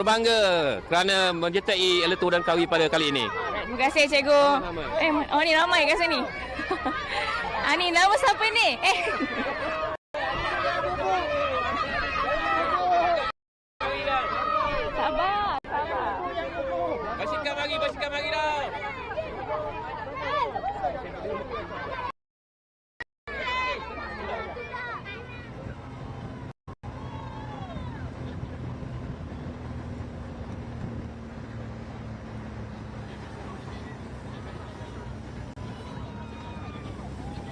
Berbangga kerana menyertai LTDL dan Kawi pada kali ini. Terima kasih cikgu. Oh ni ramai kat sini. Ni nama siapa ni? Sabar. Basikal mari dah.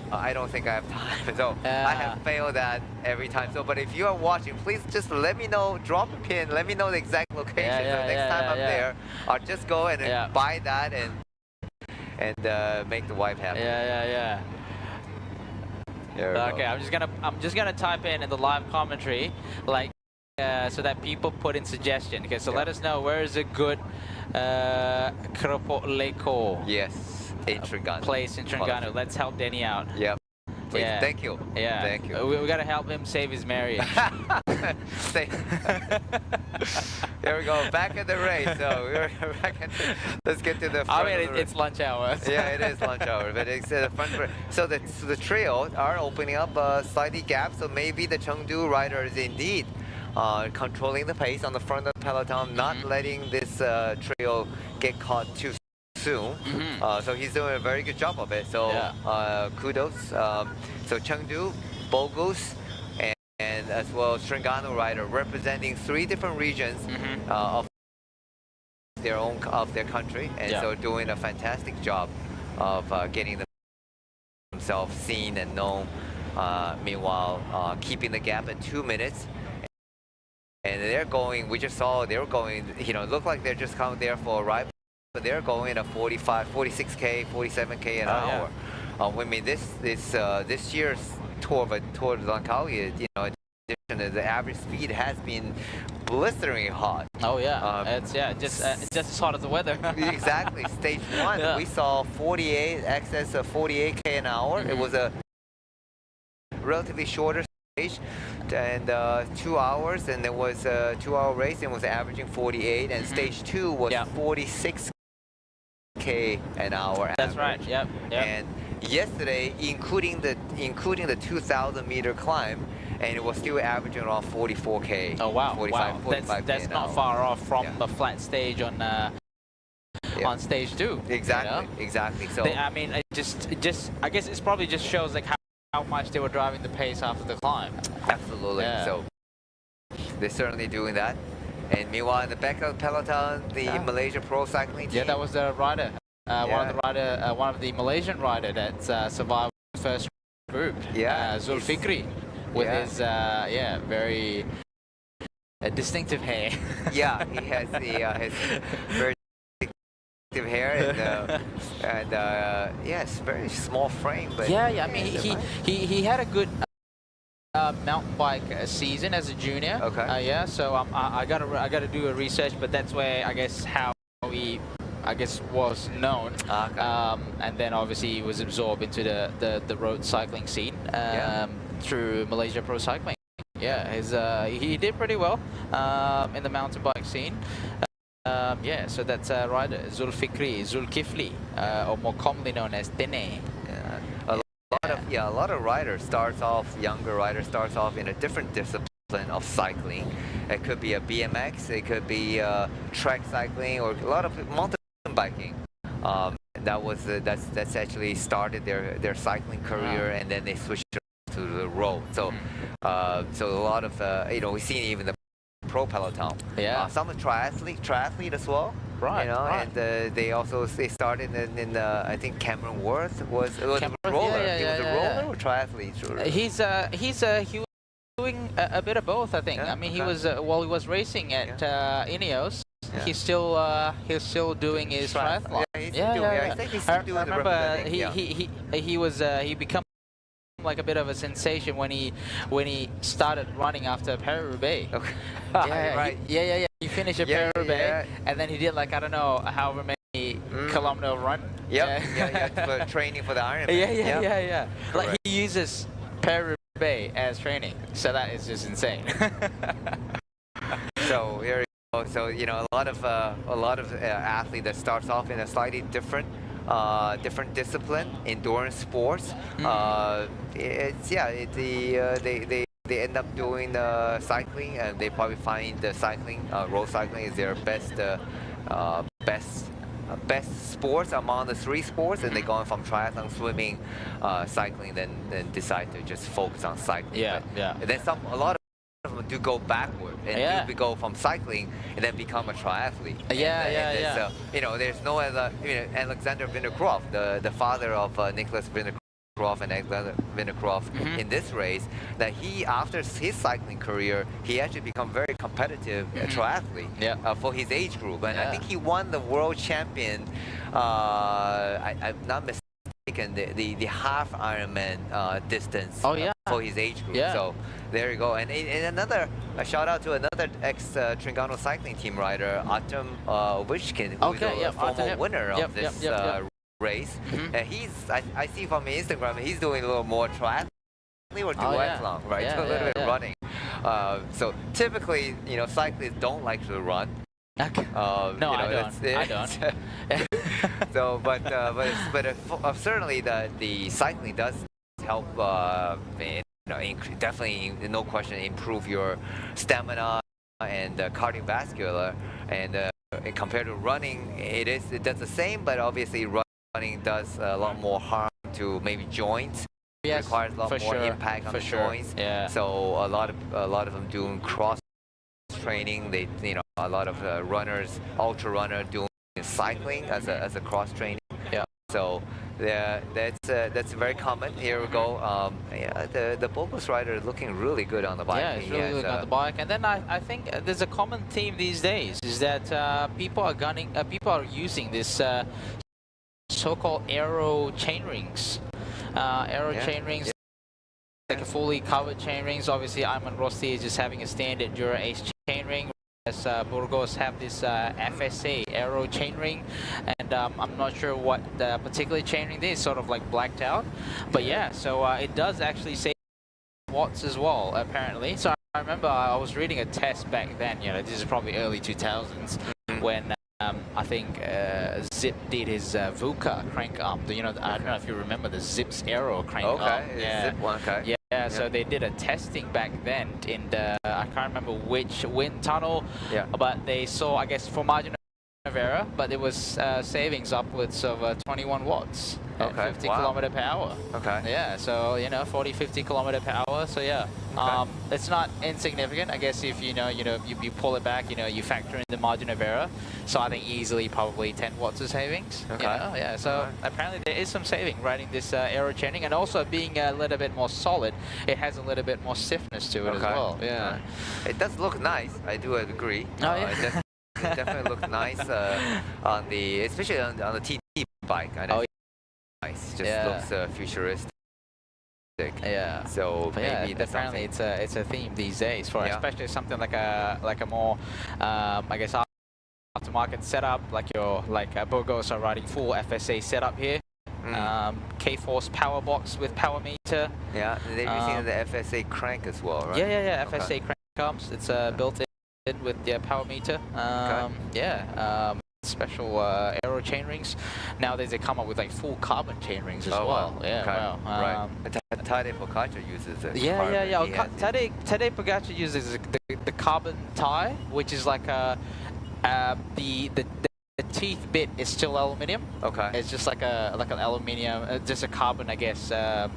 I don't think I have time, so I have failed that every time. So, but if you are watching, please just let me know, drop a pin, let me know the exact location. So next time I'm there, I'll just go and buy that and make the wife happy. Yeah. Okay, I'm just gonna type in the live commentary, like so that people put in suggestion. Okay, so let us know where is a good keropok leko. Yes. In Terengganu. Place in Terengganu. Let's help Denny out. Yep. Please. Yeah. Thank you. Yeah. Thank you. We gotta help him save his marriage. Here we go. Back at the race. So we're back at let's get to the front. I mean, it's lunch hour. Yeah, it is lunch hour, but it's the front. So the trails are opening up slightly gap. So maybe the Chengdu rider is indeed controlling the pace on the front of the peloton, not letting this trail get caught too soon. So he's doing a very good job of it. So kudos. So Chengdu, Bogus, and as well as Terengganu rider representing 3 different regions of their country, and so doing a fantastic job of getting themselves seen and known. Meanwhile, keeping the gap at 2 minutes. And they're going. We just saw they were going. You know, it looked like they're just coming there for a ride. But they're going at 45, 46k, 47k an hour. I mean, this year's Tour of Langkawi, you know, addition, the average speed has been blisteringly hot. Oh yeah, it's just as hot as the weather. Exactly. Stage 1, we saw 48, excess of 48k an hour. It was a relatively shorter stage, and 2 hours, and there was a 2-hour race, and was averaging 48, and stage 2 was 46k an hour. That's right. Yep. And yesterday, including the 2,000-meter climb, and it was still averaging around 44k. Oh wow! 45, wow. That's not far off from the flat stage on stage 2. Exactly. You know? Exactly. So I mean, I guess it's probably just shows like how much they were driving the pace after the climb. Absolutely. Yeah. So they're certainly doing that. And meanwhile, in the back of the peloton, the Malaysia Pro Cycling team. Yeah, that was the rider. One of the Malaysian rider that survived the first group. Yeah. Zulfikri, with his very distinctive hair. Yeah, he has his very distinctive hair and yes, very small frame. But I mean, he had a good mountain bike season as a junior. Okay. So I gotta do a research, but that's where I guess how he was known. And then obviously he was absorbed into the road cycling scene through Malaysia Pro Cycling. He did pretty well in the mountain bike scene. So that's rider Zulkifli, or more commonly known as Tene. A lot of riders younger riders starts off in a different discipline of cycling. It could be a BMX, it could be track cycling, or a lot of mountain biking. That's actually started their cycling career, and then they switched to the road. So so a lot of we've seen even the pro peloton. Some triathlete as well. Right. You know, and they started in I think Cameron Worth was a roller. He was a roller or triathlete. He was doing a bit of both, I think. I mean, he was while he was racing at Ineos. He's still doing his triathlon. I think he's still doing I remember he became like a bit of a sensation when he started running after Paris-Roubaix. Right. He finished at Paris-Roubaix, and then he did like, I don't know, however many kilometer run. For training for the Ironman. Like he uses Paris-Roubaix as training, so that is just insane. So here you know, a lot of athlete that starts off in a slightly different discipline, endurance sports. It's they end up doing cycling, and they probably find the cycling, road cycling, is their best sports among the 3 sports, and they go on from triathlon, swimming, cycling, then decide to just focus on cycling. Yeah, And then a lot of them do go backward and do go from cycling and then become a triathlete. So, you know, there's no other, you know, Alexander Vinokurov, the father of Nicholas Vinokurov and Alexander Vinokurov in this race, that he, after his cycling career, he actually become very competitive triathlete for his age group, and I think he won the world champion. I'm not mistaken, the half Ironman distance for his age group. So there you go. And another shout out to another ex Terengganu cycling team rider, Artem Ovechkin, who's a former winner of this race. And I see from his Instagram, he's doing a little more triathlon or duathlon, right? So a little bit of running. So typically, you know, cyclists don't like to run. No, I don't. So, but certainly the cycling does help. You know, definitely, no question, improve your stamina and cardiovascular. And compared to running, it does the same, but obviously running does a lot more harm to maybe joints. Yes, requires a lot more impact on the joints. So a lot of them doing cross training. They, you know, a lot of runners, ultra runner, doing cycling as a cross training. So that's very common. Here we go. The bulbous rider is looking really good on the bike. Yeah, it's really good on the bike. And then I think there's a common theme these days is that people are using this so-called aero chain rings. Chain rings, like a fully covered chain rings. Obviously, Iman Rosti is just having a standard Dura Ace chain ring. As Burgos have this FSA aero chain ring, and I'm not sure what the particular chain ring is, sort of like blacked out. But yeah, so it does actually save watts as well, apparently. So I remember I was reading a test back then, you know, this is probably early 2000s, when I think Zip did his VUCA crank arm. You know, I don't know if you remember the Zip's aero crank arm. Zip one, so they did a testing back then in the, I can't remember which wind tunnel, but they saw, I guess, for margin of error, but it was savings upwards of 21 watts at 50 kilometer per hour. So, you know, 40-50 kilometer per hour. So yeah, it's not insignificant. I guess if you pull it back, you know, you factor in the margin of error. So I think easily probably 10 watts of savings. You know? So apparently there is some saving riding this aero chaining, and also being a little bit more solid, it has a little bit more stiffness to it as well. It does look nice. I do agree. It definitely looks nice on the, especially on the TT bike. Nice, just looks futuristic. So maybe that's apparently it's a theme these days for especially something like a more I guess aftermarket setup, like Burgos are riding full FSA setup here. K-Force power box with power meter. They're using the FSA crank as well, right? FSA crank comes. It's built in with the power meter. Special aero chain rings. Nowadays they come up with like full carbon chain rings as well. Tadej Pogacar uses it. Tadej Pogacar uses the carbon tie, which is like the teeth bit is still aluminium. It's just like an aluminium, just a carbon, I guess. How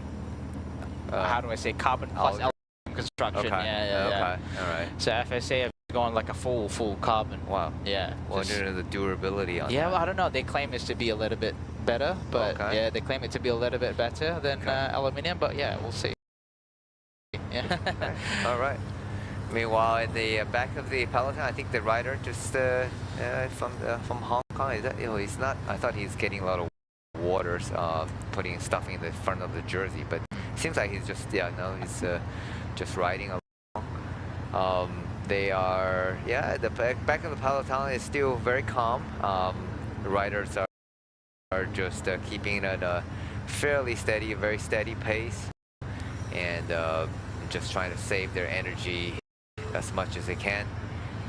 do I say, carbon plus aluminium construction. Alright. So FSA have gone like a full carbon. Wow. Wonder the durability on that. Well, I don't know. They claim it to be a little bit better, but they claim it to be a little bit better than aluminium. But yeah, we'll see. All right. Meanwhile, at the back of the peloton, I think the rider just from Hong Kong. Is that, you know, he's not. I thought he's getting a lot of waters, putting stuffing in the front of the jersey, but it seems like he's just he's just riding along. They are the back of the peloton is still very calm. The riders are just keeping at a fairly steady, very steady pace, and just trying to save their energy as much as they can.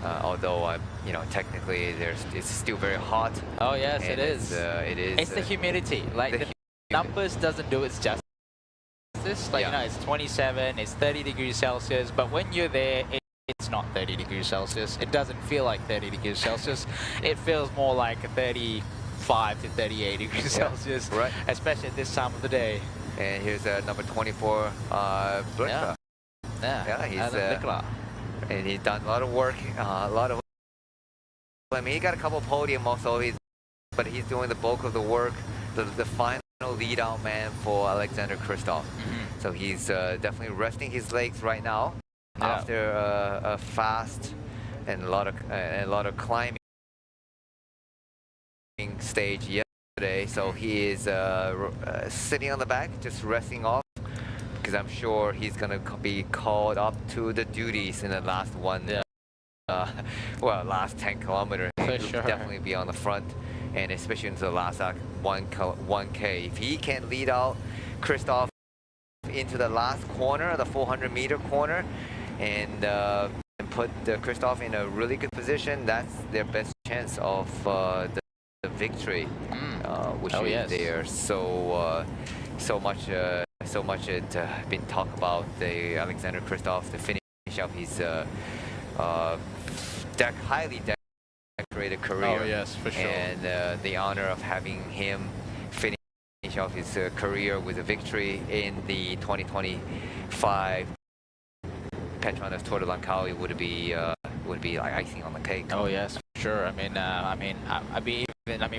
Although technically it's still very hot. Oh yes, it is. It is. It's the humidity. Like the numbers doesn't do its justice. Like it's 27, it's 30 degrees Celsius, but when you're there, it's not 30 degrees Celsius. It doesn't feel like 30 degrees Celsius. It feels more like 35 to 38 degrees Celsius, right? Especially at this time of the day. And here's number 24, Blika. And he's done a lot of work, I mean, he got a couple podium also, but he's doing the bulk of the work, the final lead out man for Alexander Kristoff. So he's definitely resting his legs right now after a fast and a lot of climbing stage yesterday. So he is sitting on the back, just resting off, because I'm sure he's gonna be called up to the duties in the last last 10 kilometers. He'll definitely be on the front, and especially into the last 1K. If he can lead out Kristoff into the last corner, the 400-meter corner, and put Kristoff in a really good position, that's their best chance of the victory, which is there. So much had been talked about the Alexander Kristoff to finish up his highly decorated career. Oh yes, for sure. And the honor of having him finish off his career with a victory in the 2025 PETRONAS Tour de Langkawi would be like icing on the cake. Oh yes, for sure.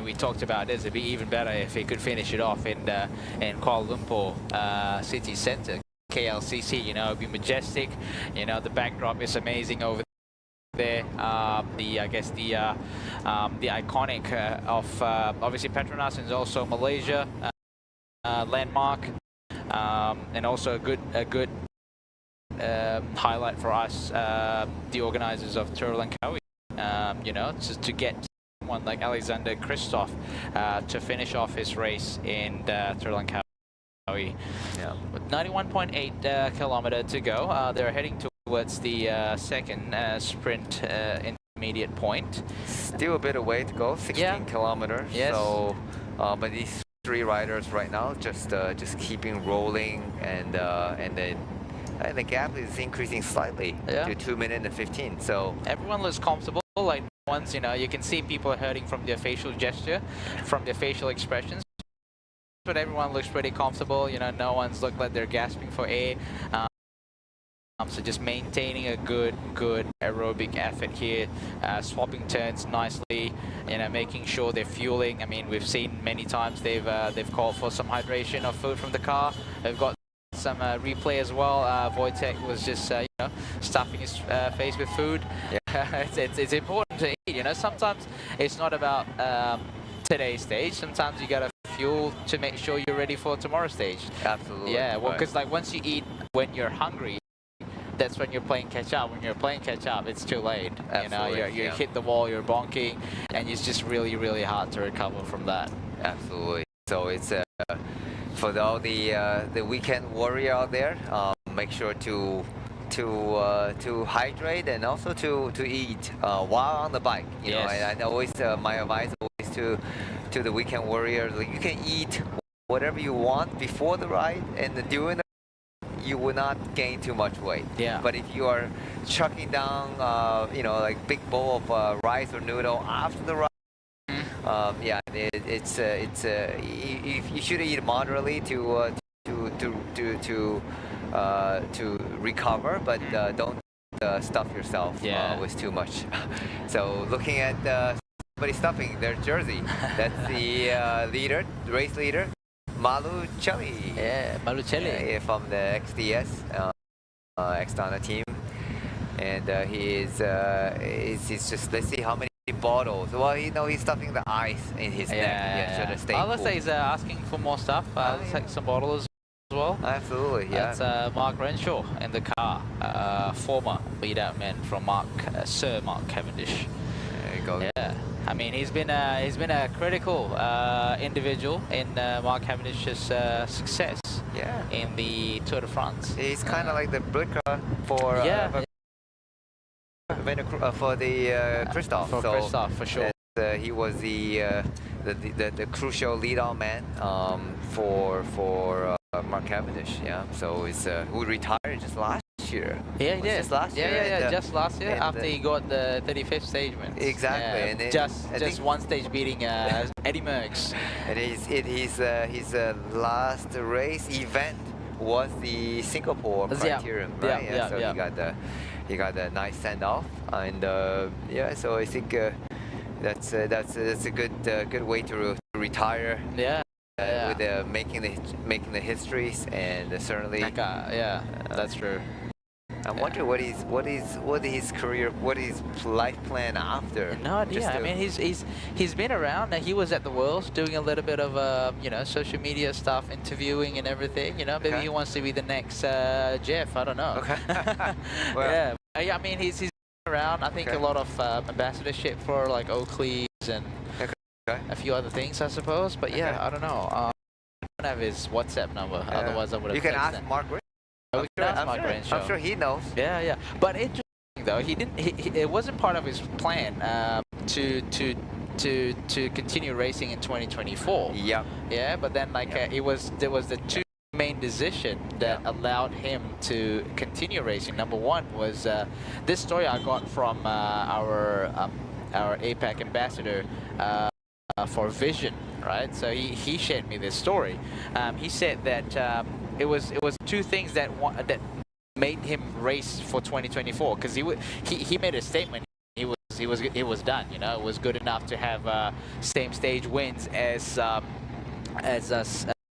We talked about this. It'd be even better if he could finish it off in Kuala Lumpur city centre, KLCC. It'd be majestic. The backdrop is amazing over there. The iconic of obviously PETRONAS is also Malaysia landmark, and also a good highlight for us, the organizers of Tour Langkawi. To get someone like Alexander Kristoff to finish off his race in Tour Langkawi. With 91.8 kilometer to go, they're heading towards the second sprint intermediate point. Still a bit of way to go, 16 kilometers. Yes. So, but these three riders right now just keeping rolling, and the gap is increasing slightly to 2 minutes and 15. So everyone looks comfortable. Like once you can see people are hurting from their facial gesture, from their facial expressions. But everyone looks pretty comfortable. No one's looked like they're gasping for air. So just maintaining a good aerobic effort here, swapping turns nicely, making sure they're fueling. I mean, we've seen many times they've called for some hydration or food from the car. They've got some replay as well. Wojtek was just stuffing his face with food. It's important to eat. Sometimes it's not about today's stage. Sometimes you gotta fuel to make sure you're ready for tomorrow's stage. Absolutely. Yeah, well, because like once you eat when you're hungry, that's when you're playing catch up. When you're playing catch up, it's too late. You hit the wall, you're bonking, and it's just really hard to recover from that. Absolutely. So it's for all the weekend warrior out there, make sure to hydrate and also to eat while on the bike. And always my advice always to the weekend warrior, like, you can eat whatever you want before the ride, and during the you will not gain too much weight. But if you are chucking down like big bowl of rice or noodle after the ride, you should eat moderately to recover, but don't stuff yourself with too much. So looking at somebody stuffing their jersey, that's the race leader, Malucelli. Malucelli. From the XDS, Xdana team, and he's just, let's see how many bottles. Well, he's stuffing the ice in his neck. Should have stayed cool. Let's say he's asking for more stuff. Let's take some bottles as well. Absolutely, That's Mark Renshaw in the car, former lead-out man from Sir Mark Cavendish. There you go. Yeah. I mean, he's been a critical individual in Mark Cavendish's success in the Tour de France. He's kind of like the Blika for for the Christoph. For Christoph, for sure. He was the crucial lead-on man for Mark Cavendish. Yeah, so it's who retired just last year. Yeah, he did. Just last year. Yeah, just last year after he got the 35th stage win. Exactly, Yeah, and then just one stage beating Eddie Merckx. And his last race event was the Singapore criterium, right? Yeah, so he got the nice send off, and yeah, so I think that's a good way to retire. Yeah. With making the histories, and certainly. Yeah, that's true. I'm wondering what his career, what his life plan after. No idea. I mean, he's been around. He was at the Worlds doing a little bit of you know, social media stuff, interviewing and everything. You know, maybe he wants to be the next Jeff. I don't know. Okay. Well, yeah. I mean, he's been around. I think a lot of ambassadorship for like Oakley's and a few other things, I suppose. But yeah, I don't know. I don't have his WhatsApp number. Otherwise, I would have. You can ask Mark. I'm sure he knows. Yeah. But interesting though, he didn't. It wasn't part of his plan to continue racing in 2024. Yeah. Yeah, but then like there was the two main decision that allowed him to continue racing. Number one was this story I got from our APAC ambassador for Vision, right? So he shared me this story. He said that it was two things that made him race for 2024, because he made a statement. He was done. You know, it was good enough to have same stage wins as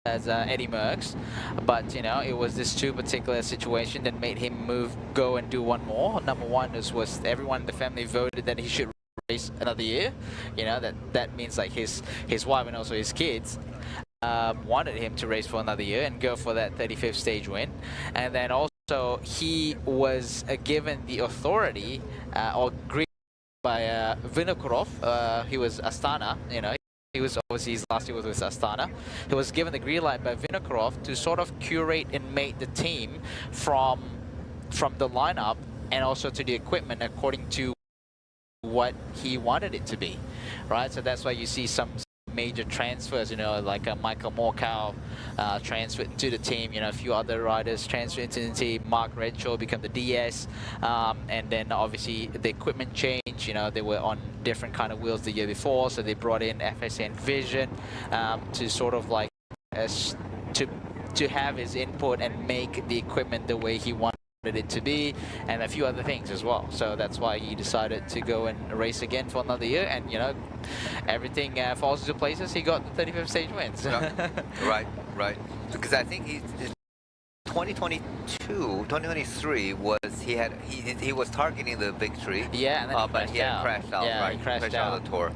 Eddie Merckx, but you know, it was this two particular situation that made him go and do one more. Number one was everyone in the family voted that he should race another year. You know, that means like his wife and also his kids wanted him to race for another year and go for that 35th stage win. And then also he was given the authority or green by Vinokurov. He was Astana, you know. He was obviously, his last year was with Astana. He was given the green light by Vinokurov to sort of curate and make the team from the lineup and also to the equipment according to what he wanted it to be, right? So that's why you see some major transfers, you know, like Michael Morkow transferred to the team, you know, a few other riders transferred into the team. Mark Renshaw became the DS, and then obviously the equipment changed. You know, they were on different kind of wheels the year before, so they brought in FSN Vision to sort of like to have his input and make the equipment the way he wanted it to be, and a few other things as well. So that's why he decided to go and race again for another year, and you know, everything falls into places. He got the 35th stage wins. Right. Because I think 2022, 2023 was he was targeting the victory. Yeah, and then but he had crashed out. Yeah, right? he crashed out of the tour,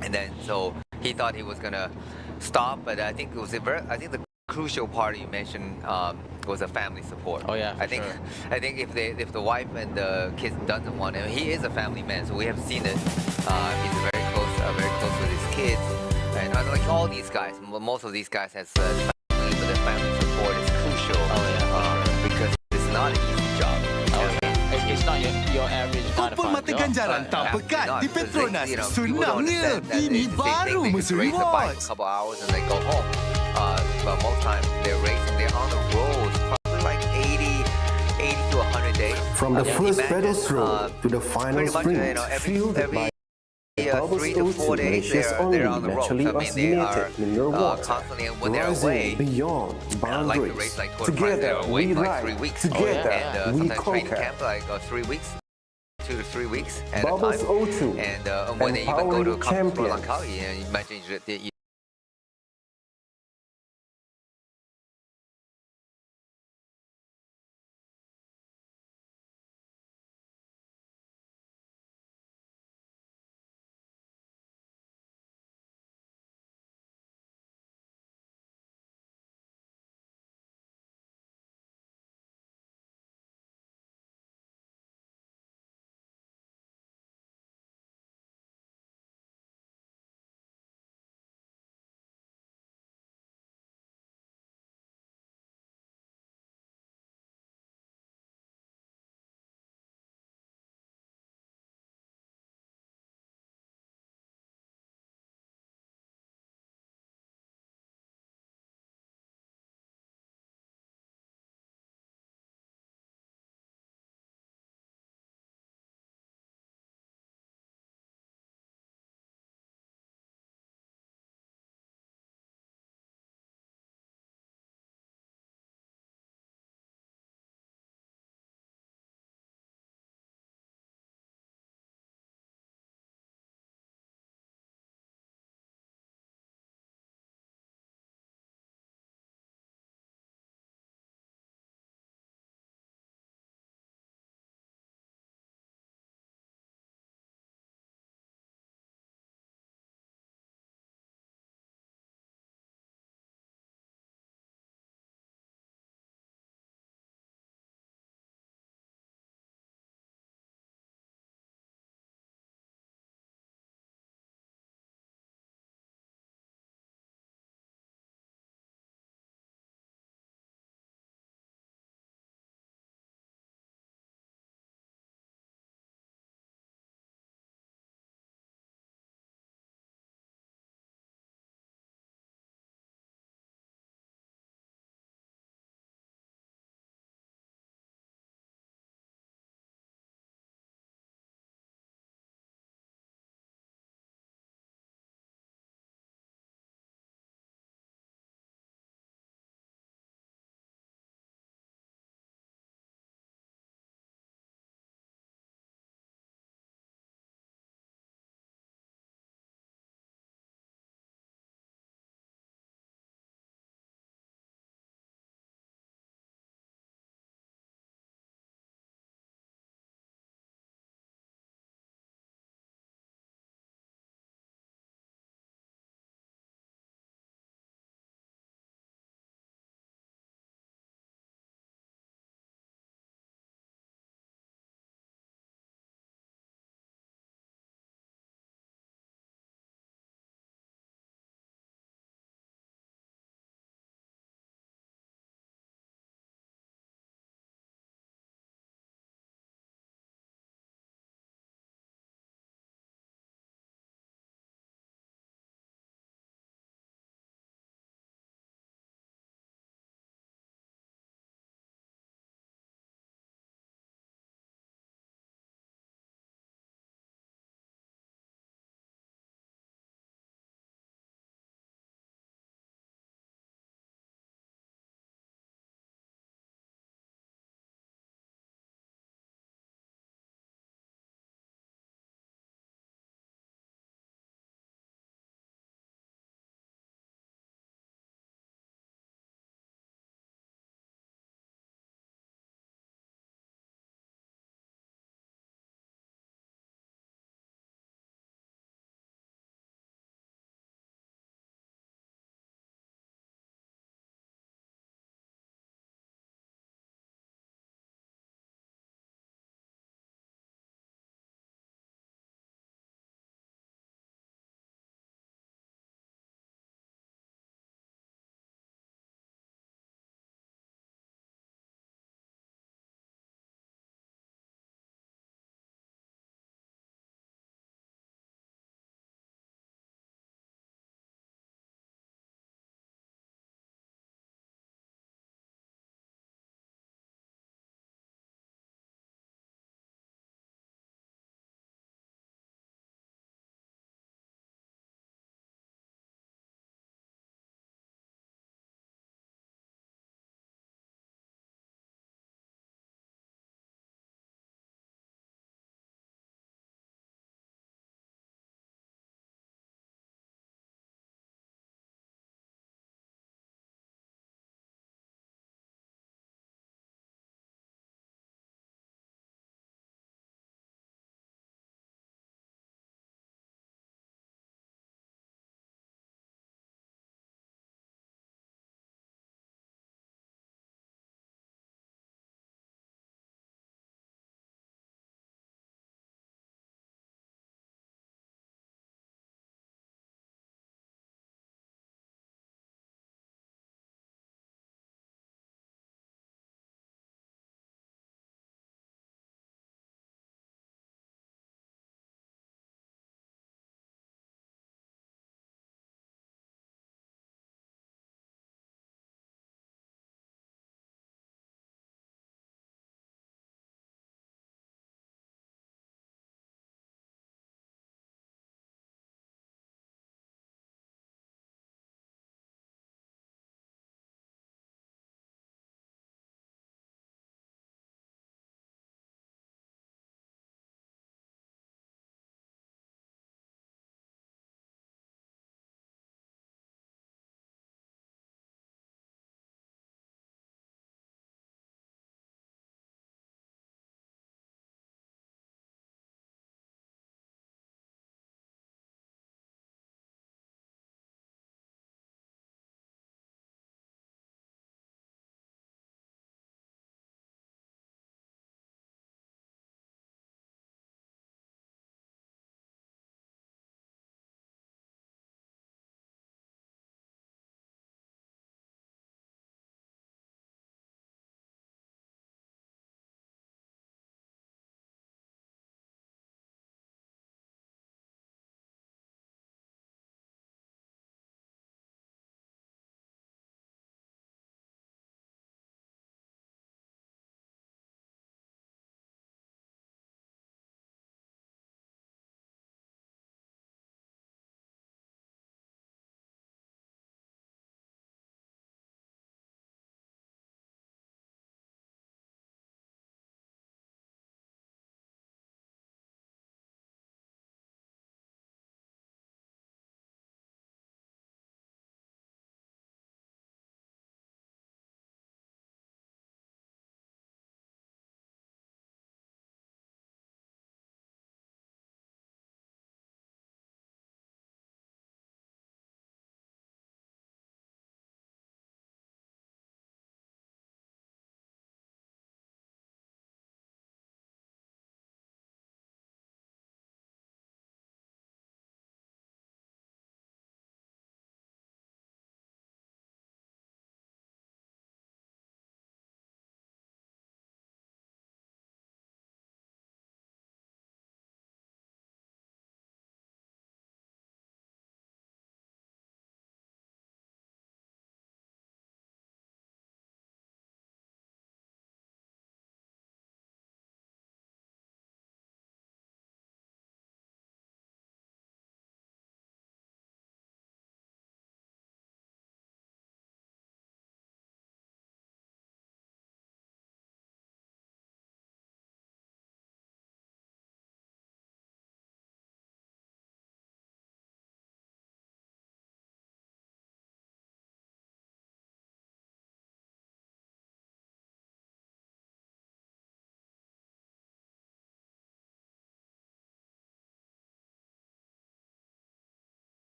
and then so he thought he was gonna stop, but I think it was the crucial part you mentioned was a family support. Oh yeah, I think if the wife and the kids doesn't want him, he is a family man, so we have seen it. He's very close with his kids, and like all these guys, most of these guys has family, but the family support is crucial. Because it's not an easy job. It's not your average 9 to 5 mata job. ganjaran tak pekat di Petronas. Senangnya, ini baru musuh race a bike rewards. for a couple hours and they go home. But most times they're racing, they're on the road, probably like 80 to 100 days. From the first battle throw to the final pretty much, sprint, you know, fueled by 3 to 4 days they're on the road. naturally I mean, they are mineral water, constantly, when they're away, rising beyond like the boundaries. race like Tour de France, they're Together away we for like 3 ride, weeks. together And we sometimes training conquer. camp like 3 weeks, 2 to 3 weeks at a Bubbles time. O2, And when they even go to a empowering conference like champions. Langkawi, imagine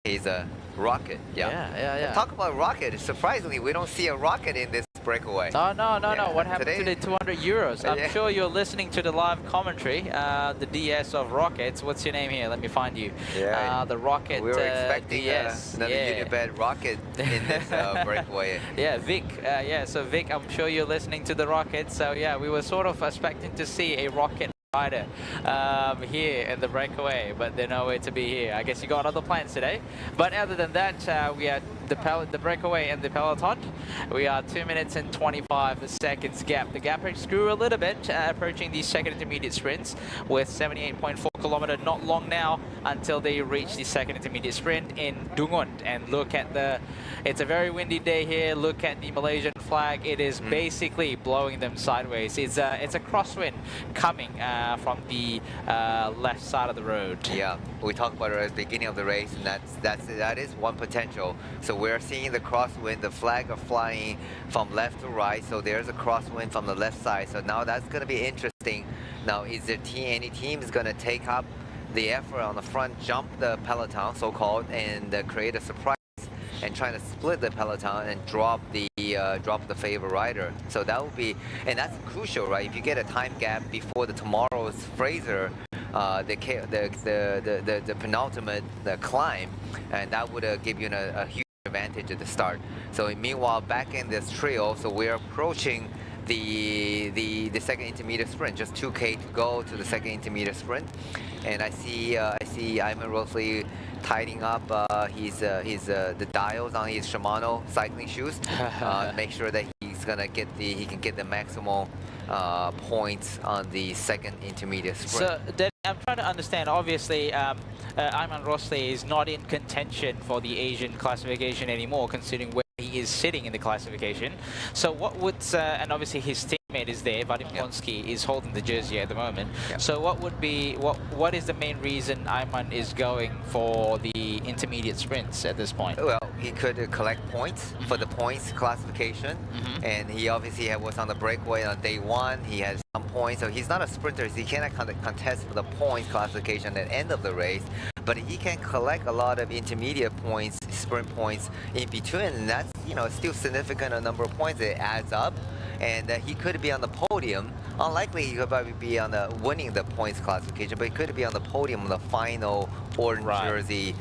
He's a rocket. Yeah. Talk about rocket. Surprisingly, we don't see a rocket in this breakaway. Oh, no. What happened to the 200 euros? I'm sure you're listening to the live commentary. The DS of Rockets. What's your name here? Let me find you. The Rocket. We were expecting DS. another Unibet rocket in this breakaway. Vic. So Vic, I'm sure you're listening to the Rockets. So yeah, we were sort of expecting to see a rocket rider here in the breakaway, but they're nowhere to be here. I guess you got other plans today. But other than that, we are the breakaway and the peloton. We are 2 minutes and 25 seconds gap. The gap grew a little bit, approaching the second intermediate sprints with 78.4 kilometers. Not long now until they reach the second intermediate sprint in Dungun. And look at it's a very windy day here. Look at the Malaysian flag. It is basically blowing them sideways. It's a crosswind coming from the left side of the road. Yeah, we talked about it at the beginning of the race, and that is one potential. So we're seeing the crosswind. The flag are flying from left to right, so there's a crosswind from the left side. So now that's going to be interesting. Now, is there any team is going to take up the effort on the front, jump the peloton, so-called, and create a surprise and trying to split the peloton and drop the favorite rider? So that would be, and that's crucial, right? If you get a time gap before tomorrow's Fraser, the penultimate climb, and that would give you a huge advantage at the start. So meanwhile, back in this trio, so we're approaching the second intermediate sprint, just 2K to go to the second intermediate sprint, and I see Iman Rosley tidying up the dials on his Shimano cycling shoes, make sure that he can get the maximal points on the second intermediate sprint. So then I'm trying to understand. Obviously, Iman Rosley is not in contention for the Asian classification anymore, considering where he is sitting in the classification. So what would and obviously his teammate is there. Vadim Polonsky is holding the jersey at the moment. So what is the main reason Iman is going for the intermediate sprints at this point? Well, he could collect points for the points classification, and he obviously was on the breakaway on day one. He has some points, so he's not a sprinter, so he cannot contest for the points classification at the end of the race, but he can collect a lot of intermediate points, sprint points in between, and that's still significant a number of points. It adds up, and he could be on the podium. Unlikely he could probably be on winning the points classification, but he could be on the podium on the final orange jersey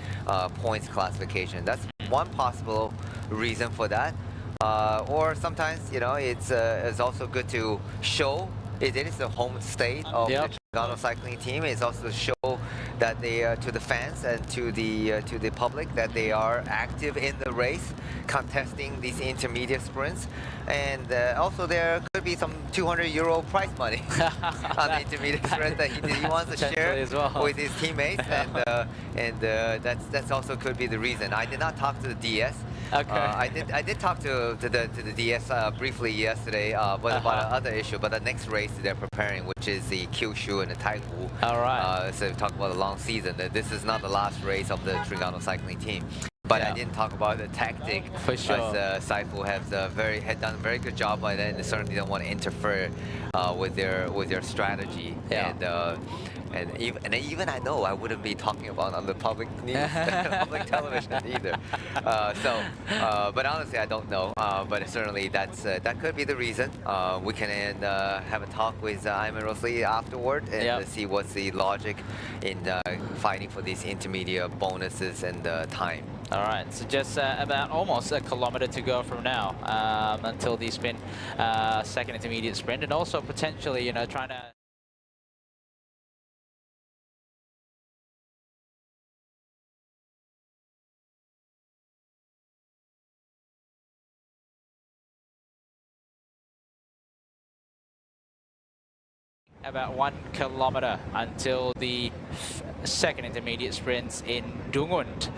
points classification. That's one possible reason for that. Or sometimes it's also good to show it is the home state of the Terengganu cycling team. It's also to show that they to the fans and to the public that they are active in the race, contesting these intermediate sprints. And also there could be some 200 euro prize money on the intermediate sprint that he wants to share with his teammates, and that's also could be the reason. I did not talk to the DS. I did talk to the DS briefly yesterday, but about another issue. But the next race they're preparing, which is the Kyushu and the Taihu. All right. So talk about a long season. This is not the last race of the Terengganu cycling team. But I didn't talk about the tactic. For sure. As Saifu had done a very good job by that, and they certainly don't want to interfere with their strategy. And even I know I wouldn't be talking about on the public news, public television either. But honestly, I don't know. But certainly that could be the reason. We can have a talk with Iman Rosley afterward and see what's the logic in fighting for these intermediate bonuses and time. All right, so just about almost a kilometer to go from now until the sprint, second intermediate sprint, and also potentially, trying to. About 1 kilometer until the second intermediate sprints in Dungund.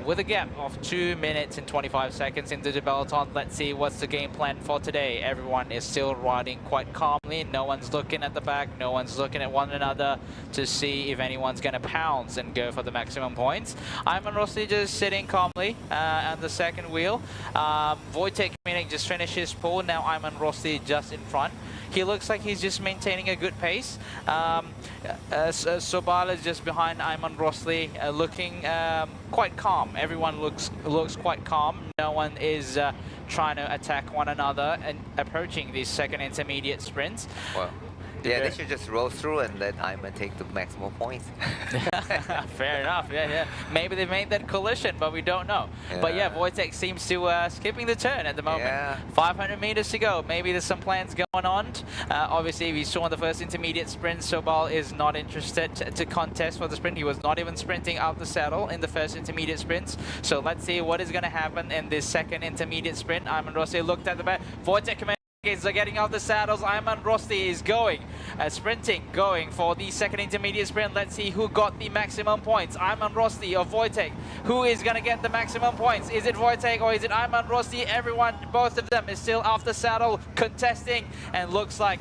With a gap of 2 minutes and 25 seconds into the peloton, let's see what's the game plan for today. Everyone is still riding quite calmly. No one's looking at the back. No one's looking at one another to see if anyone's going to pounce and go for the maximum points. Iman Rossi just sitting calmly at the second wheel. Wojtek Minik just finished his pole. Now Iman Rossi just in front. he looks like he's just maintaining a good pace. Sobal is just behind Ayman Rosli, looking quite calm. Everyone looks quite calm. No one is trying to attack one another and approaching these second intermediate sprints. Well, yeah, they should just roll through and let Ayman take the maximum points. Fair enough, yeah. Maybe they made that collision, but we don't know. Yeah. But yeah, Wojtek seems to skipping the turn at the moment. Yeah. 500 meters to go. Maybe there's some plans going on. Obviously, we saw in the first intermediate sprint, Sobal is not interested to contest for the sprint. He was not even sprinting out the saddle in the first intermediate sprints. So let's see what is going to happen in this second intermediate sprint. Ayman Rosli looked at the back. Wojtek is getting out the saddles. Ayman Rosli is going, sprinting, going for the second intermediate sprint. Let's see who got the maximum points. Ayman Rosli or Wojtek? Who is going to get the maximum points? Is it Wojtek or is it Ayman Rosli? Everyone, both of them is still off the saddle, contesting, and looks like,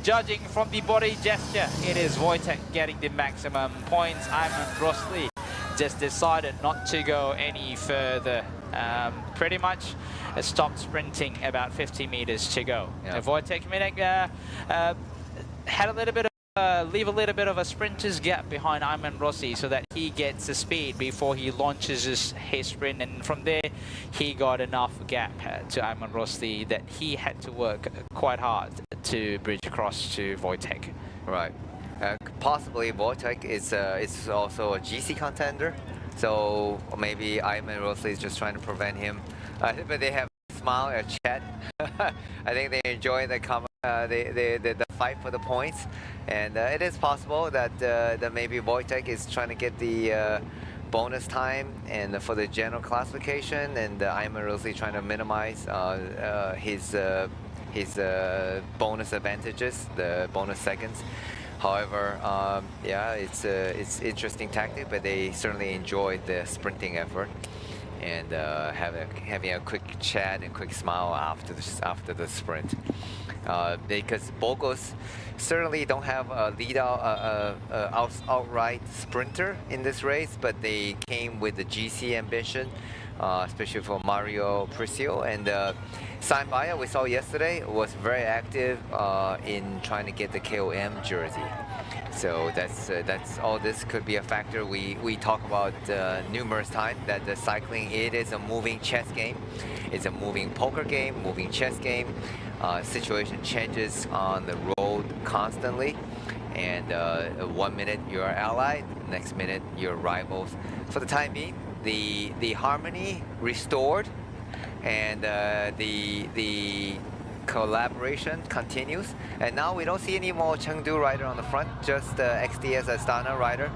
judging from the body gesture, it is Wojtek getting the maximum points. Ayman Rosli just decided not to go any further. Pretty much stopped sprinting about 50 meters to go. Yeah. Wojtek had a little bit of leave a little bit of a sprinter's gap behind Ayman Rosli so that he gets the speed before he launches his sprint, and from there he got enough gap to Ayman Rosli that he had to work quite hard to bridge across to Wojtek. Right. Possibly Wojtek is also a GC contender. So maybe Ayman Rosli is just trying to prevent him. But they have a smile, a chat. I think they enjoy the fight for the points. And it is possible that maybe Wojtek is trying to get the bonus time and for the general classification, and Ayman Rosli trying to minimize his bonus advantages, the bonus seconds. However, yeah, it's interesting tactic, but they certainly enjoyed the sprinting effort and having a quick chat and quick smile after the sprint. Because Bogos certainly don't have a outright sprinter in this race, but they came with the GC ambition, especially for Mario Pricio. And Sanbaya, we saw yesterday, was very active in trying to get the KOM jersey. So that's all. This could be a factor. We talk about numerous times that the cycling, it is a moving chess game. It's a moving poker game, moving chess game. Situation changes on the road constantly, and 1 minute you're allied, next minute you're rivals. For the time being, the harmony restored, and the collaboration continues. And now we don't see any more Chengdu rider on the front, just XDS Astana rider,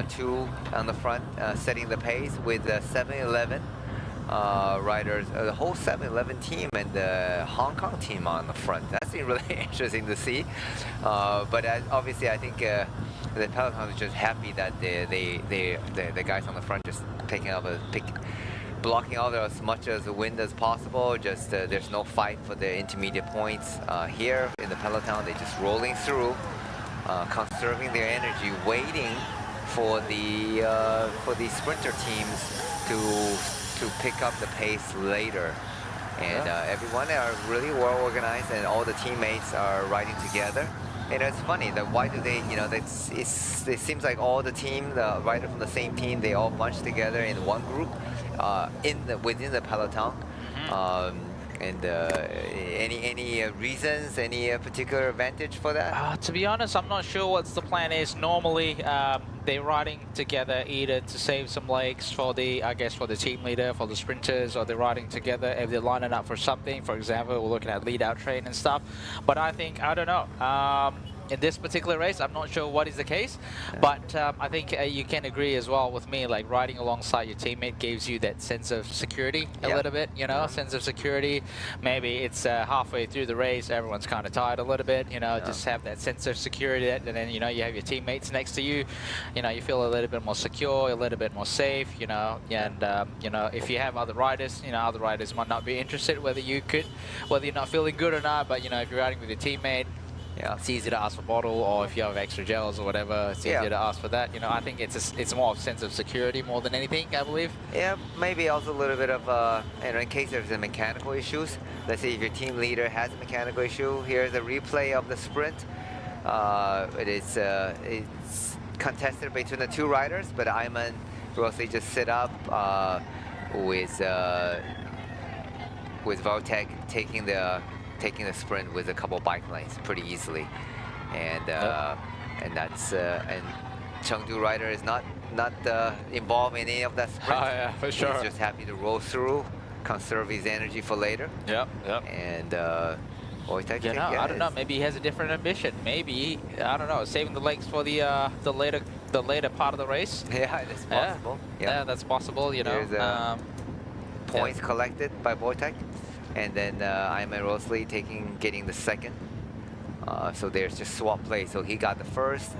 two on the front, setting the pace with 7-Eleven riders, the whole 7-Eleven team and the Hong Kong team on the front. That's been really interesting to see. But obviously, I think the Peloton is just happy that the guys on the front just taking up blocking out as much as the wind as possible. Just there's no fight for the intermediate points here in the Peloton. They're just rolling through, conserving their energy, waiting for the sprinter teams to pick up the pace later. And everyone are really well organized, and all the teammates are riding together. And it's funny that why do they, you know, it seems like all the team, the riders from the same team, they all bunch together in one group within the Peloton. And any reasons, any particular advantage for that? To be honest, I'm not sure what the plan is. Normally, they're riding together either to save some legs for the, I guess, for the team leader, for the sprinters, or they're riding together if they're lining up for something. For example, we're looking at lead-out train and stuff. But I think, I don't know. In this particular race, I'm not sure what is the case, but I think you can agree as well with me, like riding alongside your teammate gives you that sense of security a little bit, you know, sense of security. Maybe it's halfway through the race, everyone's kind of tired a little bit, you know, just have that sense of security, and then, you know, you have your teammates next to you, you know, you feel a little bit more secure, a little bit more safe, you know, and, you know, if you have other riders, you know, other riders might not be interested whether you're not feeling good or not, but, you know, if you're riding with your teammate, Yeah. It's easy to ask for bottle, or if you have extra gels or whatever, it's easier to ask for that. You know, I think it's more of a sense of security more than anything, I believe. Yeah, maybe also a little bit of, you know, in case there's a mechanical issues. Let's say if your team leader has a mechanical issue, here's a replay of the sprint. It's contested between the two riders, but Ayman Rossi just sit up with Voltec taking the sprint with a couple bike lanes pretty easily, and that's and Chengdu rider is not involved in any of that sprint. Oh, yeah, for sure. He's just happy to roll through, conserve his energy for later. Yep. And Wojtek, You know, I don't know. Maybe he has a different ambition. Maybe, I don't know, saving the legs for the later part of the race. Yeah, that's possible. Yeah, that's possible. You know, there's points collected by Wojtek, and then Ayman Rosli getting the second. So there's just swap play. So he got the first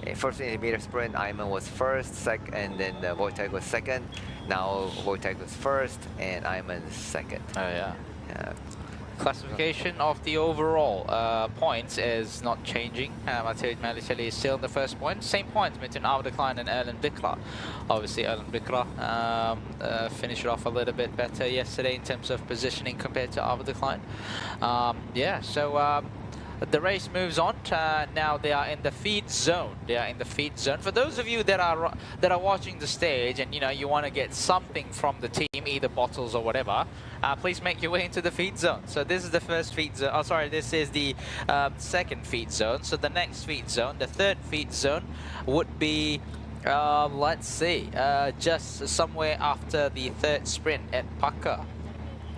intermediate sprint. Ayman was first, and then Wojtek was second. Now Wojtek was first, and Ayman is second. Oh yeah. Classification of the overall points is not changing. Matej Malicheli is still in the first point. Same points between Alva Klein and Erlen Bikra. Obviously, Erlen Bikra finished it off a little bit better yesterday in terms of positioning compared to Alva Klein. Yeah, so the race moves on. Now they are in the feed zone. For those of you that are watching the stage and you want to get something from the team, either bottles or whatever, please make your way into the feed zone. So this is the first feed zone. Oh, sorry, this is the second feed zone. So the next feed zone, the third feed zone, would be let's see, just somewhere after the third sprint at Paka.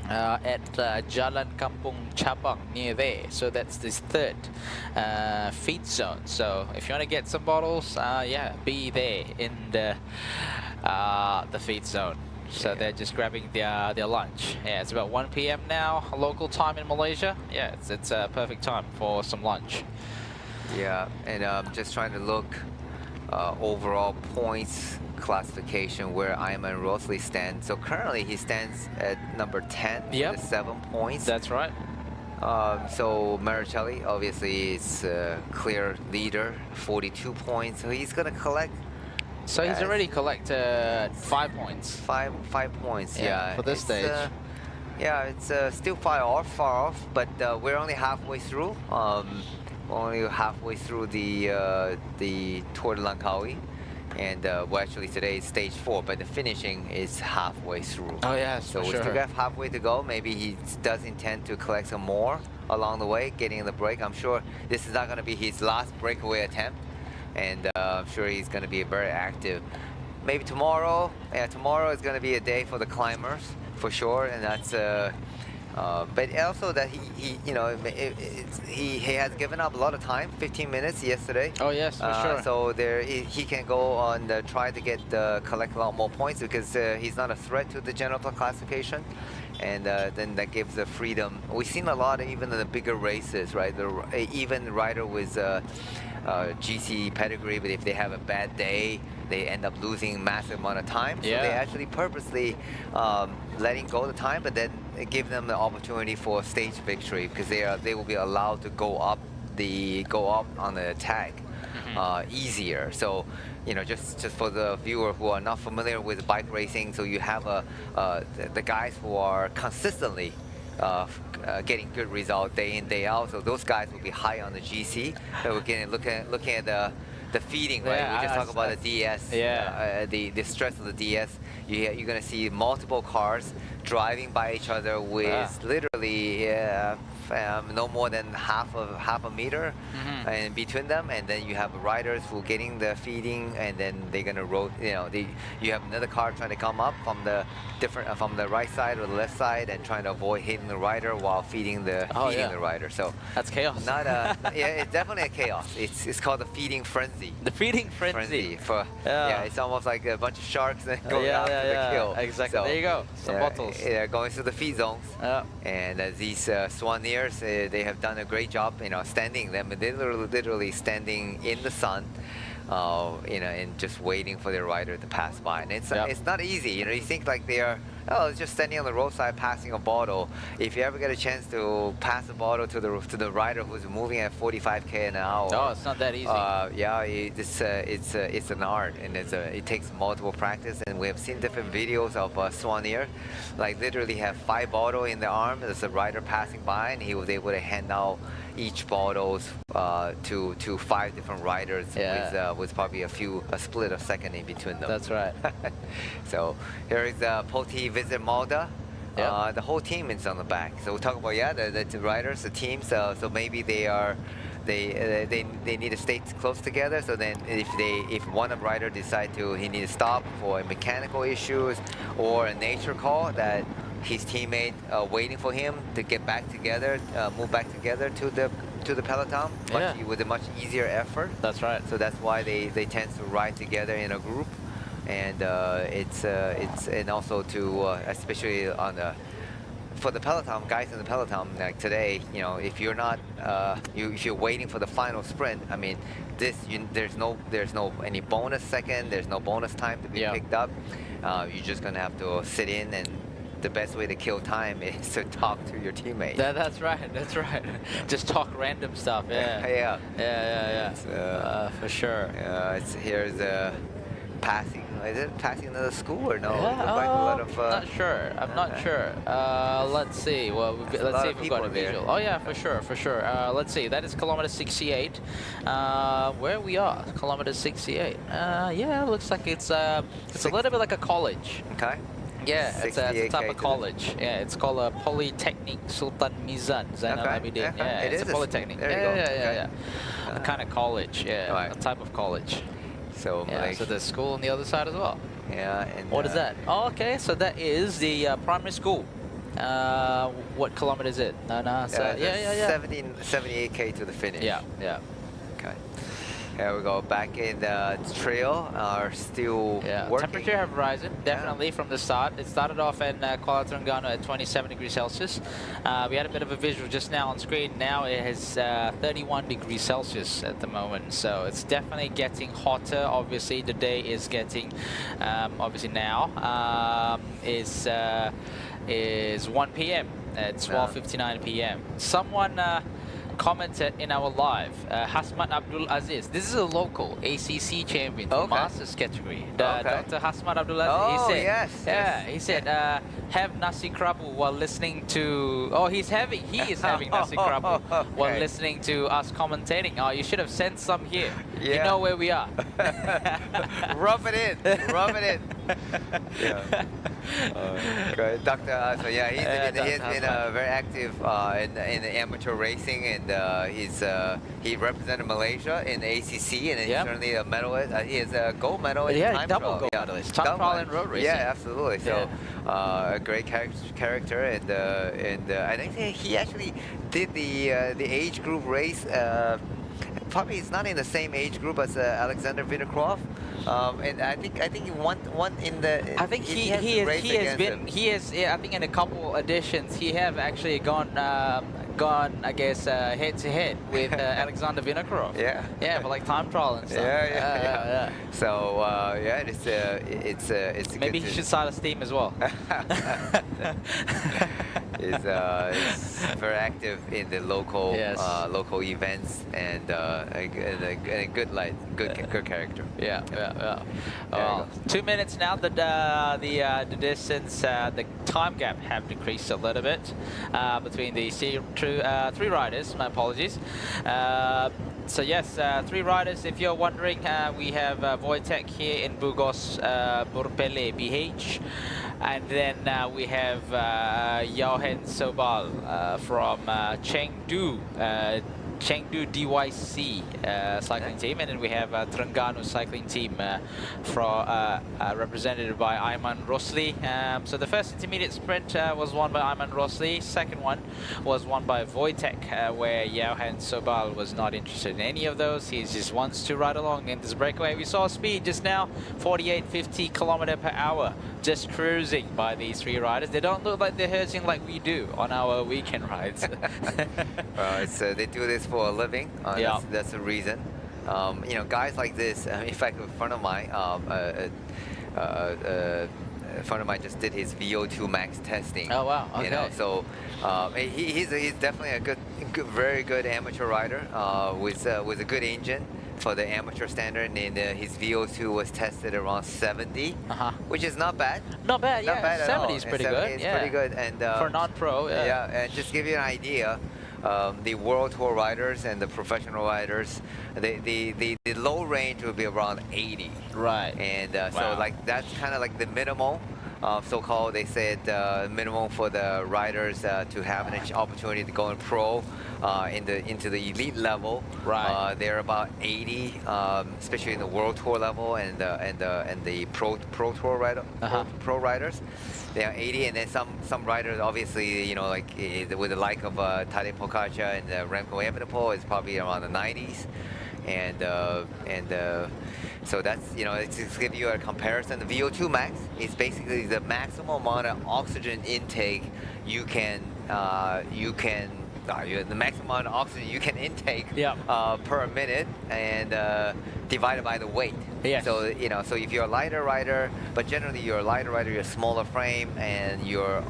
At Jalan Kampung Cabang near there. So that's this third feed zone. So if you want to get some bottles, yeah, be there in the feed zone. So they're just grabbing their lunch. Yeah, it's about 1 p.m. now, local time in Malaysia. Yeah, it's a perfect time for some lunch. Yeah, and just trying to look overall points classification where Ayman Rosli stands. So currently he stands at number 10 with 7 points. That's right. So Maricelli obviously is a clear leader, 42 points. So he's going to collect. So he's already collected 5 points. Five points, yeah. For this stage. Yeah, it's still far off, but we're only halfway through. Only halfway through the Tour de Langkawi. And well, actually today is stage 4, but the finishing is halfway through. Oh yeah, so we still have halfway to go. Maybe he does intend to collect some more along the way, getting in the break. I'm sure this is not going to be his last breakaway attempt, and I'm sure he's going to be very active. Maybe tomorrow. Yeah, tomorrow is going to be a day for the climbers for sure, and that's. But also that he has given up a lot of time, 15 minutes yesterday. Oh yes, for sure. So he can go on try to collect a lot more points because he's not a threat to the general classification, and then that gives the freedom. We've seen a lot even in the bigger races, right? Even rider with GC pedigree, but if they have a bad day, they end up losing massive amount of time. So they actually purposely letting go the time, but then give them the opportunity for stage victory because they will be allowed to go up on the tag easier. So just for the viewer who are not familiar with bike racing, so you have the guys who are consistently getting good results day in day out. So those guys will be high on the GC. So we're looking at the feeding, right? We just talk about the DS, the stress of the DS. You're gonna see multiple cars driving by each other with literally no more than half a meter in between them, and then you have riders who are getting the feeding, and then they're gonna roll. You have another car trying to come up from the right side or the left side and trying to avoid hitting the rider while feeding the rider. So that's chaos. Not it's definitely a chaos. It's called the feeding frenzy. The feeding frenzy. It's almost like a bunch of sharks that going after the kill. Exactly. So, there you go. Some bottles. Yeah, going through the feed zones. And these Swaneers, they have done a great job, standing them. They're literally standing in the sun, and just waiting for their rider to pass by. And it's not easy. You think like they are oh, just standing on the roadside passing a bottle. If you ever get a chance to pass a bottle to the rider who's moving at 45k an hour, Oh, it's not that easy. yeah, it's an art, and it takes multiple practice. And we have seen different videos of Swanier, like literally have 5 bottles in the arm. There's a rider passing by, and he was able to hand out each bottles to 5 different riders with probably a split of second in between them. That's right. So here is Poti Visit Malta. Yep. The whole team is on the back. So we'll talk about the riders, the teams. So maybe they need to stay close together. So then if one of rider decide he need to stop for mechanical issues or a nature call, that his teammate waiting for him to get back together, move back together to the peloton with a much easier effort. That's right. So that's why they tend to ride together in a group, and and also to especially for the peloton guys in the peloton, like today, you know, if you're not if you're waiting for the final sprint, I mean, there's no any bonus second, there's no bonus time to be picked up. You're just gonna have to sit in, and the best way to kill time is to talk to your teammate. That's right. That's right. Just talk random stuff. Yeah. For sure. Here's passing. Is it passing to the school or no? Not sure. I'm not sure. Let's see. Well, let's see if we've got a visual. Oh yeah, for sure. Let's see. That is kilometer 68. Where we are, kilometer 68. Yeah, looks like it's a little bit like a college. Okay. Yeah, it's a type of college. Yeah, it's called a Polytechnic Sultan Mizan Zainal Abidin. Yeah, it's a polytechnic. Yeah. A kind of college. Yeah, a type of college. So so there's school on the other side as well. Yeah. And what is that? Oh, okay, so that is the primary school. What kilometer is it? No. So, 78k to the finish. Yeah. Okay. Here we go, back in the trail, are still working. Temperature have risen, definitely, from the start. It started off in Kuala Terengganu at 27 degrees Celsius. We had a bit of a visual just now on screen. Now it has 31 degrees Celsius at the moment. So it's definitely getting hotter. Obviously, the day is getting, obviously now, is 1 p.m. at 12:59 p.m. Someone commented in our live, Hasmat Abdul Aziz. This is a local ACC champion, Masters category. Dr. Hasmat Abdul Aziz. He said, he said, have nasi krabu while listening to. Oh, he is having nasi krabu while listening to us commentating. Oh, you should have sent some here. You know where we are. Rub it in. Good, Doctor. So yeah, he's been very active in the amateur racing, and he represented Malaysia in the ACC, and he's certainly a medalist. He has a gold medal in time double trial. gold medalist. Time trial and road racing. Yeah, absolutely. So a great character, and I think he actually did the age group race. Probably it's not in the same age group as Alexander Vinokurov, and I think he won in the. I think he has I think in a couple editions he have actually gone I guess head to head with Alexander Vinokurov. For like time trial and stuff. So it's maybe he should start a team as well. Is very active in the local local events, and a good character. Well, 2 minutes now. The distance, the time gap have decreased a little bit between the three riders. My apologies. So yes, 3 riders. If you're wondering, we have Wojtek here in Burgos, Burpele BH. And then we have Johan Sobal from Chengdu DYC cycling team, and then we have Terengganu cycling team represented by Ayman Rosli. So the first intermediate sprint was won by Ayman Rosli. Second one was won by Wojtek, where Johan Sobal was not interested in any of those. He just wants to ride along in this breakaway. We saw speed just now, 48-50 km/h, just cruising by these 3 riders. They don't look like they're hurting like we do on our weekend rides. They do this for a living. That's the reason. You know, guys like this. In fact, a friend of mine, a friend of mine just did his VO2 max testing. Oh wow. Okay. You know, so he's definitely a good, very good amateur rider with a good engine for the amateur standard, and his VO2 was tested around 70, which is not bad. Not bad. Not Yeah. bad at all. 70 is pretty good. It's Yeah. pretty good, and For non-pro. Yeah. yeah, and just give you an idea. The World Tour riders and the professional riders, the low range will be around 80. Right. And Wow. so like that's kind of like the minimal, so-called. They said minimum for the riders to have an opportunity to go in pro, into the elite level. Right. They're about 80, especially in the World Tour level and the pro tour rider, pro riders. They are 80, and then some riders, obviously, you know, like with the like of Tadej Pogačar and Remco Evenepoel, is probably around the 90s, and so that's, you know, it's to give you a comparison. The VO2 max is basically the maximum amount of oxygen intake you can the maximum amount of oxygen you can intake per minute, and divided by the weight. Yes. So, you know, so if you're a lighter rider, but generally you're a lighter rider, you're a smaller frame, and your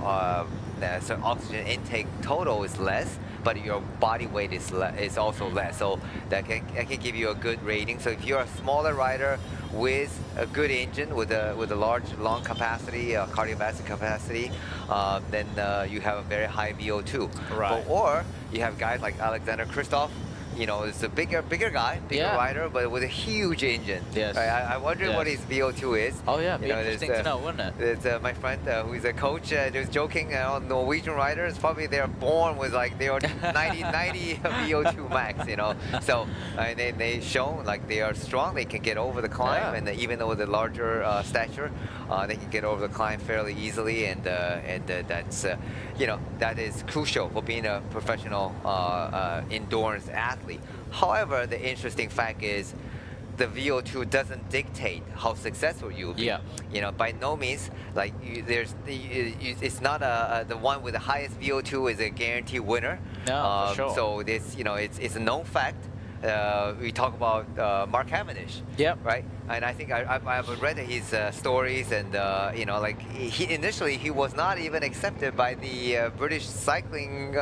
so oxygen intake total is less, but your body weight is also less. So that can give you a good rating. So if you're a smaller rider with a good engine, with a large lung capacity, cardiovascular capacity, then you have a very high VO2. Right. Or you have guys like Alexander Kristoff. You know, it's a bigger guy, bigger rider, but with a huge engine. Yes. I wonder what his VO2 is. Oh yeah, be You know, interesting to know, wouldn't it? There's my friend who is a coach, was joking, Norwegian riders, probably they're born with like, they are 90 VO2 max, you know. So they show like they are strong, they can get over the climb, and even though with a larger stature, they can get over the climb fairly easily, and that's, you know, that is crucial for being a professional endurance athlete. However, the interesting fact is the VO2 doesn't dictate how successful you'll be. Yeah. You know, by no means, like it's not the one with the highest VO2 is a guaranteed winner. No, for sure. So this, you know, it's a known fact. We talk about Mark Cavendish. Yep. Right. And I think I've read his stories, and you know, like he initially was not even accepted by the British Cycling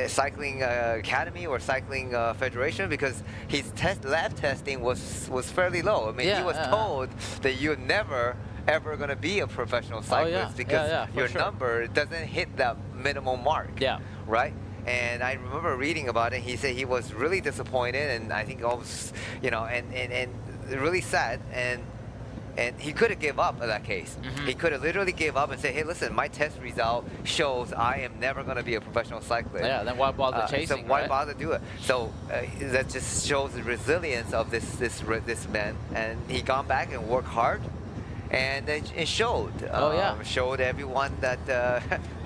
Academy or Cycling Federation, because his lab testing was fairly low. I mean, he was told that you're never ever going to be a professional cyclist because your number doesn't hit that minimum mark. Yeah. Right. And I remember reading about it. He said he was really disappointed, and I think almost, you know, and really sad, and he could have give up in that case. He could have literally gave up and say, hey, listen, my test result shows I am never going to be a professional cyclist. Yeah, then why bother chasing? So why bother do it? So that just shows the resilience of this man, and he gone back and worked hard. And it showed. Showed everyone that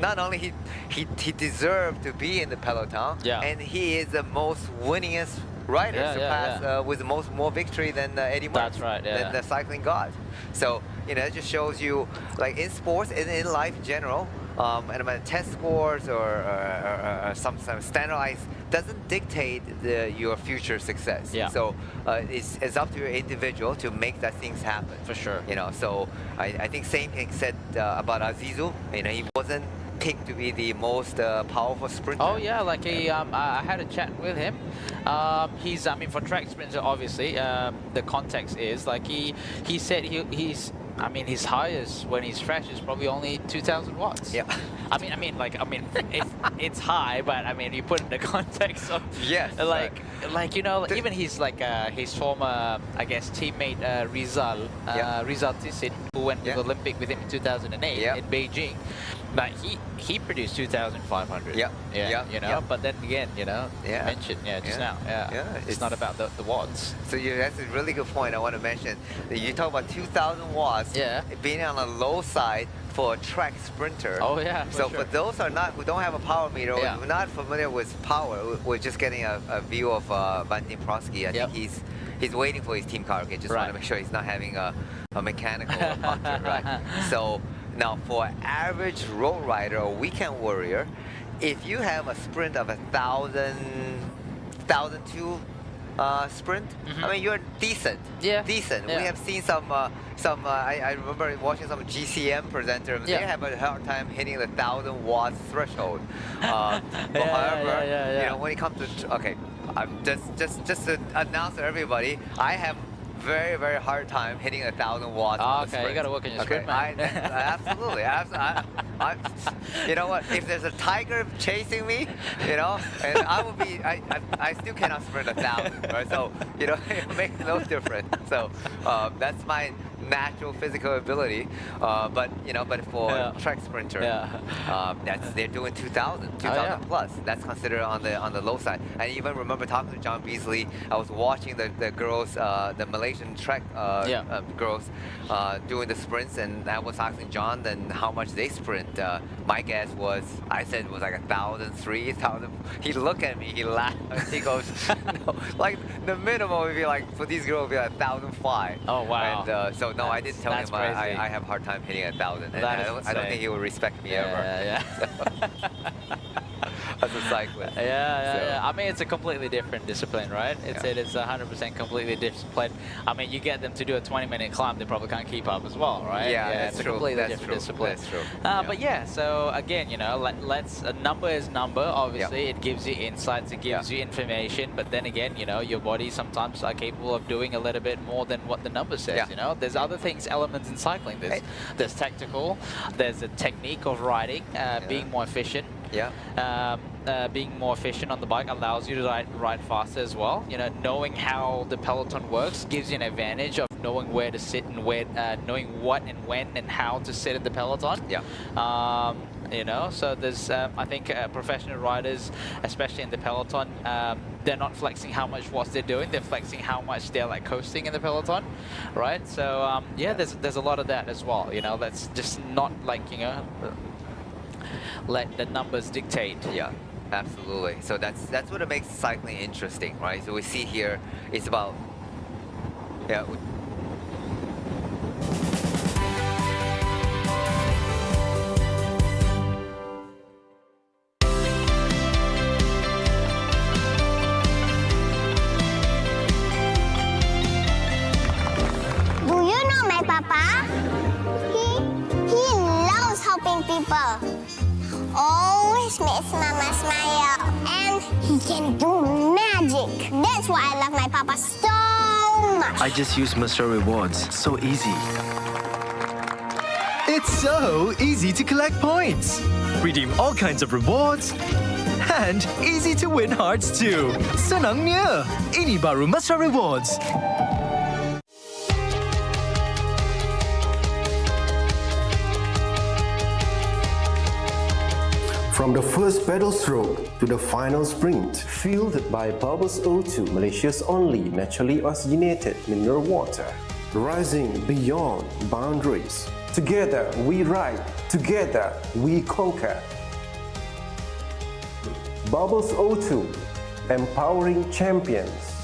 not only he deserved to be in the peloton, and he is the most winningest rider, surpassed with the more victory than Eddie Merckx, That's right, than the cycling god. So, you know, it just shows you, like in sports and in life in general, and about test scores or some standardized doesn't dictate your future success. Yeah. So it's up to your individual to make that things happen. For sure. You know, so I think same thing said about Azizu. You know, he wasn't picked to be the most powerful sprinter. Oh yeah, like I had a chat with him. He's, I mean, for track sprinter, obviously, the context is like he said he's. I mean, his highest when he's fresh is probably only 2,000 watts. Yeah. I mean, it's high, but I mean, you put in the context of like you know, even his like his former, I guess, teammate Rizal Tissin, who went to the Olympic with him in 2008 in Beijing. But he produced 2,500. Yeah. You know. But then again, you know, mentioned just now. It's not about the watts. So that's a really good point. I want to mention. You talk about 2,000 watts. Yeah. Being on the low side for a track sprinter. Oh yeah. So for those who don't have a power meter, or who are not familiar with power, we're just getting a view of Valentin Prosky. I think he's waiting for his team car. Okay, just want to make sure he's not having a mechanical puncture, right? So. Now, for an average road rider or weekend warrior, if you have a sprint of 1,002 sprint. I mean, you're decent. Yeah. Decent. Yeah. We have seen some. I remember watching some GCM presenters. They have a hard time hitting the 1,000 watts threshold. But however, you know, when it comes to I'm just to announce to everybody, I have very hard time hitting 1,000 watts. On the sprint. You got to work on your sprint, man. Absolutely. You know what? If there's a tiger chasing me, you know, and I will be, I still cannot sprint 1,000, right? So, you know, it makes no difference. So that's my natural physical ability. But you know, but for track sprinter, they're doing 2,000 plus. That's considered on the low side. And even remember talking to John Beasley, I was watching the girls, the Malaysian track girls doing the sprints, and I was asking John then how much they sprint. My guess was, I said it was like 1,003, 1,000. He looked at me, he laughed, he goes, no, like the minimum would be like, for these girls would be like 1,005. Oh wow. And so no, I did tell him I have a hard time hitting 1,000, and I don't think he will respect me ever. Yeah. As a cyclist. Yeah. I mean, it's a completely different discipline, right? It's 100% completely discipline. I mean, you get them to do a 20-minute climb, they probably can't keep up as well, right? That's it's true. a completely That's different true. discipline. That's true. But yeah, so again, you know, let's a number is number. Obviously, it gives you insights, it gives you information. But then again, you know, your body sometimes are capable of doing a little bit more than what the number says. You know, there's other things, elements in cycling. There's tactical. There's a technique of riding, being more efficient. Being more efficient on the bike allows you to ride faster as well. You know, knowing how the peloton works gives you an advantage of knowing where to sit and where, knowing what and when and how to sit at the peloton. You know, so there's, I think professional riders, especially in the peloton, they're not flexing how much watts they're doing, they're flexing how much they're like coasting in the peloton, right? So there's a lot of that as well. You know, that's just not like, you know, let the numbers dictate. Yeah, absolutely. So that's what makes cycling interesting, right? So we see here, it's about Do you know my papa? He loves helping people. Always makes Mama smile. And he can do magic. That's why I love my papa so much. I just use Mr. Rewards. So easy. It's so easy to collect points, redeem all kinds of rewards, and easy to win hearts too. Senangnya, ini baru Mesra Rewards. From the first pedal stroke to the final sprint, fueled by Bubbles O2, Malaysia's only naturally oxygenated mineral water. Rising beyond boundaries. Together we ride, together we conquer. Bubbles O2, empowering champions.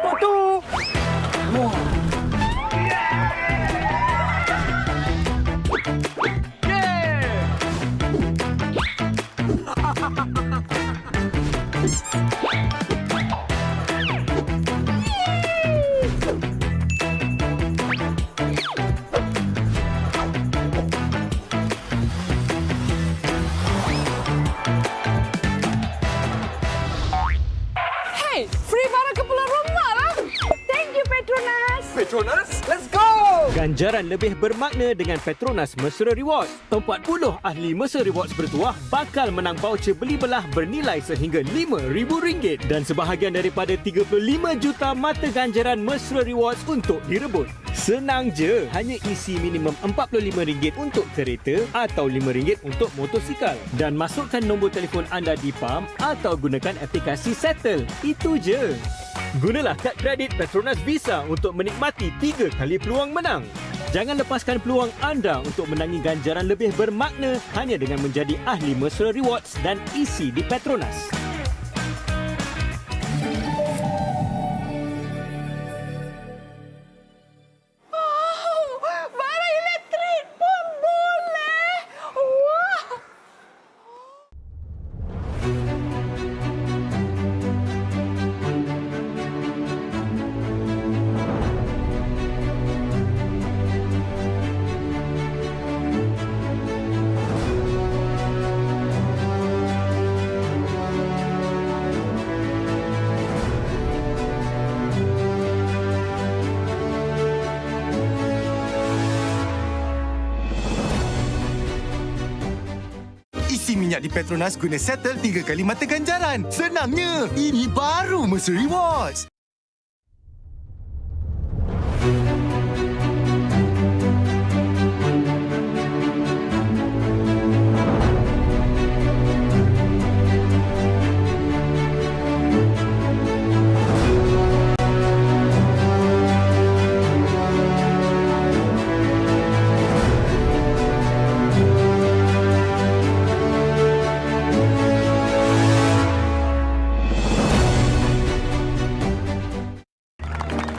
Apa tu? Hey, free barang ke pulang rumah lah. Thank you, Petronas. Petronas, let's go! Ganjaran lebih bermakna dengan Petronas Mesra Rewards. 40 ahli Mesra Rewards bertuah bakal menang voucher beli belah bernilai sehingga RM5,000 dan sebahagian daripada 35 juta mata ganjaran Mesra Rewards untuk direbut. Senang je, hanya isi minimum RM45 untuk kereta atau RM5 untuk motosikal dan masukkan nombor telefon anda di PAM atau gunakan aplikasi Settle. Itu je. Gunalah kad kredit Petronas Visa untuk menikmati 3 kali peluang menang. Jangan lepaskan peluang anda untuk menangi ganjaran lebih bermakna hanya dengan menjadi ahli Mesra Rewards dan isi di Petronas. Barang elektrik pun boleh. Wah. Isi minyak di Petronas guna Settle 3 kali mata ganjaran. Senangnya, ini baru Mesra Rewards.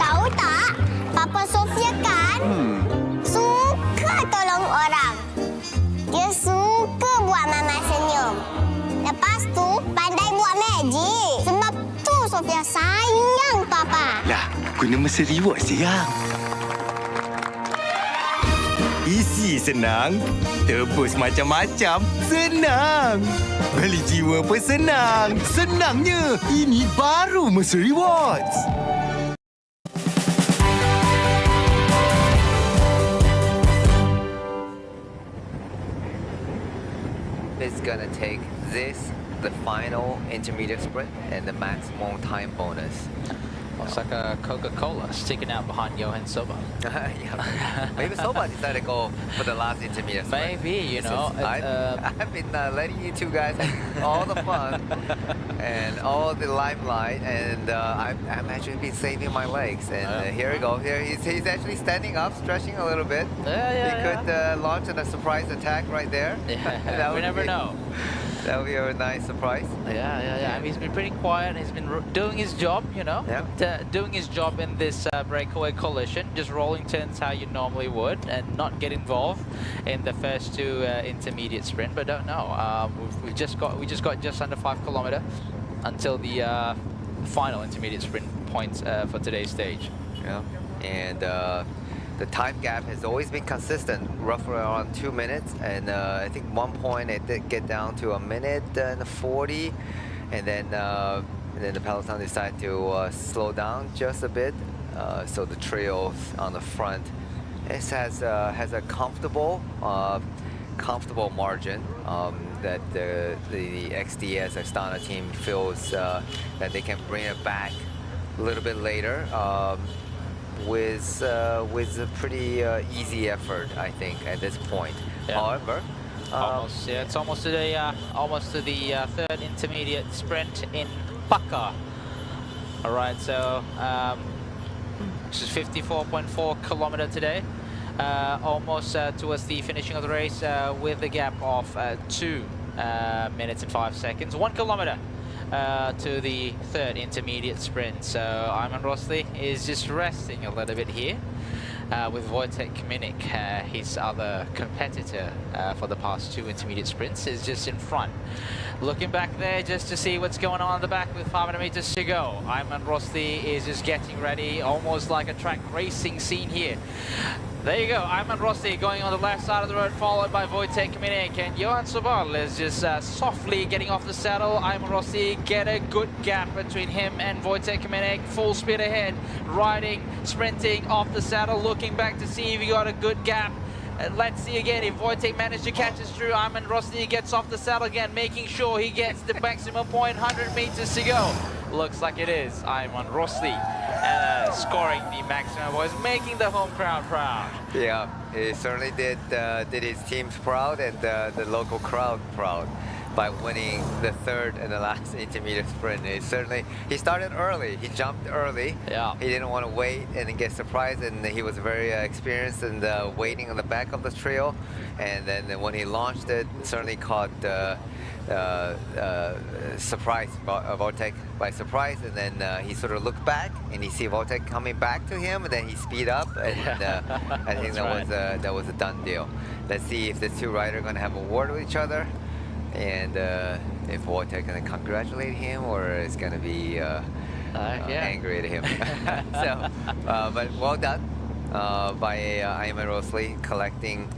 Tahu tak, Papa Sofia kan suka tolong orang. Dia suka buat Mama senyum. Lepas tu, pandai buat magic. Sebab tu Sofia sayang Papa. Lah, guna Mesra Rewards je yang. Isi senang, tebus macam-macam senang. Beli jiwa pun senang. Senangnya, ini baru Mesra Rewards. It's gonna take this, the final intermediate sprint, and the maximum time bonus. It's like a Coca-Cola sticking out behind Johan Soba. Yeah. Maybe Soba decided to go for the last intermediate sprint. Maybe, you know. I've been letting you two guys have all the fun and all the limelight, and I'm actually been saving my legs. And here we go. Here he's actually standing up, stretching a little bit. He could launch a surprise attack right there. Yeah, we never know. That would be a nice surprise. Yeah. I mean, he's been pretty quiet. He's been doing his job, you know. Doing his job in this breakaway collision, just rolling turns how you normally would, and not get involved in the first two intermediate sprint. But don't know. We just got just under 5 kilometers until the final intermediate sprint points for today's stage. Yeah, and the time gap has always been consistent, roughly around 2 minutes, and I think one point it did get down to 1 minute and 40, and then the peloton decided to slow down just a bit, so the trio on the front has a comfortable margin that the XDS Astana team feels that they can bring it back a little bit later. With a pretty easy effort, I think, at this point. Yeah. However, it's almost to the third intermediate sprint in Paka. All right, so this is 54.4 kilometers today. Almost towards the finishing of the race with a gap of 2 minutes and 5 seconds. 1 kilometer to the third intermediate sprint. So Ayman Rosli is just resting a little bit here. With Wojtek Kminik, his other competitor for the past 2 intermediate sprints, is just in front. Looking back there just to see what's going on at the back with 500 meters to go. Ayman Rosli is just getting ready, almost like a track racing scene here. There you go, Ayman Rosli going on the left side of the road, followed by Wojtek Kminik, and Johan Sobal is just softly getting off the saddle. Ayman Rosli get a good gap between him and Wojtek Kminik, full speed ahead, riding, sprinting off the saddle, looking back to see if he got a good gap. Let's see again if Wojtek managed to catch us through. Ayman Rosli gets off the saddle again, making sure he gets the maximum point, 100 meters to go. Looks like it is Ayman Rosli scoring the maximum points, making the home crowd proud. Yeah, he certainly did his teams proud and the local crowd proud by winning the third and the last intermediate sprint. He started early, he jumped early. Yeah. He didn't want to wait and get surprised, and he was very experienced and waiting on the back of the trail. And then when he launched it, certainly caught surprise Wojtek by surprise, and then he sort of looked back and he see Wojtek coming back to him, and then he speed up, and I think that was a done deal. Let's see if the 2 riders are going to have a word with each other, and if Wojtek going to congratulate him or is going to be angry at him. So, but well done by Ayman Rosli collecting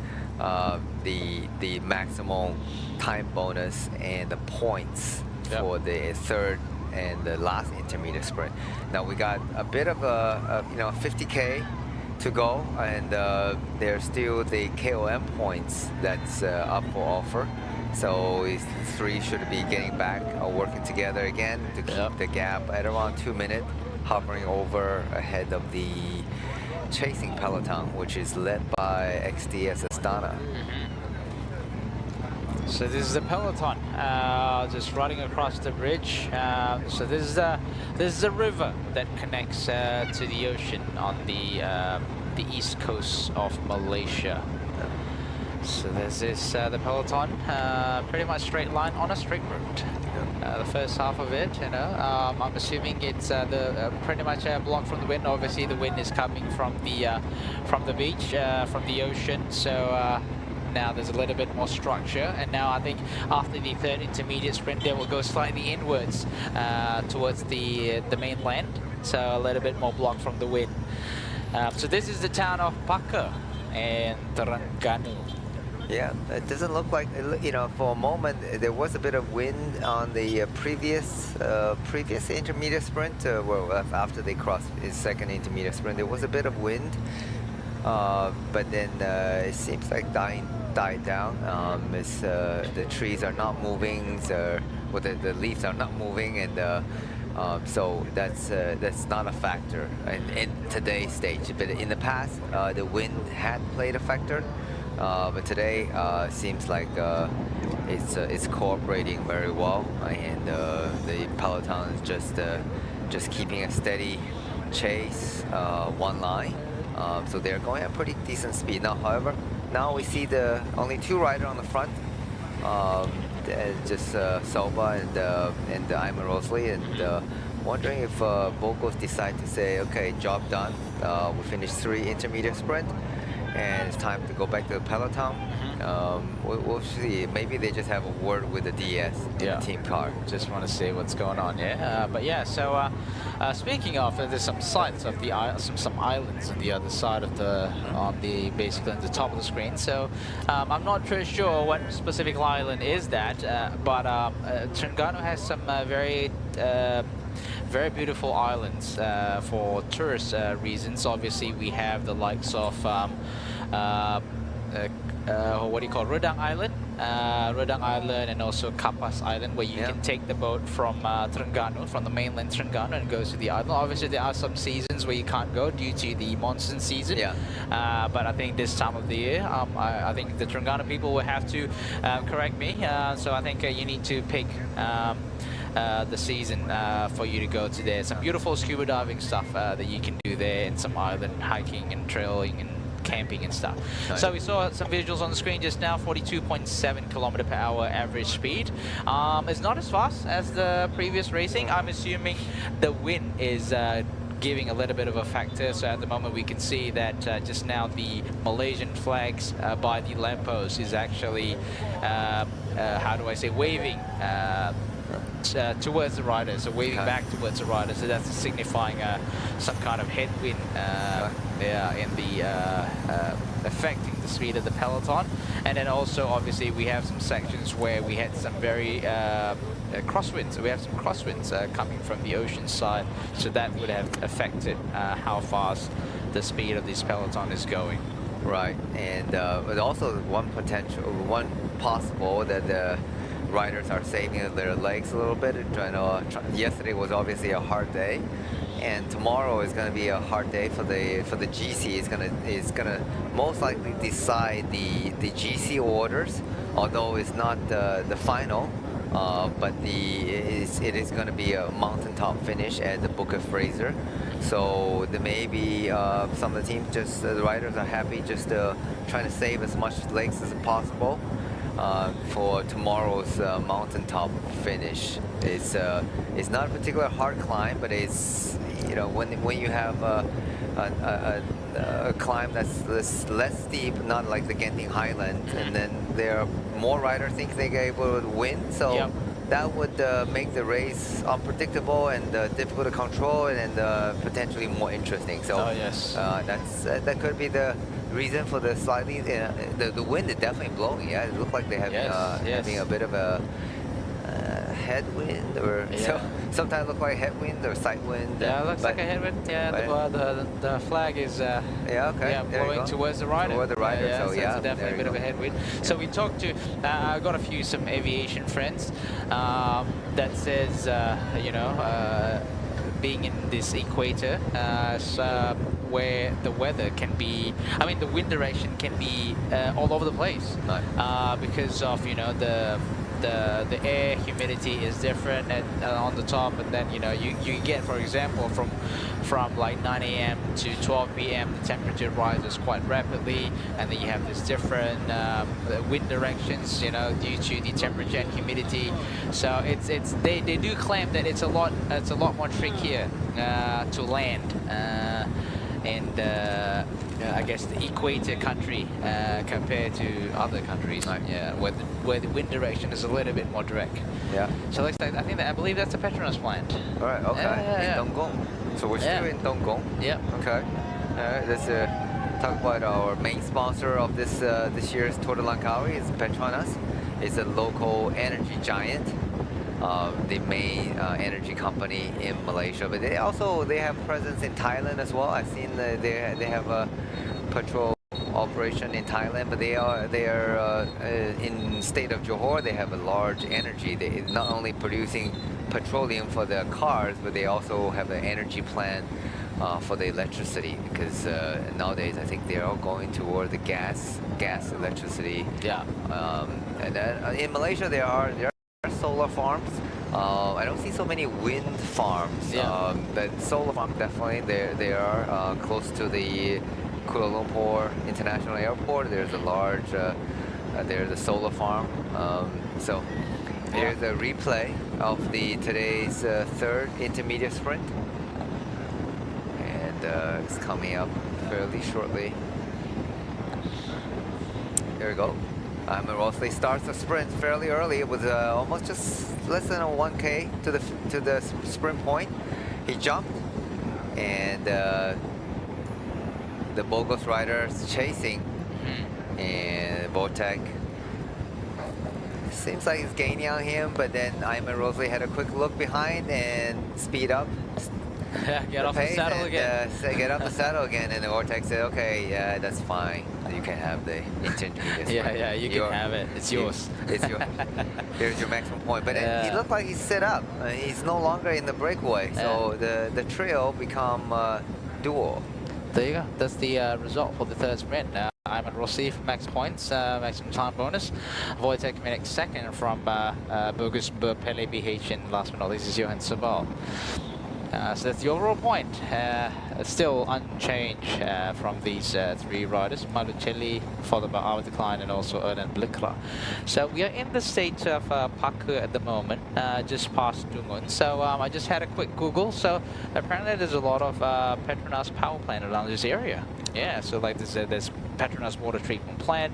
the maximum time bonus and the points for the third and the last intermediate sprint. Now we got a bit of a 50K to go, and there's still the KOM points that's up for offer. So these 3 should be getting back or working together again to keep the gap at around 2 minutes, hovering over ahead of the chasing peloton, which is led by XDS Astana. So this is the peloton, just riding across the bridge. So this is a river that connects to the ocean on the east coast of Malaysia. So this is the peloton, pretty much straight line on a straight route. The first half of it, I'm assuming it's pretty much blocked from the wind. Obviously, the wind is coming from the beach, from the ocean. So now there's a little bit more structure, and now I think after the third intermediate sprint, they will go slightly inwards towards the mainland. So a little bit more blocked from the wind. So this is the town of Paka and Terengganu. Yeah, it doesn't look like, for a moment there was a bit of wind on the previous intermediate sprint. Well, after they crossed his second intermediate sprint, there was a bit of wind, but then it seems like died down. The trees are not moving, the leaves are not moving, and so that's not a factor in today's stage. But in the past, the wind had played a factor. But today seems like it's cooperating very well, and the peloton is just keeping a steady chase, one line. So they're going at pretty decent speed now. However, now we see the only 2 riders on the front, just Soba and Ayman Rosli, and wondering if Bogos decide to say, okay, job done. We finished 3 intermediate sprint, and it's time to go back to the peloton. We'll see. Maybe they just have a word with the DS in the team car. Just want to see what's going on, but yeah. So speaking of, there's some sites of the some islands on the other side of basically on the top of the screen. So I'm not really sure what specific island is that, but Terengganu has some very beautiful islands for tourist reasons. Obviously, we have the likes of what do you call Redang Island, and also Kapas Island, where you can take the boat from Terengganu, from the mainland Terengganu, and go to the island. Obviously, there are some seasons where you can't go due to the monsoon season. But I think this time of the year, I think the Terengganu people will have to correct me. So I think you need to pick the season for you to go to there. Some beautiful scuba diving stuff that you can do there, and some island hiking and trailing and camping and stuff. So we saw some visuals on the screen just now, 42.7 km/h average speed. It's not as fast as the previous racing. I'm assuming the wind is giving a little bit of a factor. So at the moment we can see that just now the Malaysian flags by the lamppost is actually, how do I say, waving towards the riders, so waving back towards the riders. So that's signifying some kind of headwind in the affecting the speed of the peloton. And then also obviously we have some sections where we had some very crosswinds. We have some crosswinds coming from the ocean side, so that would have affected how fast the speed of this peloton is going. Right, and but also one possible that the riders are saving their legs a little bit. Yesterday was obviously a hard day, and tomorrow is going to be a hard day for the GC. It's gonna most likely decide the GC orders, although it's not the final. But it is going to be a mountaintop finish at the Book of Fraser. So there may be some of the teams, the riders are happy just trying to save as much legs as possible for tomorrow's mountaintop finish. It's not a particular hard climb, but it's, you know, when you have a climb that's less steep, not like the Genting Highland, and then there are more riders think they're able to win, so that would make the race unpredictable and difficult to control, and potentially more interesting. So that could be the reason for the slightly the wind is definitely blowing. Yeah, it looks like they have having a bit of a headwind, or so sometimes look like headwind or side wind. Yeah, it looks like a headwind. Yeah, the flag is blowing towards the rider. Toward the rider, so it's definitely a bit of a headwind. So we talked to, I got some aviation friends that says, you know, being in this equator, where the weather can be, I mean, the wind direction can be all over the place, because of, you know, the air humidity is different on the top, and then, you know, you get, for example, from like 9 a.m. to 12 p.m. the temperature rises quite rapidly, and then you have this different wind directions, you know, due to the temperature and humidity. So they do claim that it's a lot more trickier to land, and I guess the equator country compared to other countries, where the wind direction is a little bit more direct. Yeah. So like, I believe that's a PETRONAS plant. All right. Okay. In Dongong. So we're still in Dongong. Yeah. Okay. All right. Let's talk about our main sponsor of this year's Tour de Langkawi is PETRONAS. It's a local energy giant. The main energy company in Malaysia, but they have presence in Thailand as well. I've seen they have a petrol operation in Thailand, but they are in state of Johor. They have a large energy. They not only producing petroleum for their cars, but they also have an energy plant for the electricity, because nowadays I think they're all going toward the gas electricity. Yeah. And then in Malaysia there are solar farms. I don't see so many wind farms, but solar farms definitely. They are close to the Kuala Lumpur International Airport. There's a large, there's a solar farm. So here's a replay of today's third intermediate sprint, and it's coming up fairly shortly. Here we go. Rosley starts the sprint fairly early. It was almost just less than a 1K to the sprint point. He jumped, and the Bogos rider is chasing, and Botek seems like he's gaining on him, but then Rosley had a quick look behind and speed up. Get off the saddle again. Get off the saddle again, and the Vortex said, "Okay, yeah, that's fine. You can have the intermediate." You can have it. It's yours. It's yours. Here's your maximum point. But he looked like he's set up. He's no longer in the breakaway, so the trio become duo. There you go. That's the result for the third sprint. Ayman Rossi for max points, maximum time bonus. Wojtek Minek second from Bogus Berpele BH, and last but not least is Johan Sabal. So that's the overall point. still unchanged from these three riders, Malucelli, followed by Our Decline, and also Erden Blikra. So we are in the state of Paku at the moment, just past Dungun. So I just had a quick Google. So apparently there's a lot of PETRONAS power plant around this area. Yeah, so like there's PETRONAS water treatment plant.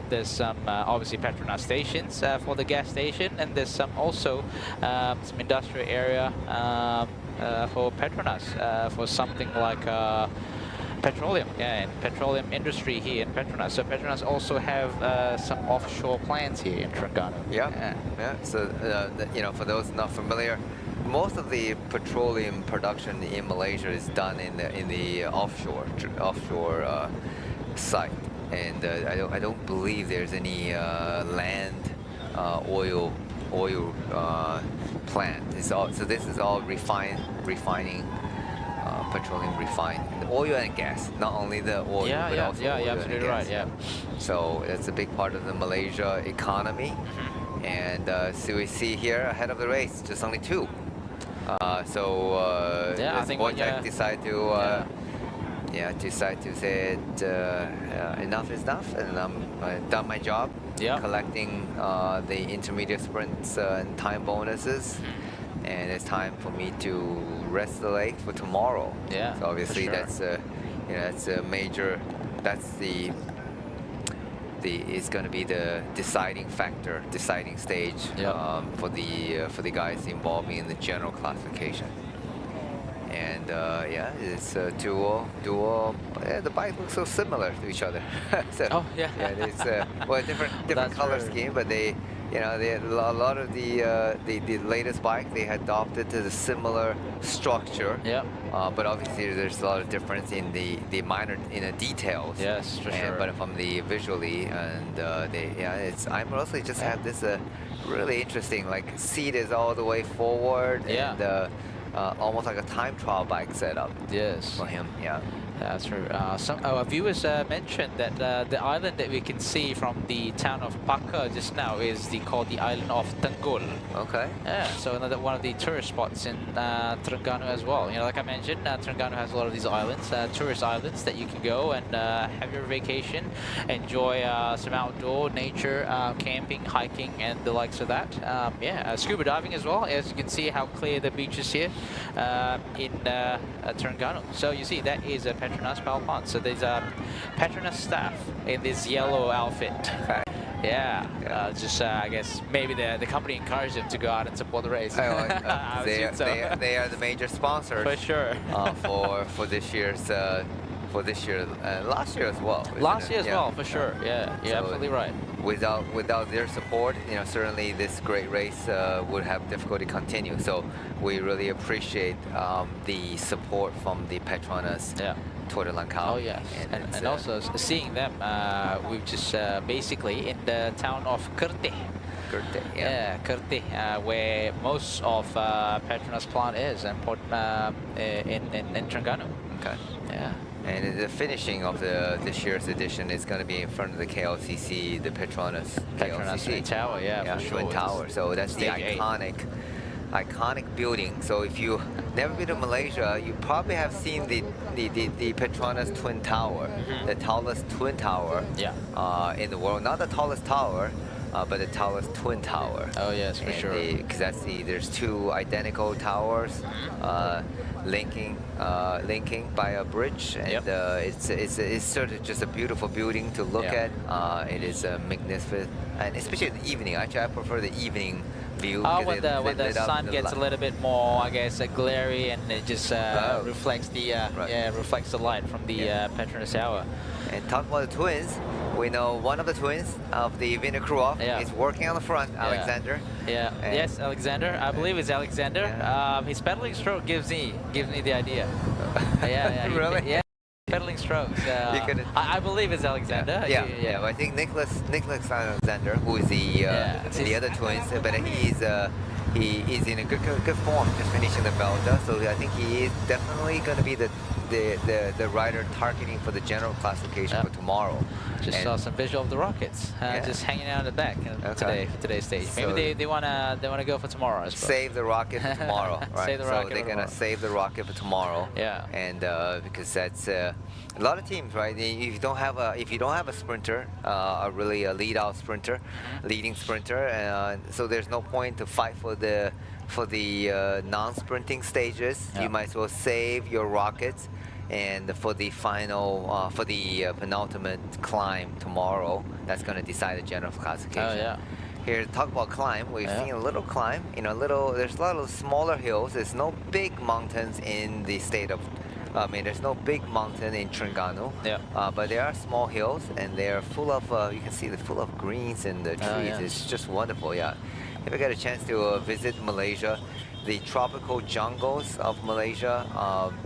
There's some obviously PETRONAS stations for the gas station, and there's some also some industrial area for PETRONAS for something like petroleum, and petroleum industry here in PETRONAS. So PETRONAS also have some offshore plants here in Terengganu. Yeah. So you know, for those not familiar, most of the petroleum production in Malaysia is done in the offshore site, and I don't believe there's any land oil plant. So this is all refining. Petroleum refined, oil and gas, not only the oil, but also oil absolutely and gas. right. Yeah. So it's a big part of the Malaysia economy, and so we see here ahead of the race, just only two. I think Wojtek decided to say enough is enough, and I've done my job, collecting the intermediate sprints and time bonuses. And it's time for me to rest the leg for tomorrow. Yeah, so obviously for sure. that's a major. That's it's going to be the deciding factor, deciding stage for the guys involved in the general classification. And it's a duo. The bike looks so similar to each other. So, it's different color scheme, but they. You know, a lot of the latest bike, they adopted to the similar structure. Yeah. But obviously, there's a lot of difference in the details. Yes, for sure. But from the visually, and I mostly just have this really interesting, like seat is all the way forward, and almost like a time trial bike setup. Yes. For him. Yeah. That's true. Some our viewers mentioned that the island that we can see from the town of Paku just now is called the island of Tenggul. Okay. Yeah, so another one of the tourist spots in Terengganu as well. You know, like I mentioned, Terengganu has a lot of these islands, tourist islands that you can go and have your vacation, enjoy some outdoor nature, camping, hiking, and the likes of that. Scuba diving as well. As you can see how clear the beach is here in Terengganu. So you see that is a PETRONAS power plant. So there's PETRONAS staff in this yellow outfit. Okay. I guess maybe the company encouraged them to go out and support the race. They are the major sponsors for sure for this year's last year as well. Last year as well, for sure. Yeah, you're absolutely right. Without their support, you know, certainly this great race would have difficulty continue. So we really appreciate the support from the PETRONAS Tour de Langkawi. Oh yes, and also seeing them, we've just basically in the town of Kerteh. Kerteh, where most of PETRONAS plant is, and in Terengganu. Okay. Yeah. And the finishing of this year's edition is going to be in front of the KLCC, the PETRONAS Twin Tower, for sure. Twin Tower. So that's the iconic building. So if you never been to Malaysia, you probably have seen the PETRONAS Twin Tower, the tallest twin tower in the world. Not the tallest tower, but the tallest twin tower. Oh yes, for sure. Because there's two identical towers linking by a bridge, and it's sort of just a beautiful building to look at. It is magnificent, and especially in the evening. Actually, I prefer the evening view. When the sun gets a little bit more, I guess, glary, and it just reflects the light from the PETRONAS Tower. And talking about the twins, we know one of the twins of the Vinny Kruov is working on the front, Alexander. Yes, Alexander. I believe it's Alexander. His pedaling stroke gives me the idea. Really? Pedaling strokes. I believe it's Alexander. I think Nicholas Alexander, who is the other twins, but he's in a good form, just finishing the Belta. So I think he is definitely going to be the the rider targeting for the general classification for tomorrow. Just saw some visual of the rockets just hanging out in the back for today's stage. So Maybe they wanna go for tomorrow as well. Save the rocket for tomorrow, right? Save the so rocket they're for gonna tomorrow. save the rocket for tomorrow. Yeah. And because that's a lot of teams, right? If you don't have a sprinter, a really lead out sprinter, leading sprinter, so there's no point to fight for the non-sprinting stages. You might as well save your rockets. And for the final, for the penultimate climb tomorrow, that's going to decide the general classification. Oh yeah. Here, talk about climb. We've seen a little climb. You know, there's a lot of smaller hills. There's no big mountains in the state of. I mean, there's no big mountain in Terengganu. Yeah. But there are small hills, and they're full of. You can see they're full of greens and the trees. It's just wonderful. Yeah. If I get a chance to visit Malaysia, the tropical jungles of Malaysia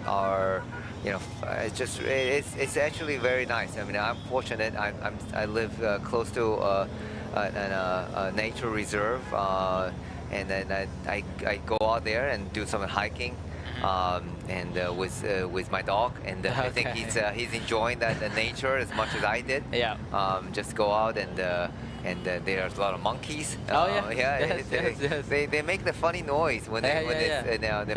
are. You know, it's actually very nice. I mean, I'm fortunate. I live close to a nature reserve, and then I go out there and do some hiking, and with my dog, and I think he's enjoying the nature as much as I did. Yeah. Just go out and there's a lot of monkeys. They make the funny noise when they're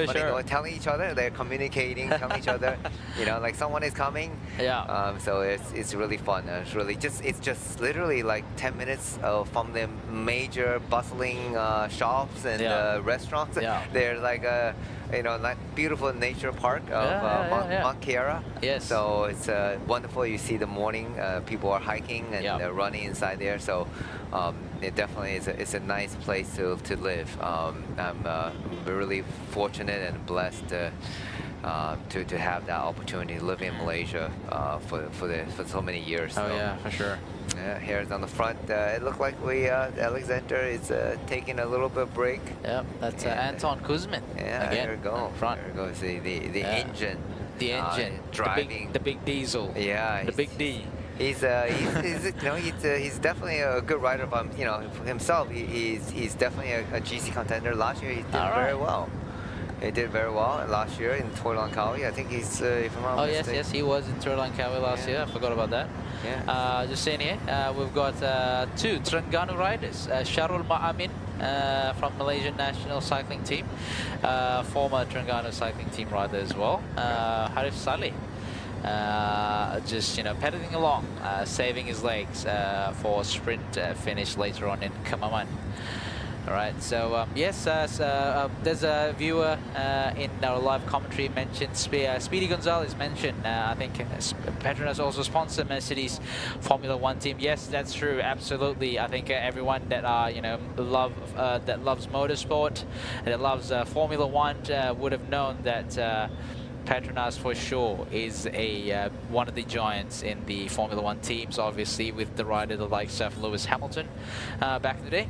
funny noise, telling each other, they're communicating, telling each other, you know, like someone is coming. Yeah. So it's really fun. It's just literally like 10 minutes from the major bustling shops and restaurants. They're like like beautiful nature park of Mount Kiara. Yes. So it's wonderful. You see the morning people are hiking and running inside there. So it definitely is a nice place to live. I'm really fortunate and blessed to have that opportunity to live in Malaysia for so many years. Oh so, yeah, for sure. Yeah, here's on the front. It looked like Alexander is taking a little bit of break. Yep, that's Anton Kuzmin. Yeah, again, there we go. Front. There we go. See the engine. The engine, driving the big diesel. Yeah, the big D. He's definitely a good rider. But for himself, he's definitely a GC contender. Last year he did very well. He did very well last year in Langkawi. I think he's, if I'm not mistaken. Yes, he was in Langkawi last year. I forgot about that. Yeah. Just saying here, we've got two Terengganu riders. Syarul Ma'amin from Malaysian National Cycling Team, former Terengganu Cycling Team rider as well. Harif Saleh, just pedaling along, saving his legs for a sprint finish later on in Kemaman. All right, so yes, there's a viewer in our live commentary mentioned, Speedy Gonzalez mentioned, I think PETRONAS also sponsor Mercedes Formula One team. Yes, that's true, absolutely. I think everyone that that loves motorsport, that loves Formula One would have known that PETRONAS for sure is one of the giants in the Formula One teams, obviously with the rider the likes of Lewis Hamilton back in the day,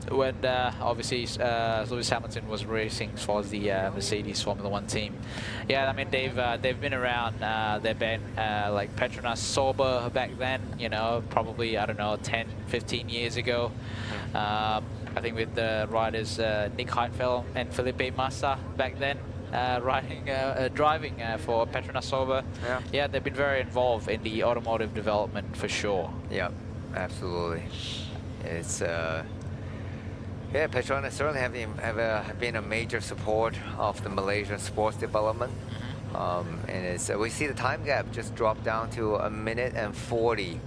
when obviously Lewis Hamilton was racing for the Mercedes Formula One team. Yeah, I mean they've been around. They've been like PETRONAS Sauber back then. Probably 10, 15 years ago. I think with the riders Nick Heidfeld and Felipe Massa back then. Driving for PETRONAS Sauber. Yeah, they've been very involved in the automotive development for sure. Yeah, absolutely. It's yeah, PETRONAS certainly have been a major support of the Malaysian sports development. And we see the time gap just drop down to 1 minute and 40.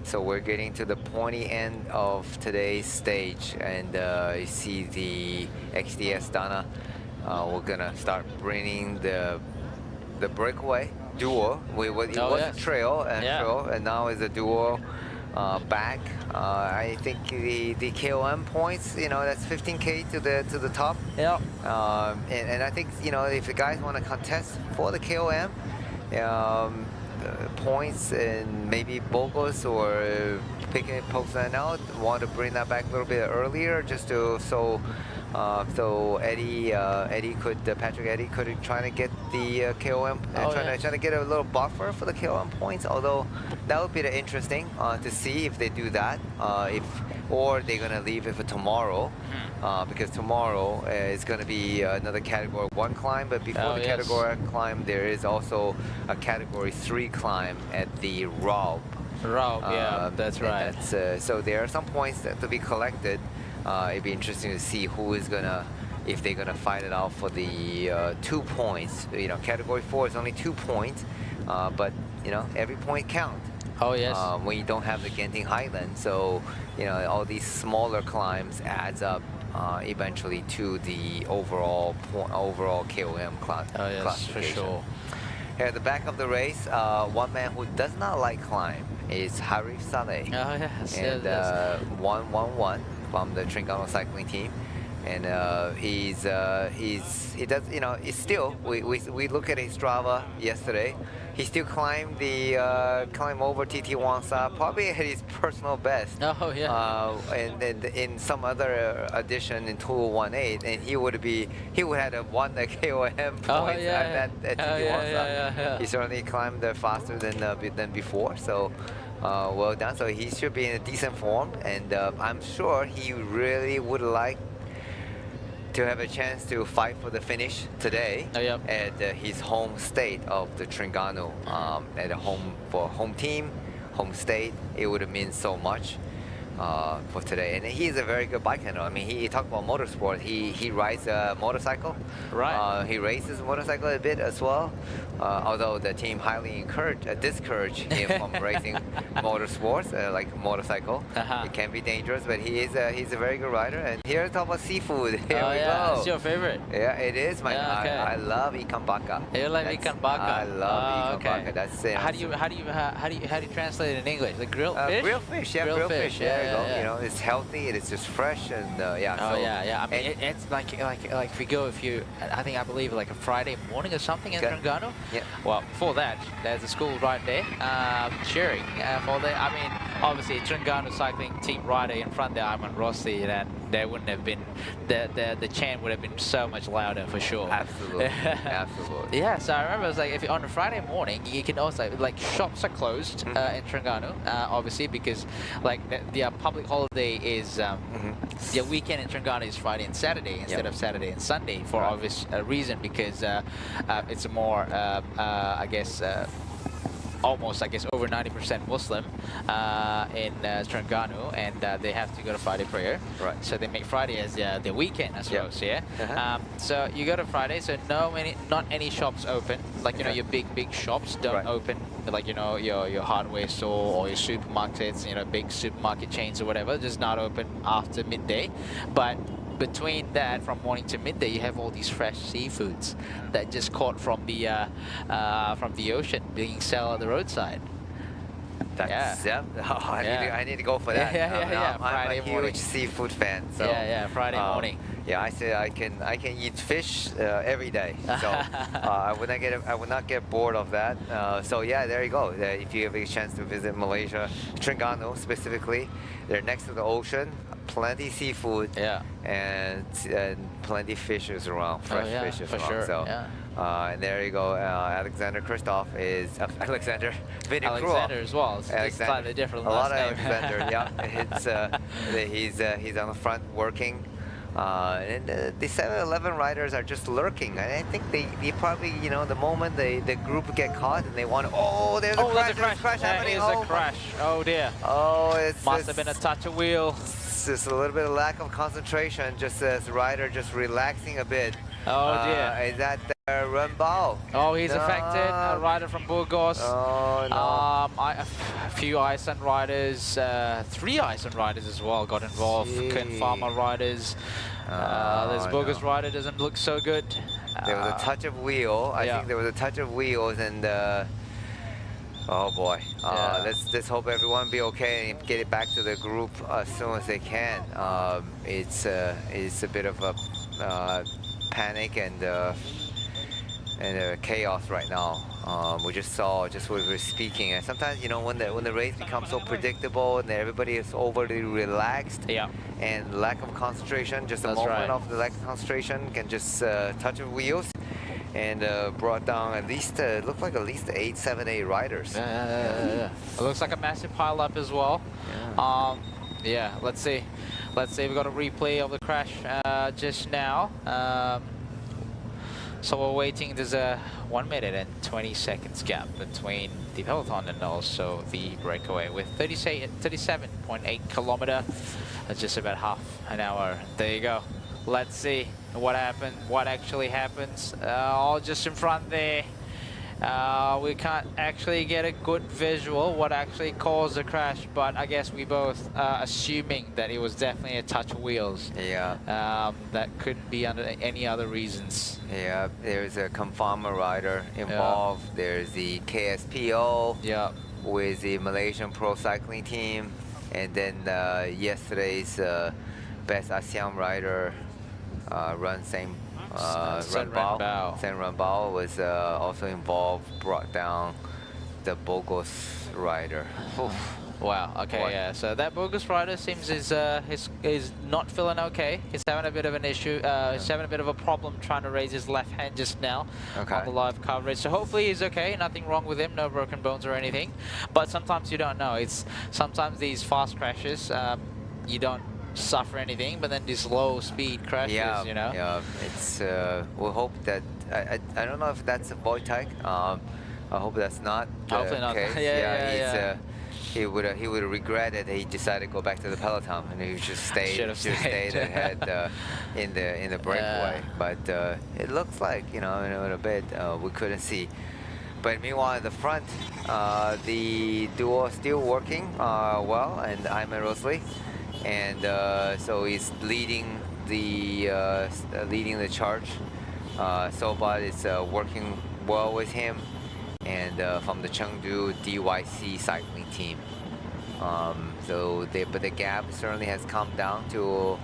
So we're getting to the pointy end of today's stage, and you see the XDS Dana. We're gonna start bringing the breakaway duo. It was a trail and now it's a duo back. I think the KOM points, that's 15K to the top. Yeah. And I think if the guys want to contest for the KOM points and maybe Bogos or picking Poxan out, want to bring that back a little bit earlier just to So Patrick Eddy could try to get the KOM, trying to get a little buffer for the KOM points. Although that would be interesting to see if they do that, or they're gonna leave it for tomorrow, because tomorrow is gonna be another Category 1 climb. But before the Category 1 climb, there is also a Category 3 climb at the Raub. Yeah, that's right. So there are some points to be collected. It'd be interesting to see who is gonna, if they're gonna fight it out for the 2 points. You know, Category 4 is only 2 points, but you know, every point counts. Oh yes. When you don't have the Genting Highland, so you know, all these smaller climbs adds up eventually to the overall KOM classification. For sure. Here at the back of the race, one man who does not like climb is Harif Saleh. Oh yes. And 111 from the Terengganu cycling team. And he does, you know, it's still, we look at his Strava yesterday, he still climbed climb over TT Wangsa, probably at his personal best. Oh yeah. And then in some other edition in 2018, and he would have won the KOM points at TT Wangsa. He certainly climbed faster than before, so well done. So he should be in a decent form, and I'm sure he really would like to have a chance to fight for the finish today at his home state of the Terengganu. At a home team, home state, it would have meant so much for today. And he's a very good bike handler. I mean, he talked about motorsport. He rides a motorcycle. Right. He races a motorcycle a bit as well. Although the team highly discourage him from racing motorsports, like motorcycle. It can be dangerous, but he's a very good rider. And here to talk about seafood. Here we go. It's your favorite. Yeah, it is. I love ikan bakar. You like ikan bakar? I love ikan bakar. That's it. How do you translate it in English? Like grilled fish? Grilled fish. Yeah, grilled fish. There you go. You know, it's healthy. It's just fresh, and I mean, it's like I believe like a Friday morning or something in Terengganu. Yeah. Well, before that, there's a school right there cheering for the. I mean, obviously Terengganu cycling team rider in front there, Iman Rossi, and there wouldn't have been the chant would have been so much louder for sure. Absolutely. Absolutely. Yeah. So I remember it was like if on a Friday morning, you can also like shops are closed in Terengganu, obviously because like the public holiday is the weekend in Terengganu is Friday and Saturday instead of Saturday and Sunday for obvious reason, because it's a more I guess almost over 90% Muslim in Terengganu, and they have to go to Friday prayer. Right. So they make Friday as their weekend, I suppose. So you go to Friday, so not any shops open. Like you know, your big shops don't open. Like you know, your hardware store or your supermarkets, you know, big supermarket chains or whatever, just not open after midday. But between that, from morning to midday, you have all these fresh seafoods that just caught from the ocean being sold at the roadside. I need to go for that. I'm a huge seafood fan. So Friday morning. Yeah, I say I can eat fish every day. So I would not get bored of that. So yeah, there you go. If you have a chance to visit Malaysia, Terengganu specifically, they're next to the ocean. Plenty seafood. And plenty fishes around, fresh fishes around. Sure. So. And there you go. Alexander Kristoff is Alexander Alexander as well. It's slightly different. A lot of Alexander. He's on the front working. And the 7-Eleven riders are just lurking. And I think they probably, you know, the moment the group get caught and they want to, there's a crash. There's a crash happening. There is a crash. Oh dear. Must have been a touch of wheel. It's just a little bit of lack of concentration. Just as rider just relaxing a bit. Oh dear. Is that Renbao? Oh, he's affected. A rider from Burgos. Oh no. A few Iceland riders, 3 Iceland riders as well got involved. Kemaman riders. This Burgos rider doesn't look so good. There was a touch of wheel. I think there was a touch of wheels, and oh boy. Let's hope everyone be okay and get it back to the group as soon as they can. It's a bit of a panic, and chaos right now. We just saw what we were speaking, and sometimes, you know, when the race becomes so predictable and everybody is overly relaxed, and lack of concentration, just a moment of the lack of concentration can just touch the wheels and brought down at least looked like at least 8 riders. Yeah. It looks like a massive pile-up as well. Yeah, let's see. We've got a replay of the crash just now. So we're waiting. There's a 1 minute and 20 seconds gap between the peloton and also the breakaway with 37.8 kilometer. That's just about half an hour. There you go. Let's see what happened. What actually happens? All just in front there. We can't actually get a good visual what actually caused the crash, but I guess we both assuming that it was definitely a touch of wheels. Yeah. That couldn't be under any other reasons. Yeah, there's a Kemaman rider involved. There's the KSPO with the Malaysian pro cycling team, and then yesterday's best ASEAN rider Sen Ranbao was also involved, brought down the bogus rider. Wow. Okay. Yeah. So that bogus rider seems is not feeling okay. He's having a bit of an issue. He's having a bit of a problem trying to raise his left hand just now on the live coverage. So hopefully he's okay. Nothing wrong with him. No broken bones or anything. But sometimes you don't know. It's sometimes these fast crashes. You don't suffer anything, but then these low speed crashes, you know. Yeah, it's we'll hope that I don't know if that's a void tag. I hope that's not the case. He would have regretted that he decided to go back to the peloton, and he just stayed ahead in the breakaway. But it looks like, you know, in a bit we couldn't see. But meanwhile, in the front, the duo is still working well, and I'm Rosalie. And so he's leading the charge. Sobat is working well with him, and from the Chengdu DYC cycling team. But the gap certainly has come down to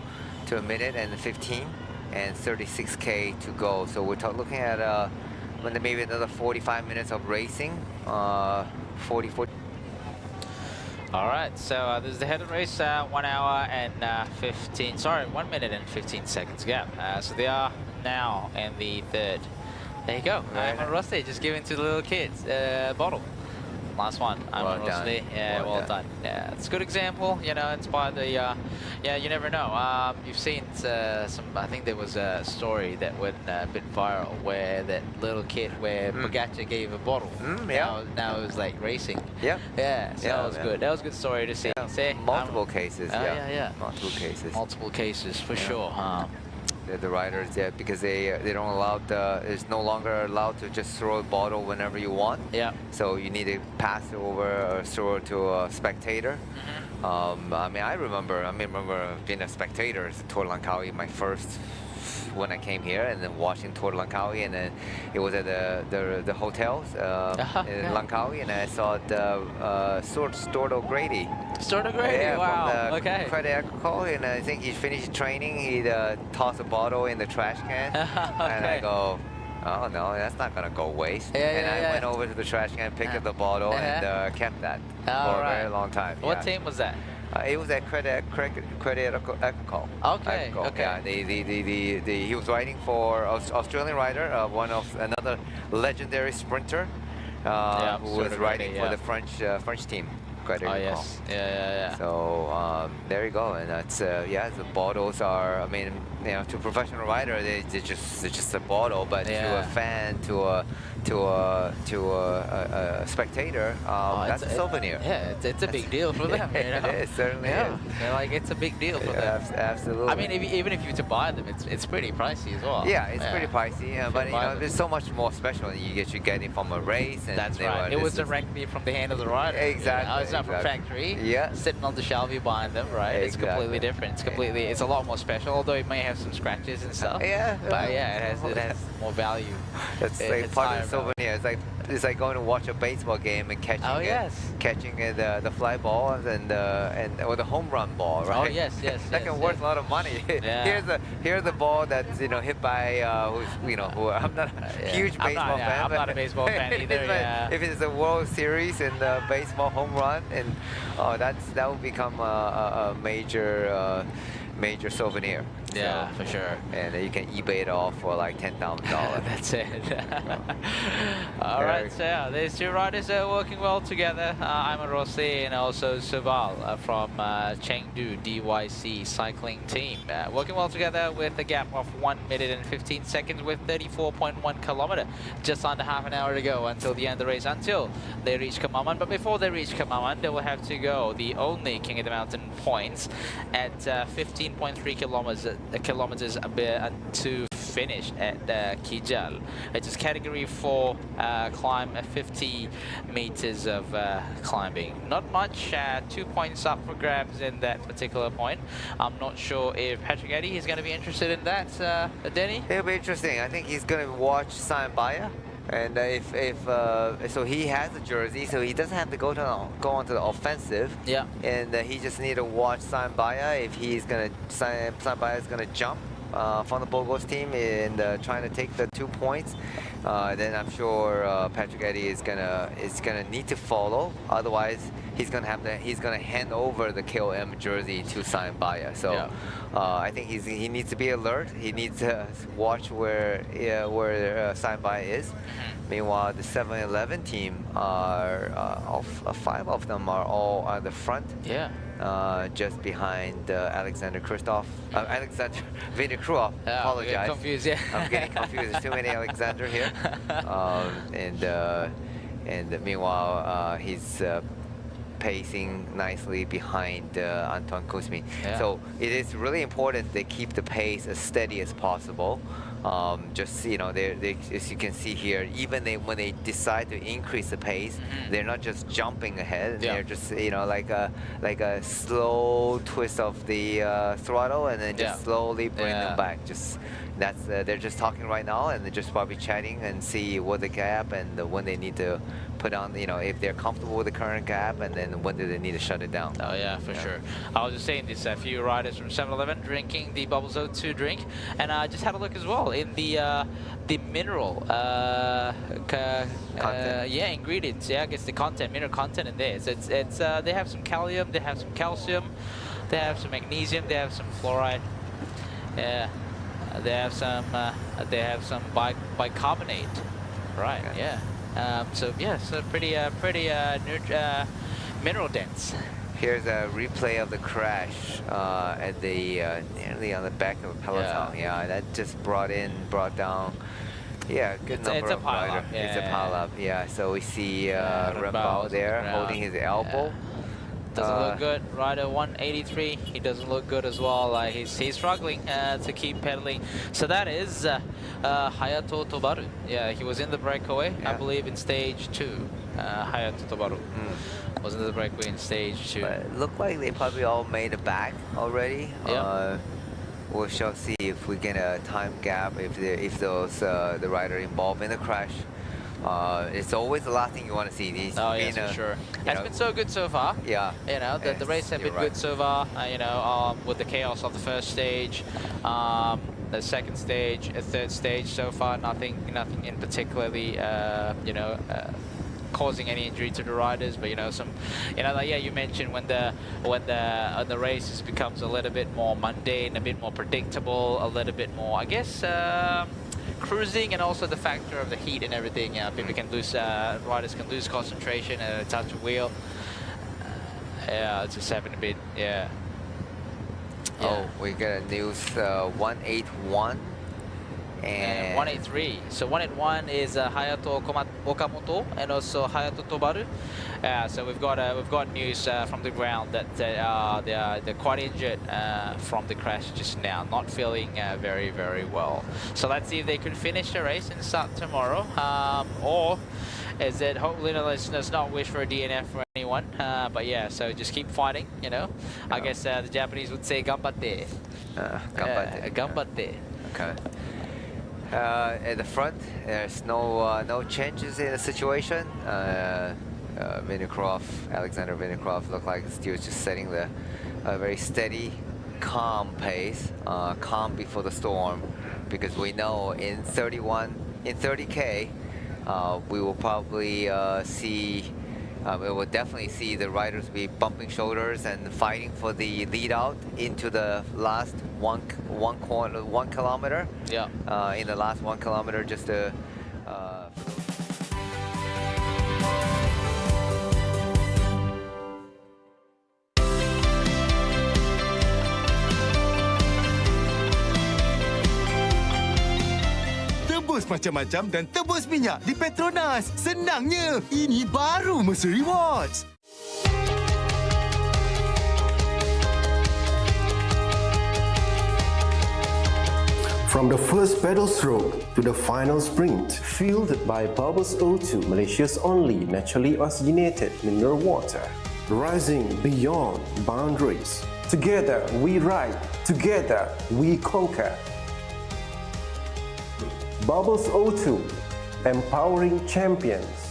a minute and 15, and 36K to go. So we're looking at maybe another 45 minutes of racing. 40. All right, so there's the head of race, 1 hour and 1 minute and 15 seconds gap. So they are now in the third. There you go. I'm on Rusty, just giving to the little kids bottle. Last one. I'm on Rusty. Yeah, well done. Yeah, it's a good example. You know, inspired the. Yeah, you never know. You've seen some. I think there was a story that went a bit viral where that little kid where Pogacar gave a bottle. Now it was like racing. Yeah. So that was good. That was a good story to see. Multiple cases. Multiple cases for sure. The riders, because they don't allow it's no longer allowed to just throw a bottle whenever you want. So you need to pass it over or throw it to a spectator. I mean, I remember being a spectator at Tour Langkawi, my first when I came here, and then watching Tour Langkawi, and then it was at the hotels in Langkawi, and I saw the Stuart O'Grady. Stuart O'Grady, wow. From the Credit Agricole, and I think he finished training. He tossed a bottle in the trash can, and I go, oh no, that's not gonna go waste. I went over to the trash can, picked up the bottle, and kept that for a very long time. What team was that? It was at Credit Agricole. Okay. Yeah, he was riding for Australian rider, another legendary sprinter, who was riding for the French team. So there you go, and that's the bottles are. I mean, you know, to a professional rider, they're just a bottle, but to a fan, to a spectator, that's a souvenir. Yeah, it's a big deal for them. You know? It is, certainly is. Like it's a big deal for them. Absolutely. I mean, even if you were to buy them, it's pretty pricey as well. Yeah, it's pretty pricey, but you know, there's so much more special. You get it from a race, and that's right. It was directly from the hand of the rider. Exactly. You know? It's not from factory. Yeah. Sitting on the shelf, you buying them, right? It's completely different. It's a lot more special, although it may have some scratches and stuff. Yeah. But yeah, it has more value. It's like part of the souvenir. It's like it's like going to watch a baseball game and catching the fly ball and or the home run ball, right? Oh yes, that can worth a lot of money. Here's the ball that's hit by who I'm not a huge baseball fan. I'm not a baseball fan either. If it's a World Series and baseball home run, and that will become a major souvenir. Yeah, for sure. And you can eBay it off for like $10,000. That's it. All right, so yeah, these two riders are working well together. Ayman Rossi and also Saval from Chengdu DYC cycling team. Working well together with a gap of 1 minute and 15 seconds with 34.1 kilometer. Just under half an hour to go until the end of the race, until they reach Kemaman. But before they reach Kemaman, they will have to go the only King of the Mountain points at 15.3 kilometers to finish at Kijal. It's category 4 climb, 50 meters of climbing. Not much, 2 points up for grabs in that particular point. I'm not sure if Patrick Eddy is going to be interested in that, Denny? It'll be interesting. I think he's going to watch Sayambaya. And so he has a jersey, so he doesn't have to go onto the offensive. Yeah. And he just need to watch Sayambaya if Sayambaya is gonna jump from the Bogos team and trying to take the 2 points. Then I'm sure Patrick Eddy is gonna need to follow. Otherwise, he's gonna hand over the KOM jersey to Sayambaya. So I think he needs to be alert. He needs to watch where Sayambaya is. Meanwhile, the 7-Eleven team are 5 of them are all on the front. Yeah. Just behind Alexander Vinokurov. Apologize. I'm confused, yeah. I'm getting confused. There's too many Alexander here. And meanwhile, he's pacing nicely behind Anton Kuzmin. Yeah. So it is really important they keep the pace as steady as possible. Just as you can see here, even when they decide to increase the pace, they're not just jumping ahead. They're just like a slow twist of the throttle, and then just slowly bring them back. They're just talking right now, and they're just probably chatting and see what the gap and when they need to put on, if they're comfortable with the current gap, and then when do they need to shut it down. Oh yeah, for sure. I was just saying this, a few riders from 7-Eleven drinking the Bubbles O2 drink, and I just had a look as well in the mineral ingredients. Yeah, I guess the mineral content in there. It's they have some kalium, they have some calcium, they have some magnesium, they have some fluoride. Yeah. They have some bicarbonate, right? Okay. Yeah. So pretty mineral dense. Here's a replay of the crash at the nearly on the back of a peloton. Yeah, that just brought down. Yeah, good number of riders. It's a pile up. Yeah, so we see Rembao there holding his elbow. Doesn't look good. Rider 183, he doesn't look good as well. He's struggling to keep pedaling. So that is Hayato Tobaru. Yeah, he was in the breakaway, I believe, in stage 2. Hayato Tobaru was in the breakaway in stage 2. But it looked like they probably all made it back already. Yeah. We shall see if we get a time gap, if those the rider involved in the crash. It's always the last thing you want to see. For sure. It's been so good so far. Yeah. The race has been good so far. With the chaos of the first stage, the second stage, a third stage so far, nothing in particularly, causing any injury to the riders. But you mentioned when the race becomes a little bit more mundane, a bit more predictable, a little bit more, I guess. Cruising, and also the factor of the heat and everything. People can lose, riders can lose concentration and touch a wheel. It's just happened a bit. Yeah. Oh, we got a news 181 and 183. So 181 is Hayato Okamoto and also Hayato Tobaru. So we've got news from the ground that they're quite injured from the crash just now, not feeling very, very well. So let's see if they could finish the race and start tomorrow, or is it, hopefully let's not wish for a DNF for anyone, but yeah, so just keep fighting, I guess the Japanese would say ganbatte. Ganbatte. Ganbatte. Okay. At the front, there's no changes in the situation. Alexander Vinnicroft looked like still just setting the very steady, calm pace, calm before the storm, because we know in 30K, we will probably we will definitely see the riders be bumping shoulders and fighting for the lead out into the last one kilometer. Yeah. In the last 1 kilometer, just to. Tebus macam-macam dan tebus minyak di Petronas. Senangnya, ini baru Mercer Rewards. From the first pedal stroke to the final sprint, fueled by Bubbles O2, Malaysia's only naturally oxygenated mineral water. Rising beyond boundaries. Together we ride, together we conquer. Bubbles O2, empowering champions.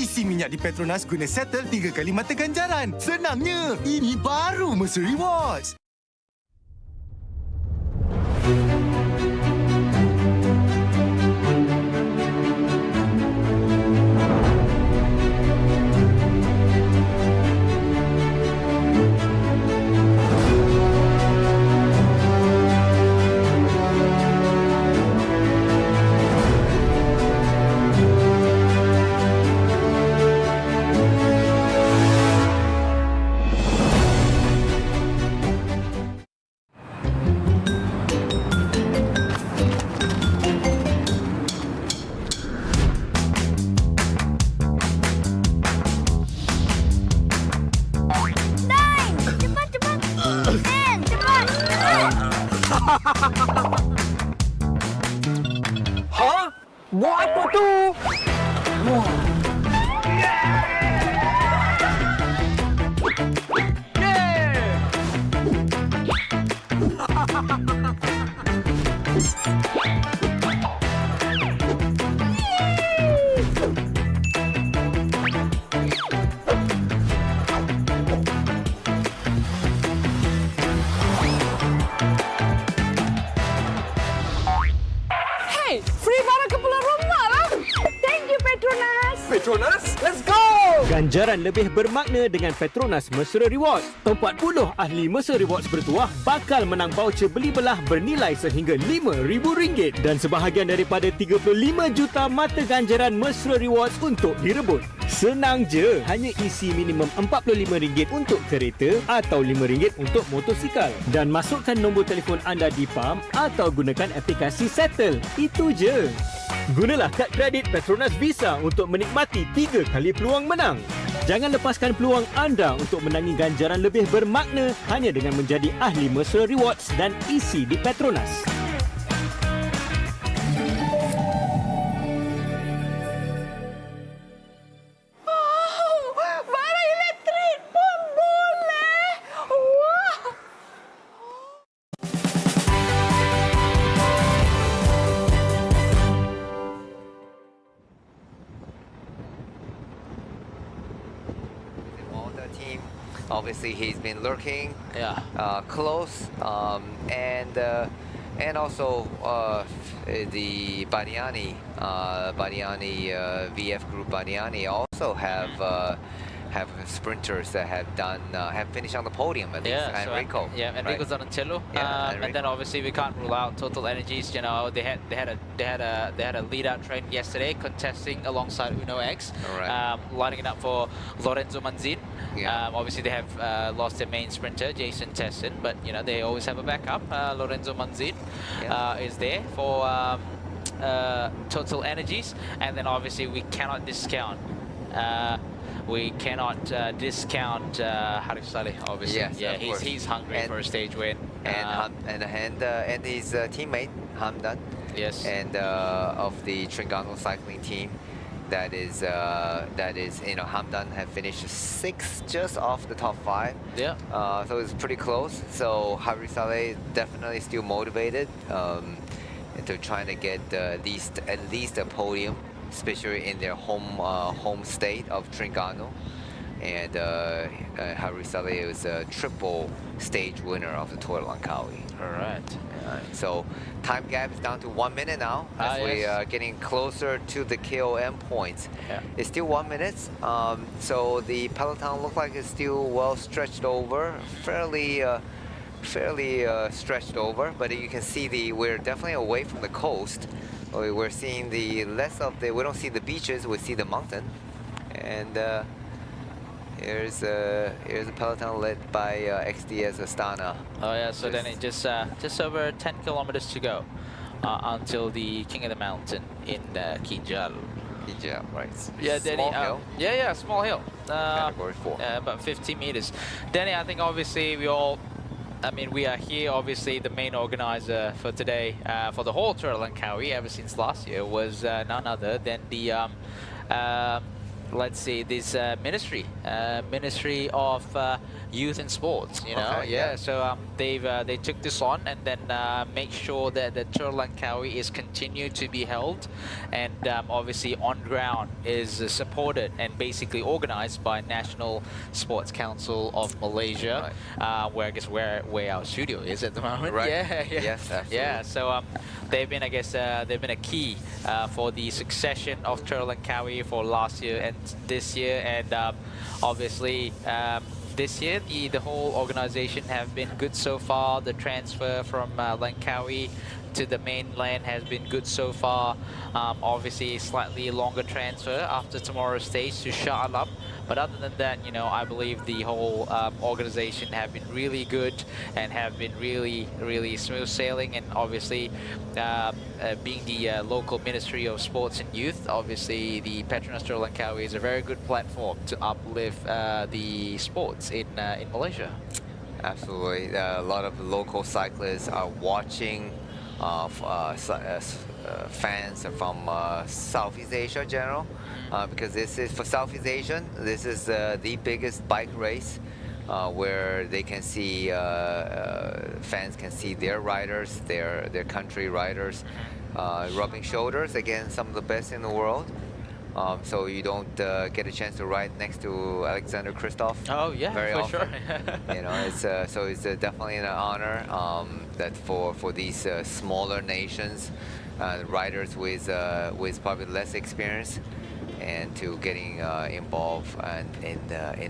Isi minyak di Petronas guna settle 3 kali mata ganjaran. Senangnya, ini baru Mercer Rewards. Hah? Buat apa tu? Hey, free barang ke pulang rumah lah. Thank you, Petronas. Petronas, let's go! Ganjaran lebih bermakna dengan Petronas Mesra Rewards. 40 ahli Mesra Rewards bertuah bakal menang voucher beli belah bernilai sehingga RM5,000 dan sebahagian daripada 35 juta mata ganjaran Mesra Rewards untuk direbut. Senang je, hanya isi minimum RM45 untuk kereta atau RM5 untuk motosikal dan masukkan nombor telefon anda di pam atau gunakan aplikasi Settle. Itu je. Gunalah kad kredit Petronas Visa untuk menikmati 3 kali peluang menang. Jangan lepaskan peluang anda untuk menangi ganjaran lebih bermakna hanya dengan menjadi ahli Mesra Rewards dan isi di Petronas. Obviously, he's been lurking close, and also the Badiani VF Group Badiani also have sprinters that have finished on the podium at least. Yeah, Enrico. Enrico Donatello. Enrico. And then obviously we can't rule out Total Energies. You know, they had a lead out train yesterday, contesting alongside Uno X, lining it up for Lorenzo Manzin. Obviously they have lost their main sprinter Jason Tesson, but you know they always have a backup. Lorenzo Manzin is there for Total Energies, and then obviously we cannot discount. We cannot discount Harif Saleh, obviously. Yes, he's hungry for a stage win. And his teammate Hamdan. Yes. And of the Terengganu cycling team, that is Hamdan have finished 6th, just off the top 5. Yeah. So it's pretty close. So Harif Saleh definitely still motivated to trying to get at least a podium, especially in their home state of Terengganu. And Harif Saleh is a triple stage winner of the Tour de Langkawi. All right. So time gap is down to 1 minute now as we are getting closer to the KOM points. It's still 1 minute. So the peloton looks like it's still well stretched over, fairly stretched over, but you can see we're definitely away from the coast. We're seeing we don't see the beaches, we see the mountain. And here's a peloton led by XDS Astana. Oh yeah, so then it just over 10 kilometers to go until the King of the Mountain in Kinjal. Kinjal, right. Yeah, Danny. Small hill. Small hill. Category 4. About 50 meters. Danny, I think obviously we are here, obviously the main organizer for today, for the whole Tour de Langkawi ever since last year was none other than the, let's see, this Ministry of Youth and Sports, you know. Okay, So they took this on and then make sure that the Tour de Langkawi is continued to be held, and obviously on ground is supported and basically organized by National Sports Council of Malaysia, where I guess where our studio is at the moment. Right. Yes, absolutely. Yeah, so they've been a key for the succession of Tour de Langkawi for last year and this year, and obviously this year the whole organization have been good so far. The transfer from Langkawi to the mainland has been good so far. Obviously slightly longer transfer after tomorrow's stage to Shah Alam, but other than that, you know, I believe the whole organization have been really good and have been really smooth sailing. And obviously being the local Ministry of Sports and Youth, obviously the PETRONAS Tour de Langkawi is a very good platform to uplift the sports in Malaysia. Absolutely. A lot of local cyclists are watching. Fans from Southeast Asia in general, because this is for Southeast Asian. This is the biggest bike race where they can see fans can see their riders, their country riders, rubbing shoulders against some of the best in the world. So you don't get a chance to ride next to Alexander Kristoff. Oh yeah, very for often. sure. You know, it's definitely an honor that for these smaller nations, riders with probably less experience, and to getting involved in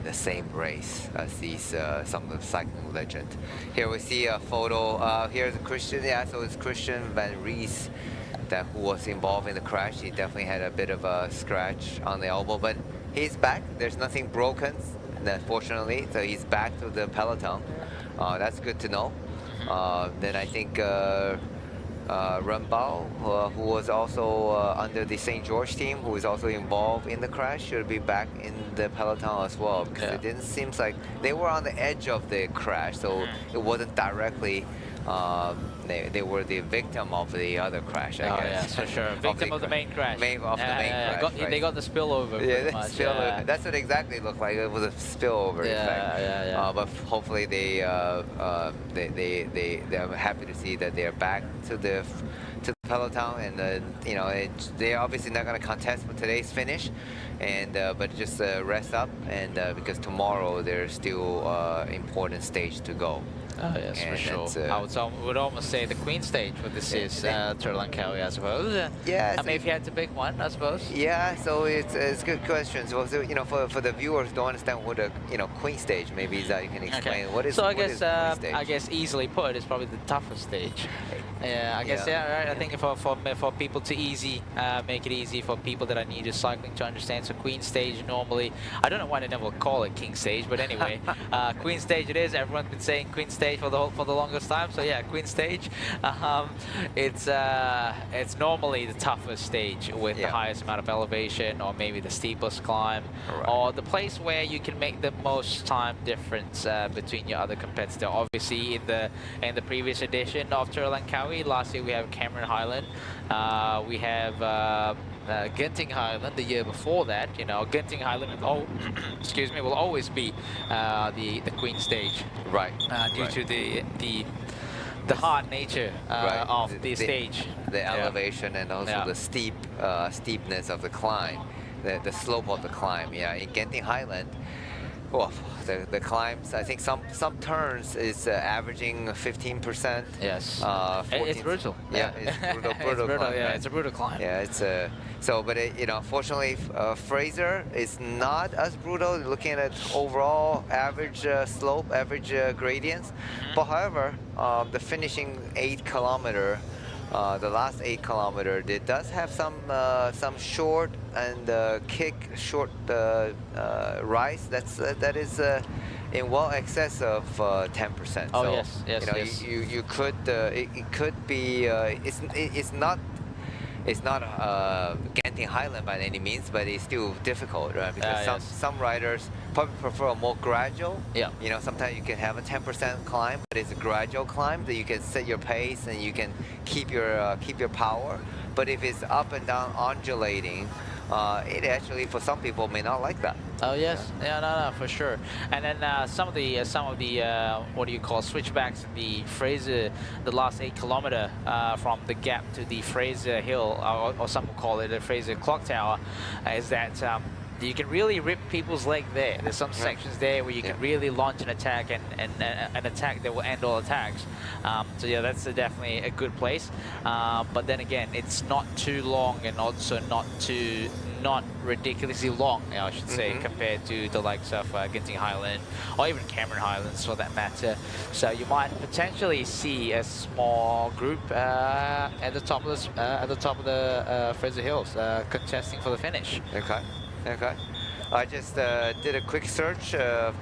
the same race as these some of the cycling legend. Here we see a photo. Here's Christian. Yeah, so it's Christian Van Ries, who was involved in the crash. He definitely had a bit of a scratch on the elbow, but he's back. There's nothing broken, fortunately, so he's back to the peloton. That's good to know. Then I think Rambao, who was also under the St. George team, who is also involved in the crash, should be back in the peloton as well, because it didn't seem like they were on the edge of the crash, so it wasn't directly. They were the victim of the other crash, I guess. Yeah, for sure. Victim of the main crash. They got the spillover. Yeah, that's what it exactly looked like. It was a spillover effect. But hopefully they're happy to see that they're back to the peloton, and they're obviously not going to contest for today's finish, and but just rest up, and because tomorrow there's still important stage to go. Oh yes, and for sure. I would almost say the Queen stage for this is Terengganu, I suppose. Yeah. I mean, if you had to pick one, I suppose. Yeah. So it's good questions. So for the viewers who don't understand what a Queen stage, maybe you can explain what is. So I guess I guess easily put, it's probably the toughest stage. Yeah, I guess right. I think for people to make it easy for people that are new to cycling to understand. So Queen stage normally, I don't know why they never call it King stage, but anyway, Queen stage it is. Everyone's been saying Queen stage for the longest time. So yeah, Queen stage. It's normally the toughest stage with the highest amount of elevation, or maybe the steepest climb, or the place where you can make the most time difference between your other competitor. Obviously, in the previous edition of Terengganu, last year we have Kemaman Highland, we have Genting Highland the year before that. Genting Highland will always be the Queen stage, due to the hard nature of the stage, the elevation, and also the steepness of the climb, the slope of the climb. Yeah, in Genting Highland, the climbs, I think some turns is averaging 15%. Yes. 14%. It's brutal. Yeah, it's brutal climb, yeah, right? it's a brutal climb. Yeah, it's but fortunately, Fraser is not as brutal. Looking at overall average slope, average gradients. But however, the finishing 8 kilometer. The last 8 kilometer, it does have some short and short rise. That is in well excess of 10%. Oh, so, yes. You could it could be it's not Genting Highland by any means, but it's still difficult, right? Because some riders probably prefer a more gradual. Yeah. Sometimes you can have a 10% climb, but it's a gradual climb that you can set your pace and you can keep your power. But if it's up and down undulating, it actually for some people may not like that. Oh yes, yeah, no, for sure. And then some of the what do you call switchbacks in the Fraser, the last 8 kilometer from the gap to the Fraser Hill, or some will call it the Fraser Clock Tower, is that you can really rip people's leg there. There's some sections there where you can really launch an attack and an attack that will end all attacks. So yeah, that's definitely a good place. But then again, it's not too long and also not ridiculously long, I should say, compared to the likes of Genting Highland or even Kemaman Highlands for that matter. So you might potentially see a small group at the top of the Fraser Hills contesting for the finish. Okay. I just did a quick search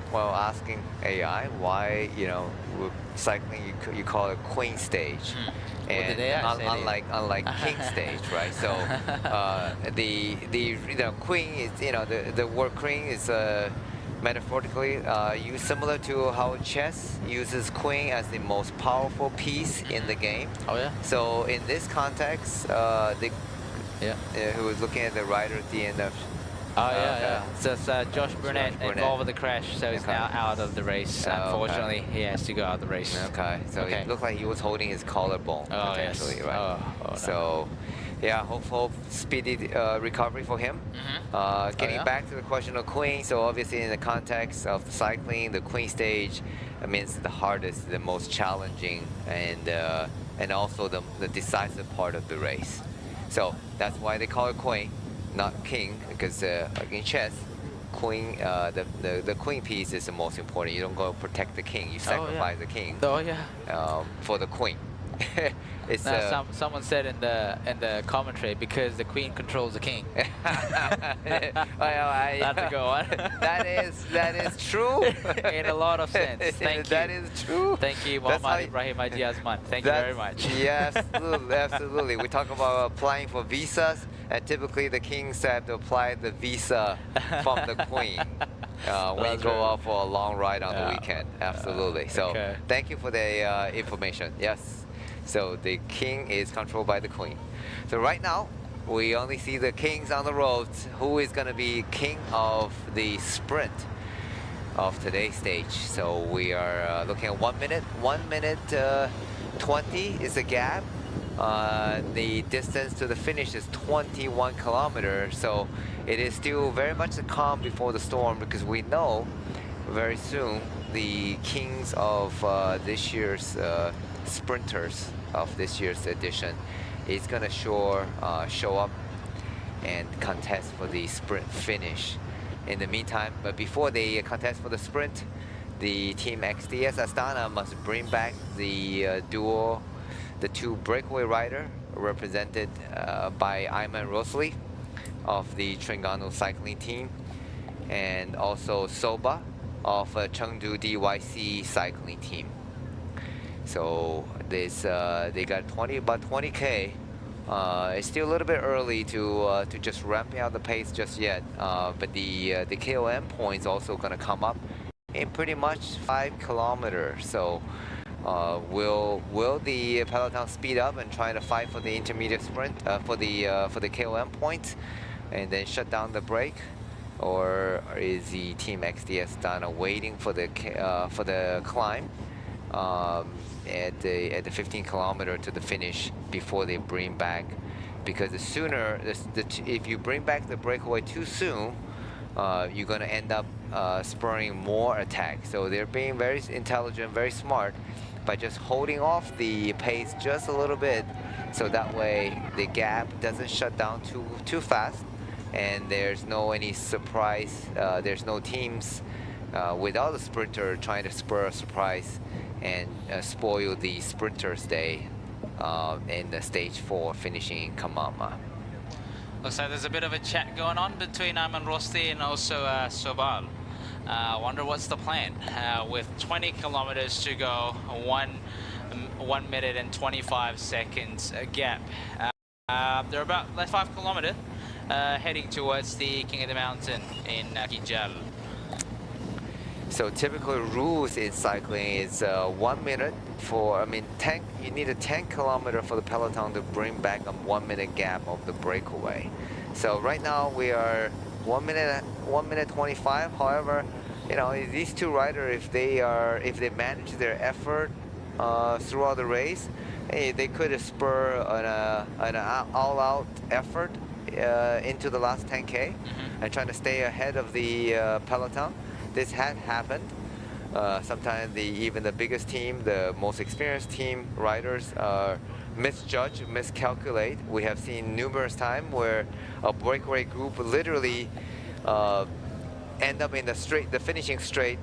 while asking AI why cycling you call it Queen stage. And unlike King stage, right? So the Queen is the word Queen is metaphorically used similar to how chess uses Queen as the most powerful piece in the game. Oh yeah. So in this context, who was looking at the rider at the end of. Oh yeah. So it's Josh Burnett involved with the crash, so he's now out of the race. Unfortunately, he has to go out of the race. Okay, so it looked like he was holding his collarbone potentially, right? Oh, so, yeah, hope speedy recovery for him. Getting back to the question of Queen, so obviously in the context of the cycling, the Queen stage means the hardest, the most challenging, and also the decisive part of the race. So that's why they call it Queen, not King, because in chess, Queen, the Queen piece is the most important. You don't go protect the King, you sacrifice the King. Oh yeah. For the Queen. It's someone said in the commentary, because the Queen controls the King. That's a good one. that is true in a lot of sense. Thank you. That is true. Thank you, Muhammad Ibrahim Haji Azman. Thank you very much. Yes, absolutely. We talk about applying for visas, and typically the kings have to apply the visa from the Queen. When you go out for a long ride on the weekend. Absolutely. So thank you for the information. Yes. So the king is controlled by the queen. So right now, we only see the kings on the roads. Who is going to be king of the sprint of today's stage? So we are looking at 1 minute. 1 minute 20 is the gap The distance to the finish is 21 kilometers, so it is still very much the calm before the storm, because we know very soon the kings of this year's sprinters of this year's edition is gonna show up and contest for the sprint finish. In the meantime, but before they contest for the sprint, the team XDS Astana must bring back the two breakaway rider represented by Ayman Rosli of the Terengganu cycling team, and also Soba of Chengdu DYC cycling team. So this they got about 20K. It's still a little bit early to just ramping out the pace just yet, but the KOM points also going to come up in pretty much 5 kilometers. So will the peloton speed up and try to fight for the intermediate sprint for the KOM points, and then shut down the break, or is the team XDS Dana waiting for the climb at the 15 kilometer to the finish before they bring back? Because the sooner, if you bring back the breakaway too soon, you're going to end up spurring more attack. So they're being very intelligent, very smart, by just holding off the pace just a little bit, so that way the gap doesn't shut down too fast, and there's no any surprise. There's no teams without a sprinter trying to spur a surprise and spoil the sprinter's day in the stage 4 finishing in Kemaman. Looks like there's a bit of a chat going on between Ayman Rosti and also Sobal. I wonder what's the plan. With 20 kilometers to go, 1 minute and 25 seconds gap. They're about 5 kilometers heading towards the King of the Mountain in Ginjal. So typical rules in cycling is 1 minute for, you need a 10 kilometer for the peloton to bring back a 1 minute gap of the breakaway. So right now we are 1 minute 25. However, these two riders, if they manage their effort throughout the race, they could spur an all-out effort into the last 10K and trying to stay ahead of the peloton. This had happened. Sometimes even the biggest team, the most experienced team riders misjudge, miscalculate. We have seen numerous times where a breakaway group literally end up in the finishing straight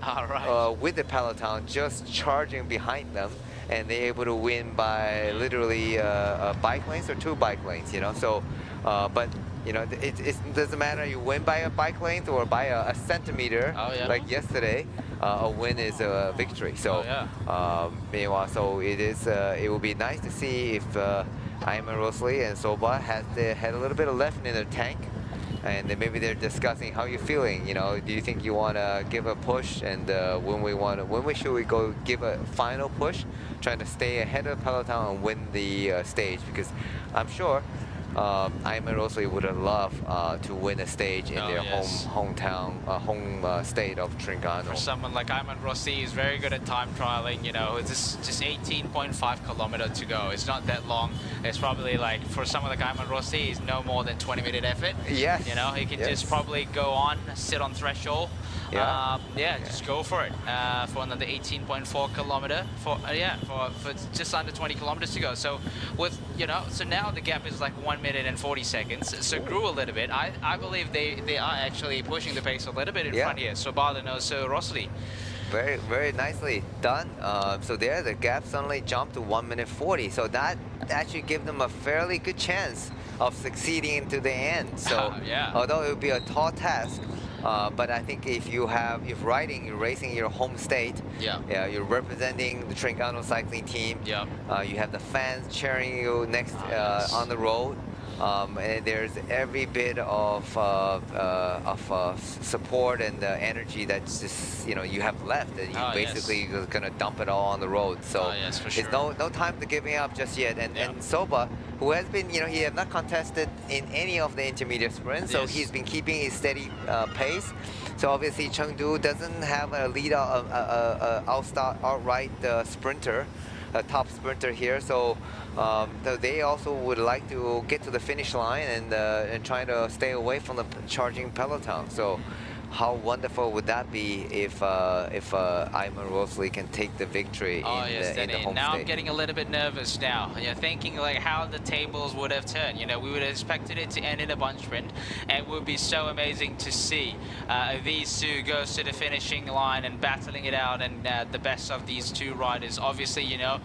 with the peloton just charging behind them, and they're able to win by literally a bike lanes or 2 bike lanes. So, but it doesn't matter you win by a bike length or by a centimeter. Like yesterday, a win is a victory. So, meanwhile, so it will be nice to see if Ayman Rosli and Soba had a little bit of left in their tank, and then maybe they're discussing how you're feeling. Do you think you want to give a push, and when should we go give a final push, trying to stay ahead of the peloton and win the stage? Because I'm sure Ayman Rosli would have loved to win a stage in their hometown, home state of Terengganu. For someone like Ayman Rosli, he's very good at time trialing. It's just 18.5 kilometers to go. It's not that long. It's probably like, for someone like Ayman Rosli, it's no more than 20-minute effort. Yes. He can just probably go on, sit on threshold. Just go for it. For another 18.4 kilometer, for just under 20 kilometers to go. So so now the gap is like 1 minute and 40 seconds. So grew a little bit. I believe they are actually pushing the pace a little bit in front here. So Sobal and also Rosli. Very, very nicely done. So there, the gap suddenly jumped to 1 minute 40. So that actually gives them a fairly good chance of succeeding to the end. So although it would be a tall task, but I think if you're racing your home state, you're representing the Terengganu cycling team, you have the fans cheering you next on the road, and there's every bit of support and energy that's just you have left, and you basically are gonna dump it all on the road. So it's no time to giving up just yet. And Soba, who has been, he has not contested in any of the intermediate sprints, so he's been keeping his steady pace. So obviously Chengdu doesn't have a lead outright sprinter top sprinter here. So they also would like to get to the finish line and try to stay away from the charging peloton. So how wonderful would that be if Iman Rosley can take the victory in the home now state? I'm getting a little bit nervous now. You're thinking like how the tables would have turned. You know, we would have expected it to end in a bunch sprint, and it would be so amazing to see these two go to the finishing line and battling it out, and the best of these two riders. Obviously, you know,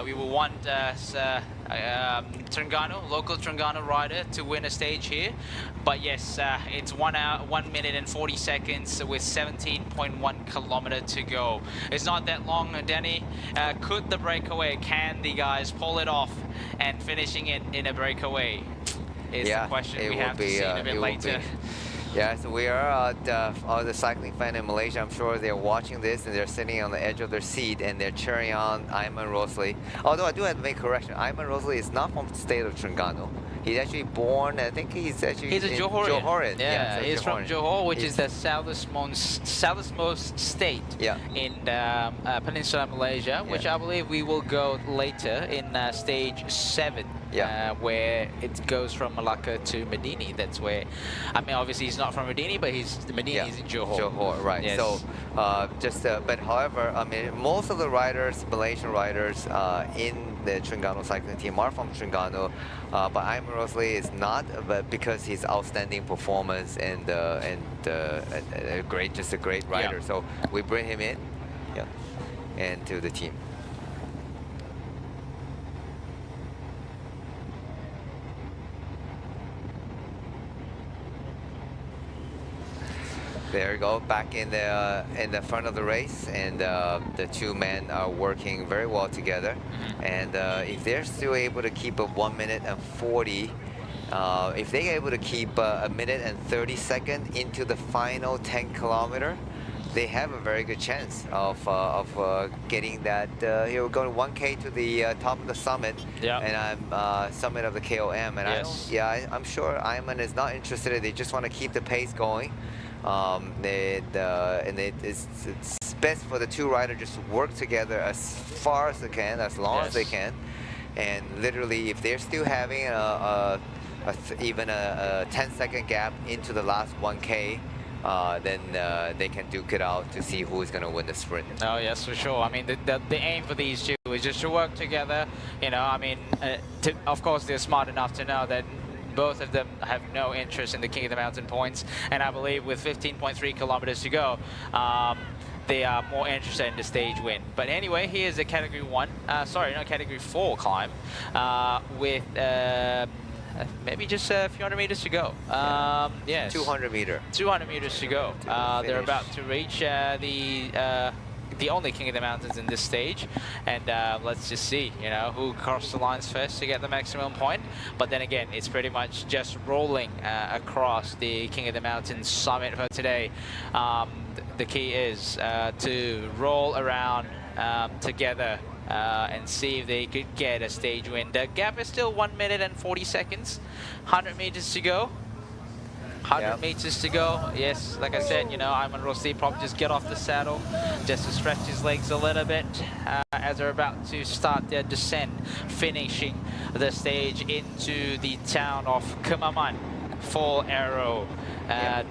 we will want Terengganu, local Terengganu rider to win a stage here. But yes, it's 1 hour, 1 minute and 40 seconds with 17.1 kilometer to go. It's not that long, Danny. Could the breakaway, can the guys pull it off and finishing it in a breakaway? Is the question we have to see a bit later. Yeah, so we are all the cycling fan in Malaysia. I'm sure they're watching this and they're sitting on the edge of their seat and they're cheering on Iman Rosley. Although I do have to make a correction. Iman Rosley is not from the state of Terengganu. He's actually born, I think he's a Johorian. Yeah, he's from Johor, which is the southernmost state in Peninsular Malaysia, which I believe we will go later in stage 7. Where it goes from Malacca to Medini. That's where, I mean, obviously he's not from Medini, but Medini is in Johor. Johor, right. Yes. So, but however, I mean, most of the riders, Malaysian riders in the Terengganu cycling team are from Terengganu, but Iman Rosley is not, but because his outstanding performance and just a great rider. So we bring him in, and to the team. There we go, back in the front of the race, and the two men are working very well together. And if they're still able to keep a 1 minute and 40, if they're able to keep a minute and 30 seconds into the final 10 kilometer, they have a very good chance of getting that. Here we're going 1K to the top of the summit, and I'm summit of the KOM, and I'm sure Iman is not interested. They just want to keep the pace going. It's best for the two riders just to work together as far as they can, as long as they can, and literally if they're still having even a 10-second gap into the last 1K, then they can duke it out to see who is going to win the sprint. Oh yes, for sure. I mean, the aim for these two is just to work together. You know, I mean, of course they're smart enough to know that both of them have no interest in the King of the Mountain points, and I believe with 15.3 kilometers to go, they are more interested in the stage win. But anyway, here's a category 4 climb with maybe just a few hundred meters to go. Yes. 200 meters. 200 meters to go. They're about to reach the only King of the Mountains in this stage, and let's just see, you know, who crossed the lines first to get the maximum point. But then again, it's pretty much just rolling across the King of the Mountains summit for today. The key is to roll around together and see if they could get a stage win. The gap is still 1 minute and 40 seconds. 100 meters to go. 100 meters to go. Yes, like I said, you know, Iman Rosley probably just get off the saddle just to stretch his legs a little bit as they're about to start their descent, finishing the stage into the town of Kemaman. Full arrow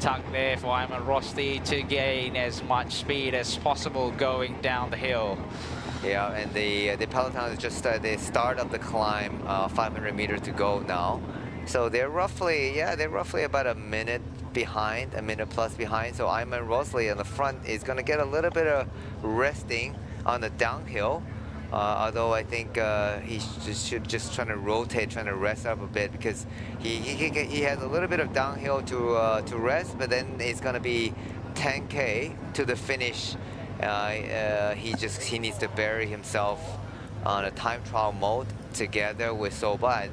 tucked there for Iman Rosley to gain as much speed as possible going down the hill. Yeah, and the peloton is just the start of the climb, 500 meters to go now. So they're roughly about a minute behind, a minute plus behind. So Iman Rosley on the front is going to get a little bit of resting on the downhill. Although I think he should just try to rotate, trying to rest up a bit, because he has a little bit of downhill to rest, but then it's going to be 10K to the finish. He needs to bury himself on a time trial mode together with Soba.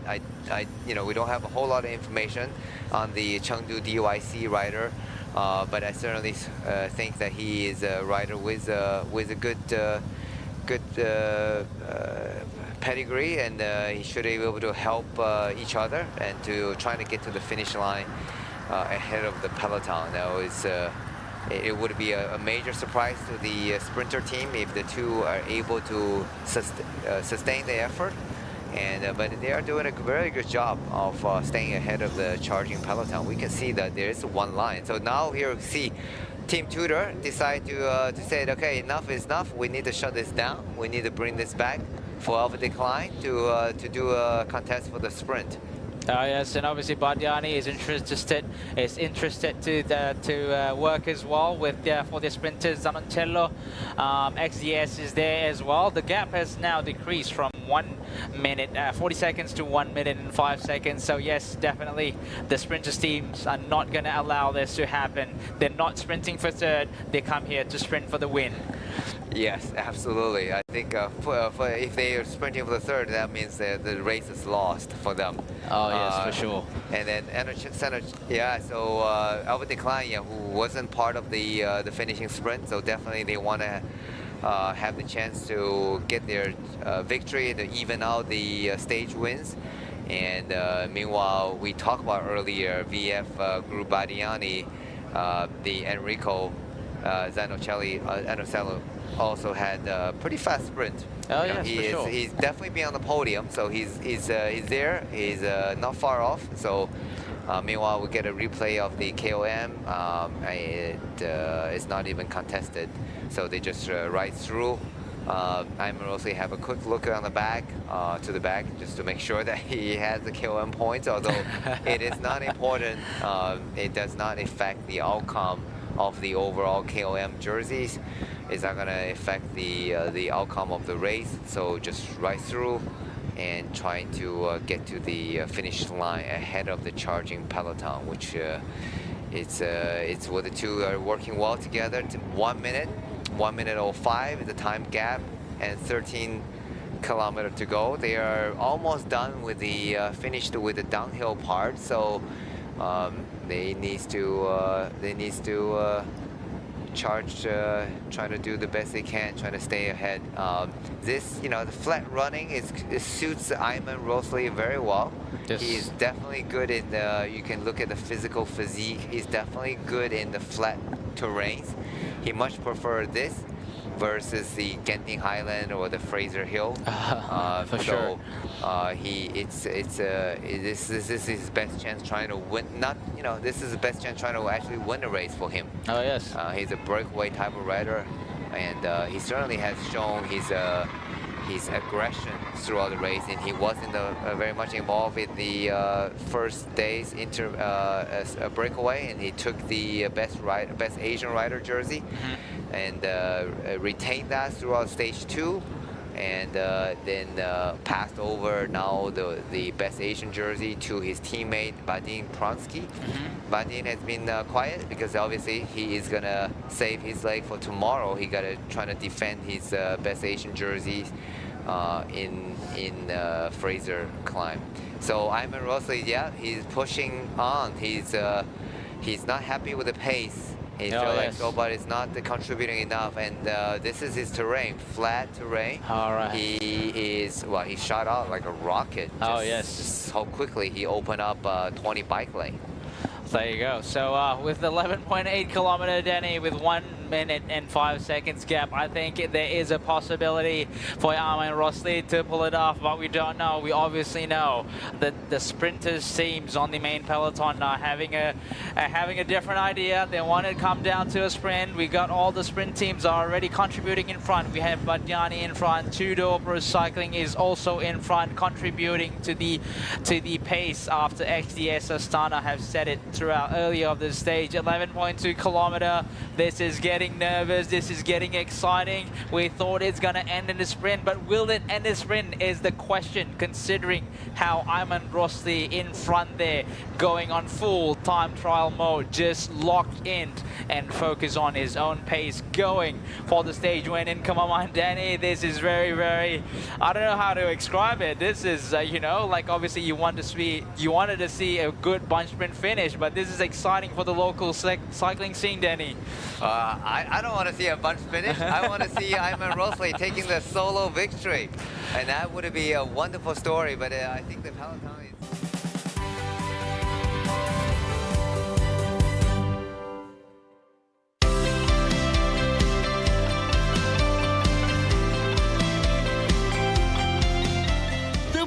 You know, we don't have a whole lot of information on the Chengdu DYC rider, but I certainly think that he is a rider with a good pedigree, and he should be able to help each other and to try to get to the finish line ahead of the peloton. Now it would be a major surprise to the sprinter team if the two are able to sustain the effort. But they are doing a very good job of staying ahead of the charging peloton. We can see that there is one line. So now here we see Team Tudor decide to say, okay, enough is enough. We need to shut this down. We need to bring this back for Alpha Decline to do a contest for the sprint. Yes, and obviously Bardiani is interested to work as well with for the sprinters. Zanoncello, XDS is there as well. The gap has now decreased from 1 minute 40 seconds to 1 minute and 5 seconds. So yes, definitely the sprinters teams are not going to allow this to happen. They're not sprinting for third. They come here to sprint for the win. Yes, absolutely. I think if they are sprinting for the third, that means the race is lost for them. Oh yes, for sure. And then so Alpha Decline, who wasn't part of the finishing sprint, so definitely they want to have the chance to get their victory, to even out the stage wins. And meanwhile, we talked about earlier, VF Group Bardiani, the Enrico Zanoncello also had a pretty fast sprint. Oh yes, sure. He's definitely been on the podium, so he's there. He's not far off. So meanwhile, we get a replay of the KOM. It's not even contested, so they just ride through. I'm mostly have a quick look on the back, to the back, just to make sure that he has the KOM points. Although it is not important, it does not affect the outcome of the overall KOM jerseys. It's not going to affect the outcome of the race. So just ride through and trying to get to the finish line ahead of the charging peloton, which it's where the two are working well together. 1 minute 05 is the time gap, and 13 kilometers to go. They are almost done with the finished with the downhill part. So they needs to charge, trying to do the best they can, trying to stay ahead. The flat running it suits Iman Rosley very well. Yes. He's definitely good in the, you can look at the physical physique. He's definitely good in the flat terrains. He much prefers this versus the Genting Highland or the Fraser Hill. For sure. This is his best chance trying to win. This is the best chance trying to actually win a race for him. Oh yes. He's a breakaway type of rider, and he certainly has shown his aggression throughout the race, and he wasn't very much involved in the first day's breakaway, and he took the best Asian rider jersey, and retained that throughout stage 2, and then passed over now the best Asian jersey to his teammate Vadim Pronsky. Vadim has been quiet because obviously he is gonna save his leg for tomorrow. He gotta try to defend his best Asian jerseys in Fraser climb. So Iman Rosley, he's pushing on. He's not happy with the pace. He feels like nobody's not contributing enough, and this is his terrain, flat terrain. All right. He shot out like a rocket. Just how quickly he opened up 20 bike lane. There you go. So with 11.8 kilometer, Danny, with 1 minute and 5 seconds gap, I think there is a possibility for Iman Rosley to pull it off, but we don't know. We obviously know that the sprinters teams on the main peloton are having a different idea. They want to come down to a sprint. We got all the sprint teams are already contributing in front. We have Bardiani in front. Tudor Pro Cycling is also in front, contributing to the pace after XDS Astana have set it throughout earlier of the stage. 11.2 kilometer. This is getting nervous. This is getting exciting. We thought it's gonna end in a sprint, but will it end in a sprint is the question, considering how Iman Rosley in front there, going on full time trial mode, just locked in and focus on his own pace, going for the stage win in Kemaman. Danny, this is very, very, I don't know how to describe it. This is, like obviously you wanted to see a good bunch sprint finish, but this is exciting for the local cycling scene, Danny. I don't want to see a bunch finish. I want to see Iman Rosley taking the solo victory, and that would be a wonderful story. But I think the peloton is.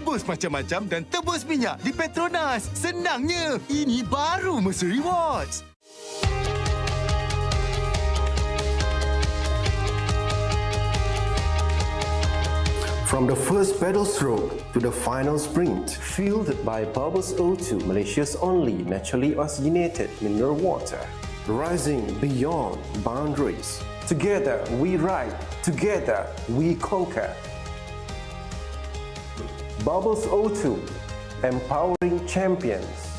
tebus macam-macam dan tebus minyak di Petronas. Senangnya, ini baru Mercer Rewards. From the first pedal stroke to the final sprint, fueled by Bubbles O2, Malaysia's only naturally oxygenated mineral water. Rising beyond boundaries. Together we ride, together we conquer. Bubbles O2, empowering champions.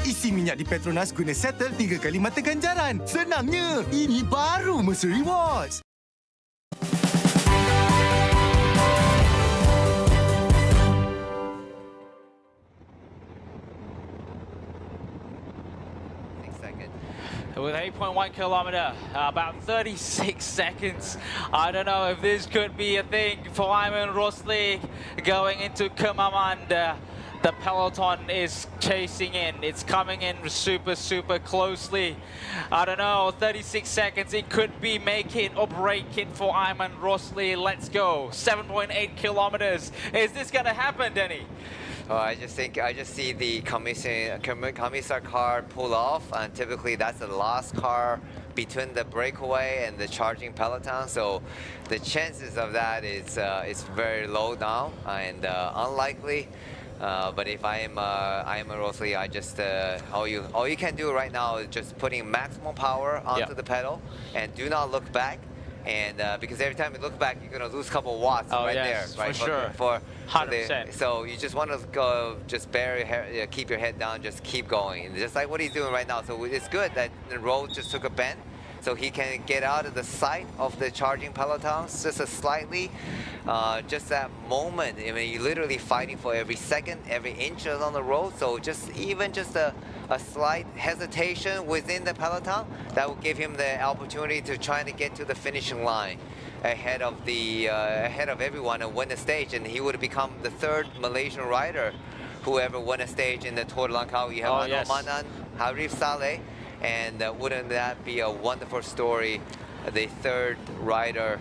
Isi minyak di Petronas guna settle 3 kali mata ganjaran. Senangnya, ini baru Mercer Rewards. With 8.1 kilometer, about 36 seconds. I don't know if this could be a thing for Ayman Rosli going into Kemaman. The peloton is chasing in. It's coming in super closely. I don't know, 36 seconds. It could be make it or break it for Ayman Rosli. Let's go. 7.8 kilometers. Is this gonna happen, Denny? Oh, I just see the commissar car pull off, and typically that's the last car between the breakaway and the charging peloton. So the chances of that is very low now and unlikely. But if I am Rosli, I just all you can do right now is just putting maximum power onto the pedal and do not look back. And because every time you look back, you're gonna lose a couple watts there, right? For sure. For 100%. So you just want to go, just keep your head down, just keep going, just like what he's doing right now. So it's good that the road just took a bend, so he can get out of the sight of the charging pelotons just slightly. Just that moment, I mean, you're literally fighting for every second, every inch on the road. So even just a slight hesitation within the peloton, that will give him the opportunity to try to get to the finishing line ahead of everyone and win the stage. And he would become the third Malaysian rider who ever won a stage in the Tour de Langkawi. You have Anwar Manan, Harif Saleh, and wouldn't that be a wonderful story? The third rider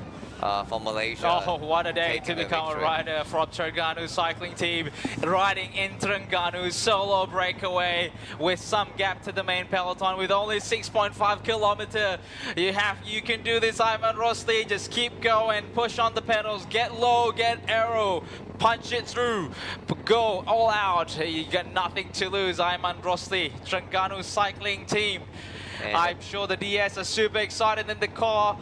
from Malaysia. Oh, what a day to become a rider from Terengganu cycling team, riding in Terengganu, solo breakaway with some gap to the main peloton with only 6.5 kilometer. You can do this, Ayman Rosli. Just keep going, push on the pedals, get low, get aero, punch it through, go all out. You got nothing to lose, Ayman Rosli, Terengganu cycling team. I'm sure the DS are super excited in the car,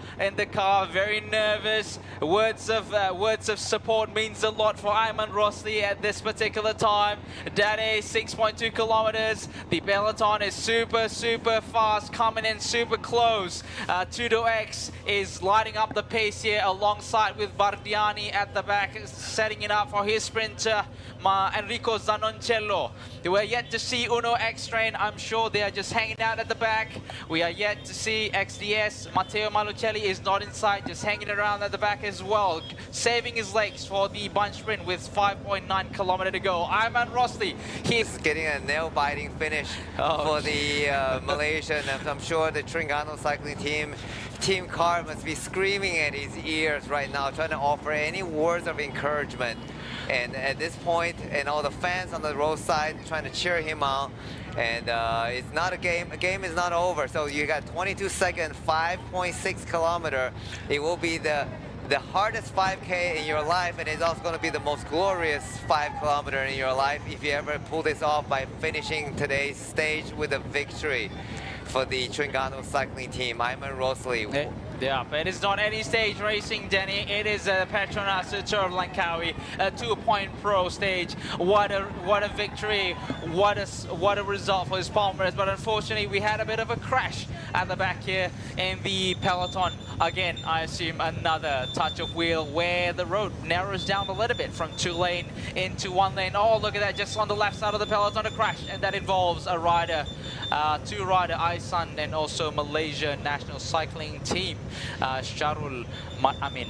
very nervous. Words of support means a lot for Ayman Rosli at this particular time. Daddy, 6.2 kilometers. The peloton is super fast, coming in super close. Tudo X is lighting up the pace here alongside with Bardiani at the back, setting it up for his sprinter, Enrico Zanoncello. We're yet to see Uno X Train. I'm sure they are just hanging out at the back. We are yet to see XDS. Matteo Malucelli is not inside, just hanging around at the back as well, saving his legs for the bunch sprint with 5.9 kilometers to go. Ayman Rosli, he's getting a nail-biting finish for the Malaysian. And I'm sure the Terengganu cycling team car must be screaming at his ears right now, trying to offer any words of encouragement. And at this point, and all the fans on the roadside trying to cheer him on. And it's not a game. A game is not over. So you got 22 seconds, 5.6 kilometer. It will be the hardest 5K in your life, and it's also going to be the most glorious 5 kilometer in your life if you ever pull this off by finishing today's stage with a victory for the Terengganu cycling team. Ayman Rosli. Yeah, but it's not any stage racing, Danny. It is a PETRONAS Tour of Langkawi, a 2-point pro stage. What a victory! What a result for his Palmeiras. But unfortunately, we had a bit of a crash at the back here in the peloton. Again, I assume another touch of wheel where the road narrows down a little bit from 2-lane into 1-lane. Oh, look at that! Just on the left side of the peloton, a crash, and that involves a rider, two-rider, Aisan, and also Malaysia national cycling team. Sharul Amin.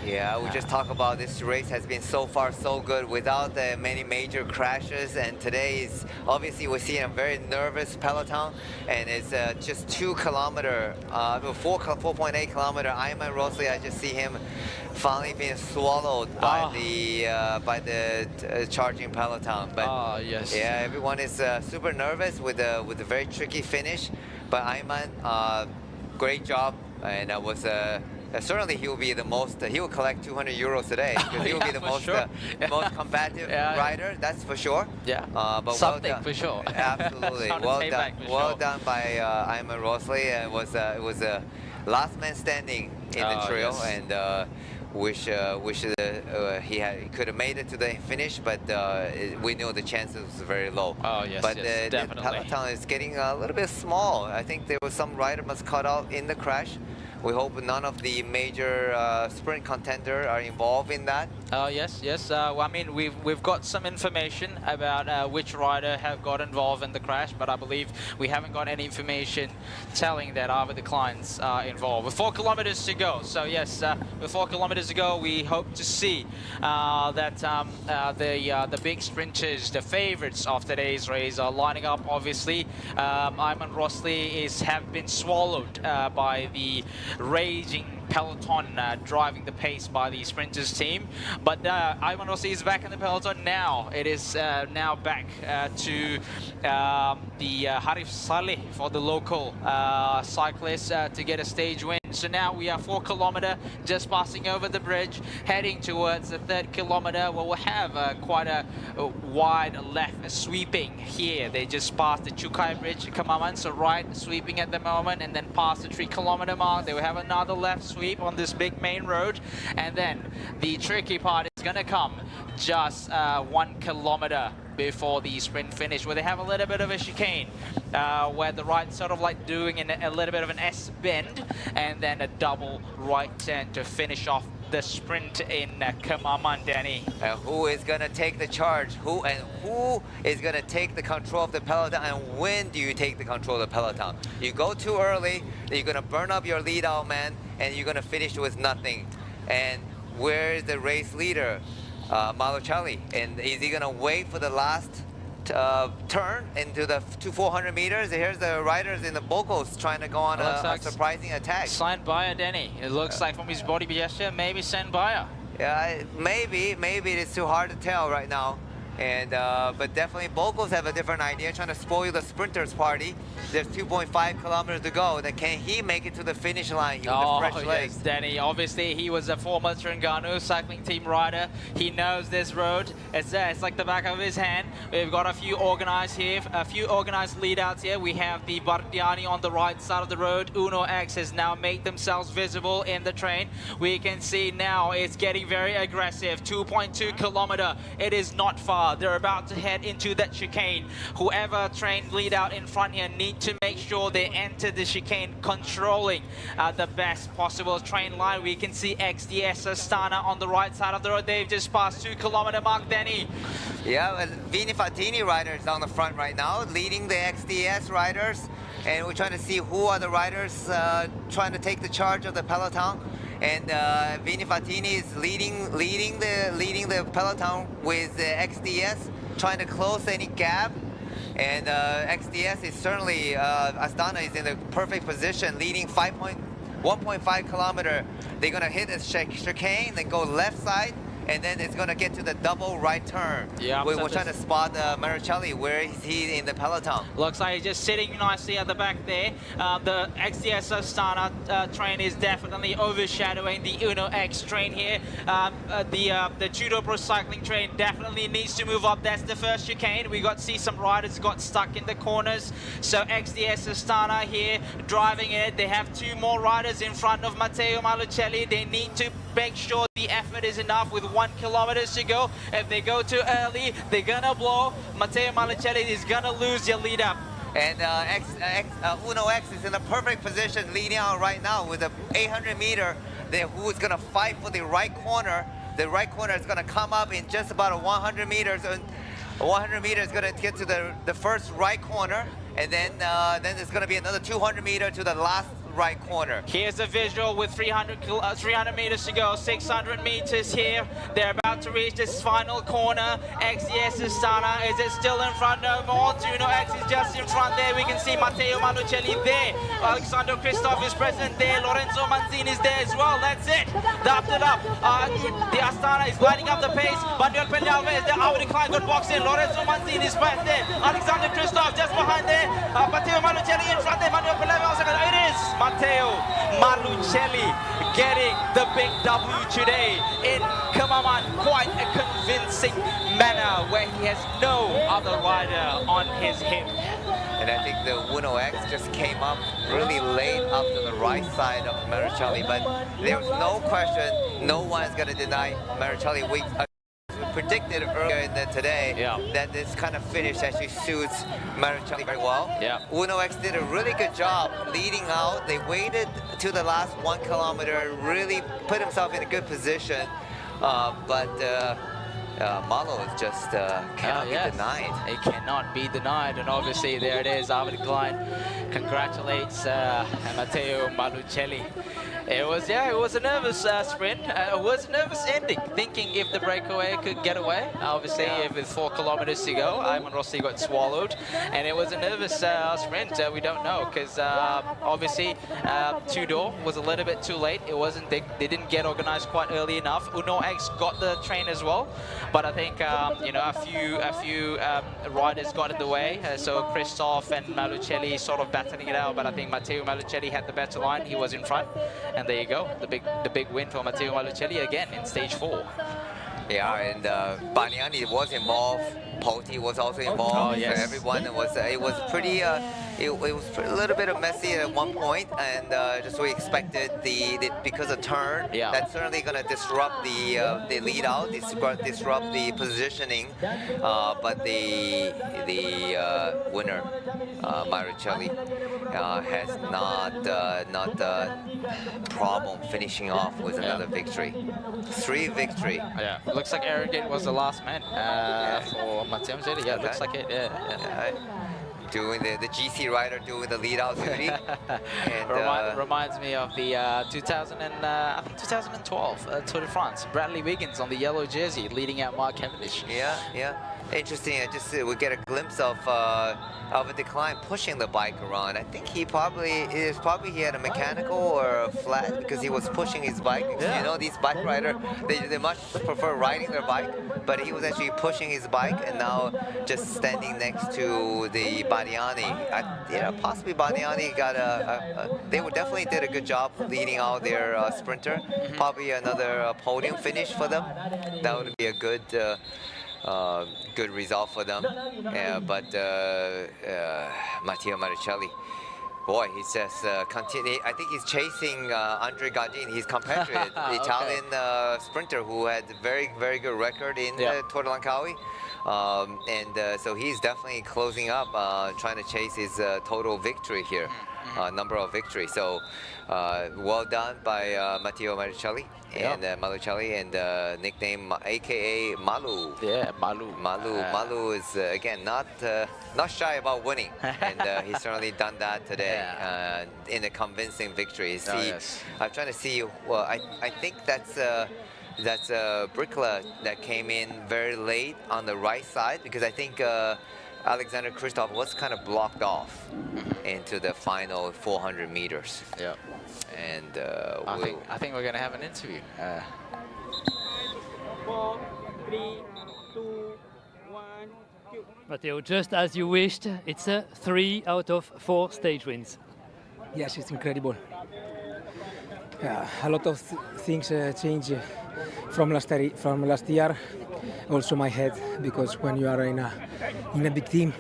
Yeah, we just talk about this race has been so far so good without many major crashes, and today is obviously we're seeing a very nervous peloton, and it's just 2 kilometer, 4.8 kilometer. Ayman Rosli, I just see him finally being swallowed by the charging peloton. But yes, yeah, everyone is super nervous with a very tricky finish. But Ayman, great job, and was. Certainly he will be the most, he will collect 200 euros today, because he will be the most most combative rider, that's for sure. Yeah, but something well done. For sure. Absolutely, well done by Ayman Rosli. It was a last man standing in the trio, and wish he could have made it to the finish, but we knew the chances was very low. Oh yes, but yes, the peloton is getting a little bit small. I think there was some rider must cut out in the crash. We hope none of the major sprint contenders are involved in that. Yes. Well, I mean, we've got some information about which rider have got involved in the crash, but I believe we haven't got any information telling that either the clients are involved. With 4 kilometers to go, so yes, with 4 kilometers to go, we hope to see that the big sprinters, the favorites of today's race, are lining up. Obviously, Ayman Rosli have been swallowed by the raging peloton, driving the pace by the sprinters team. But Ayman Rosli is back in the peloton now. It is now back to the Harif Saleh for the local cyclists to get a stage win. So now we are 4 kilometer, just passing over the bridge, heading towards the 3rd kilometer, where we'll have quite a wide left sweeping here. They just passed the Chukai Bridge, Kemaman, so right sweeping at the moment, and then past the 3 kilometer mark. They will have another left sweep on this big main road, and then the tricky part is going to come just 1 kilometer before the sprint finish, where they have a little bit of a chicane, where the right sort of like doing a little bit of an S bend, and then a double right turn to finish off the sprint in Kemaman, Danny. Who is going to take the charge? Who is going to take the control of the peloton? And when do you take the control of the peloton? You go too early, you're going to burn up your lead out man, and you're going to finish with nothing. And where is the race leader? Malucelli, and is he going to wait for the last turn into the 400 meters? Here's the riders in the Bocos trying to go on a surprising attack. Signed by Danny. It looks like from his body gesture, maybe signed by. Yeah, maybe it's too hard to tell right now. And but definitely Bocos have a different idea, trying to spoil the sprinters party. There's 2.5 kilometers to go. Then can he make it to the finish line with the fresh legs? Yes, Danny. Obviously, he was a former Terengganu cycling team rider. He knows this road. It's like the back of his hand. We've got a few organized here, a few organized lead-outs here. We have the Bardiani on the right side of the road. Uno X has now made themselves visible in the train. We can see now it's getting very aggressive. 2.2 kilometer. It is not far. They're about to head into that chicane. Whoever trained lead out in front here need to make sure they enter the chicane controlling the best possible train line. We can see XDS Astana on the right side of the road. They've just passed 2 kilometer mark, Danny. Yeah, Vini Fatini riders on the front right now, leading the XDS riders. and we're trying to see who are the riders trying to take the charge of the peloton. And Vini Fatini is leading the peloton with XDS, trying to close any gap. And XDS is certainly, Astana is in the perfect position, leading 1.5 kilometer. They're gonna hit a chicane, then go left side, and then it's gonna get to the double right turn. Yeah, we're trying to spot Maricelli. Where is he in the peloton? Looks like he's just sitting nicely at the back there. The XDS Astana train is definitely overshadowing the Uno X train here. The Judo Pro cycling train definitely needs to move up. That's the first chicane. We got to see some riders got stuck in the corners. So XDS Astana here driving it. They have 2 more riders in front of Matteo Malucelli. They need to make sure the effort is enough with 1 kilometer to go. If they go too early, they're gonna blow. Matteo Malucelli is gonna lose their lead up. And Uno X is in the perfect position, leading out right now with the 800 meter. Who is gonna fight for the right corner? The right corner is gonna come up in just about 100 meters. 100 meters is gonna get to the first right corner, and then there's gonna be another 200 meter to the last right corner. Here's a visual with 300 meters to go, 600 meters here. They're about to reach this final corner. XDS Astana, is it still in front? No more. Uno X is just in front there. We can see Matteo Malucelli there. Alexander Christoph is present there. Lorenzo Manzini is there as well. That's it. After it up. The Astana is lighting up the pace. Manuel Peñalva is there. Our decline got boxed in. Lorenzo Manzini is back there. Alexander Christoph just behind there. Matteo Malucelli in front there. Manuel Peñalva also got it is. Matteo Malucelli getting the big W today in Kemaman. Quite a convincing manner where he has no other rider on his hip. And I think the Uno X just came up really late up to the right side of Maricelli, but there's no question, no one is going to deny Maricelli. We predicted earlier today that this kind of finish actually suits Maricelli very well. Uno X did a really good job leading out. They waited to the last 1 kilometer, really put himself in a good position, but Malo is just cannot be denied. It cannot be denied, and obviously there it is. Arvid Klein congratulates Matteo Malucelli. It was a nervous sprint. It was a nervous ending, thinking if the breakaway could get away. Obviously, with 4 kilometers to go, Iman Rossi got swallowed, and it was a nervous sprint. We don't know because obviously Tudor was a little bit too late. It wasn't they didn't get organized quite early enough. Uno X got the train as well, but I think you know, a few riders got in the way. So Christoph and Malucelli sort of battling it out, but I think Matteo Malucelli had the better line. He was in front. And there you go, the big win for Matteo Malucelli again in stage 4. Yeah, and Baniani was involved. Poti was also involved. So everyone was. It was pretty. It was a little bit of messy at one point, and just we expected because of turn. That's certainly going to disrupt the lead out, disrupt the positioning. But the winner, Maricelli, has not problem finishing off with another victory. 3 victory. Yeah, looks like Arrogant was the last man for Matteo Malucelli. Yeah, looks like it. Doing the GC rider doing the lead out duty. And, reminds me of the 2012 Tour de France. Bradley Wiggins on the yellow jersey leading out Mark Cavendish. Yeah. Interesting. We get a glimpse of a decline pushing the bike around. I think he had a mechanical or a flat because he was pushing his bike. You know, these bike riders, they much prefer riding their bike, but he was actually pushing his bike and now just standing next to the Baniani. Possibly Baniani got they definitely did a good job leading out their sprinter. Probably another podium finish for them. That would be a good result for them. But Matteo Maricelli, boy, he says continue. I think he's chasing Andre Gardini, his compatriot, the Italian sprinter who had very good record in the Tour de Langkawi. So he's definitely closing up, trying to chase his total victory here, number of victories. So well done by Matteo Malucelli and nickname AKA Malu. Yeah, Malu. Malu is again not shy about winning, and he's certainly done that today in a convincing victory. I'm trying to see. Well, I think that's Brickla that came in very late on the right side, because I think Alexander Kristoff was kind of blocked off into the final 400 meters. Yeah. And I think we're going to have an interview. 4, 3, 2, 1, cue. Matteo, just as you wished, it's a 3 out of 4 stage wins. Yes, it's incredible. A lot of things change from last year. Also my head, because when you are in a big team,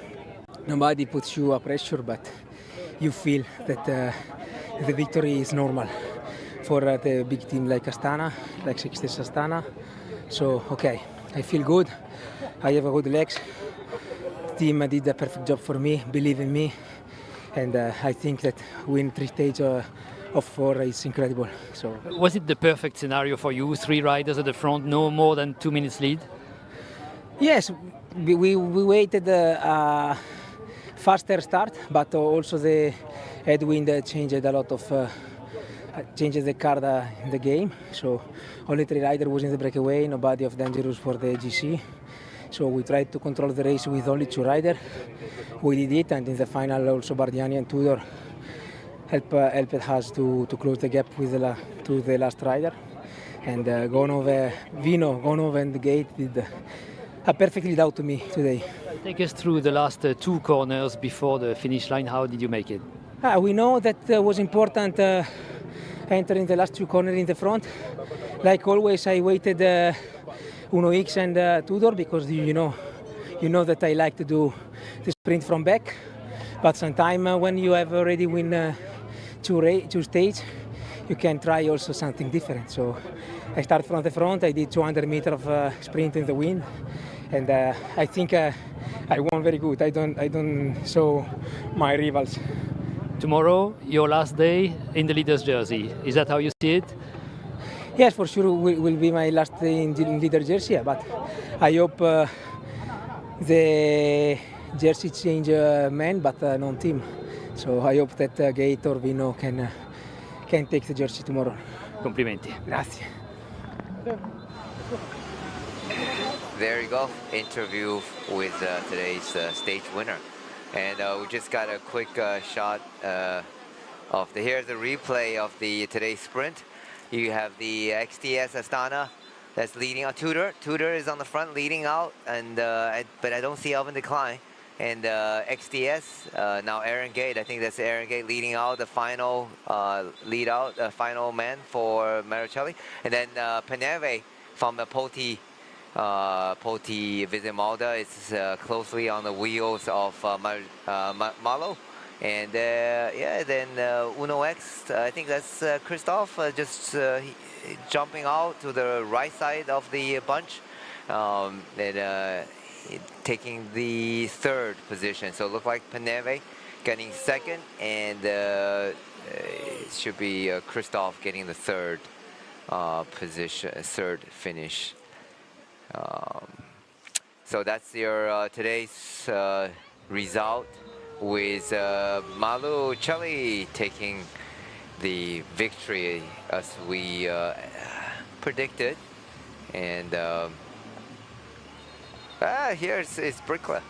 nobody puts you a pressure, but you feel that the victory is normal for the big team like Astana, like Sixties Astana. So okay, I feel good. I have a good legs. Team did a perfect job for me, believe in me, and I think that win 3 stages of 4 is incredible. So was it the perfect scenario for you? 3 riders at the front, no more than 2 minutes lead? Yes, we waited a faster start, but also the headwind changed a lot of changed the card in the game. So only 3 riders was in the breakaway, nobody of dangerous for the GC. So we tried to control the race with only 2 riders. We did it, and in the final also Bardiani and Tudor helped us to close the gap with to the last rider. And Gonov and the gate did a perfect lead out to me today. Take us through the last 2 corners before the finish line. How did you make it? We know that was important entering the last 2 corners in the front. Like always, I waited Uno X and Tudor, because you know that I like to do the sprint from back. But sometimes when you have already win 2 stages, you can try also something different. So I start from the front. I did 200 meters of sprint in the wind, and I think I won very good. I don't show my rivals. Tomorrow, your last day in the leader's jersey. Is that how you see it? Yes, for sure will be my last day in leader jersey, but I hope the jersey change man, but non-team. So I hope that Gate or Vino can take the jersey tomorrow. Complimenti. Grazie. There you go, interview with today's stage winner. And we just got a quick shot of here's the replay of today's sprint. You have the XTS Astana that's leading out. Tudor is on the front leading out, and but I don't see Alvin Decline. And XTS, now Aaron Gate, I think that's Aaron Gate leading out the final final man for Marucelli. And then Peneve from the Poti Vizimalda is closely on the wheels of Malo. And then Uno X, I think that's Christoph, just jumping out to the right side of the bunch, taking the 3rd position. So it looked like Peneve getting 2nd, and it should be Christoph getting the 3rd position, 3rd finish. So that's your today's result, with Malucelli taking the victory as we predicted. And here's Brickla.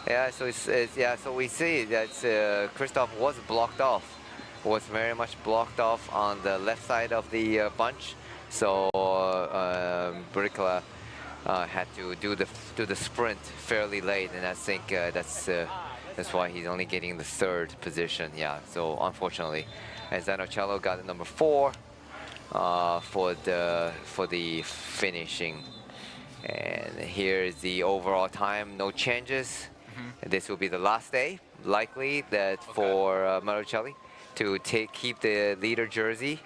Yeah, so so we see that Christoph was blocked off, was very much blocked off on the left side of the bunch. So Brickla had to do the sprint fairly late, and I think that's why he's only getting the 3rd position. Yeah, so unfortunately, and Zanocello got the number 4 for the finishing. And here is the overall time, no changes. This will be the last day, likely that for Marucelli to keep the leader jersey.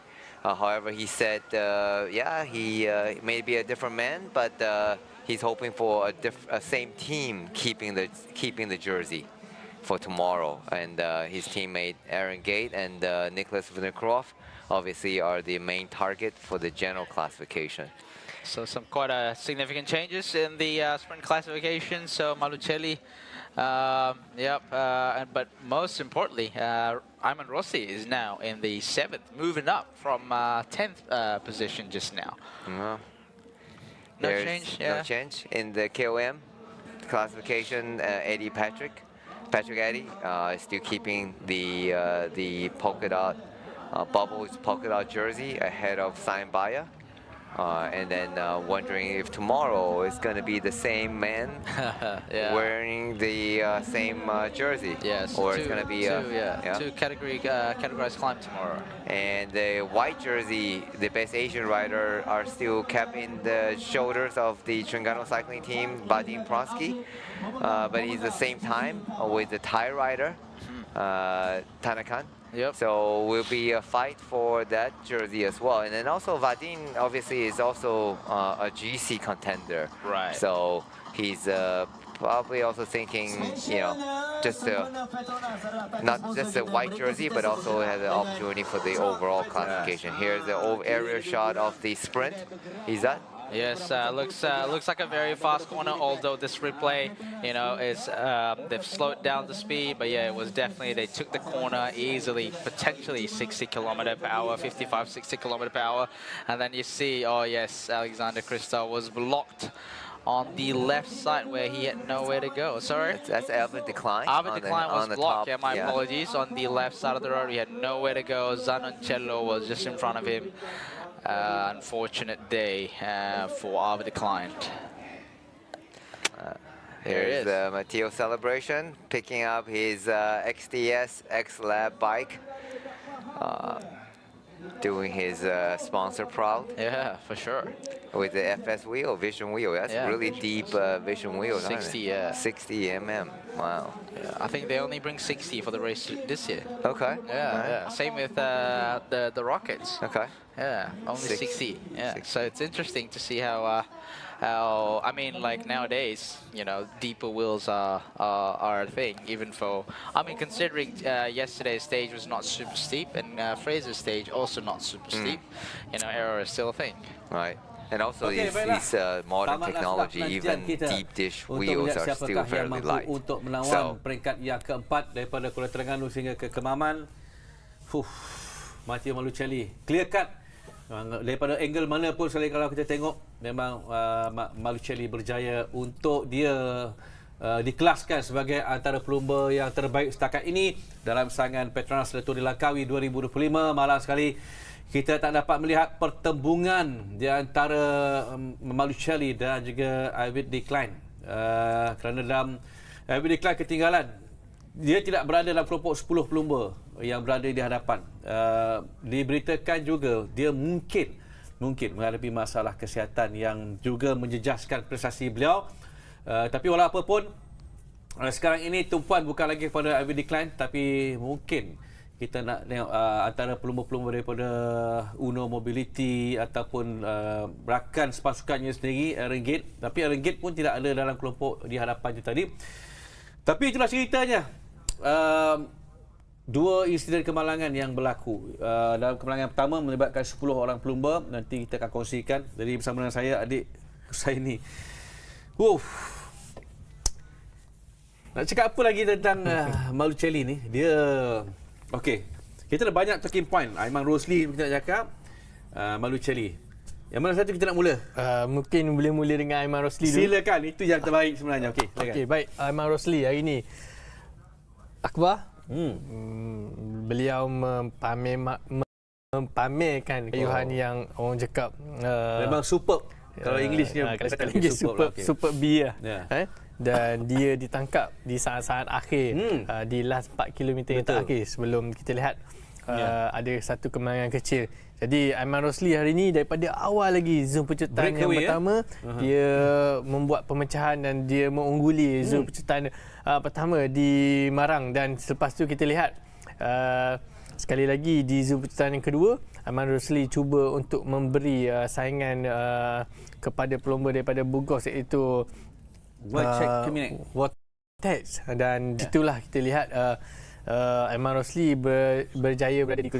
However, he said, he may be a different man, but he's hoping for a same team keeping the jersey for tomorrow. And his teammate Aaron Gate and Nicholas Vinokurov obviously are the main target for the general classification. So some quite significant changes in the sprint classification. So Malucelli, but most importantly, Ayman Rossi is now in the 7th, moving up from 10th position just now. No change. No change in the KOM classification. Eddie Patrick Eddy is still keeping the polka dot Bubbles polka dot jersey ahead of Simon Baya. And then wondering if tomorrow is going to be the same man wearing the same jersey. Yes, or it's going to be two categorized climb tomorrow. And the white jersey, the best Asian rider, are still kept in the shoulders of the Terengganu cycling team, Vadim Pronsky. But he's the same time with the Thai rider, Tanakan. So will be a fight for that jersey as well. And then also Vadim obviously is also a GC contender. Right. So he's probably also thinking, just not just a white jersey, but also has an opportunity for the overall classification. Here's the aerial shot of the sprint. Is that? Yes, looks like a very fast corner. Although this replay, is they've slowed down the speed, but yeah, it was definitely they took the corner easily, potentially 60 km/h, 55, 60 km/h, and then you see, oh yes, Alexander Kristal was blocked on the left side where he had nowhere to go. Sorry? That's Alvin Decline. Alvin Decline was blocked. Top, my apologies. On the left side of the road, he had nowhere to go. Zanoncello was just in front of him. Unfortunate day for Alvin Decline. Here's the Matteo celebration, picking up his XDS X-Lab bike. Doing his sponsor proud. Yeah, for sure. With the FS wheel, Vision wheel. That's really deep Vision wheels. 60, 60 mm. Wow. Yeah, I think they only bring 60 for the race this year. Okay. Yeah. Same with the Rockets. Okay. Yeah, only 60. Yeah. So it's interesting to see how I mean, like nowadays, deeper wheels are a thing. Even for, considering yesterday's stage was not super steep, and Fraser's stage also not super steep, error is still a thing. Right. And also these modern technology, even deep dish wheels are still fairly light. Untuk menawan peringkat yang keempat daripada Kuala Terengganu sehingga ke Kemaman. Matteo Malucelli, clear cut. Daripada angle mana pun sekali kalau kita tengok, memang Malucelli berjaya untuk dia dikelaskan sebagai antara pelumba yang terbaik setakat ini dalam saingan PETRONAS LTDL Langkawi 2025. Malang sekali kita tak dapat melihat pertembungan di antara Malucelli dan juga David Decline. Kerana dalam David Decline ketinggalan. Dia tidak berada dalam kelompok 10 pelumba yang berada di hadapan. Diberitakan juga dia mungkin menghadapi masalah kesihatan yang juga menjejaskan prestasi beliau. Tapi walau apa pun, sekarang ini tumpuan bukan lagi kepada David Decline, tapi mungkin kita nak tengok antara pelumba-pelumba daripada Uno Mobility ataupun rakan sepasukannya sendiri, Aaron Gate. Tapi Aaron Gate pun tidak ada dalam kelompok di hadapan itu tadi. Tapi itulah ceritanya. Dua insiden kemalangan yang berlaku. Dalam kemalangan pertama melibatkan 10 orang pelumba. Nanti kita akan kongsikan. Jadi bersama dengan saya, adik saya ni. Nak cakap apa lagi tentang Malucelli ni? Dia... Okey, kita ada banyak talking point. Ayman Rosli kita nak cakap, Malucelli. Yang mana satu kita nak mula? Mungkin boleh mula dengan Ayman Rosli dulu. Silakan, itu yang terbaik sebenarnya. Okey, silakan. Okey, baik. Ayman Rosli hari ini. Akbar, beliau mempamerkan kayuhan yang orang cakap memang superb. Kalau Englishnya kata English super B lah. Dan dia ditangkap di saat-saat akhir, di last 4 km yang terakhir sebelum kita lihat ada satu kemenangan kecil. Jadi Ayman Rosli hari ini daripada awal lagi zoom penceritaan yang pertama, dia membuat pemecahan dan dia mengungguli zoom penceritaan pertama di Marang, dan selepas tu kita lihat sekali lagi di zoom penciptaan yang kedua, Aiman Rosli cuba untuk memberi saingan kepada pelumba daripada Burgos, iaitu Vortex, dan itulah kita lihat Aiman Rosli berjaya berada di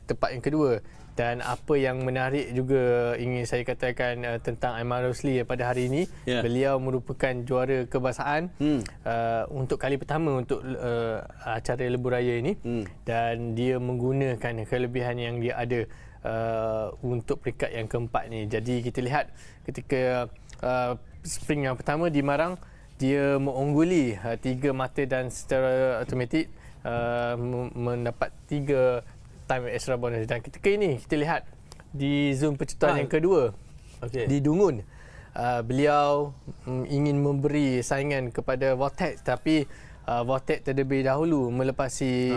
tempat yang kedua. Dan apa yang menarik juga ingin saya katakan tentang Aiman Rosli pada hari ini, beliau merupakan juara kebangsaan untuk kali pertama untuk acara lebuh raya ini, dan dia menggunakan kelebihan yang dia ada untuk peringkat yang keempat ni. Jadi kita lihat ketika sprint yang pertama di Marang, dia mengungguli 3 mata dan secara automatik mendapat 3 time extra bonus. Dan ketika ini kita lihat di zoom penciptaan yang kedua, di Dungun, beliau ingin memberi saingan kepada Vortex, tapi Vortex terlebih dahulu melepasi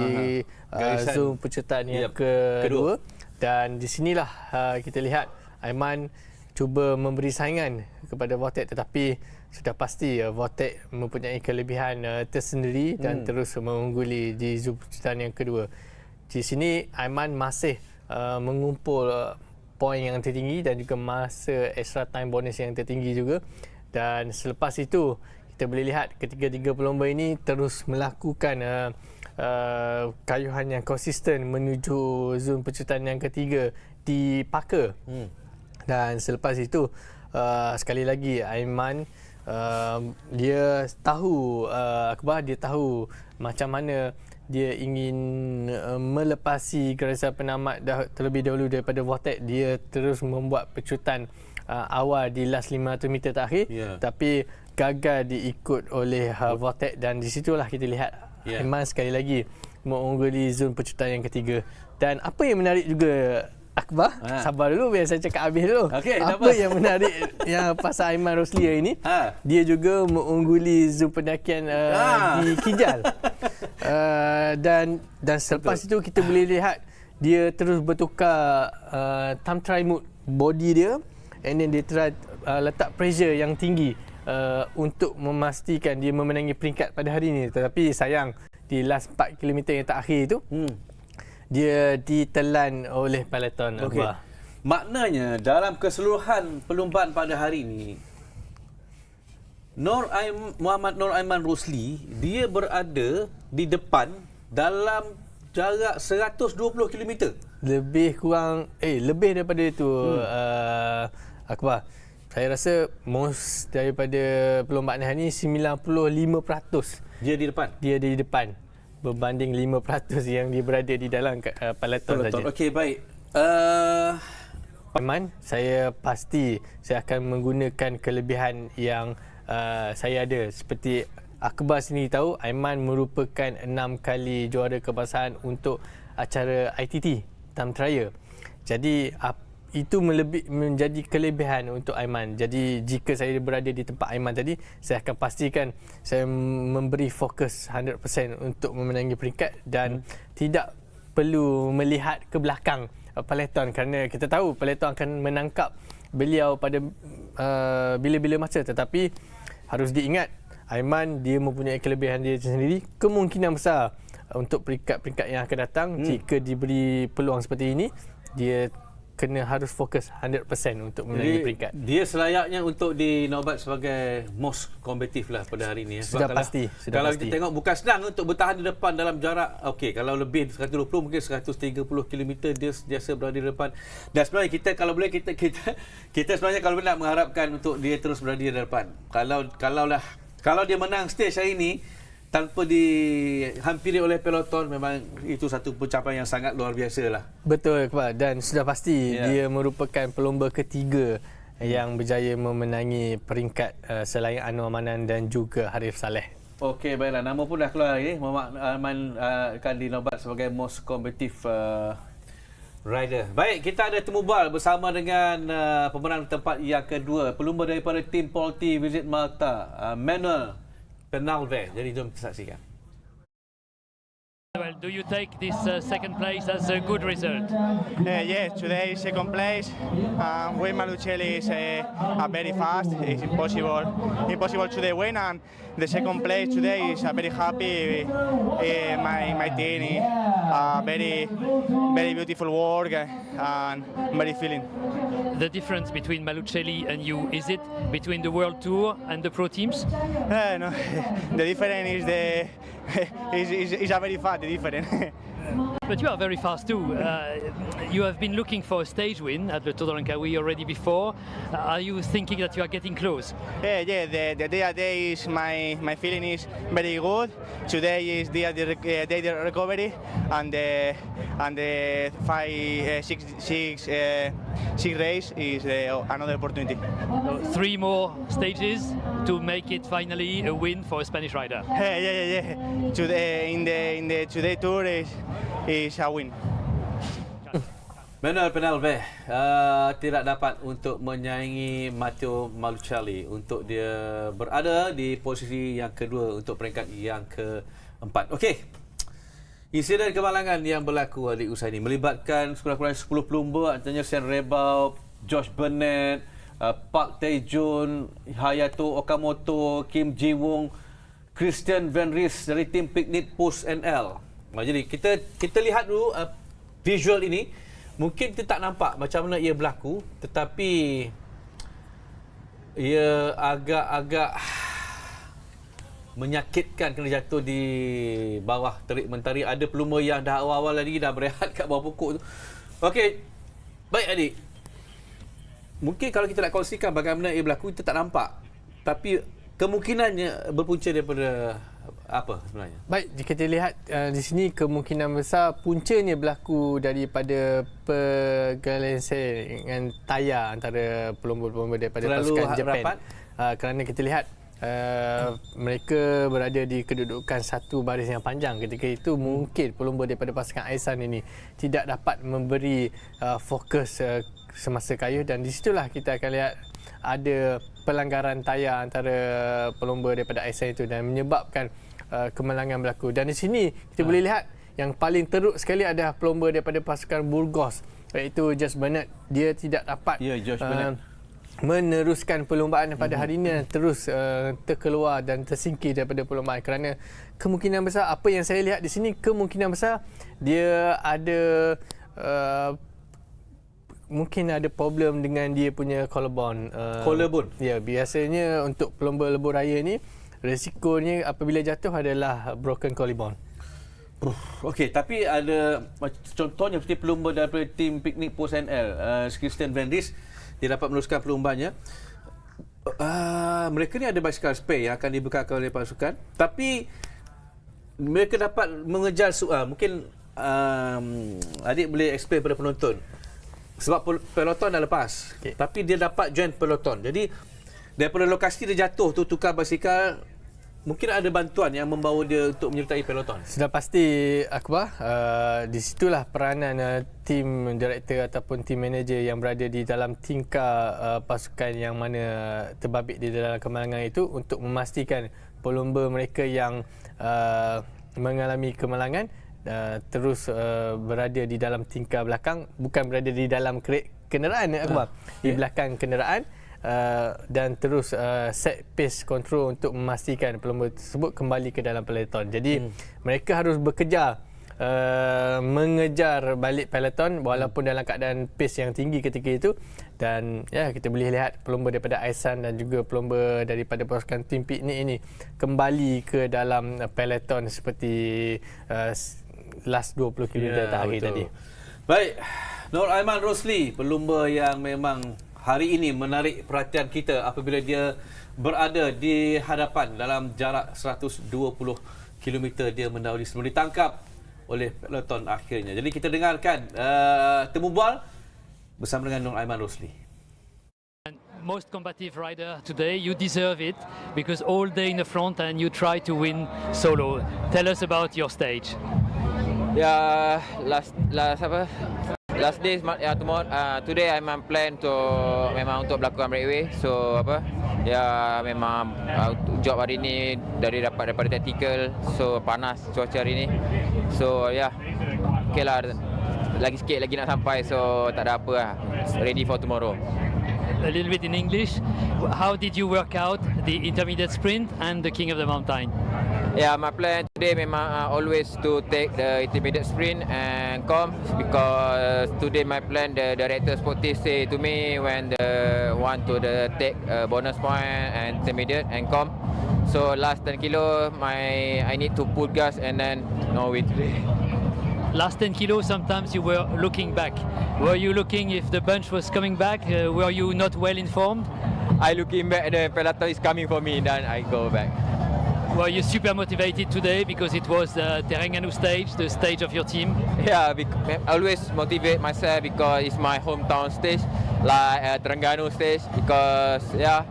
zoom penciptaan yang kedua. Dan di sinilah kita lihat Aiman cuba memberi saingan kepada Vortex, tetapi sudah pasti Vortex mempunyai kelebihan tersendiri dan terus mengungguli di zoom penciptaan yang kedua. Di sini Aiman masih mengumpul poin yang tertinggi dan juga masa extra time bonus yang tertinggi juga. Dan selepas itu kita boleh lihat ketiga-tiga pelumba ini terus melakukan kayuhan yang konsisten menuju zoom penciptaan yang ketiga di Parker. Dan selepas itu sekali lagi Aiman dia tahu dia tahu macam mana dia ingin melepasi garisan penamat terlebih dahulu daripada Vortex. Dia terus membuat pecutan awal di last 500 meter terakhir, tapi gagal diikut oleh Vortex, dan di situlah kita lihat Aiman sekali lagi mengungguli zon pecutan yang ketiga. Dan apa yang menarik juga, Akbar, sabar dulu biar saya cakap habis dulu. Apa yang menarik yang pasal Aiman Rosli ini, dia juga mengungguli zoom pendakian di Kijal. Dan selepas itu kita boleh lihat dia terus bertukar time trial mode body dia, and then dia try letak pressure yang tinggi untuk memastikan dia memenangi peringkat pada hari ini. Tetapi sayang di last 4 km yang terakhir itu dia ditelan oleh peloton. Maknanya dalam keseluruhan perlumbaan pada hari ini, Muhammad Nur Aiman Rosli dia berada di depan dalam jarak 120 km. Lebih kurang lebih daripada itu, Akbar. Saya rasa most daripada perlumbaan hari ini 95% dia di depan. Dia di depan berbanding 5% yang dia berada di dalam peloton saja. Okey, baik. Aiman, saya pasti saya akan menggunakan kelebihan yang saya ada. Seperti Akbar sendiri tahu, Aiman merupakan 6 kali juara kebangsaan untuk acara ITT time trial. Jadi itu menjadi kelebihan untuk Aiman. Jadi jika saya berada di tempat Aiman tadi, saya akan pastikan saya memberi fokus 100% untuk memenangi peringkat dan tidak perlu melihat ke belakang peloton, kerana kita tahu peloton akan menangkap beliau pada bila-bila masa. Tetapi harus diingat, Aiman dia mempunyai kelebihan dia sendiri. Kemungkinan besar untuk peringkat-peringkat yang akan datang, jika diberi peluang seperti ini, dia kena harus fokus 100% untuk memenangi peringkat. Dia selayaknya untuk dinobat sebagai most kompetitif lah pada hari ini. Sudah pasti. Kalau kita tengok, bukan senang untuk bertahan di depan dalam jarak, kalau lebih 120 mungkin 130 km dia biasa berada di depan. Dan sebenarnya kita kalau boleh kita sebenarnya kalau nak mengharapkan untuk dia terus berada di depan. Kalau dia menang stage hari ini tanpa dihampiri oleh peloton, memang itu satu pencapaian yang sangat luar biasa lah. Betul, Akbar. Dan sudah pasti dia merupakan pelumba ketiga yang berjaya memenangi peringkat selain Anwar Manan dan juga Harif Saleh. Okey, baiklah. Nama pun dah keluar hari ini. Muhammad Aiman akan dinobat sebagai most competitive rider. Baik, kita ada temu bal bersama dengan pemenang tempat yang kedua, pelumba daripada tim Polti Visit Malta, Manuel Penalve. Jadi jom kita saksikan. Well, do you take this second place as a good result? Yes, today is second place. Wayne Malucelli is very fast. It's impossible today win, and the second place today is very happy. My team very beautiful work and very feeling. The difference between Malucelli and you, is it between the World Tour and the pro teams? No, the difference is is a very fast difference. But you are very fast too. You have been looking for a stage win at the Tour de Langkawi already before. Are you thinking that you are getting close? Yeah. The day is my feeling is very good. Today is day the recovery, and the 6 race is another opportunity. So 3 more stages to make it finally a win for a Spanish rider. Yeah. Today in the today tour is a win. Manuel Penalve tidak dapat untuk menyaingi Matteo Malucelli untuk dia berada di posisi yang kedua untuk peringkat yang keempat. Okey. Insiden kemalangan yang berlaku di usaha ini melibatkan sekurang-kurangnya 10 pelumba, antaranya Sean Rebau, Josh Burnett, Park Tae-jun, Hayato Okamoto, Kim Ji-won, Christian Van Ries dari tim Picnic Post NL. Jadi kita lihat dulu visual ini. Mungkin kita tak nampak macam mana ia berlaku, tetapi ia agak-agak menyakitkan kena jatuh di bawah terik mentari. Ada pelumba yang dah awal-awal lagi dah berehat kat bawah pokok tu. Okey. Baik adik. Mungkin kalau kita nak kongsikan bagaimana ia berlaku, kita tak nampak. Tapi kemungkinannya berpunca daripada apa sebenarnya? Baik, jika kita lihat di sini kemungkinan besar puncanya berlaku daripada pergeseran tayar antara pelumba-pelumba daripada pasukan Jepun. Kerana kita lihat mereka berada di kedudukan satu baris yang panjang. Ketika itu mungkin pelumba daripada pasukan Aisan ini tidak dapat memberi fokus semasa kayuh, dan di situlah kita akan lihat ada pelanggaran tayar antara pelumba daripada Aisan itu dan menyebabkan kemalangan berlaku. Dan di sini kita boleh lihat yang paling teruk sekali adalah pelumba daripada pasukan Burgos, iaitu Josh Burnett. Dia tidak dapat meneruskan perlumbaan pada hari ini dan terus terkeluar dan tersingkir daripada perlumbaan kerana kemungkinan besar, apa yang saya lihat di sini, kemungkinan besar dia ada mungkin ada problem dengan dia punya collarbone. Collarbone? Ya, biasanya untuk pelumba lebuh raya ni risikonya apabila jatuh adalah broken collarbone. Okey, tapi ada contohnya seperti pelumba daripada tim Picnic Post NL, Christian Van Ries, dia dapat meneruskan perlumbanya. Mereka ni ada basikal spare yang akan dibekalkan oleh pasukan, tapi mereka dapat mengejar mungkin adik boleh explain pada penonton. Sebab peloton dah lepas, tapi dia dapat join peloton. Jadi daripada lokasi dia jatuh tu, tukar basikal, mungkin ada bantuan yang membawa dia untuk menyertai peloton. Sudah pasti, Akbar, di situlah peranan tim direktor ataupun tim manager yang berada di dalam tingkar pasukan yang mana terbabit di dalam kemalangan itu untuk memastikan pelumba mereka yang mengalami kemalangan terus berada di dalam tingkar belakang, bukan berada di dalam kenderaan, Akbar, di belakang kenderaan. Dan terus set pace control untuk memastikan pelumba tersebut kembali ke dalam peloton. Jadi mereka harus bekerja mengejar balik peloton walaupun dalam keadaan pace yang tinggi ketika itu. Dan ya, kita boleh lihat pelumba daripada Aisan dan juga pelumba daripada pasukan tim Picnic ini kembali ke dalam peloton seperti last 20 km terakhir tadi. Baik, Nur Aiman Rosli, pelumba yang memang hari ini menarik perhatian kita apabila dia berada di hadapan dalam jarak 120 km dia mendahului sebelum ditangkap oleh peloton akhirnya. Jadi kita dengarkan temu bual bersama dengan Nur Aiman Rosli. Most combative rider today, you deserve it because all day in the front and you try to win solo. Tell us about your stage. Yeah, last day tomorrow, today I plan to memang untuk berlaku breakaway. So memang job hari ni daripada tactical. So panas cuaca hari ni. So okay lah, lagi sikit lagi nak sampai. So tak ada apa lah, ready for tomorrow. A little bit in English, how did you work out the intermediate sprint and the King of the Mountain? Yeah, my plan today memang always to take the intermediate sprint and comp because today my plan the director sportive say to me when the want to take bonus point and intermediate and comp. So last 10 kilo I need to pull gas and then no win today. Last 10 kilos, sometimes you were looking back. Were you looking if the bunch was coming back? Were you not well informed? I looking back and the peloton is coming for me, then I go back. Were you super motivated today because it was the Terengganu stage, the stage of your team? Yeah, I always motivate myself because it's my hometown stage, like Terengganu stage, because yeah,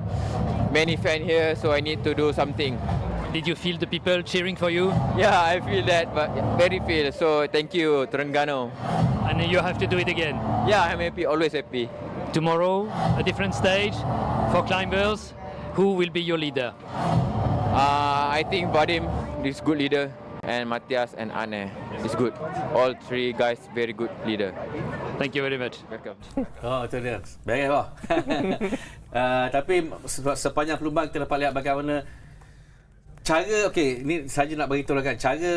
many fans here, so I need to do something. Did you feel the people cheering for you? Yeah, I feel that, but very feel. So thank you, Terengganu. And you have to do it again? Yeah, I'm happy, always happy. Tomorrow, a different stage for climbers. Who will be your leader? I think Vadim is good leader, and Matthias and Anne is good. All three guys very good leader. Thank you very much. Welcome. Oh, itu dia. Baik, Pak. Tapi sepanjang perlumbaan kita dapat lihat bagaimana cara, okey, ni saja nak beritahu kan, cara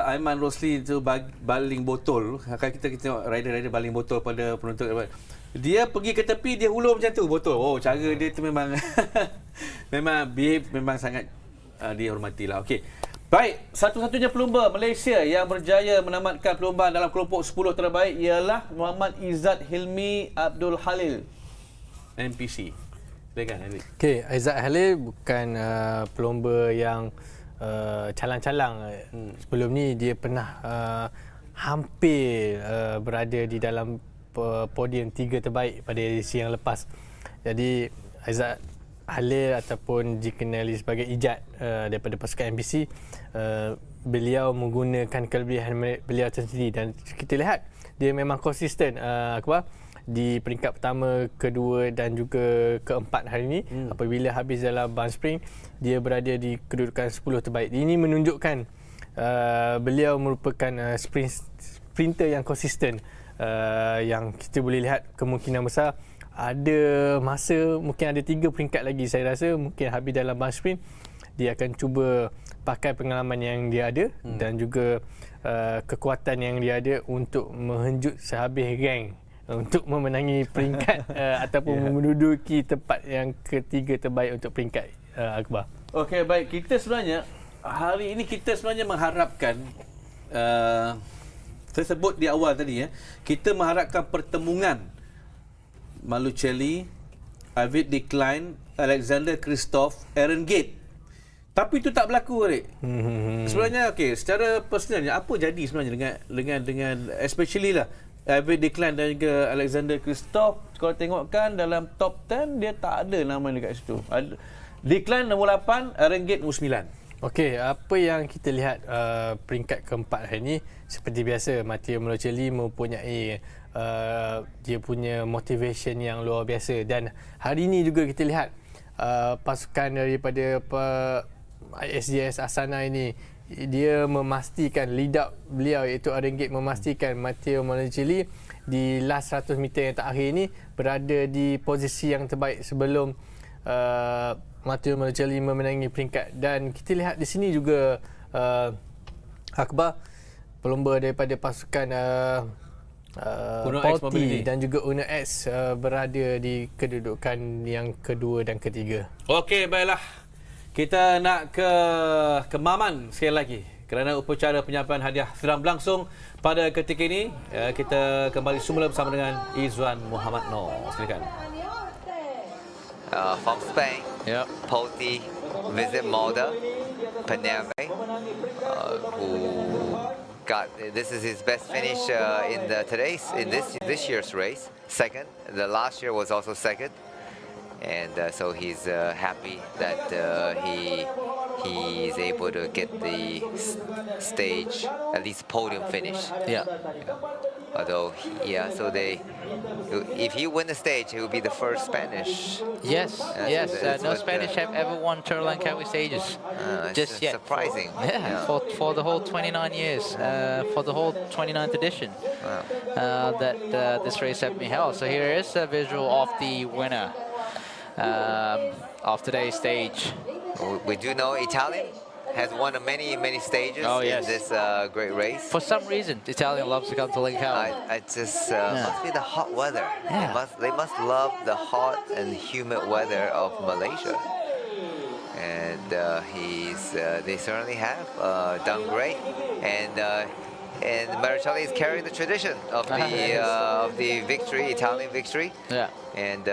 Aiman Rosli tu baling botol. Kan kita tengok rider-rider baling botol pada penonton. Dia pergi ke tepi, dia hulur macam tu botol. Oh, cara dia tu memang memang behave, memang sangat dihormatilah. Okey. Baik, satu-satunya pelumba Malaysia yang berjaya menamatkan perlumbaan dalam kelompok 10 terbaik ialah Muhammad Izzat Hilmi Abdul Halil, NPC. Silakan, Halil. Okey, Izzat Halil bukan pelumba yang calang-calang. Sebelum ni dia pernah hampir berada di dalam podium 3 terbaik pada edisi yang lepas. Jadi Izzat Halil ataupun dikenali sebagai Ijat daripada pasukan NPC, beliau menggunakan kelebihan beliau sendiri dan kita lihat dia memang konsisten di peringkat pertama, kedua dan juga keempat hari ini. Apabila habis dalam band sprint, dia berada di kedudukan 10 terbaik. Ini menunjukkan beliau merupakan sprinter yang konsisten, yang kita boleh lihat kemungkinan besar ada masa mungkin ada 3 peringkat lagi. Saya rasa mungkin habis dalam band sprint dia akan cuba pakai pengalaman yang dia ada dan juga kekuatan yang dia ada untuk menghenjut sehabis rank untuk memenangi peringkat ataupun menduduki tempat yang ketiga terbaik untuk peringkat Akbar. Okey, baik, kita sebenarnya hari ini kita sebenarnya mengharapkan saya sebut di awal tadi kita mengharapkan pertemuan Malucelli, Arvid Decline, Alexander Christoph, Aaron Gate. Tapi itu tak berlaku, Rik. Sebenarnya okey, secara personalnya apa jadi sebenarnya dengan especially lah Arvid Decline dan juga Alexander Christoph. Kalau tengokkan dalam top 10 dia tak ada nama dekat situ. Decline nombor 8, Aaron Gate nombor 9. Okey, apa yang kita lihat peringkat keempat hari ini, seperti biasa Matteo Malucelli mempunyai dia punya motivation yang luar biasa, dan hari ini juga kita lihat pasukan daripada ISGS Asana ini, dia memastikan lead up beliau iaitu Aaron Gate memastikan Matteo Malucelli di last 100 meter yang terakhir ini berada di posisi yang terbaik sebelum Matteo Malucelli memenangi peringkat. Dan kita lihat di sini juga Akbar, pelumba daripada pasukan Porti dan juga Uno X berada di kedudukan yang kedua dan ketiga. Okey, baiklah. Kita nak ke Kemaman sekali lagi kerana upacara penyampaian hadiah sedang berlangsung pada ketika ini. Kita kembali semula bersama dengan Izwan Muhammad Noor. Silakan. From Spain, Poti visit Malta, Pename, who got this is his best finish in this year's race. Second, the last year was also second, and so he's happy that he is able to get the stage, at least podium finish. Although, so if he win the stage, he will be the first Spanish. Yes. No Spanish have ever won Tour Langkawi stages just yet. Surprising. For the whole 29 years, for the whole 29th edition that this race has been held. So here is a visual of the winner of today's stage. We do know Italian has won many stages in this great race. For some reason, Italian loves to come to Langkawi. I just must be the hot weather. They must love the hot and humid weather of Malaysia. And they certainly have done great. And Marichelli is carrying the tradition of the victory, Italian victory. Yeah. And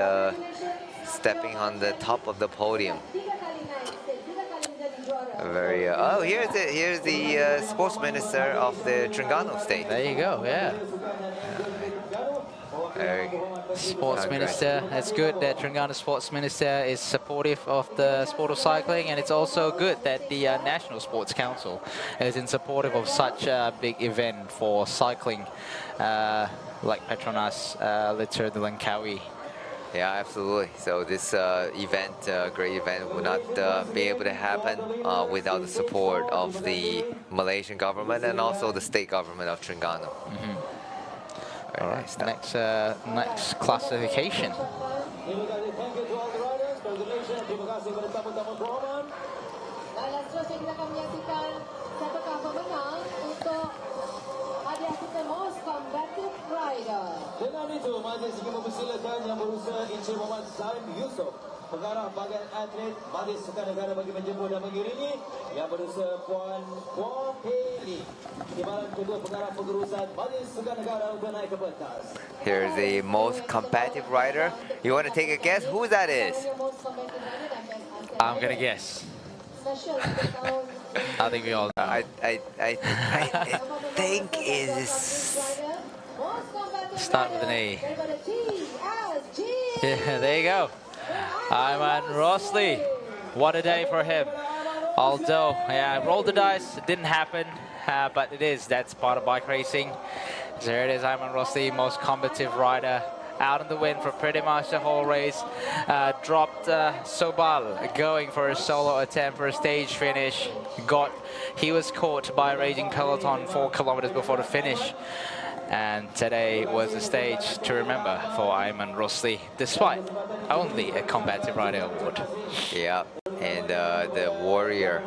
stepping on the top of the podium. Very. Oh, here's the sports minister of the Terengganu state. There you go. Yeah. Sports minister. That's good that Terengganu sports minister is supportive of the sport of cycling, and it's also good that the National Sports Council is in supportive of such a big event for cycling, like PETRONAS LTDL Langkawi. Yeah, absolutely. So this event, great event, would not be able to happen without the support of the Malaysian government and also the state government of Terengganu. All right, next classification. Dengan itu, majlis ingin mempersilakan yang berusaha Encik Muhammad Zaim Yusof, pengarah bahagian atlet Majlis Sukan Negara bagi menjemput dan mengiringi, yang berusaha Puan Pei. Timbalan kedua pengarah pengurusan Majlis Sukan Negara untuk naik ke pentas. Here's the most competitive rider. You want to take a guess who that is? I'm gonna guess. I think we all know. I think it is. Start with an A. Yeah, there you go. Ayman Rosli. What a day for him. Although, yeah, rolled the dice, it didn't happen, but it is. That's part of bike racing. There it is, Ayman Rosli, most combative rider. Out in the wind for pretty much the whole race. Dropped Sobal going for a solo attempt for a stage finish. He was caught by a raging peloton 4 kilometers before the finish. And today was a stage to remember for Ayman Rosli, despite only a combative rider award. Yeah, and the warrior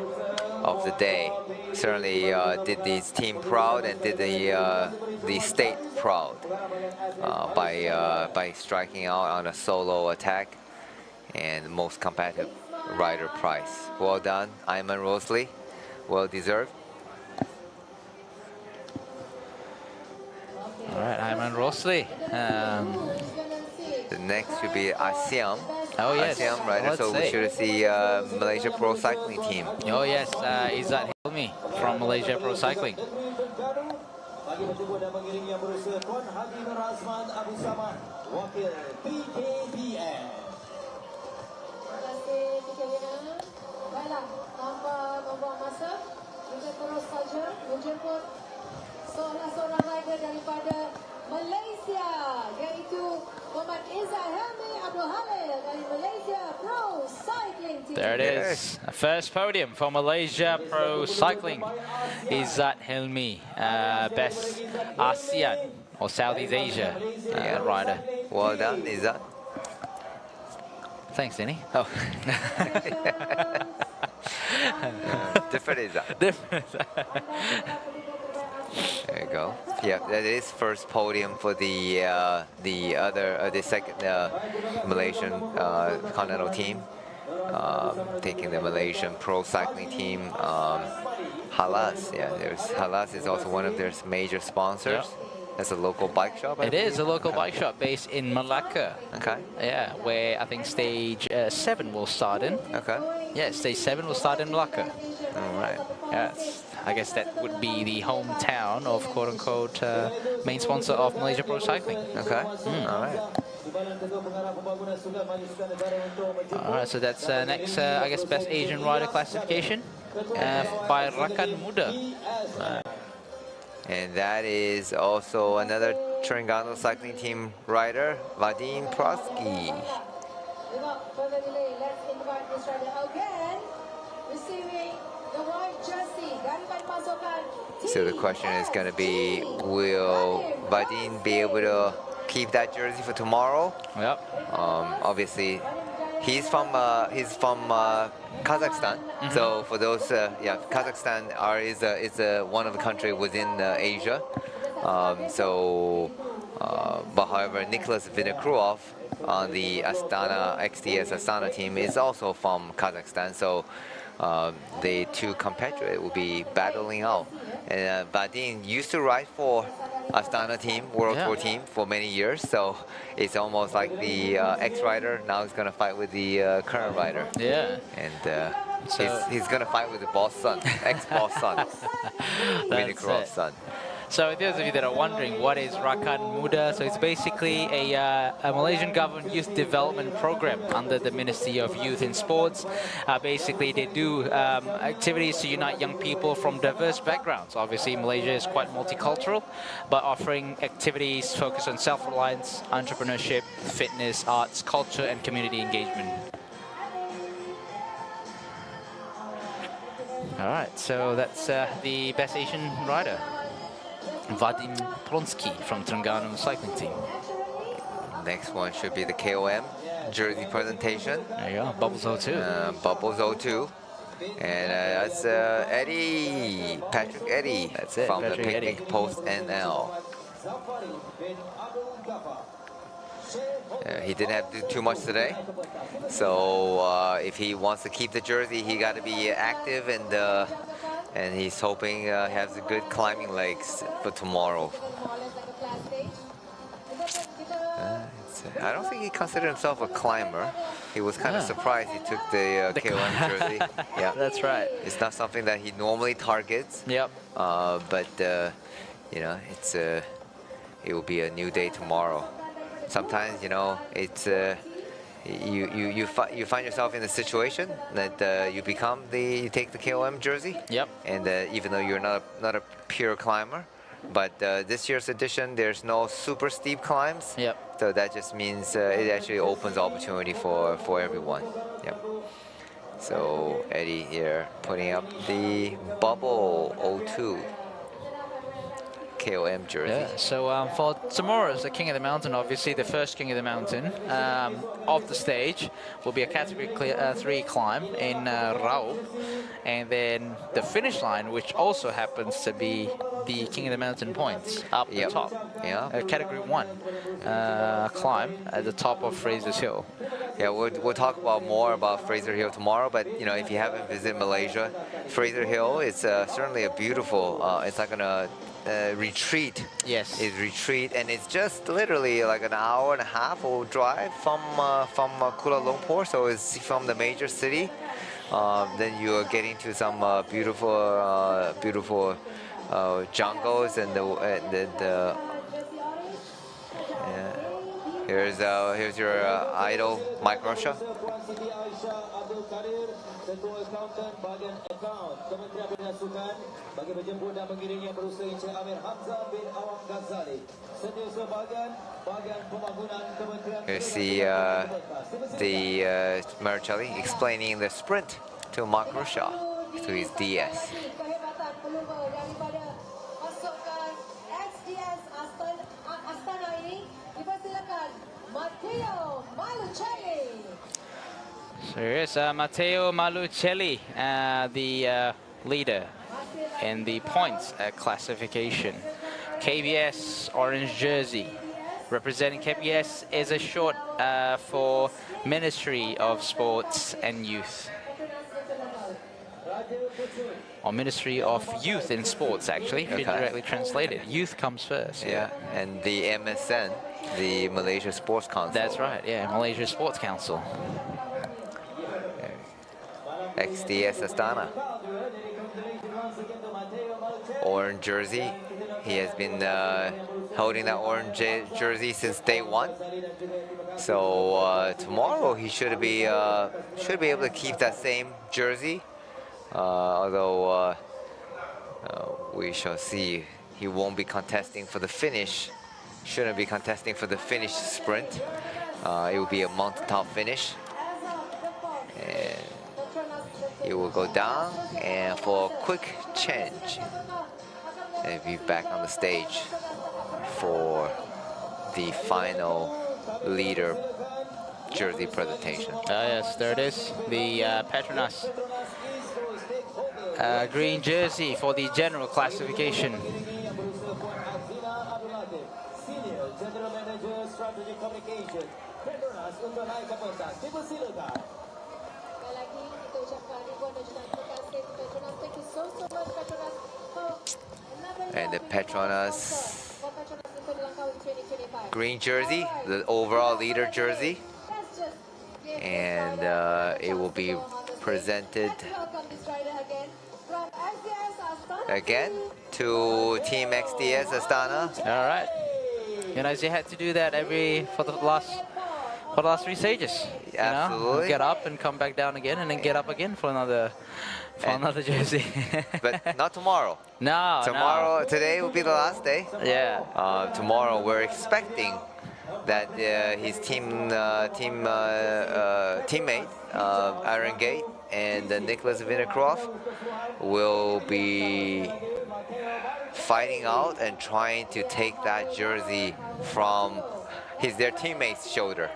of the day certainly did his team proud and did the state proud by striking out on a solo attack and most combative rider prize. Well done, Ayman Rosli. Well deserved. All right, Ayman Rosli. The next should be ASEAN. Oh yes, ASEAN rider. So we should see Malaysia Pro Cycling Team. Oh yes, Izzat Hilmi from Malaysia Pro Cycling. Bagi menjemput dan mengiringi yang berusaha Tuan Haji Nur Azman Abu Saman, wakil PKPN. Terima kasih PKPN. Baiklah, tanpa membuang masa, kita terus saja menjemput seorang rider daripada Malaysia, iaitu Muhammad Izzat Hilmi Abdul Halil dari Malaysia Pro Cycling Team. There it is. First podium for Malaysia Pro Cycling. Izzat Hilmi, best ASEAN or Southeast Asia rider. Well done, Izzat. Thanks, Denny. Oh. Different Izzat. Different. There you go. Yeah, that is first podium for the second Malaysian continental team, taking the Malaysian Pro Cycling Team. Halas, yeah, Halas is also one of their major sponsors. Yep. That's a local bike shop. It is a local bike shop based in Malacca. Okay. Yeah, where I think stage 7 will start in. Okay. Yeah, stage 7 will start in Malacca. All right. Yes. I guess that would be the hometown of quote-unquote main sponsor of Malaysia Pro Cycling. Okay. All right. All right, so that's next, I guess, best Asian rider classification by Rakan Muda. And that is also another Terengganu cycling team rider, Vadim Prosky. Without further delay, let's invite this rider again, receiving the white jersey, Gariban Pasukan. So the question is going to be, will Vadim be able to keep that jersey for tomorrow? Yep. Obviously, He's from Kazakhstan. So for those, Kazakhstan is one of the country within Asia. But however, Nicholas Vinokurov on the XDS Astana team is also from Kazakhstan. So the two compatriots will be battling out. And Vadim used to ride for Astana team, World Tour team, for many years. So it's almost like the ex-rider now is going to fight with the current rider. Yeah. And he's going to fight with the boss son, ex-boss son, Vinokurov's son. So those of you that are wondering, what is Rakan Muda? So it's basically a Malaysian government youth development program under the Ministry of Youth and Sports. Basically, they do activities to unite young people from diverse backgrounds. Obviously, Malaysia is quite multicultural, but offering activities focused on self-reliance, entrepreneurship, fitness, arts, culture, and community engagement. All right, so that's the best Asian rider. Vadim Pronsky from Terengganu cycling team. Next one should be the KOM jersey presentation. There you go, Bubbles 02. Bubbles 02. And that's Patrick Eddy. That's it, from Patrick the Picnic Post NL. He didn't have to do too much today. So if he wants to keep the jersey, he got to be active, and he's hoping has a good climbing legs for tomorrow. I don't think he considered himself a climber. He was kind of surprised he took the KOM jersey. Yeah, that's right. It's not something that he normally targets. Yep. But you know, it will be a new day tomorrow. Sometimes, you know, it's you find yourself in a situation that you take the KOM jersey. Yep. And even though you're not a pure climber, but this year's edition there's no super steep climbs. Yep. So that just means it actually opens opportunity for everyone. Yep. So Eddie here putting up the Bubble 02 KOM jersey. Yeah, so for tomorrow's the King of the Mountain, obviously the first King of the Mountain of the stage will be a Category 3 climb in Raub, and then the finish line, which also happens to be the King of the Mountain points up the top. Yeah. Category 1 climb at the top of Fraser's Hill. Yeah, we'll talk more about Fraser Hill tomorrow, but you know, if you haven't visited Malaysia, Fraser Hill is certainly a beautiful, it's like a retreat. Yes. It's retreat, and it's just literally like an hour and a half or drive from Kuala Lumpur, so it's from the major city. Then you are getting to some beautiful jungles and here's your idol, Mike Russia. Ketua Akauntan Bahagian Akaun Kementerian Penasukan bagi menjemput dan mengiringi yang berusaha Encik Amir Hamzah bin Awang Ghazali. Setiausaha bahagian pembangunan Kementerian. Here's the Marcelli explaining the sprint to Mark Russia to his DS. Kehebatan pelumba daripada pasukan XDS Astana ini dipersilakan Matteo Malucelli. So here's Matteo Malucelli, the leader in the points classification. KBS orange jersey. Representing KBS is a short for Ministry of Sports and Youth. Or Ministry of Youth and Sports, actually, if you directly translated. Youth comes first. Yeah, and the MSN, the Malaysia Sports Council. That's right, yeah, Malaysia Sports Council. XDS Astana. Orange jersey. He has been holding that orange jersey since day one. So tomorrow he should be able to keep that same jersey. Although we shall see. He won't be contesting for the finish. Shouldn't be contesting for the finish sprint. It will be a mountaintop finish. And he will go down and for a quick change and be back on the stage for the final leader jersey presentation. Yes, there it is. The PETRONAS green jersey for the general classification. Senior General Manager Strategic Communication, PETRONAS untuk naik ke pentas. Dipersilakan. Sekali lagi kita ucapkan ribuan dan jutaan terima kasih PETRONAS. Thank you so much PETRONAS for And the PETRONAS for PETRONAS untuk Langkawi 2025. green jersey, the overall leader jersey, and it will be presented again to Team XDS Astana. All right. You know, you had to do that for the last 3 stages. You Absolutely. know? Get up and come back down again, and then get up again for another jersey. But not tomorrow. No. Tomorrow, today will be the last day. Yeah. Tomorrow, we're expecting that his teammate Aaron Gate and Nicholas Vinnicroft will be fighting out and trying to take that jersey from their teammate's shoulder.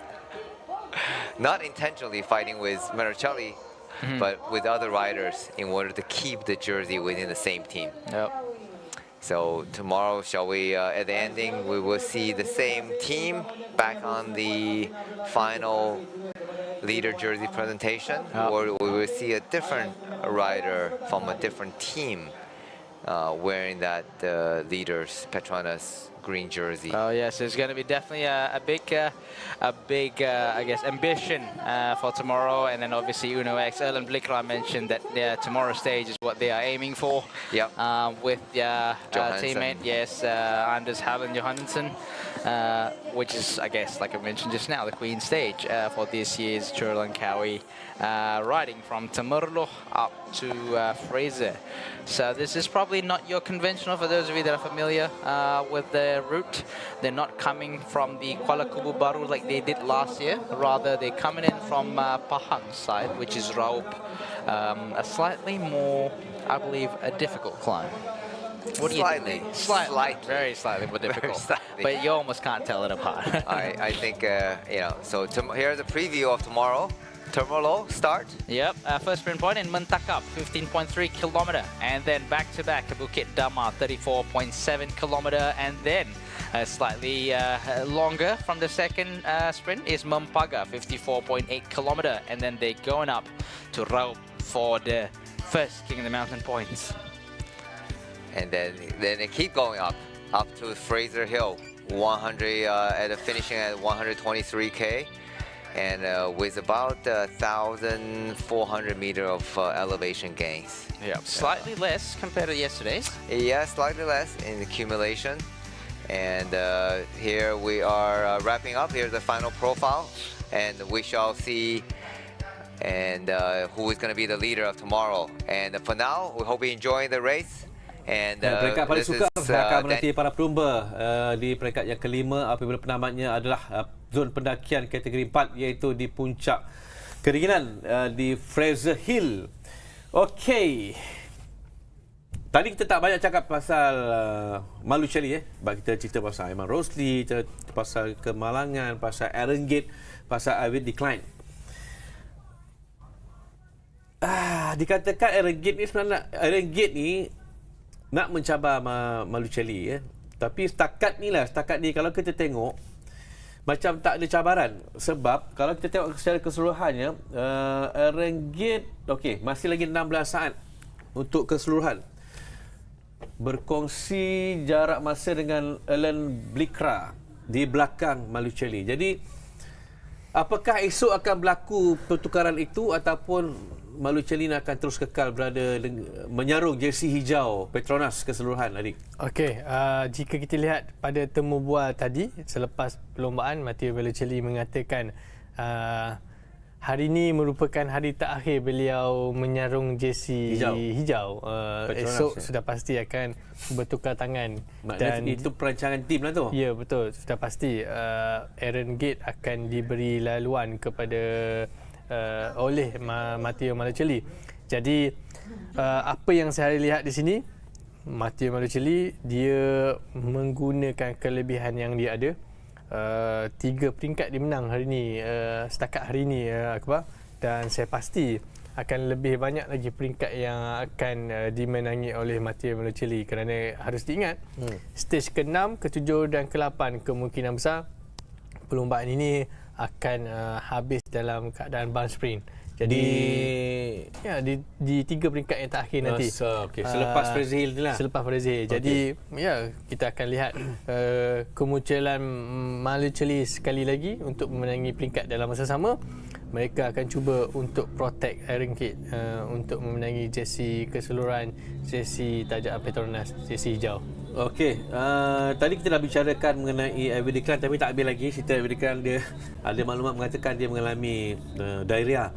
Not intentionally fighting with Marcelli, but with other riders in order to keep the jersey within the same team. Yep. So tomorrow, shall we, at the ending, we will see the same team back on the final leader jersey presentation, or we will see a different rider from a different team wearing that leader's PETRONAS green jersey. Oh yes, there's going to be definitely a big I guess ambition for tomorrow, and then obviously Uno X Erlen Blikra mentioned that tomorrow's stage is what they are aiming for. Yep. With teammate, yes, Anders Hallen Johansson, which is, I guess, like I mentioned just now, the Queen stage for this year's Tour Langkawi, riding from Temerloh up to Fraser. So this is probably not your conventional, for those of you that are familiar with the route. They're not coming from the Kuala Kubu Baru like they did last year. Rather, they're coming in from Pahang's side, which is Raup. A slightly more, I believe, a difficult climb. What do you think? Slightly. Very slightly more difficult. But you almost can't tell it apart. I think, you know, so here's a preview of tomorrow. Temerloh start. Yep, first sprint point in Mentakap, 15.3 kilometer, and then back-to-back to Bukit Damar, 34.7 kilometer, and then slightly longer from the second sprint is Mempaga, 54.8 kilometer, and then they're going up to Raup for the first King of the Mountain points. And then they keep going up to Fraser Hill, 100 finishing at 123k. And with about 1,400 meter of elevation gains. Yeah, slightly less compared to yesterday's. Yeah, slightly less in accumulation. And here we are wrapping up. Here's the final profile, and we shall see who is going to be the leader of tomorrow. And for now, we hope you enjoy the race. And peringkat paling sukar akan menanti para pelumba di peringkat yang kelima apabila penamatnya adalah zon pendakian kategori 4, iaitu di puncak kedinginan di Fraser Hill. Okey. Tadi kita tak banyak cakap pasal Malucheli kita cerita pasal Iman Rosli, cerita pasal Kemalangan, pasal Aaron Gate, pasal Avid Decline. Dikatakan Aaron Gate ni sebenarnya nak mencabar Malucheli tapi setakat ni kalau kita tengok macam tak ada cabaran, sebab kalau kita tengok secara keseluruhannya Aaron Gate masih lagi 16 saat untuk keseluruhan, berkongsi jarak masa dengan Erlen Blikra di belakang Malucheli. Jadi apakah esok akan berlaku pertukaran itu, ataupun Malucheli akan terus kekal berada menyarung jersey hijau PETRONAS keseluruhan, adik? Okey, jika kita lihat pada temu bual tadi selepas perlombaan, Matteo Malucheli mengatakan hari ini merupakan hari terakhir beliau menyarung jersey hijau. Esok sudah pasti akan bertukar tangan. Dan itu perancangan tim lah tu? Ya, betul. Sudah pasti Aaron Gate akan diberi laluan kepada oleh Matteo Malucheli. Jadi apa yang saya lihat di sini, Matteo Malucheli dia menggunakan kelebihan yang dia ada. 3 peringkat dimenang hari ni, setakat hari ni Akbar, dan saya pasti akan lebih banyak lagi peringkat yang akan dimenangi oleh Matteo Malocelli, kerana harus diingat stage ke-6, ke-7 dan ke-8 kemungkinan besar perlombaan ini akan habis dalam keadaan bound sprint. Jadi di 3 peringkat yang terakhir nanti. Selepas Brazil ni lah. Selepas Brazil. Jadi kita akan lihat kemunculan Malocelli sekali lagi untuk memenangi peringkat dalam masa sama. Mereka akan cuba untuk protect Iron Kit, untuk memenangi jersey keseluruhan, jersey tajaan Petronas, jersey hijau. Okey, tadi kita dah bicarakan mengenai Avery Declan, tapi tak habis lagi. Cerita Avery Declan, dia ada maklumat mengatakan dia mengalami diarrhea.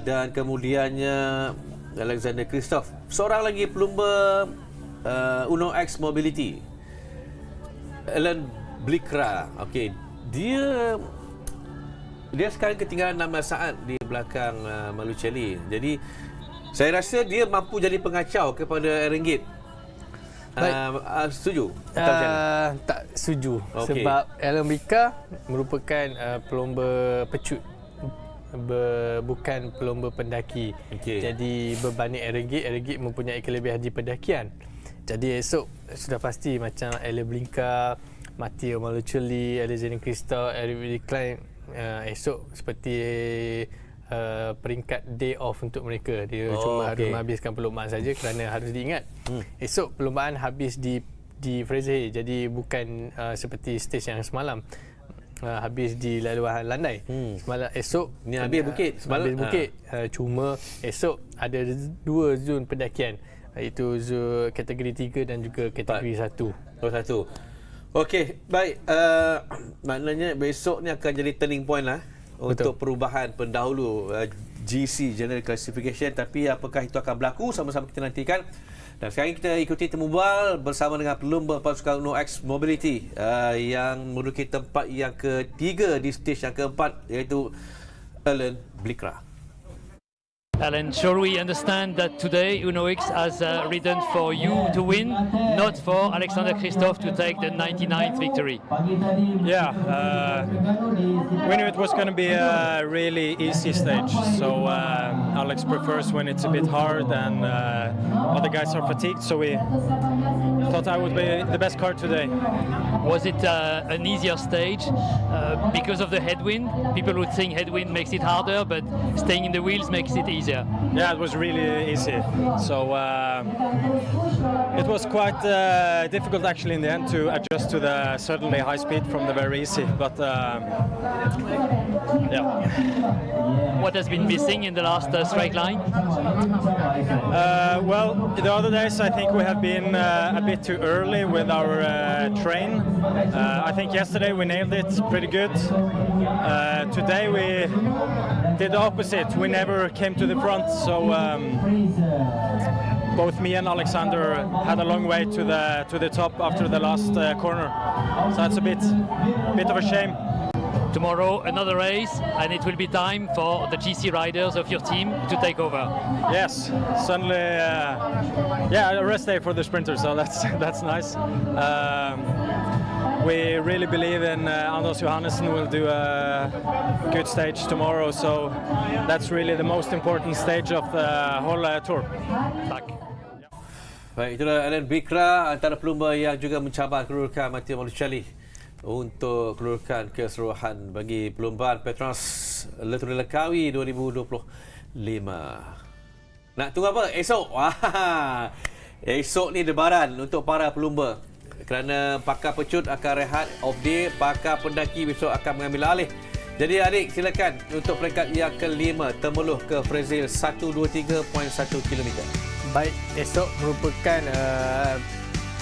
Dan kemudiannya Alexander Kristoff, seorang lagi pelumba Uno X Mobility, Alan Blikra. Okey, dia sekarang ketinggalan 16 saat di belakang Malocelli. Jadi saya rasa dia mampu jadi pengacau kepada Erengit. Setuju? Tak setuju. Sebab Alan Blikra merupakan pelumba pecut, bukan pelumba pendaki. Jadi berbanding Erengit mempunyai kelebihan di pendakian. Jadi esok sudah pasti macam Alan Blikra, Matteo Malocelli, Alexander Kristoff, Avery Declan, esok seperti peringkat day off untuk mereka. Dia cuma harus menghabiskan perlombaan saja, kerana harus diingat esok perlombaan habis di Fraser Hill. Jadi bukan seperti stage yang semalam habis di laluan landai. Semalam, esok ni habis bukit. Habis bukit. Cuma esok ada 2 zon pendakian, iaitu zon kategori 3 dan juga kategori 1. Satu. Okey, baik. Maknanya besok ni akan jadi turning point lah. Betul. Untuk perubahan pendahulu GC General Classification. Tapi apakah itu akan berlaku, sama-sama kita nantikan. Dan sekarang kita ikuti temu bual bersama dengan pelumba pasukan Uno X Mobility yang menduduki tempat yang ketiga di stage yang keempat, iaitu Alan Blikra. Alan, sure we understand that today Uno X has ridden for you to win, not for Alexander Kristoff to take the 99th victory. Yeah, we knew it was going to be a really easy stage. So Alex prefers when it's a bit hard and other guys are fatigued. So we thought I would be the best car today. Was it an easier stage because of the headwind? People would think headwind makes it harder, but staying in the wheels makes it easier. Yeah, it was really easy. So it was quite difficult actually in the end to adjust to the suddenly high speed from the very easy. But yeah. What has been missing in the last straight line? Well, the other days I think we have been a bit too early with our train. I think yesterday we nailed it pretty good. Today we did the opposite. We never came to the front, so both me and Alexander had a long way to the top after the last corner. So that's a bit of a shame. Tomorrow another race, and it will be time for the GC riders of your team to take over. Yes, suddenly, yeah, a rest day for the sprinters, so that's nice. We really believe in Anders Johannessen will do a good stage tomorrow, so that's really the most important stage of the whole tour. Baik, itulah Alan Blikra, antara pelumba yang juga mencabar kedudukan Matteo Malocelli untuk kedudukan keseluruhan bagi perlombaan PETRONAS LTDL Langkawi 2025. Nak tunggu apa? Esok. Esok ni debaran untuk para pelumba. Kerana pakar pecut akan rehat off day, pakar pendaki besok akan mengambil alih. Jadi adik, silakan untuk peringkat yang kelima temeluh ke Brazil 123.1 km. Baik, esok merupakan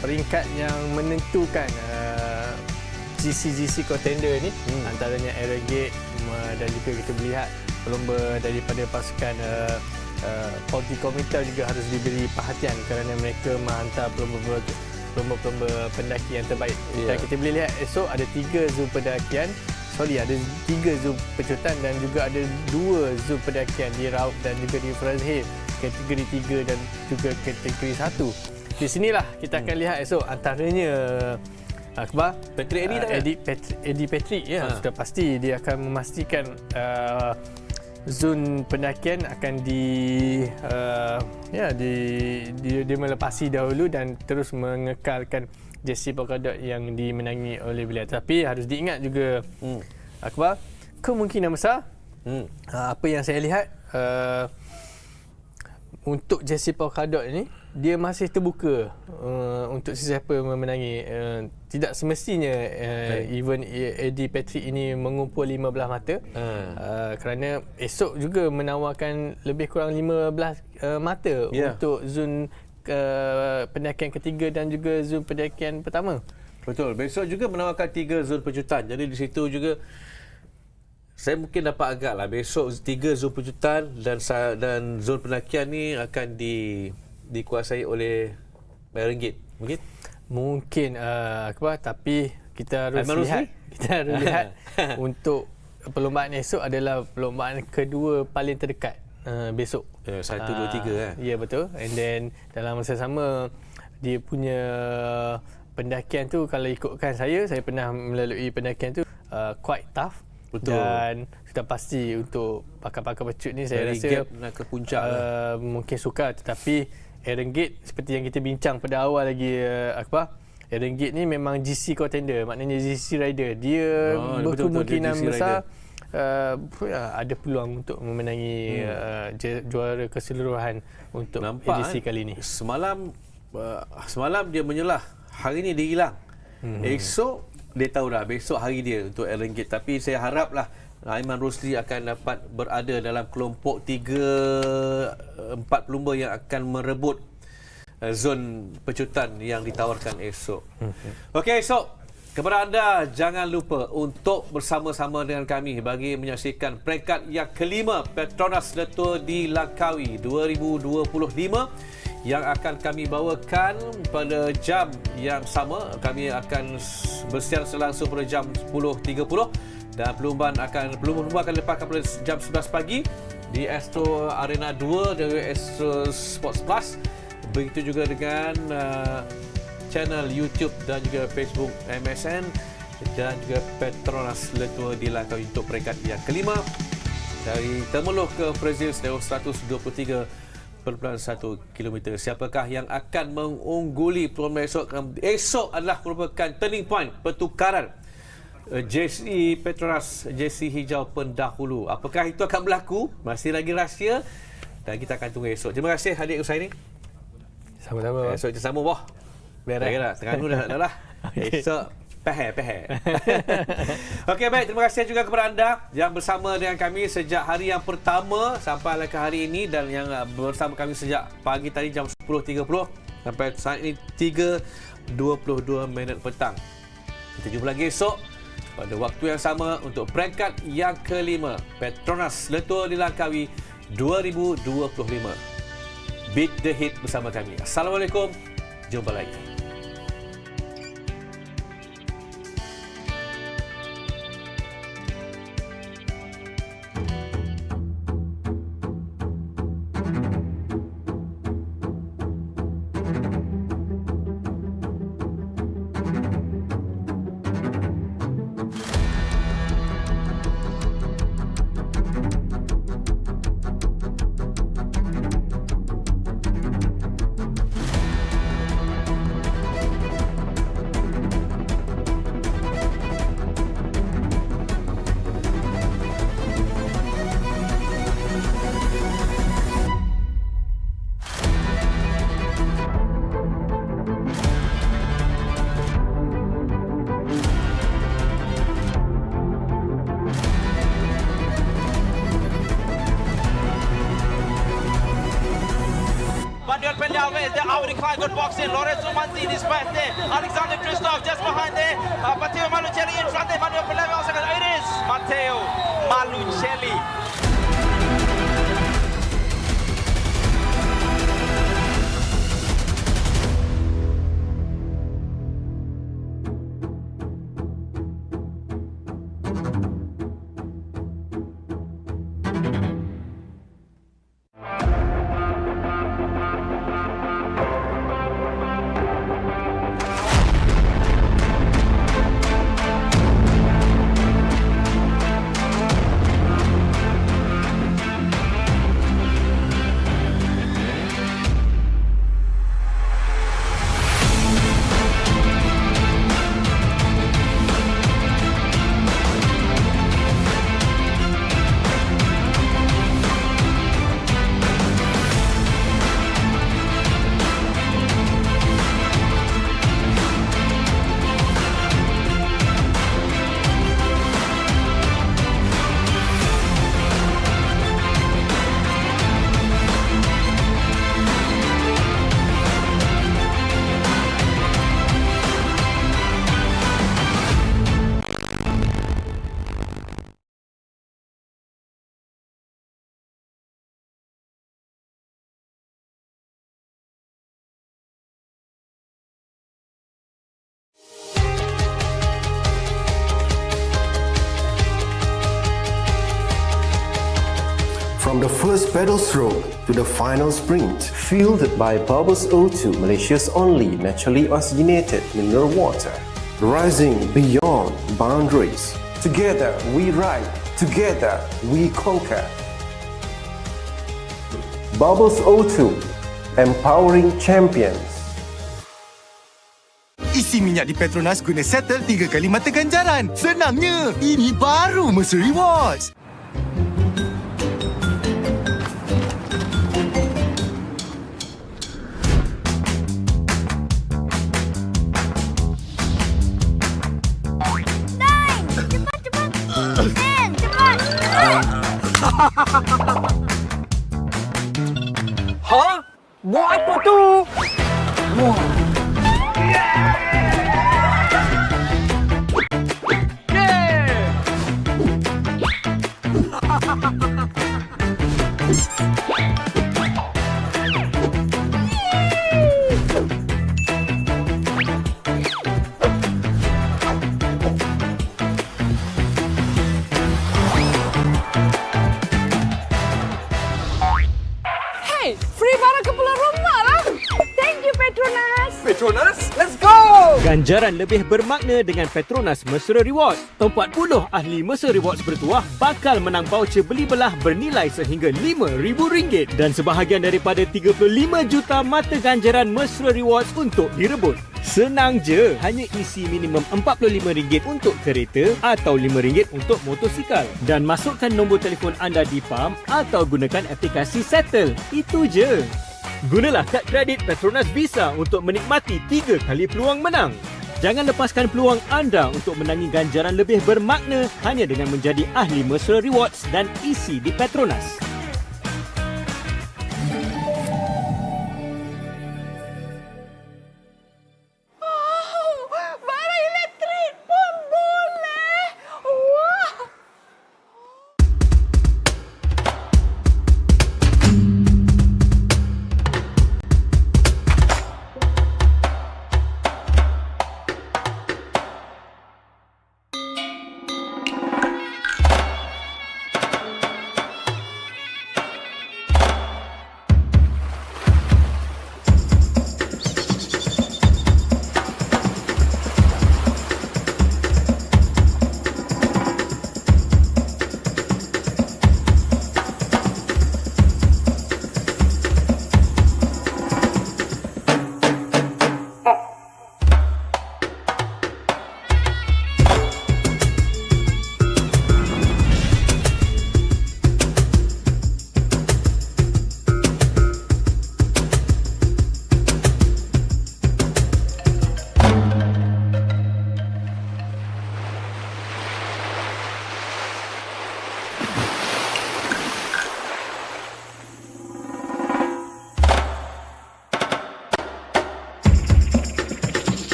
peringkat yang menentukan GC contender ni, antaranya Arrogate dan juga kita melihat pelumba daripada pasukan Porti Komita juga harus diberi perhatian kerana mereka menghantar pelumba pendaki yang terbaik. Dan kita boleh lihat esok ada 3 zon pendakian, ada 3 zon pecutan dan juga ada 2 zon pendakian di Raub dan juga di Fraser Hill, kategori 3 dan juga kategori 1. Di sinilah kita akan lihat esok antaranya Akbar Patrick Eddie Patrick sudah pasti dia akan memastikan zon pendakian akan dia melepasi dahulu dan terus mengekalkan jersey polkadot yang dimenangi oleh beliau. Tapi harus diingat juga Akbar, kemungkinan besar apa yang saya lihat untuk jersey polkadot ini dia masih terbuka untuk sesiapa memenangi. Tidak semestinya event Eddie Patrick ini mengumpul 15 mata kerana esok juga menawarkan lebih kurang 15 mata untuk zon pendakian ketiga dan juga zon pendakian pertama. Betul. Besok juga menawarkan 3 zon pejutan. Jadi di situ juga saya mungkin dapat agaklah besok 3 zon pejutan dan zon pendakian ni akan dikuasai oleh Ringgit. Mungkin Akbar, tapi kita harus lihat untuk perlombaan esok adalah perlombaan kedua paling terdekat besok. 1, 2, 3 kan? Ya, betul. And then dalam masa sama dia punya pendakian tu, kalau ikutkan saya pernah melalui pendakian tu quite tough. Betul. Dan sudah pasti untuk pakar-pakar pecut ni saya rasa gap nak ke puncak mungkin sukar, tetapi Ringgit seperti yang kita bincang pada awal lagi Akbar, Ringgit ni memang GC contender, maknanya GC rider. Dia berkemungkinan besar ada peluang untuk memenangi juara keseluruhan untuk edisi kali ini. Semalam dia menyelah, hari ni dia hilang. Esok dia tahu dah besok hari dia untuk Ringgit. Tapi saya haraplah Aiman Rosli akan dapat berada dalam kelompok 3-4 pelumba yang akan merebut zon pecutan yang ditawarkan esok. Okey, esok kepada anda jangan lupa untuk bersama-sama dengan kami bagi menyaksikan peringkat yang kelima Petronas Le Tour di Langkawi 2025 yang akan kami bawakan pada jam yang sama. Kami akan bersiar langsung pada jam 10.30 dan pelumba akan lepaskan pada jam 11 pagi di Astro Arena 2 dari Astro Sports Plus. Begitu juga dengan channel YouTube dan juga Facebook MSN dan juga Petronas Le Tour di Langkawi untuk peringkat yang kelima dari Temerloh ke Brazil sejauh 123.1 km. Siapakah yang akan mengungguli perlombaan esok? Esok adalah merupakan turning point pertukaran jersey Petronas, jersey hijau pendahulu. Apakah itu akan berlaku? Masih lagi rahsia dan kita akan tunggu esok. Terima kasih hadir Usaini. Sama-sama. Esok kita sambung boh. Biar Terengganu dah lah. Esok pehe. Okey, baik. Terima kasih juga kepada anda yang bersama dengan kami sejak hari yang pertama sampai ke hari ini dan yang bersama kami sejak pagi tadi jam 10.30 sampai saat ini 3:22 petang. Kita jumpa lagi esok pada waktu yang sama untuk peringkat yang kelima Petronas Le Tour di Langkawi 2025. Beat the Hit bersama kami. Assalamualaikum. Jumpa lagi. Good boxing. Lorenzo Manzi is back there. Alexander Christoph just behind there. Matteo Malucelli in front there. Manuel Pellegrino second. It is Matteo Malucelli. From the first pedal stroke to the final sprint, fueled by Bubbles O2, Malaysia's only naturally oxygenated mineral water. Rising beyond boundaries. Together we ride, together we conquer. Bubbles O2, empowering champions. Isi minyak di Petronas guna settle 3 kali mata ganjaran. Senangnya, ini baru Mercer Rewards. Ha? Buat apa tu? Hey, free barang ke pulang rumah lah. Thank you, Petronas. Petronas, let's go! Ganjaran lebih bermakna dengan Petronas Mesra Rewards. 40 ahli Mesra Rewards bertuah bakal menang voucher beli belah bernilai sehingga RM5,000 dan sebahagian daripada 35 juta mata ganjaran Mesra Rewards untuk direbut. Senang je, hanya isi minimum RM45 untuk kereta atau RM5 untuk motosikal dan masukkan nombor telefon anda di PAM atau gunakan aplikasi Settle. Itu je. Gunalah kad kredit Petronas Visa untuk menikmati 3 kali peluang menang. Jangan lepaskan peluang anda untuk menangi ganjaran lebih bermakna hanya dengan menjadi ahli Mesra Rewards dan isi di Petronas. Barang elektrik pun boleh. Wah.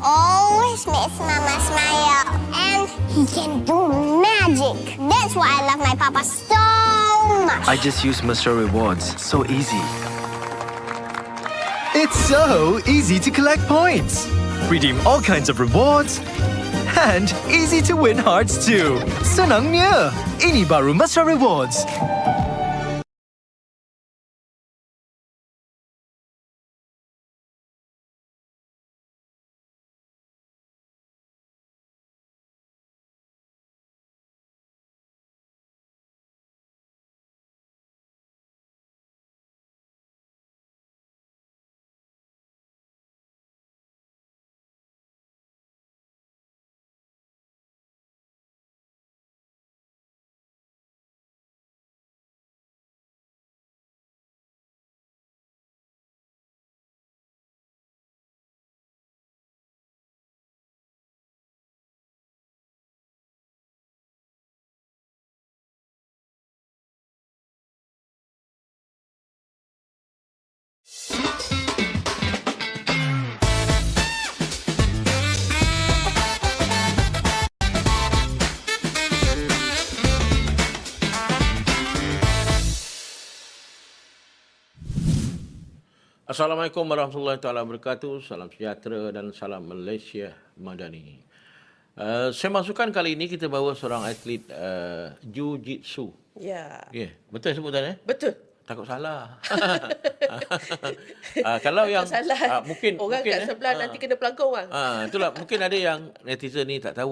Always makes Mama smile. And he can do magic. That's why I love my papa so much. I just use Mesra Rewards. So easy. It's so easy to collect points. Redeem all kinds of rewards. And easy to win hearts too. Senangnya. Ini baru Mesra Rewards. Assalamualaikum warahmatullahi taala wabarakatuh. Salam sejahtera dan salam Malaysia Madani. Saya masukkan kali ini kita bawa seorang atlet Jiu-Jitsu. Ya. Ya, betul sebutan Betul. Takut salah. Kalau yang salah. mungkin Orang mungkin, kat sebelah nanti kena pelangkau orang. Itulah mungkin ada yang netizen ni tak tahu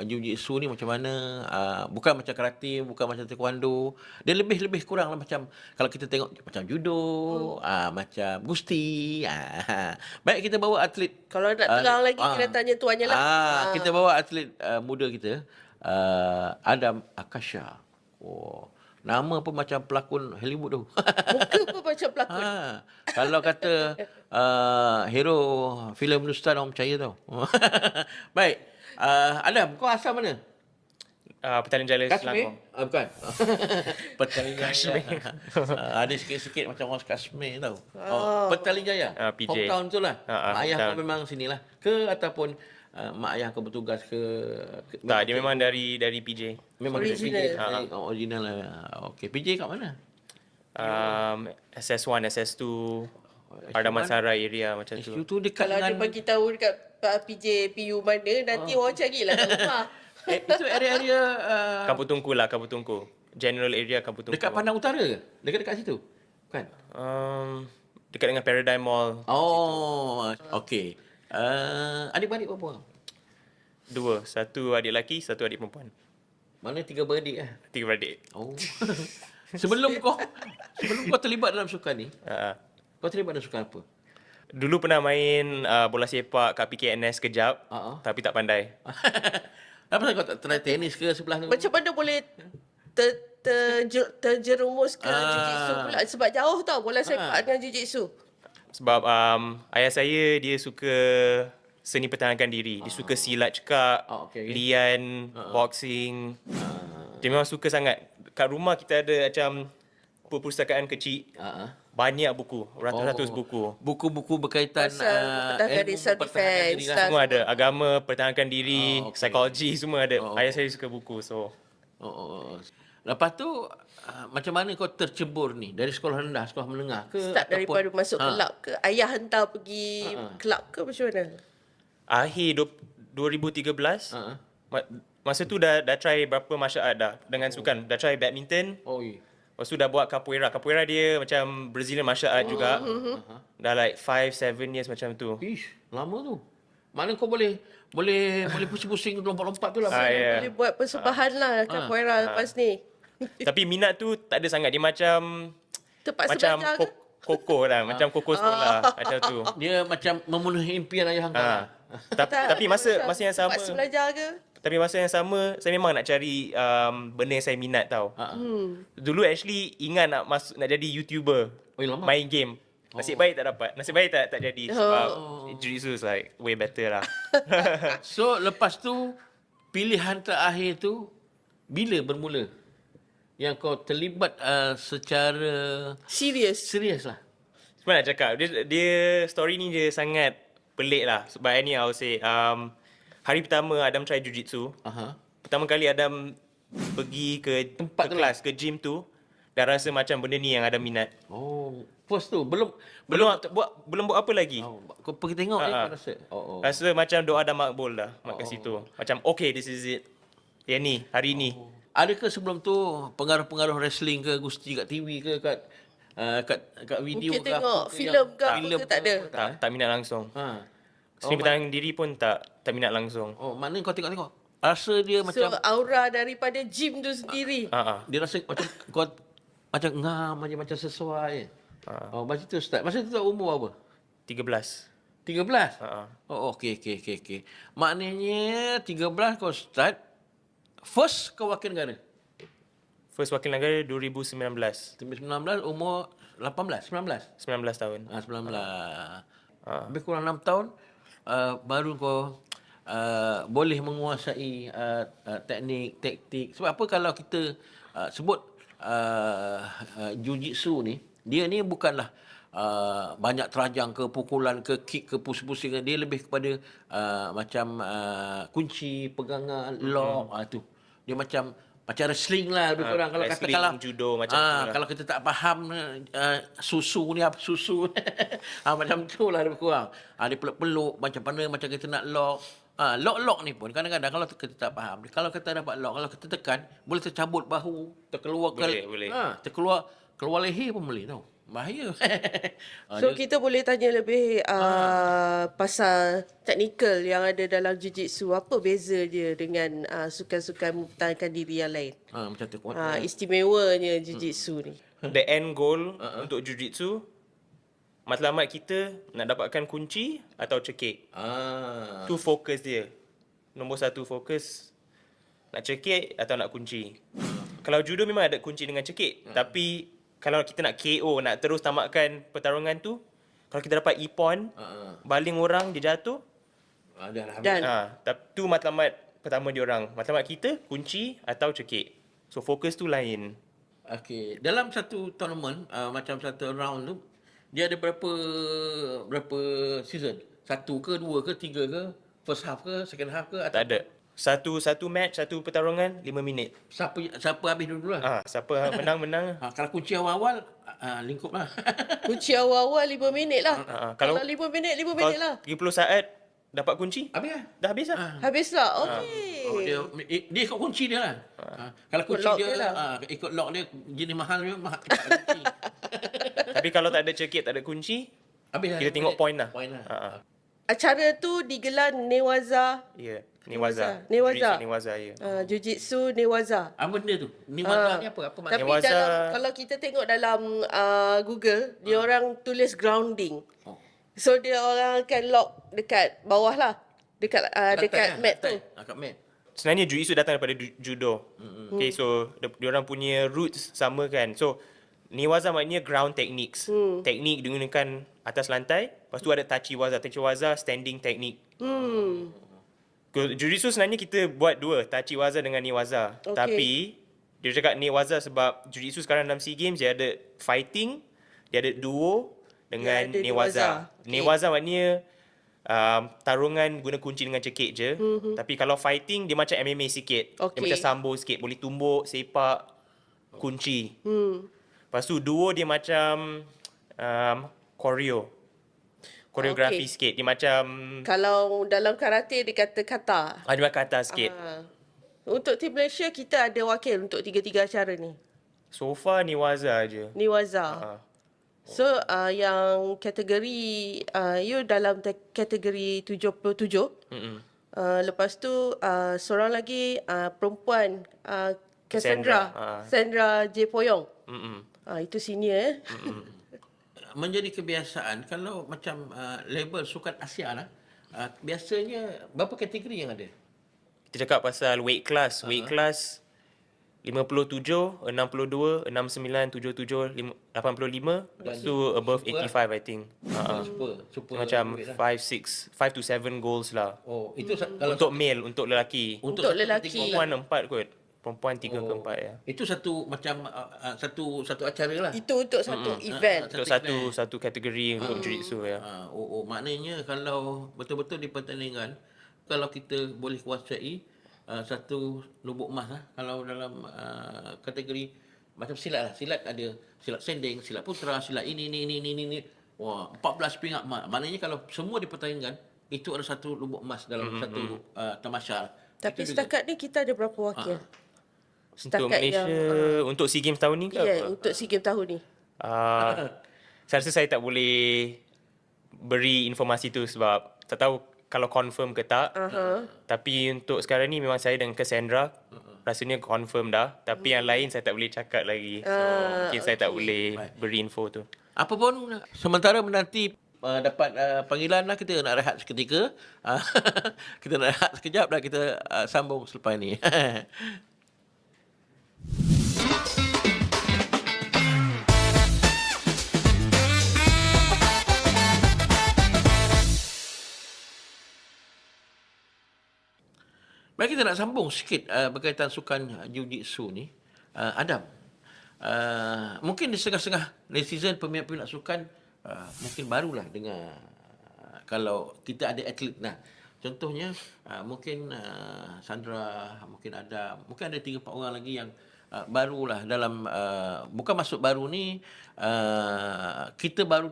Jiu-Jitsu ni macam mana. Bukan macam karate, bukan macam taekwondo. Dia lebih kurang lah macam kalau kita tengok macam judo, macam gusti. Baik, kita bawa atlet. Kalau nak terang lagi kena tanya tuannya lah. Kita bawa atlet muda kita, Adam Akasha. Nama pun macam pelakon Hollywood tu. Muka pun macam pelakon. Kalau kata hero filem Hindustan, orang percaya tau. Baik. Adam, kau asal mana? Petaling Jaya Kashmir? Selangor. Bukan. Petaling Jaya. Ada sikit-sikit macam orang Kashmir tau. Petaling Jaya. PJ. Hometown tu lah. Mak ayah hometown. kau memang sinilah. Ke ataupun mak ayah kau bertugas ke? Tak, dia memang dari PJ. Memang Original. PJ. Original lah. Okey, PJ kat mana? SS1, SS2, Ardaman Sarai area macam tu. Itu dekat Kalau dia bagi tahu dekat PJ PU mana, nanti orang carilah kat rumah. Itu area-area Kampung Tungku lah, Kampung Tungku. General area Kampung Tungku. dekat Padang Utara ke? Dekat situ? Bukan? Dekat dengan Paradigm Mall. Okey. Adik-beradik berapa orang? 2. Satu adik lelaki, satu adik perempuan. Mana 3 beradik lah? 3 beradik. Sebelum kau terlibat dalam sukan ni, kau terlibat dalam sukan apa? Dulu pernah main bola sepak kat PKNS kejap, tapi tak pandai. Apa kau tak try tenis ke sebelah tu? Macam mana boleh terjerumus ke jiu-jitsu pula? Sebab jauh tau bola sepak dengan jiu-jitsu. Sebab ayah saya dia suka seni pertahankan diri. Dia suka silat cekak, lian, boxing. Dia memang suka sangat. Kat rumah kita ada macam perpustakaan kecil. Banyak buku, ratus-ratus buku. Buku-buku berkaitan pertahankan diri, self-defense. Semua ada. Agama, pertahankan diri, psikologi, semua ada. Ayah saya suka buku. So. Lepas tu, macam mana kau tercebur ni? Dari sekolah rendah, sekolah menengah ke? Start daripada masuk kelab ke? Ayah hantar pergi kelab ke macam mana? Akhir 2013, masa tu dah try berapa martial art dah. Dengan sukan. Dah try badminton. Lepas tu dah buat capoeira. Capoeira dia macam Brazilian martial art juga. Dah like 5-7 years macam tu. Ish, lama tu. Mana kau boleh pusing-pusing lompat-lompat tu lah. Boleh buat persembahan lah capoeira lepas ni. Tapi minat tu tak ada sangat. Dia macam Terpaksa belajar ke? koko lah. Macam koko sekolah. Macam tu. Dia macam memenuhi impian ayah kau. Tapi masa yang sama. Terpaksa belajar ke? Tapi masa yang sama, saya memang nak cari benda yang saya minat tau. Dulu actually ingat nak jadi YouTuber. Main game. Nasib baik tak dapat. Nasib baik tak jadi. Sebab Jiu-Jitsu is like way better lah. So lepas tu, pilihan terakhir tu, bila bermula? Yang kau terlibat secara serius lah. Sebenarnya nak cakap, dia story ni dia sangat pelik lah. Sebab ni I would say, hari pertama Adam try Jiu-Jitsu. Pertama kali Adam pergi ke kelas, ke gym tu, dah rasa macam benda ni yang Adam minat. First tu, belum buat apa lagi. Kau pergi tengok ni kau rasa? Rasa macam doa dah makbul dah kat situ. Macam okay, this is it. Yang ni, hari ni. Adakah sebelum tu pengaruh-pengaruh wrestling ke, gusti kat TV ke, kat video Mungkin ke? tengok filem ke apa ke tak ada? Tak minat langsung. Seni pertahanan diri pun tak minat langsung. Mana kau tengok-tengok? Rasa dia macam... So aura daripada gym tu sendiri. Dia rasa macam kau macam ngam, macam sesuai. Masa tu start. Masa tu umur apa? 13. 13? Okey. Maknanya 13 kau start. First kau wakil negara? First wakil negara 2019. 2019 umur 18, 19? 19 tahun. 19. Lebih kurang 6 tahun baru kau boleh menguasai teknik, taktik. Sebab apa kalau kita sebut Jiu-Jitsu ni, dia ni bukanlah banyak terajang ke, pukulan ke, kick ke, pusing-pusing. Dia lebih kepada macam kunci, pegangan, lock tu. Dia macam macam wrestling lah lebih kurang. Kalau kata wrestling, kalau judo macam tu lah. kalau kita tak faham susu ni apa susu macam tu lah lebih kurang. Dia peluk-peluk macam mana macam kita nak lock. Lock ni pun kadang-kadang kalau kita tak faham, kalau kita dapat lock, kalau kita tekan boleh tercabut bahu, terkeluar boleh. keluar leher pun boleh tau. Bahaya. So kita boleh tanya lebih pasal teknikal yang ada dalam jiu-jitsu. Apa beza dia dengan sukan-sukan mempertahankan diri yang lain? Macam tu. Istimewanya jiu-jitsu ni. The end goal untuk jiu-jitsu, matlamat kita nak dapatkan kunci atau cekik. Tu fokus dia. Nombor 1 fokus nak cekik atau nak kunci. Kalau judo memang ada kunci dengan cekik, tapi kalau kita nak KO, nak terus tamatkan pertarungan tu, kalau kita dapat ipon, baling orang, dia jatuh. Tu matlamat pertama dia orang. Matlamat kita, kunci atau cekik. So, fokus tu lain. Okey. Dalam satu tournament, macam satu round tu, dia ada berapa season? 1 ke, 2 ke, 3 ke? First half ke, second half ke? Tak ada. Satu match, satu pertarungan, 5 minit. Siapa habis dulu lah? Siapa menang. Kalau kunci awal-awal, lingkup lah. Kunci awal-awal 5 minit lah. Kalau 5 minit, 5 minit lah. 30 saat dapat kunci, habis lah. Dah habis lah. Habis lah, okey. Dia ikut kunci dia lah. Kalau kunci dia lah. Ikut lock dia, jenis mahal dia, mahal kunci. Tapi kalau tak ada cekik, tak ada kunci, habis kita tengok point lah. Acara tu digelar Newaza. Ya, Newaza. Ya. Jiu-jitsu Newaza. Apa benda tu? Newaza ni apa? Apa Tapi kalau kita tengok dalam Google, dia orang tulis grounding. So dia orang akan lock dekat bawah lah. Dekat mat tu. Dekat mat. Sebenarnya jiu-jitsu datang daripada judo. Okay, so dia orang punya roots sama kan. So Newaza maknanya ground techniques. Teknik digunakan atas lantai. Lepas tu ada tachiwaza. Tachiwaza standing technique. Jiu-jitsu sebenarnya kita buat dua, tachiwaza dengan newaza. Okay. Tapi dia cakap newaza sebab jiu-jitsu sekarang dalam SEA Games dia ada fighting, dia ada duo dengan newaza. Okay. Newaza maknanya tarungan guna kunci dengan cekik je. Tapi kalau fighting dia macam MMA sikit. Dia macam sambo sikit, boleh tumbuk, sepak, kunci. Lepas tu duo dia macam koreografi sikit. Dia macam kalau dalam karate dia kata kata. Dia macam kata sikit. Untuk tim Malaysia kita ada wakil untuk tiga-tiga acara ni. So far Newaza je. Newaza. So yang kategori you dalam kategori 77. Lepas tu seorang lagi perempuan Cassandra. Cassandra J. Poyong. Itu senior menjadi kebiasaan kalau macam label sukan Asia lah, biasanya berapa kategori yang ada? Kita cakap pasal weight class. Weight class 57, 62, 69, 77, 85. Lepas tu above 85 I think. Super macam 5 to 7 goals lah. Itu kalau untuk male, untuk lelaki. Untuk lelaki. Perempuan 4 kot. Perempuan 3 ke 4 ya. Itu satu macam satu acara lah. Itu untuk satu event. Untuk satu kategori untuk jiu-jitsu ya. Maknanya kalau betul-betul di pertandingan, kalau kita boleh kuasai satu lubuk emas lah. Kalau dalam kategori macam silat lah. Silat ada silat sending, silat putra, silat ini. Wah, 14 pingat emas. Maknanya kalau semua dipertandingkan, itu ada satu lubuk emas dalam satu tamasya. Tapi setakat ni kita ada berapa wakil? Untuk Malaysia, untuk SEA Games tahun ni ke apa? Untuk SEA Games tahun ni. Saya rasa saya tak boleh beri informasi tu sebab tak tahu kalau confirm ke tak. Tapi untuk sekarang ni memang saya dan Cassandra rasanya confirm dah. Tapi yang lain saya tak boleh cakap lagi. So mungkin saya tak boleh beri info tu. Apa pun, sementara menanti dapat panggilan lah, kita nak rehat seketika. Kita nak rehat sekejap dan kita sambung selepas ni. Baik, kita nak sambung sikit berkaitan sukan jiu-jitsu ni. Adam, mungkin di setengah-setengah netizen, peminat-peminat sukan mungkin barulah dengar kalau kita ada atlet. Nah, Contohnya mungkin Sandra, mungkin ada 3-4 orang lagi yang barulah dalam bukan masuk baru ni, kita baru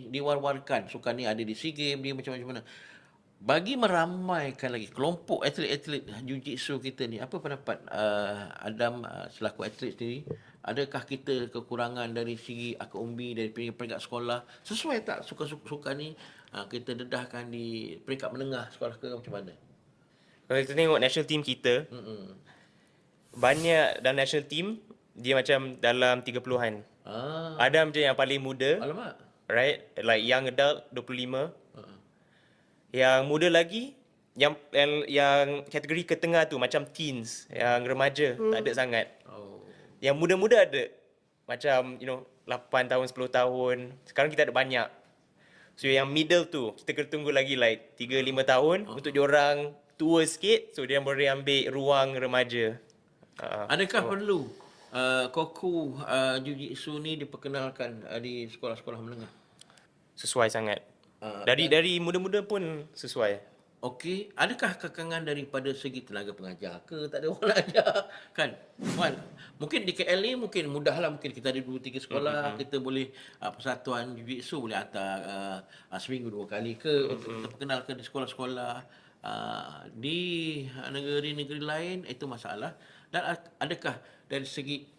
diwar-warkan sukan ni ada di SEA Games, dia macam mana. Bagi meramaikan lagi kelompok atlet-atlet jiu-jitsu kita ni, apa pendapat Adam selaku atlet sendiri? Adakah kita kekurangan dari segi akar umbi, dari peringkat sekolah? Sesuai tak sukan ni kita dedahkan di peringkat menengah sekolah ke macam mana? Kalau kita tengok national team kita, banyak dalam national team, dia macam dalam 30-an. Ada macam yang paling muda. Alamak. Right? Like young adult, 25. Yang muda lagi, yang kategori ke tengah tu, macam teens, yang remaja, tak ada sangat. Yang muda-muda ada. Macam, 8 tahun, 10 tahun. Sekarang kita ada banyak. So yang middle tu, kita kena tunggu lagi like 3-5 tahun untuk diorang tua sikit, so dia boleh ambil ruang remaja. Adakah perlu koku jiu-jitsu ni diperkenalkan di sekolah-sekolah menengah? Sesuai sangat. Dari muda-muda pun sesuai. Okey, adakah kekangan daripada segi tenaga pengajar ke? Tak ada orang nak ajar kan? Mungkin di KL ni mungkin mudahlah, mungkin kita ada 2-3 sekolah, kita boleh persatuan jiu-jitsu boleh hantar seminggu 2 kali ke untuk kita perkenalkan di sekolah-sekolah. Di negeri-negeri lain itu masalah. Dan adakah dari segi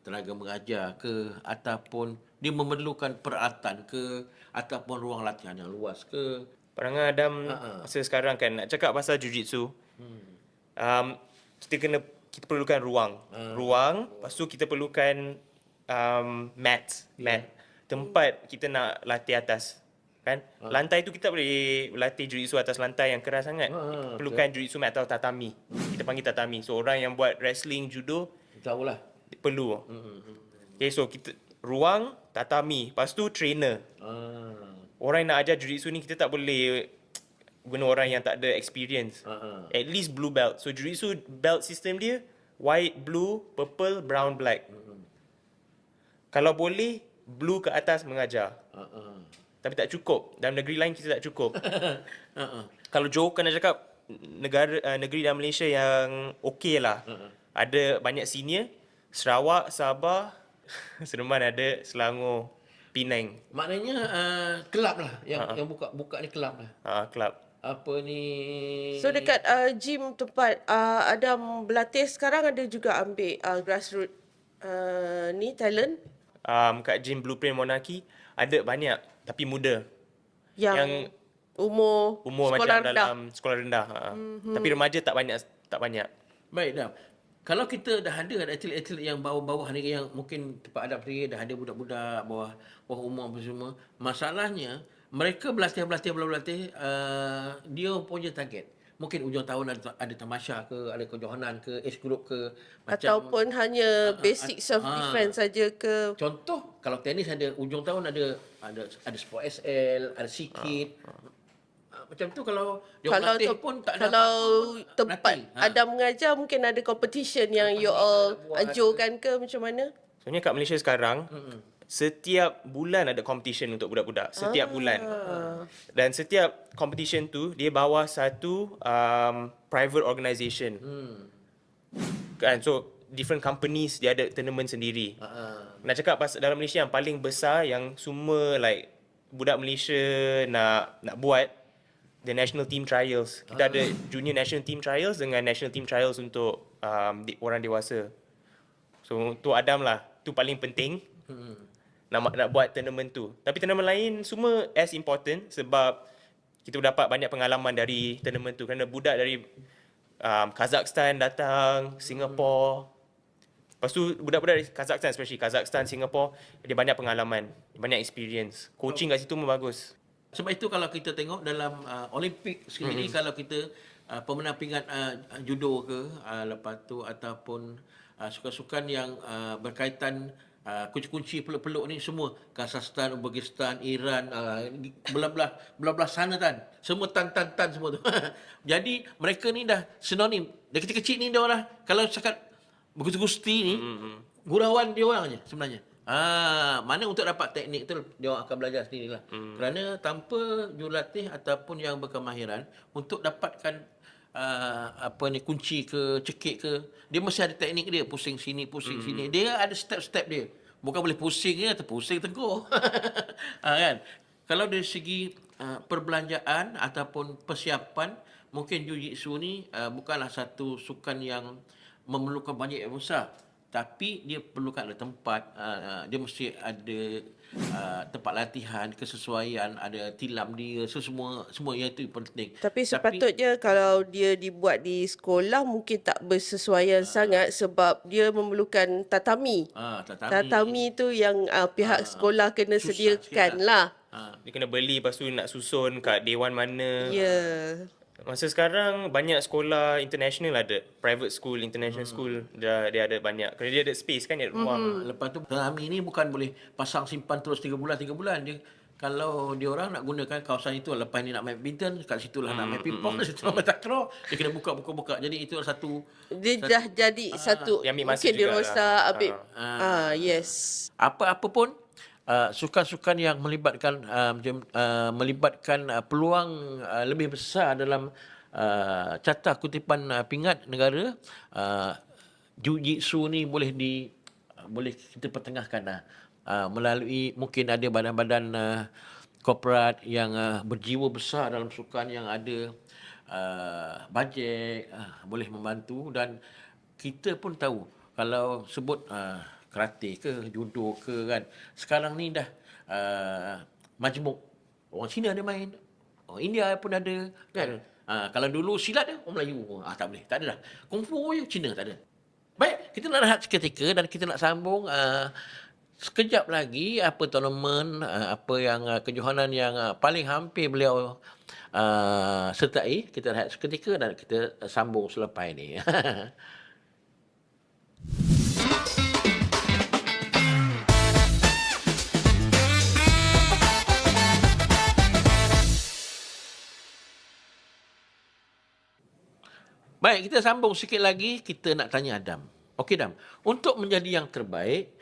tenaga mengajar ke, ataupun dia memerlukan peralatan ke, ataupun ruang latihan yang luas ke? Perangai Adam masa sekarang kan, nak cakap pasal jiu-jitsu, kita perlukan ruang. Lepas tu kita perlukan mat. Tempat kita nak latih atas. Kan? Lantai tu kita boleh latih jiu-jitsu atas lantai yang keras sangat. Perlukan jiu-jitsu mat atau tatami. Kita panggil tatami. So orang yang buat wrestling, judo, tahulah. Perlu. Okay, so kita ruang, tatami. Lepas tu trainer. Orang yang nak ajar jiu-jitsu ni, kita tak boleh guna orang yang tak ada experience. At least blue belt. So jiu-jitsu belt system dia white, blue, purple, brown, black. Kalau boleh blue ke atas mengajar. Tapi tak cukup. Dalam negeri lain kita tak cukup. Kalau Johor kena cakap negeri dalam Malaysia yang okey lah. Ada banyak senior. Sarawak, Sabah, Sereman ada, Selangor, Penang. Maknanya kelab lah yang buka ni kelab lah. Kelab. Apa ni? So dekat gym tempat Adam berlatih sekarang ada juga ambil grassroots ni talent. Kat gym Blueprint Monarchy ada banyak tapi muda. Yang umur macam dalam sekolah rendah. Tapi remaja tak banyak. Baik dah. Kalau kita dah ada atlet-atlet yang bawah-bawah ni, yang mungkin tempat Adam sendiri dah ada budak-budak bawah umur apa semua, masalahnya mereka berlatih, dia punya target. Mungkin ujung tahun ada tamasya ke, ada kejohanan ke, age group ke, ataupun hanya basic self defense saja ke. Contoh kalau tenis ada ujung tahun ada sport SL, ada sikit. Macam tu kalau dia berlatih pun tak ada. Kalau tempat Adam mengajar mungkin ada competition yang you all anjurkan ke macam mana? Sebenarnya kat Malaysia sekarang setiap bulan ada competition untuk budak-budak. Setiap bulan. Dan setiap competition tu dia bawah satu private organisation. Kan, so different companies dia ada tournament sendiri. Nak cakap pasal dalam Malaysia yang paling besar yang semua like budak Malaysia nak buat the national team trials. Kita ada junior national team trials dengan national team trials untuk orang dewasa. So untuk Adam lah, tu paling penting. Nak buat tournament tu. Tapi tournament lain semua as important sebab kita dapat banyak pengalaman dari tournament tu. Kerana budak dari Kazakhstan datang, Singapore. Lepas tu budak-budak dari Kazakhstan, especially Kazakhstan, Singapore, dia banyak pengalaman, banyak experience. Coaching kat situ pun bagus. Sebab itu kalau kita tengok dalam Olimpik sendiri, kalau kita pemenang pingat judo ke, lepas tu ataupun sukan-sukan yang berkaitan kunci-kunci peluk-peluk ni semua Kazakhstan, Uzbekistan, Iran, belah-belah sana tan. Semua tan semua tu. Jadi mereka ni dah sinonim. Dari kecil-kecil ni dia orang kalau cakap bergusti-gusti ni gurauan dia orang je sebenarnya. Mana untuk dapat teknik tu dia orang akan belajar sendirilah. Kerana tanpa jurulatih ataupun yang berkemahiran untuk dapatkan kunci ke cekik ke, dia mesti ada teknik dia, pusing sini sini. Dia ada step-step dia. Bukan boleh pusing je atau pusing tengkur. Kan? Kalau dari segi perbelanjaan ataupun persiapan, mungkin jiu-jitsu ni bukanlah satu sukan yang memerlukan banyak yang besar. Tapi dia perlukan ada tempat, dia mesti ada tempat latihan, kesesuaian, ada tilam dia, semua yang itu penting. Tapi sepatutnya kalau dia dibuat di sekolah mungkin tak bersesuaian sangat sebab dia memerlukan tatami. Tatami tu yang pihak sekolah kena sediakan lah. Dia kena beli, lepas tu nak susun kat dewan mana. Ya. Masa sekarang banyak sekolah international ada, private school, international school, dia ada banyak. Kerana dia ada space kan, dia ada ruang. Lepas tu kami ni bukan boleh pasang simpan terus 3 bulan. Dia kalau dia orang nak gunakan kawasan itu, lepas ni nak main badminton, kat situlah nak main ping pong, kat situ nak main takraw, dia kena buka. Jadi itu satu Dia dah jadi satu, yang ambil masa mungkin dia jugalah. rosak, ambil yes. Apa pun sukan-sukan yang melibatkan peluang lebih besar dalam carta kutipan pingat negara, jiu-jitsu ni boleh kita pertengahkan melalui mungkin ada badan-badan korporat yang berjiwa besar dalam sukan, yang ada bajet, boleh membantu. Dan kita pun tahu kalau sebut karate ke, judo ke kan, sekarang ni dah majmuk. Orang Cina ada main, orang India pun ada kan. Kalau dulu silat dia orang Melayu, tak boleh, tak ada dah. Kungfu je Cina tak ada. Baik, kita nak rehat seketika dan kita nak sambung sekejap lagi apa tournament, apa yang kejohanan yang paling hampir beliau sertai. Kita rehat seketika dan kita sambung selepas ini. Baik, kita sambung sikit lagi. Kita nak tanya Adam. Okey Adam, untuk menjadi yang terbaik,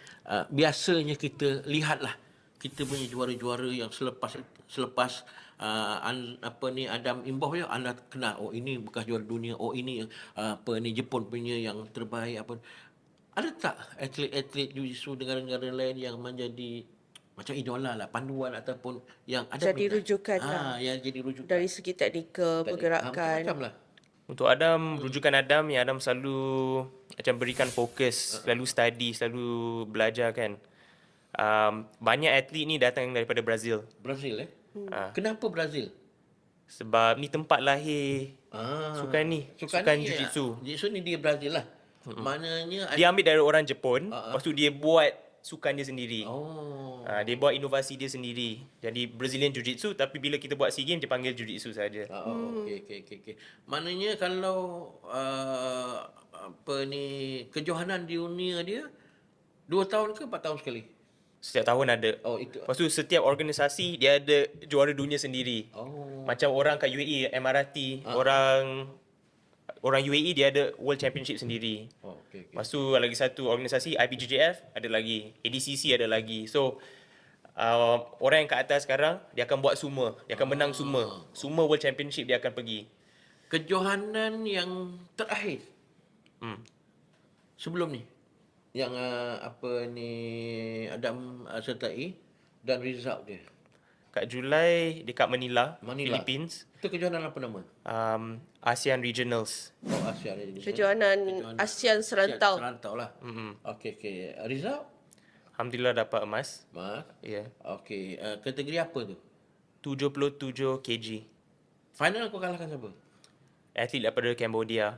biasanya kita lihatlah kita punya juara-juara yang selepas Adam imbau ya, anda kenal, oh ini bekas juara dunia, oh ini Jepun punya yang terbaik apa. Ada tak atlet-atlet jiu-jitsu negara-negara lain yang menjadi macam idola lah, panduan ataupun yang ada Jadi rujukan lah. Yang jadi rujukan Dari segi teknikal, pergerakan. Macam-macam lah. Untuk Adam, rujukan Adam yang Adam selalu macam berikan fokus, selalu study, selalu belajar kan. Banyak atlet ni datang daripada Brazil. Brazil Kenapa Brazil? Sebab ni tempat lahir sukan ni, sukan jiu-jitsu. Jiu-jitsu ni dia Brazil lah. Maknanya dia ambil dari orang Jepun, lepas tu dia buat sukan dia sendiri. Dia buat inovasi dia sendiri. Jadi Brazilian Jiu-Jitsu, tapi bila kita buat SEA Games dia panggil Jiu-Jitsu saja. Okey. Maknanya kalau kejohanan di dunia dia 2 tahun ke 4 tahun sekali? Setiap tahun ada. Lepas tu setiap organisasi dia ada juara dunia sendiri. Macam orang kat UAE, MRT, orang UAE dia ada World Championship sendiri. Lepas tu lagi satu organisasi IPJJF ada lagi, ADCC ada lagi. So orang yang kat atas sekarang dia akan buat semua, dia akan menang semua World Championship dia akan pergi. Kejohanan yang terakhir sebelum ni yang Adam sertai dan result dia kat Julai dekat Manila. Philippines. Itu kejohanan apa nama? ASEAN Regionals. ASEAN Regionals. Kejohanan ASEAN serantau. Serantau lah. Okey. Result? Alhamdulillah dapat emas. Ya. Okey. Kategori apa tu? 77 kg. Final kau kalahkan siapa? Atlet daripada Cambodia.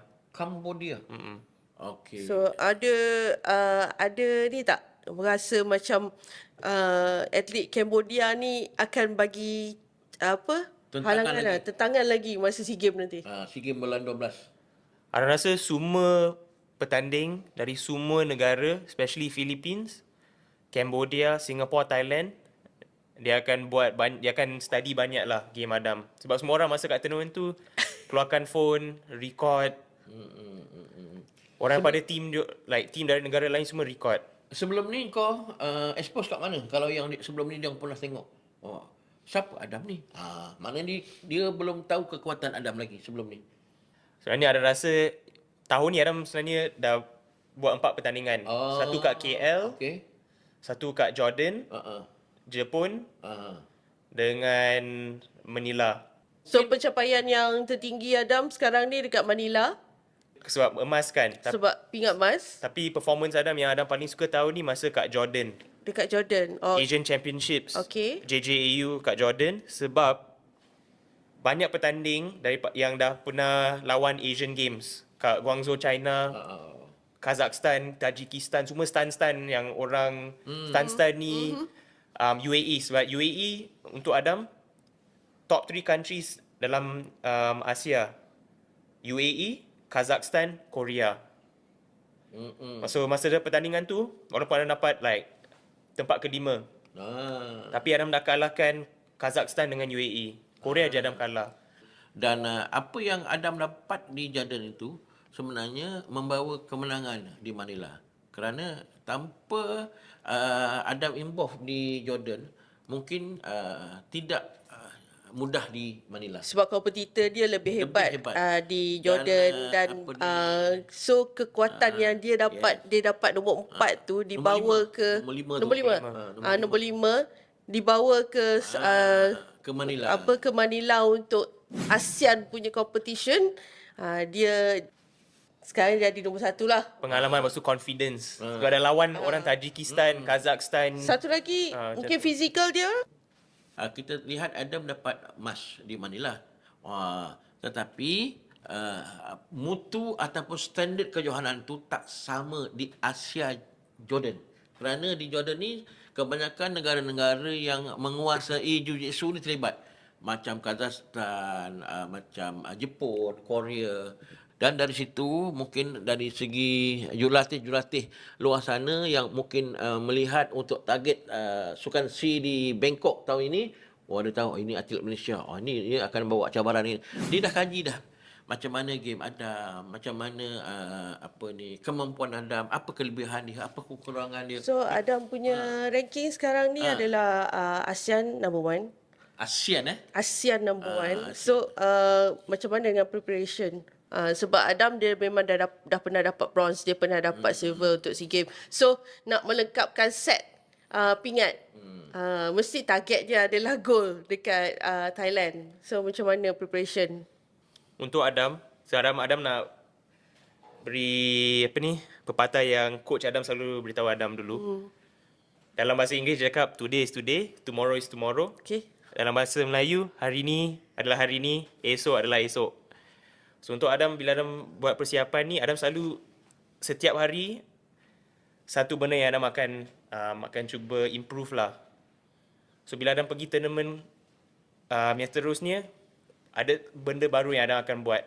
Okey. So ada ni tak merasa macam atlet Cambodia ni akan bagi tentangan lagi masa SEA Games nanti? SEA Games bulan 12. Ada rasa semua petanding dari semua negara, especially Philippines, Cambodia, Singapore, Thailand, dia akan study banyak lah game Adam. Sebab semua orang masa kat tournament tu keluarkan phone, record. Orang pada team dari negara lain semua record. Sebelum ni kau expose kat mana? Kalau yang sebelum ni dia pernah tengok. Oh, siapa Adam ni? Maknanya dia belum tahu kekuatan Adam lagi sebelum ni. Sebenarnya ada rasa tahun ni Adam sebenarnya dah buat 4 pertandingan. Satu kat KL, satu kat Jordan, Jepun, dengan Manila. So pencapaian yang tertinggi Adam sekarang ni dekat Manila Sebab emas kan. sebab pingat emas Tapi performance Adam yang Adam paling suka tahun ni masa kat Jordan. dekat Jordan. Asian Championships. Okey. JJAU kat Jordan sebab banyak petanding yang dah pernah lawan Asian Games kat Guangzhou, China, Kazakhstan, Tajikistan, semua stan-stan yang orang stan-stan ni UAE. Sebab UAE untuk Adam top 3 countries dalam Asia. UAE, Kazakhstan, Korea. Masa pertandingan tu, walaupun Adam dapat tempat ke-5. Tapi Adam dah kalahkan Kazakhstan dengan UAE. Korea je Adam kalah. Dan apa yang Adam dapat di Jordan itu sebenarnya membawa kemenangan di Manila. Kerana tanpa Adam involved di Jordan, mungkin tidak mudah di Manila. Sebab kompetitor dia lebih hebat, di Jordan dan so kekuatan yang dia dapat dia dapat nombor 4 tu dibawa ke nombor 5 dibawa ke Manila. Ke Manila untuk ASEAN punya competition. Dia sekarang jadi nombor 1 lah. Pengalaman lepas tu confidence. Sebab ada lawan orang Tajikistan, Kazakhstan. Satu lagi mungkin fizikal dia. Kita lihat Adam dapat emas di Manila. Tetapi mutu ataupun standard kejohanan tu tak sama di Asia Jordan. Kerana di Jordan ni kebanyakan negara-negara yang menguasai jiu-jitsu ni terlibat. Macam Kazakhstan, macam Jepun, Korea. Dan dari situ mungkin dari segi jurulatih luar sana yang mungkin melihat untuk target Sukan C di Bangkok tahun ini, dia tahu ini atlet Malaysia. Ini dia akan bawa cabaran ini. Dia dah kaji dah. Macam mana game Adam, macam mana kemampuan Adam, apa kelebihan dia, apa kekurangan dia. So Adam punya ranking sekarang ni adalah ASEAN number 1. ASEAN number 1. So macam mana dengan preparation? Sebab Adam dia memang dah pernah dapat bronze, dia pernah dapat silver untuk SEA Games. So nak melengkapkan set pingat, mesti target dia adalah gold dekat Thailand. So macam mana preparation? Untuk Adam, Adam nak beri pepatah yang coach Adam selalu beritahu Adam dulu. Dalam bahasa Inggeris dia cakap today is today, tomorrow is tomorrow. Dalam bahasa Melayu, hari ni adalah hari ni, esok adalah esok. So untuk Adam, bila Adam buat persiapan ni, Adam selalu setiap hari satu benda yang Adam akan cuba improve lah. So bila Adam pergi tournament yang seterusnya, ada benda baru yang Adam akan buat.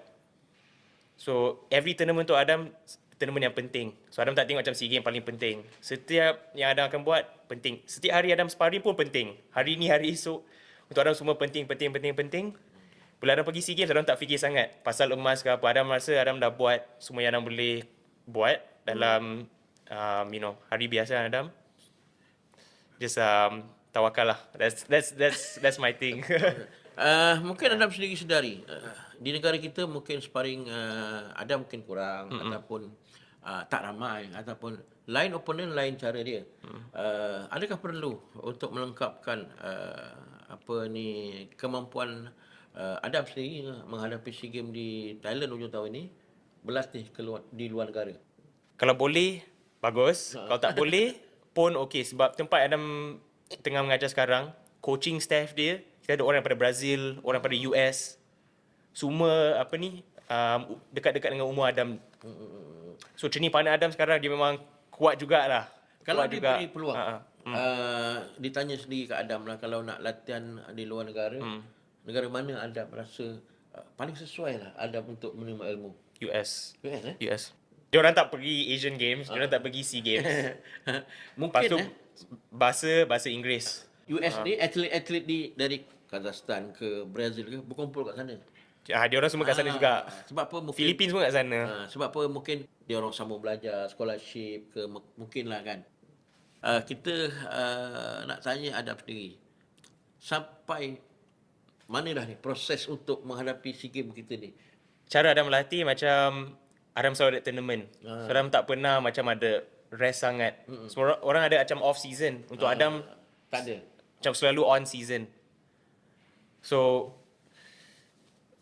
So every tournament untuk Adam, tournament yang penting. So Adam tak tengok macam SEA Games paling penting. Setiap yang Adam akan buat, penting. Setiap hari Adam sparring pun penting. Hari ni, hari esok. Untuk Adam semua penting. Bila Adam pergi SEA Games, Adam tak fikir sangat pasal emas ke apa. Adam rasa Adam dah buat semua yang Adam boleh buat dalam hari biasa Adam. Just tawakal lah. That's my thing. Mungkin Adam sendiri sedari di negara kita mungkin sparring Adam mungkin kurang ataupun tak ramai ataupun lain opponent lain cara dia. Adakah perlu untuk melengkapkan kemampuan Adam sendiri menghadapi SEA Games di Thailand hujung tahun ini, berlatih di luar negara? Kalau boleh, bagus. Kalau tak boleh pun okey. Sebab tempat Adam tengah mengajar sekarang, coaching staff dia, kita ada orang daripada Brazil, orang daripada US. Semua dekat-dekat dengan umur Adam. So training partner Adam sekarang dia memang kuat jugalah. Kalau diberi peluang, ditanya sendiri ke Adam lah, kalau nak latihan di luar negara, negara mana Adam rasa paling sesuai lah Adam untuk menerima ilmu? US. US. Dia orang tak pergi Asian Games, dia orang tak pergi SEA Games. Mungkin bahasa Inggeris. US ni atlet-atlet dari Kazakhstan ke Brazil ke berkumpul kat sana. Dia orang semua kat sana juga. Sebab apa mungkin Philippines pun kat sana. Sebab apa mungkin dia orang sambung belajar, scholarship ke mungkin lah kan. kita nak tanya Adam sendiri. Sampai mana dah ni proses untuk menghadapi SEA Games kita ni? Cara Adam melatih macam Adam selalu ada tournament. So Adam tak pernah macam ada rest sangat. Semua orang ada macam off season. Untuk Adam tak ada. Macam selalu on season. So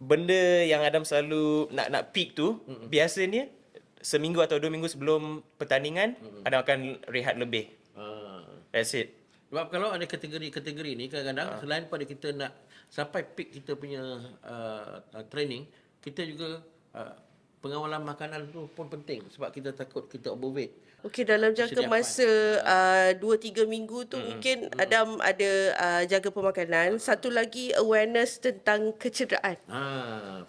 benda yang Adam selalu nak peak tu, biasanya seminggu atau 2 minggu sebelum pertandingan, Adam akan rehat lebih. That's it. Sebab kalau ada kategori-kategori ni kadang-kadang selain pada kita nak sampai peak kita punya training, kita juga pengawalan makanan tu pun penting sebab kita takut kita overweight. Okey, dalam jangka masa 2-3 minggu tu mungkin Adam ada jaga pemakanan. Satu lagi awareness tentang kecederaan.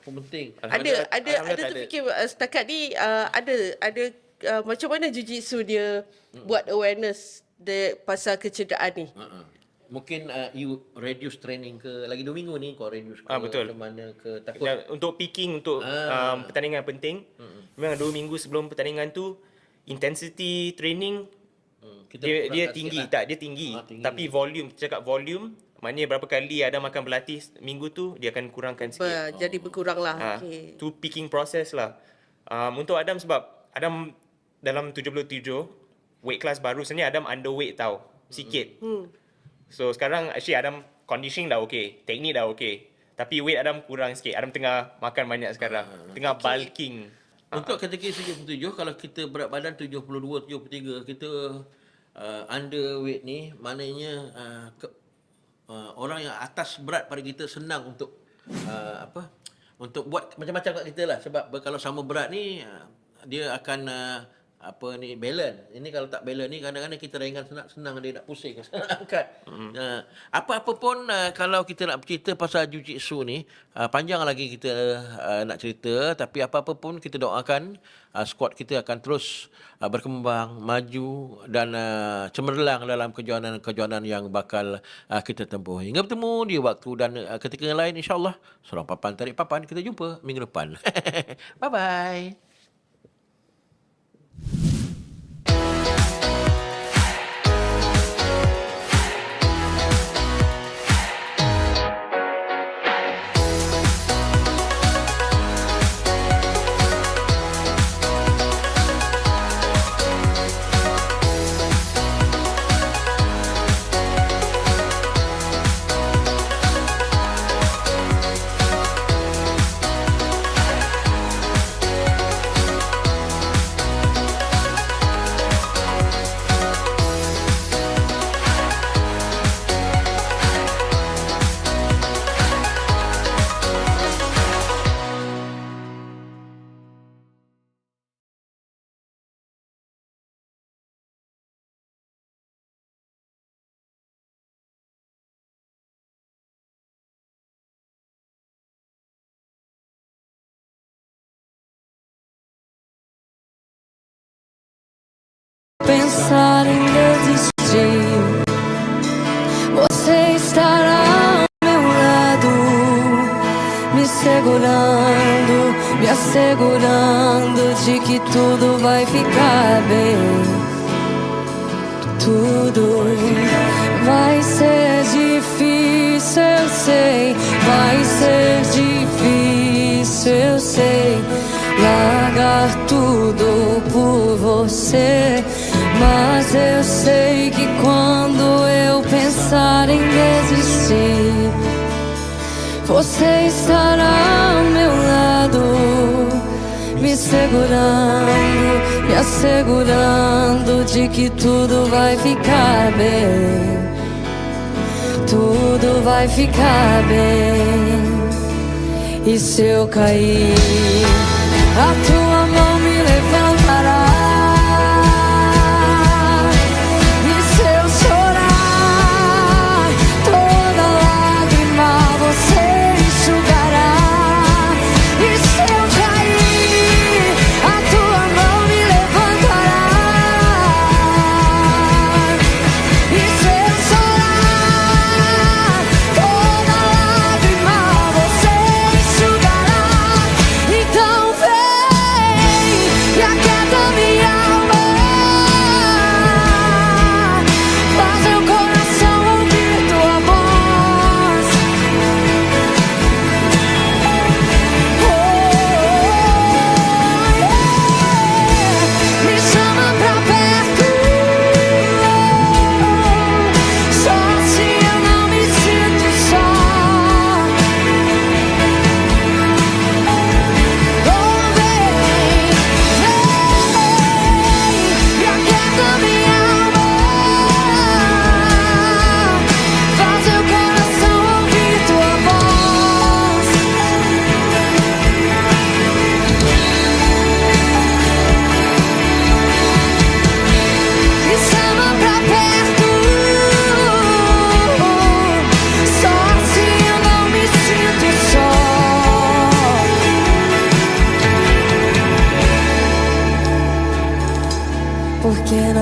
Pun penting. Ada terfikir setakat ni ada macam mana jiu-jitsu dia buat awareness pasal kecederaan ni? Mungkin you reduce training ke lagi 2 minggu ni kau reduce ke betul. macam mana ke takut untuk peaking untuk pertandingan penting. Memang 2 minggu sebelum pertandingan tu intensity training dia tinggi lah. dia tinggi. Tapi volume, cakap volume, maknanya berapa kali Adam akan berlatih minggu tu dia akan kurangkan sikit. Jadi berkurang lah. Okay. Tu peaking process lah. Untuk Adam sebab Adam dalam 77 weight class baru, sebenarnya Adam underweight tau sikit. So sekarang actually Adam conditioning dah okey, teknik dah okey. Tapi weight Adam kurang sikit. Adam tengah makan banyak sekarang. Tengah bulking. Untuk kategori 77, kalau kita berat badan 72, 73, kita underweight ni, maknanya orang yang atas berat pada kita senang untuk untuk buat macam-macam kat kita lah. Sebab kalau sama berat ni, dia akan balance. Ini kalau tak balance ni kadang-kadang kita ringan senang dia nak pusing angkat. Apa-apa pun kalau kita nak cerita pasal jiu-jitsu ni panjang lagi kita nak cerita, tapi apa-apa pun kita doakan squad kita akan terus berkembang, maju dan cemerlang dalam kejohanan yang bakal kita tempuh. Hingga bertemu di waktu dan ketika yang lain, insya-Allah. Sorang papan tarik papan, kita jumpa minggu depan. Bye bye. Pensar em desistir, você estará ao meu lado, me segurando, me assegurando de que tudo vai ficar bem. Tudo vai ser difícil, eu sei, vai ser difícil, eu sei. Largar tudo por você, mas eu sei que quando eu pensar em desistir, você estará ao meu lado, me segurando, me assegurando de que tudo vai ficar bem. Tudo vai ficar bem. E se eu cair, a tua mão me levantará. E se eu chorar, toda lágrima você enxugará. E se eu cair, a tua mão me levantará. E se eu chorar, toda lágrima você enxugará. Então vem.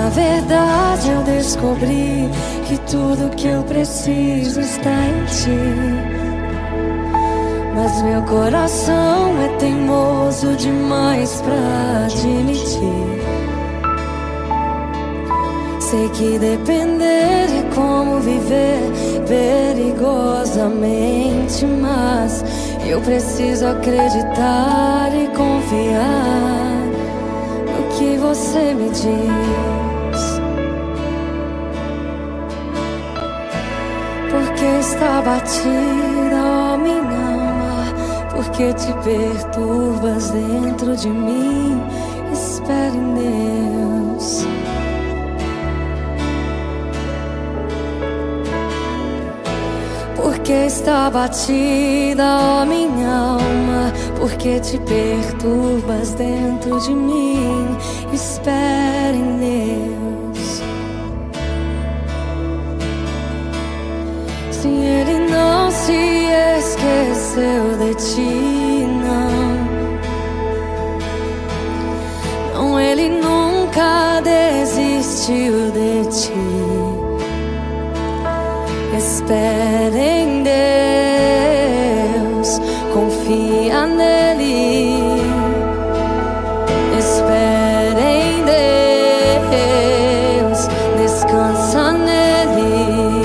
na verdade eu descobri que tudo que eu preciso está em ti. Mas meu coração é teimoso demais pra admitir. Sei que depender é como viver perigosamente, mas eu preciso acreditar e confiar no que você me diz. Porque está batida, ó minha alma, porque te perturbas dentro de mim. Espere em Deus. Porque está batida, ó minha alma, porque te perturbas dentro de mim. Espere em Deus. Se Ele não se esqueceu de ti, não, Ele nunca desistiu de ti. Espere em Deus, confia nele. Espere em Deus, descansa nele.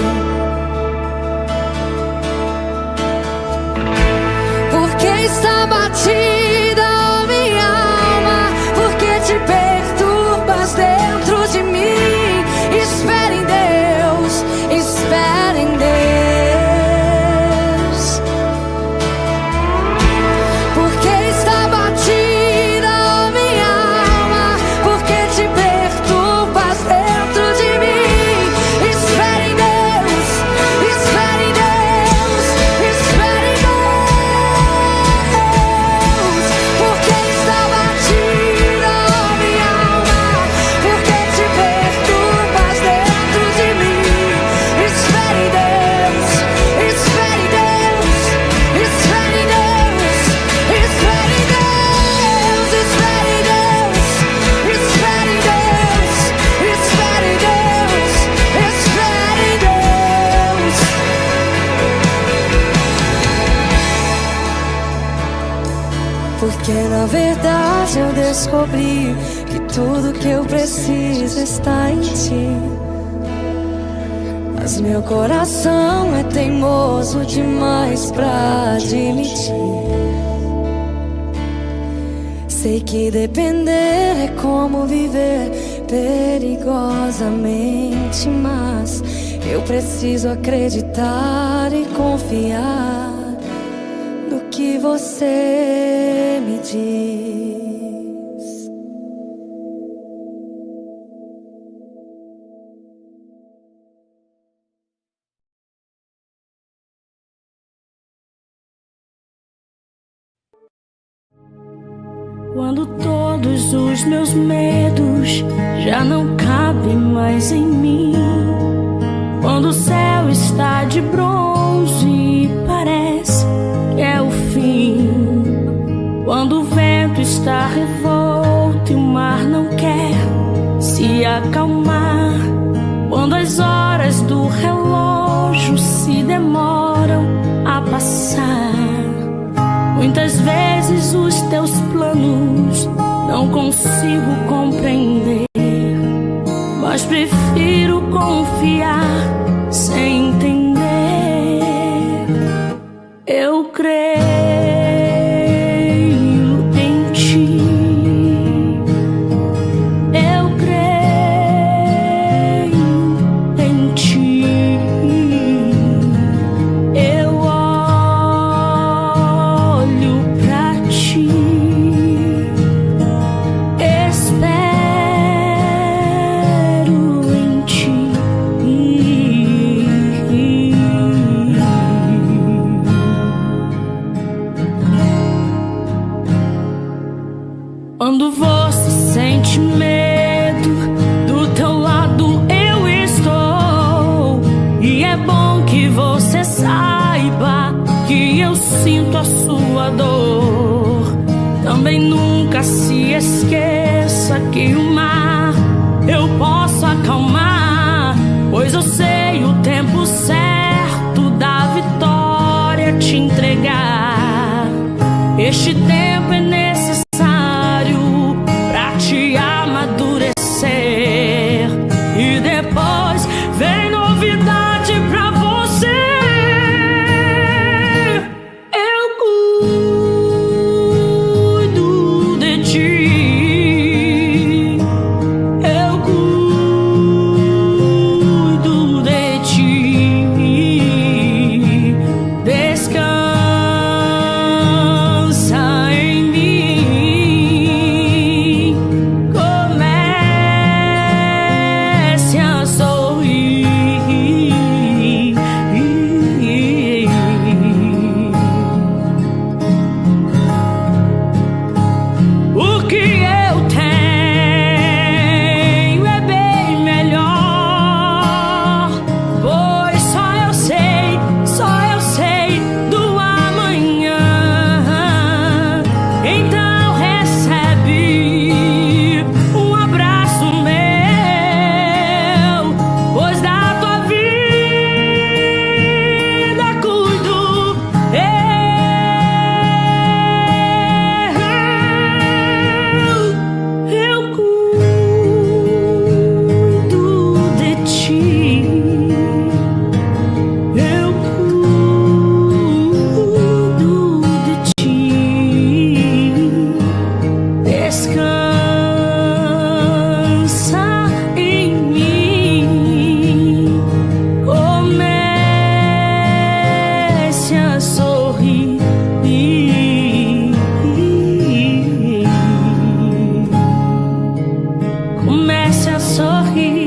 Porque está batida, ó minha alma, porque te perturbas dentro de mim. Espere em Deus, espere em Deus. Porque está batida, ó minha alma, porque te perturbas dentro de mim. Espere em Deus, espere em Deus, espere em Deus. Porque está batida, ó minha alma, porque te perturbas dentro de mim. Espere em Deus, espere em Deus, espere em Deus, espere em Deus, espere em Deus, espere em Deus, espere em Deus, espere em Deus. Porque na verdade eu descobri que tudo que eu preciso está em ti. Mas meu coração é teimoso demais pra admitir. Sei que depender é como viver perigosamente, mas eu preciso acreditar e confiar no que você me diz. Quando todos os meus medos já não cabem mais em mim, quando o céu está de bronze e parece que é o fim, quando o vento está revolto e o mar não quer se acalmar, quando as horas do relógio se demoram a passar, muitas vezes os teus planos não consigo compreender, mas prefiro confiar sem entender. Eu creio em ti. Eu creio em ti. Eu olho pra ti. Espero em ti. Quando você sente medo, do teu lado eu estou. E é bom que você saiba que eu sinto a sua dor. Também nunca se esqueça que o mar eu posso eu sei o tempo certo da vitória te entregar. Este tempo é necessário pra te amadurecer. E depois vem novidade pra você. Eu cuido de ti. Eu cuido de ti. Descansa em mim. Comece a sorrir. O que eu tenho é bem melhor, pois só eu sei do amanhã. Então recebe um abraço meu, pois da tua vida cuido eu cuido de ti. Eu cuido de ti. Descansa em mim. Comece a sorrir. Comece a sorrir.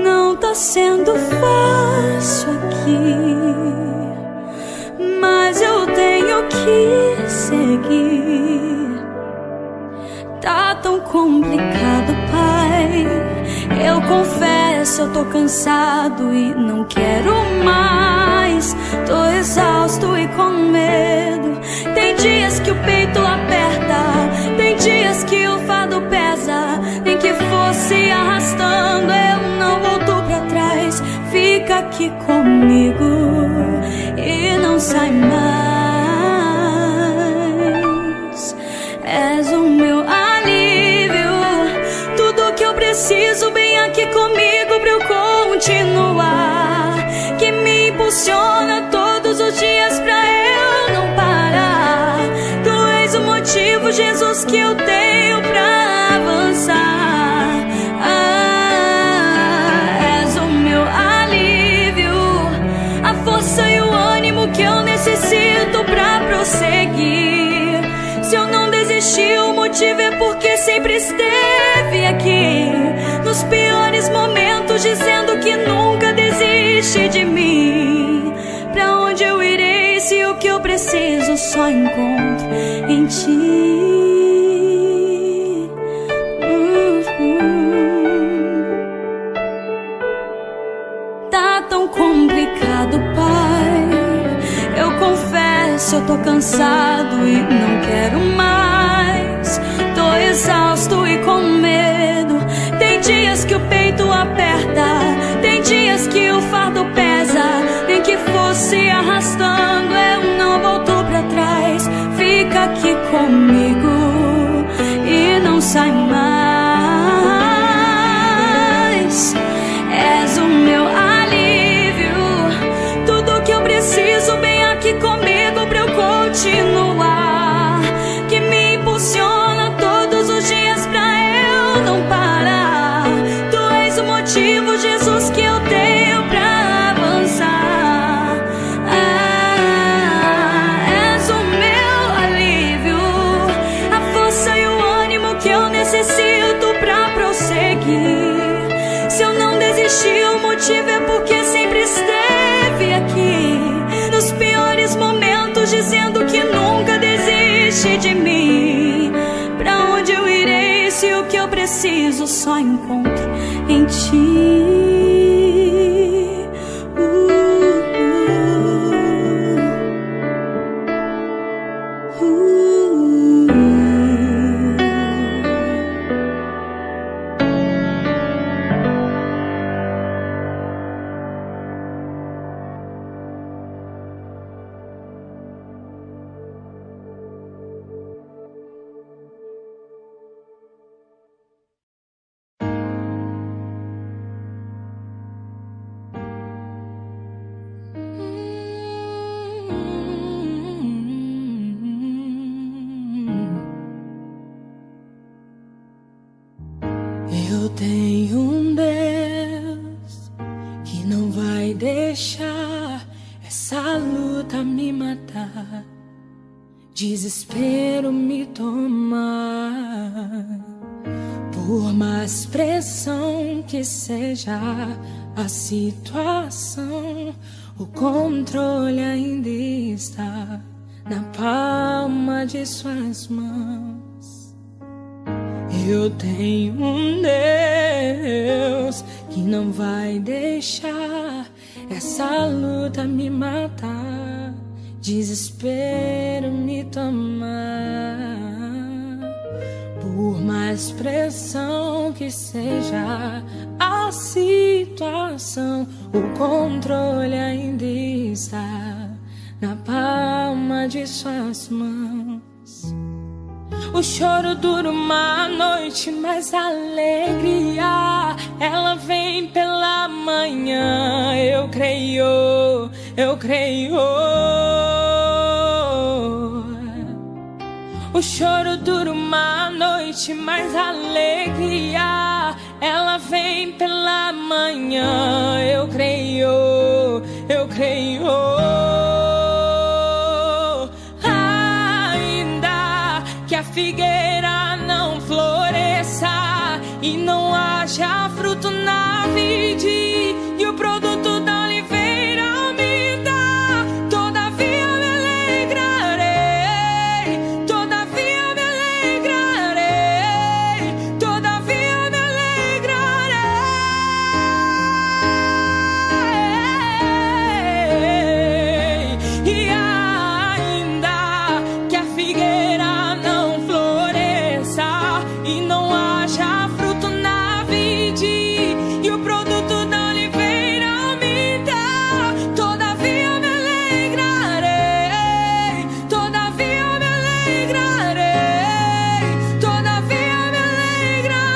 Não tá sendo fácil aqui, mas eu tenho que seguir. Tá tão complicado, pai. Eu confesso, eu tô cansado e não quero mais. Tô exausto e com medo. Tem dias que o peito aperta, tem dias que o fardo pesa. Nem que fosse arrastando, eu não volto pra trás. Fica aqui comigo e não sai mais. És o meu alívio, tudo que eu preciso bem aqui comigo pra eu continuar. Que me impulsiona todos os dias pra eu não parar. Tu és o motivo, Jesus, que eu tenho pra avançar. És o meu alívio, a força e o ânimo que eu necessito pra prosseguir. Se eu não desisti, o motivo é porque sempre esteve aqui. Nos piores momentos, dizendo que nunca desiste de mim. Pra onde eu irei se o que eu preciso só encontro em ti? Tá tão complicado, pai. Eu confesso, eu tô cansado e não quero mais. Tô exausto e com medo. Tem dias que o peito aperta, tem dias que o fardo pesa. Nem que fosse arrastando, eu não volto pra trás. Fica aqui comigo e não sai mais. És o meu alívio, tudo que eu preciso bem aqui comigo pra eu continuar, que me impulsiona todos os dias pra eu não parar. Tu és o motivo, Jesus, que eu tenho pra avançar. És o meu alívio, a força e o ânimo que eu necessito pra prosseguir. Se eu não desisti, o motivo é porque sempre esteve aqui, nos piores momentos, dizendo que nunca desiste de mim. Pra onde eu irei se o que eu preciso só encontro em ti? Eu tenho um Deus que não vai deixar essa luta me matar, desespero me tomar. Por mais pressão que seja a situação, o controle ainda está na palma de suas mãos. Eu tenho um Deus que não vai deixar essa luta me matar, desespero me tomar. Por mais pressão que seja a situação, o controle ainda está na palma de suas mãos. O choro dura uma noite, mas a alegria ela vem pela manhã. Eu creio, eu creio. O choro dura uma noite, mas a alegria ela vem pela manhã. Eu creio, eu creio. Que a figueira não floresça e não haja fruto na vide, e o produto da oliveira me dá, todavia me alegrarei, todavia me alegrarei, todavia me alegrarei. E ainda que a figueira e não haja fruto na vide, e o produto da oliveira me dá, todavia me alegrarei, todavia me alegrarei, todavia me alegrarei.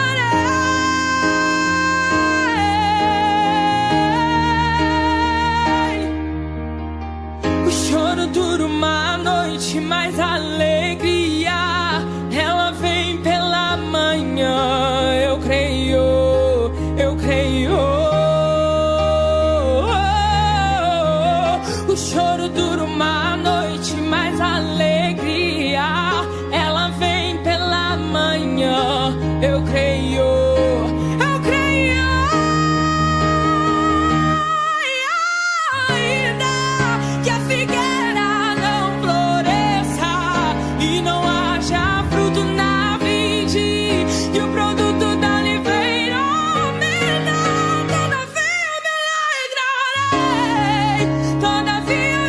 O choro dura uma noite, mas a alegria ela vem pela manhã. Eu creio, eu creio. O choro dura uma noite, mas a alegria ela vem pela manhã. Eu creio, eu creio. Ainda que a figueira não floresça e não haja fruto na vide, e o produto da oliveira me dá, todavia me alegrarei, todavia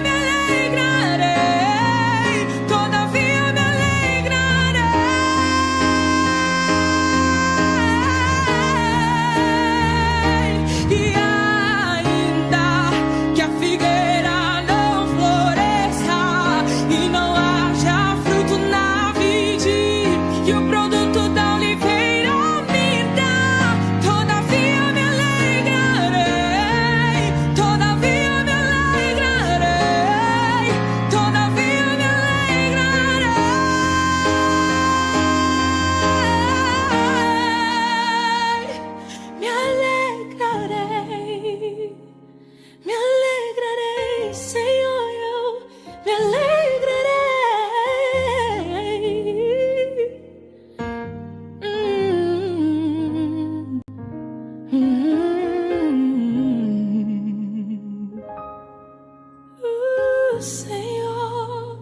Senhor,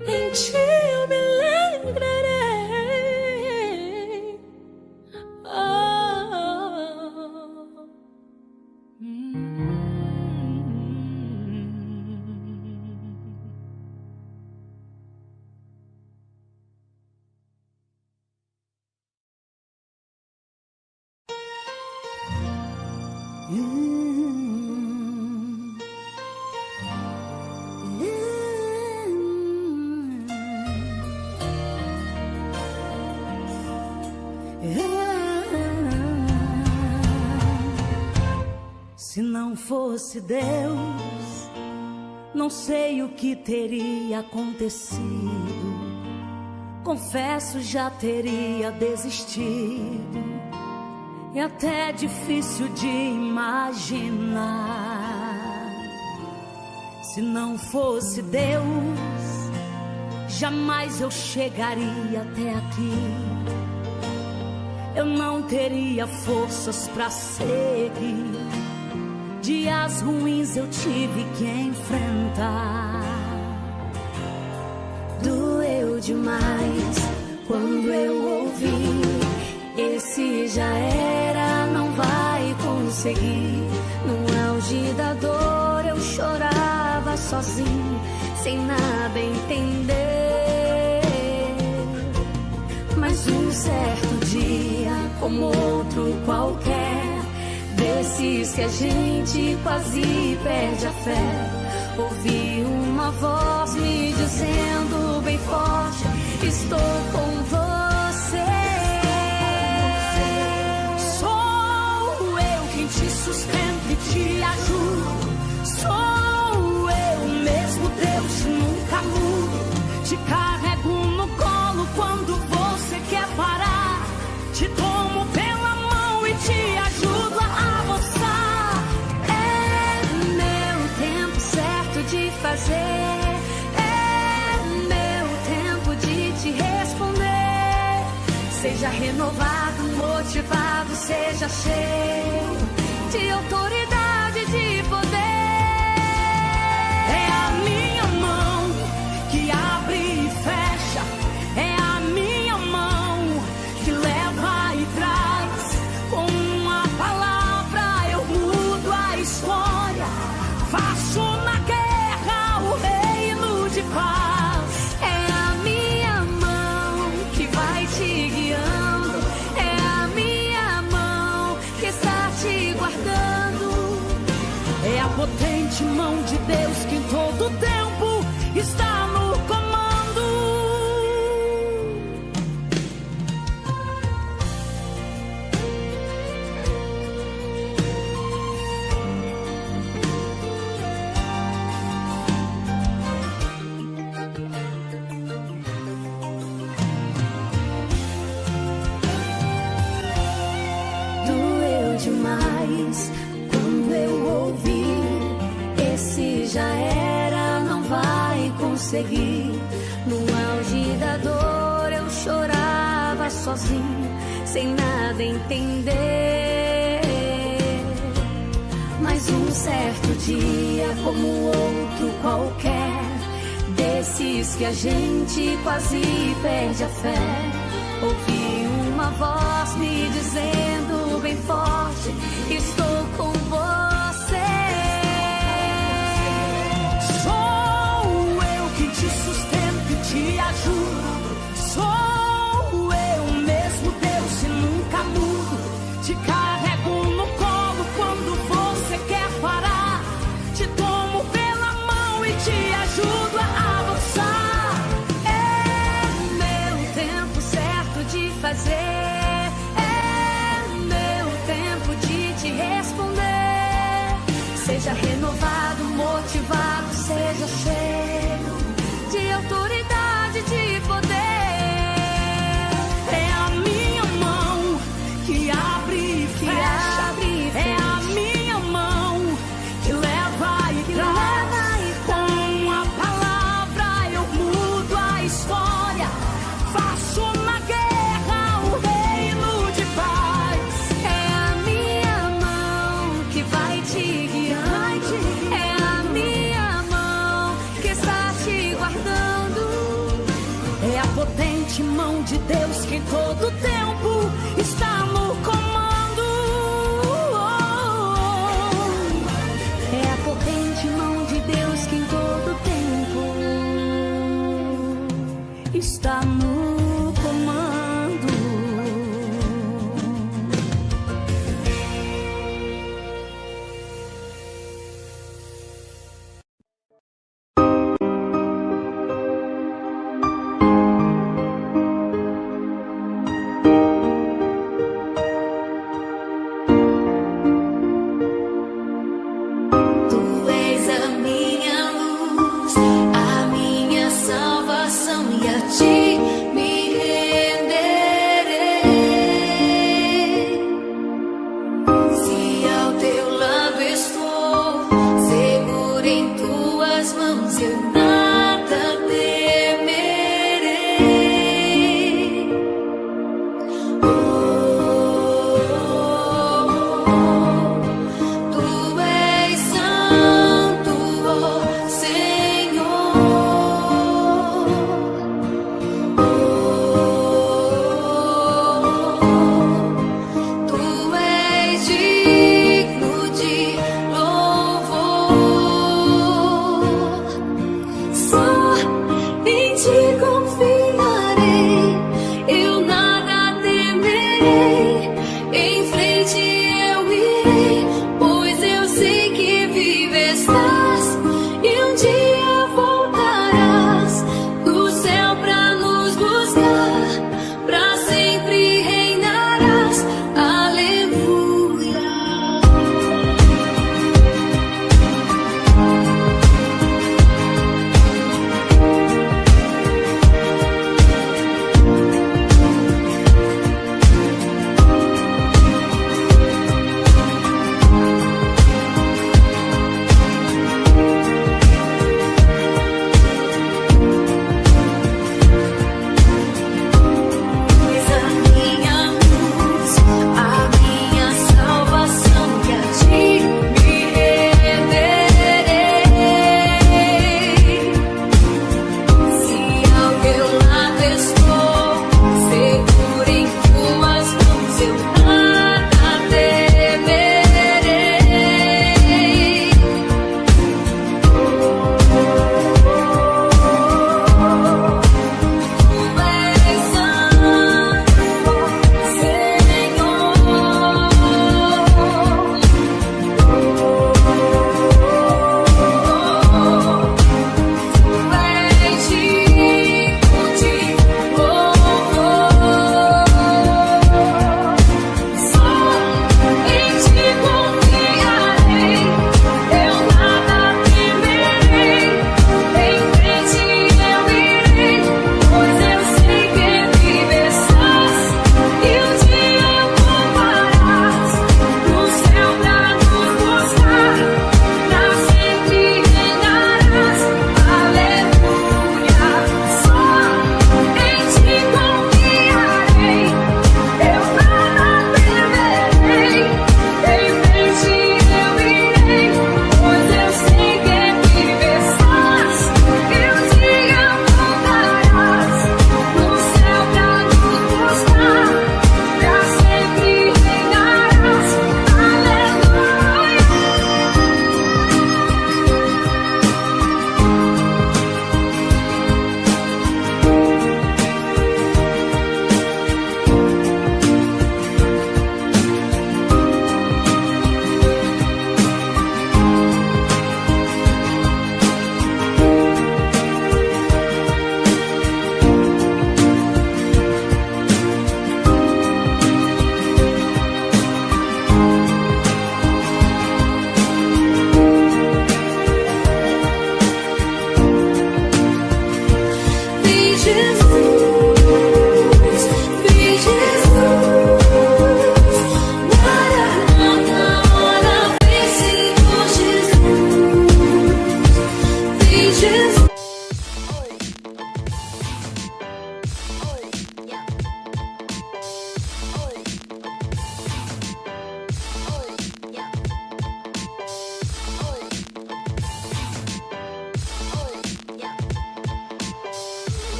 em ti eu me alegrarei. Se não fosse Deus, não sei o que teria acontecido. Confesso, já teria desistido. É até difícil de imaginar. Se não fosse Deus, jamais eu chegaria até aqui. Eu não teria forças pra seguir. Dias ruins eu tive que enfrentar. Doeu demais quando eu ouvi: esse já era, não vai conseguir. No auge da dor eu chorava sozinho, sem nada entender. Mas um certo dia, como outro qualquer, desses que a gente quase perde a fé, ouvi uma voz me dizendo bem forte: estou com você. Sou eu quem te sustento e te ajudo. Sou eu mesmo, Deus, nunca mudo. Te carrego no colo quando você quer parar. Te tomo pela mão e te ajudo a avançar. É meu tempo certo de fazer. É meu tempo de te responder. Seja renovado, motivado, seja cheio de autoridade, de poder. É a minha mão que abre e fecha. É a minha mão que leva e traz. Com uma palavra eu mudo a história. Faço na guerra o reino de paz. É a minha mão que vai te guiando. É a minha mão que está te guardando. É a potente mão de Deus que em todo tempo está no comando. Doeu demais quando eu ouvi: esse já era, não vai conseguir. No auge da dor eu chorava sozinho, sem nada entender. Mas um certo dia, como outro qualquer, desses que a gente quase perde a fé, ouvi uma voz me dizendo bem forte: estou com você. Sou eu que te sustento e te ajudo. Sou eu mesmo, Deus, e nunca mudo. Te carrego no colo quando você quer parar. Te tomo pela mão e te ajudo a avançar. É meu tempo certo de fazer. É meu tempo de te responder. Seja renovado, motivado, seja cheio de autoridade, de poder. É a minha mão que abre e fecha. É a minha mão que leva e traz. Com a palavra eu mudo a história. Faço na guerra o reino de paz. É a minha mão que vai te guiar. É a minha mão potente mão de Deus que todo tempo está no comando. É a potente mão de Deus que em todo tempo está no comando.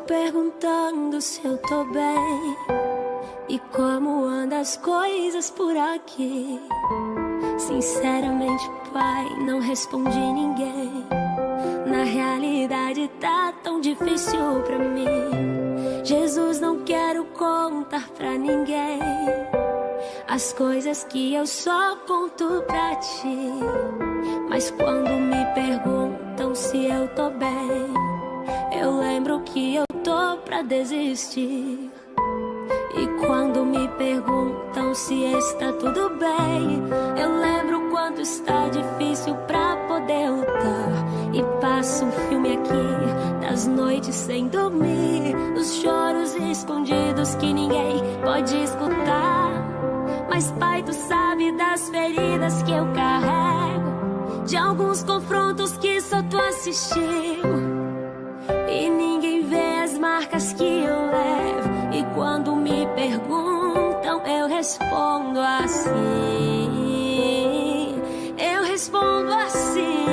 perguntando se eu tô bem e como andam as coisas por aqui. Sinceramente, pai, não respondi ninguém. Na realidade tá tão difícil pra mim. Jesus, não quero contar pra ninguém as coisas que eu só conto pra ti. Mas quando me perguntam se eu tô bem, eu lembro que eu tô pra desistir. E quando me perguntam se está tudo bem, eu lembro quanto está difícil pra poder lutar. E passo um filme aqui das noites sem dormir, os choros escondidos que ninguém pode escutar. Mas pai, tu sabe das feridas que eu carrego, de alguns confrontos que só tu assistiu. E ninguém vê as marcas que eu levo. E quando me perguntam, eu respondo assim. Eu respondo assim.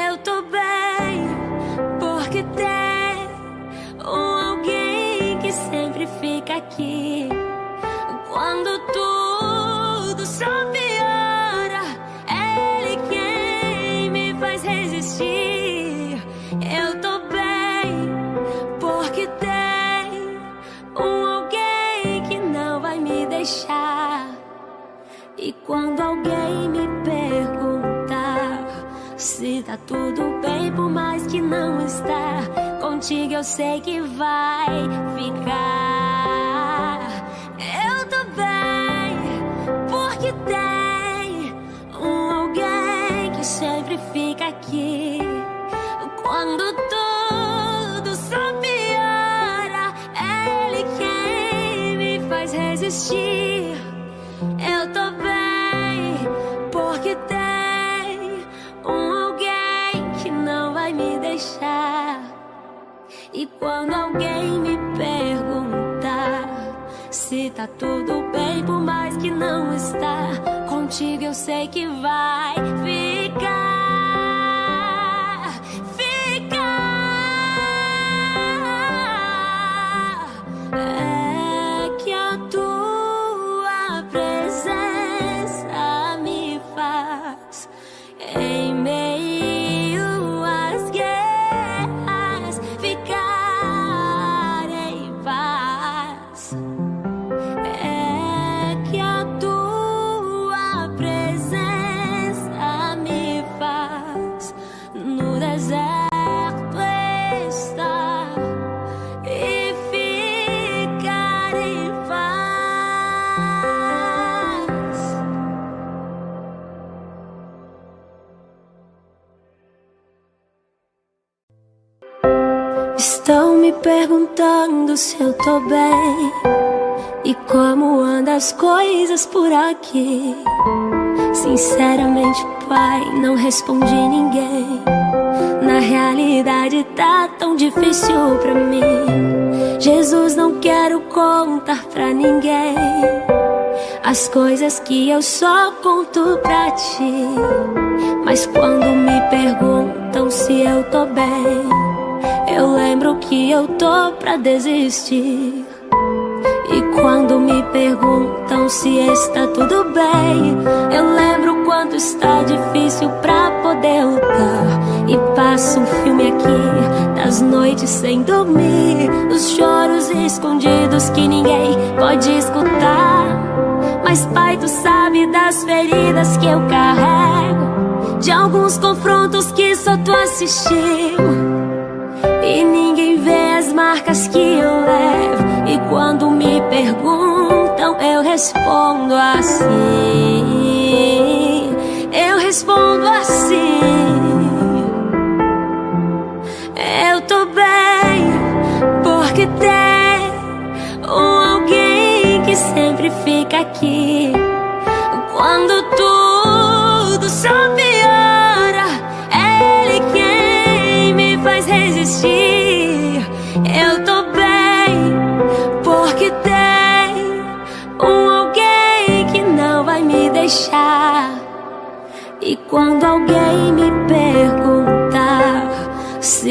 Eu tô bem, porque tem alguém que sempre fica aqui. Quando tudo só piora, é ele quem me faz resistir. Eu tô bem, porque tem alguém que não vai me deixar. E quando alguém me perguntar se tá tudo bem, por mais que não está, contigo eu sei que vai ficar. Eu tô bem, porque tem alguém que sempre fica aqui. Quando tudo só piora, é ele quem me faz resistir. Eu tô bem, porque tem alguém que não vai me deixar. E quando alguém me perguntar se tá tudo bem, por mais que não está, contigo eu sei que vai ficar. É que a tua presença me faz, em meio às guerras, ficar em paz. É que a tua presença me faz, no deserto estar e ficar em paz. Estão me perguntando se eu tô bem e como andam as coisas por aqui. Sinceramente, pai, não respondi ninguém. Na realidade tá tão difícil pra mim. Jesus, não quero contar pra ninguém as coisas que eu só conto pra ti. Mas quando me perguntam se eu tô bem, eu lembro que eu tô pra desistir. E quando me perguntam se está tudo bem, eu lembro quanto está difícil pra poder lutar. E passo um filme aqui das noites sem dormir, os choros escondidos que ninguém pode escutar. Mas pai, tu sabe das feridas que eu carrego, de alguns confrontos que só tu assistiu. E ninguém vê as marcas que eu levo. E quando me perguntam, eu respondo assim. Eu respondo assim. Eu tô bem, porque tem alguém que sempre fica aqui. Quando tudo só piora, é ele quem me faz resistir. Eu tô bem, porque tem alguém que não vai me deixar. E quando alguém me perguntar se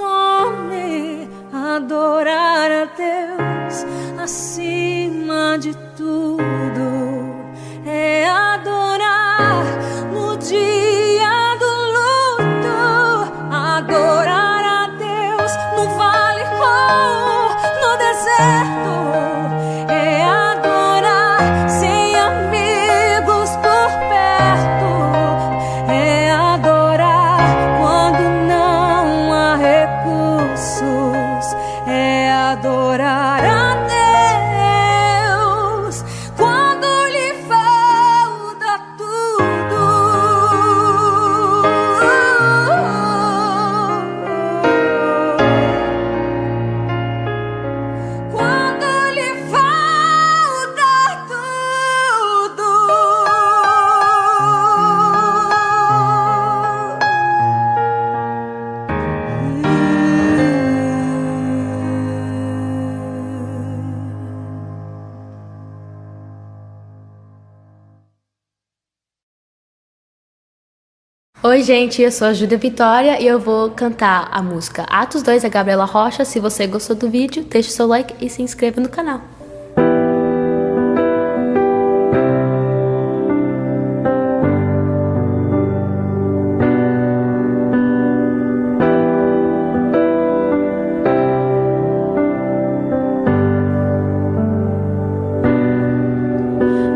consome adorar a Deus acima de tudo. É adorar no dia do luto, adorar a Deus no vale ou no deserto. É adorar sem amigos por perto. É adorar quando não há recursos. É adorar a Deus quando lhe falta tudo. Quando lhe falta tudo. Oi gente, eu sou a Júlia Vitória e eu vou cantar a música Atos 2 da Gabriela Rocha. Se você gostou do vídeo, deixe seu like e se inscreva no canal.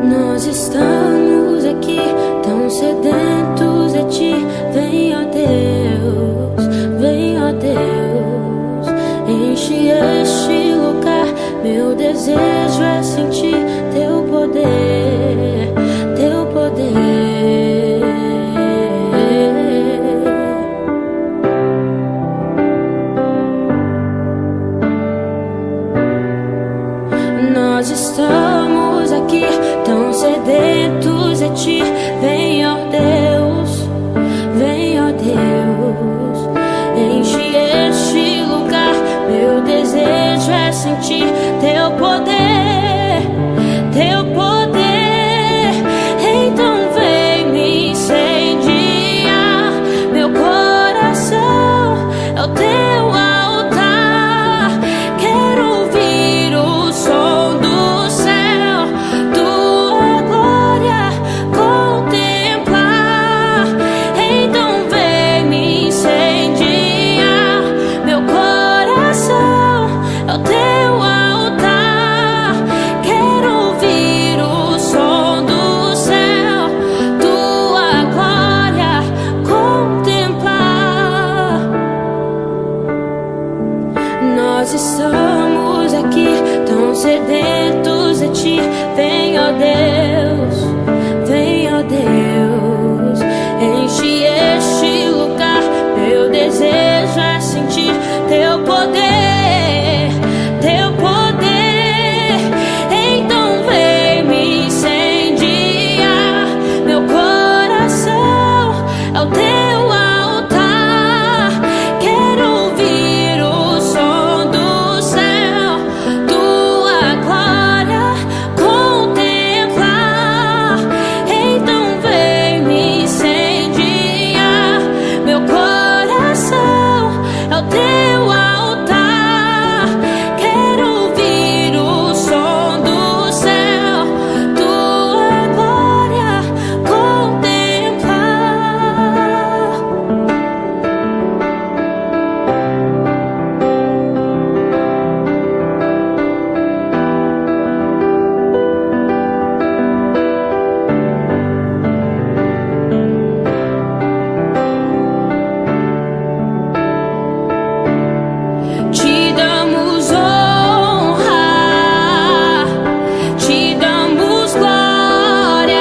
Nós estamos aqui tão sedentos de ti. Vem, ó Deus, vem, ó Deus, enche este lugar. Meu desejo é sentir teu poder, teu poder. Nós estamos aqui tão sedentos de ti. Vem, ó Deus, vem, ó Deus, enche este lugar. Meu desejo é sentir teu poder, teu poder. Então vem me incendiar. Meu coração é o teu altar. Quero ouvir o som do céu, tua glória contemplar. Então vem me incendiar. Meu coração é o teu altar. Quero ouvir o som do céu, tua glória contemplar. Nós estamos aqui tão sedentos de ti. Vem, ó Deus, vem, ó Deus, enche este lugar. Meu desejo é sentir teu poder, teu poder. Então vem me incendiar. Meu coração é o teu altar. Quero ouvir o som do céu, tua glória contemplar. Então vem me incendiar. Meu coração é o teu altar. Quero ouvir o som do céu, tua glória contemplar. Te damos honra, te damos glória.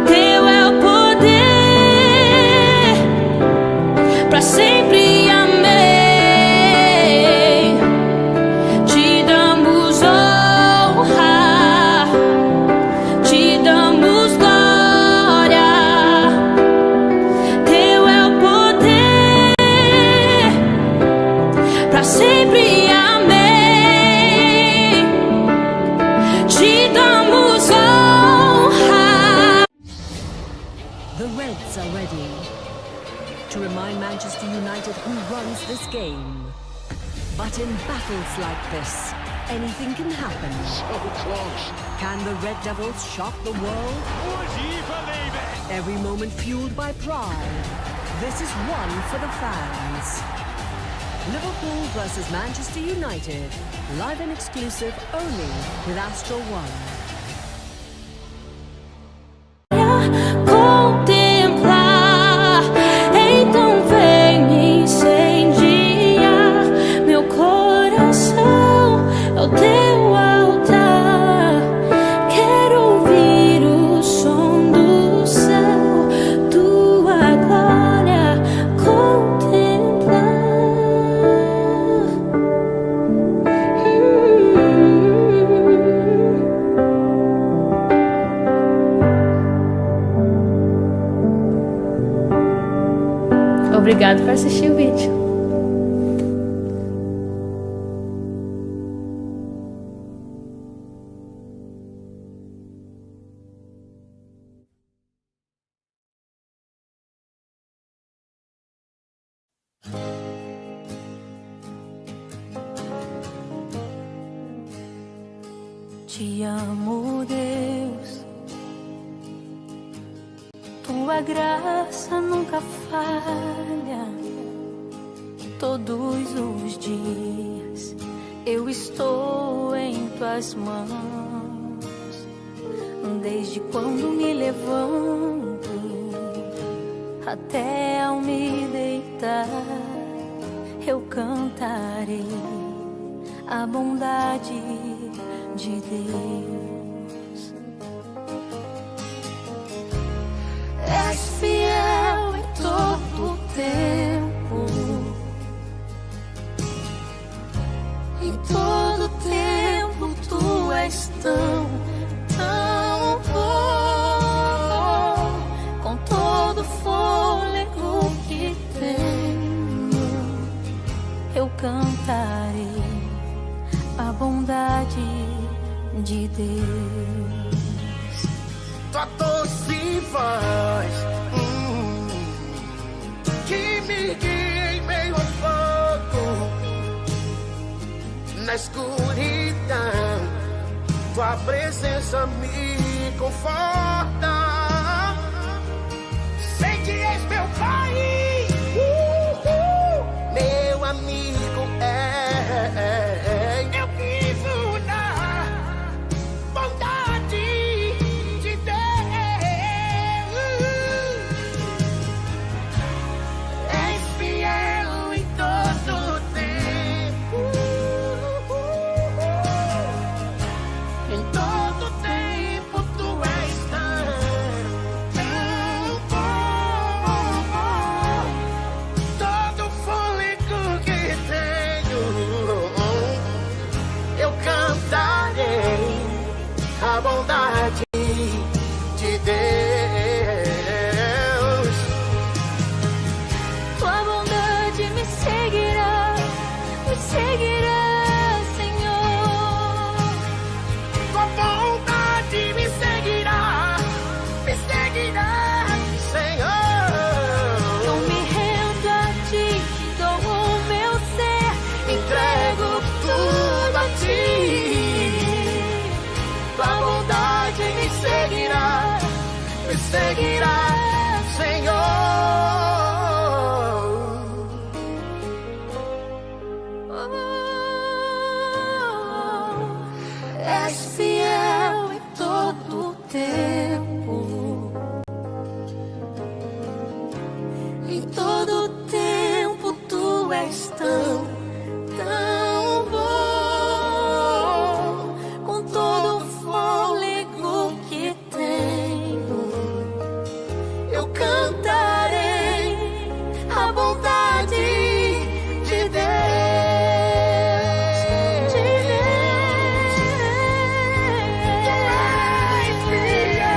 Teu é o poder, pra sempre, amém. Te damos honra, te damos glória. Teu é o poder, pra sempre, amém. Te damos honra. The Reds are ready. to remind Manchester United who runs this game. But in battles like this, anything can happen. So close. Can the Red Devils shock the world? Would you believe it? Every moment fueled by pride. This is one for the fans. Liverpool versus Manchester United. Live and exclusive only with Astro One. Contemplar, então vem me incendiar. Meu coração é o teu altar. Quero ouvir o som do céu, tua glória contemplar. Obrigado por assistir o vídeo. Te amo, Deus. Tua graça nunca falha. Todos os dias eu estou em tuas mãos. Desde quando me levanto até ao me deitar, eu cantarei a bondade de Deus. És fiel em todo o tempo, em todo o tempo tu és tão, tão bom. Com todo o fôlego que tenho, eu cantarei a bondade de Deus. Tua doce voz que me guia em meio ao fogo, na escuridão tua presença me conforta. Sei que és meu pai, meu amigo é. Eu vivo na bondade de Deus. És fiel em todo o tempo, em todo o tempo tu és tão, tão bom. Todo o fôlego que tenho, eu cantarei a bondade de Deus. Tua bondade me seguirá, Senhor. Tua bondade me seguirá, Senhor. Eu me rendo a ti, dou o meu ser, entrego tudo a ti. Tua bondade me seguirá, Senhor. És fiel em todo o tempo, em todo o tempo tu és tão, tão bom. Com todo o fôlego que tenho, eu cantarei a bondade de Deus. Tu és fiel.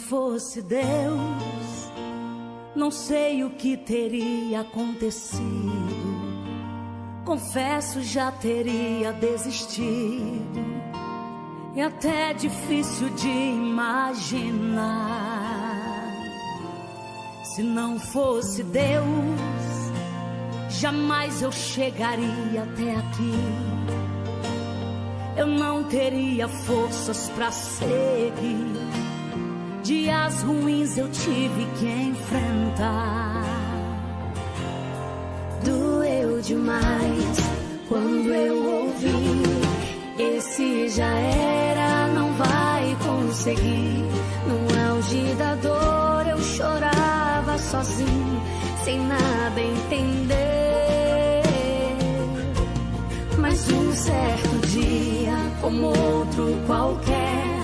fosse Deus, não sei o que teria acontecido. Confesso, já teria desistido. É até difícil de imaginar. Se não fosse Deus, jamais eu chegaria até aqui. Eu não teria forças pra seguir. Dias ruins eu tive que enfrentar. Doeu demais quando eu ouvi: esse já era, não vai conseguir. No auge da dor eu chorava sozinho, sem nada entender. Mas um certo dia, como outro qualquer,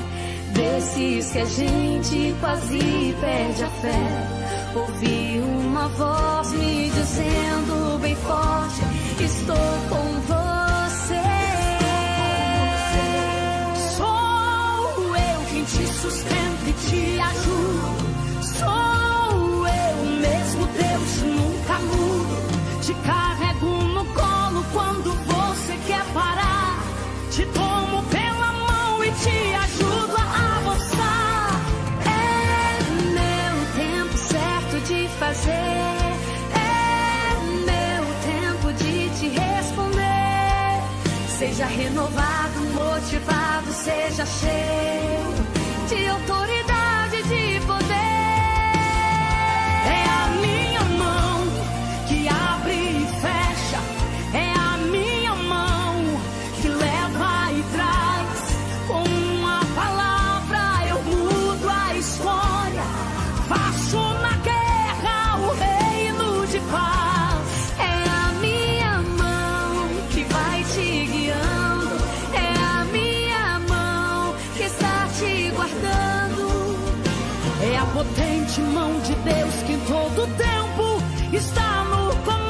desses que a gente quase perde a fé, ouvi uma voz me dizendo bem forte: estou com você. Sou eu quem te sustento e te ajudo. Sou eu mesmo, Deus, nunca mudo. Te carrego no colo quando você quer parar. Te tomo pela mão e te ajudo a avançar. É meu tempo certo de fazer. É meu tempo de te responder. Seja renovado, motivado, seja cheio de autoridade, de poder. É a minha mão que abre e fecha. É a minha mão que leva e traz. Com uma palavra eu mudo a história. Faço na guerra o reino de paz. É a minha mão que vai te guiando. É a minha mão que está te guardando. É a potente mão de Deus que em todo tempo está no comando.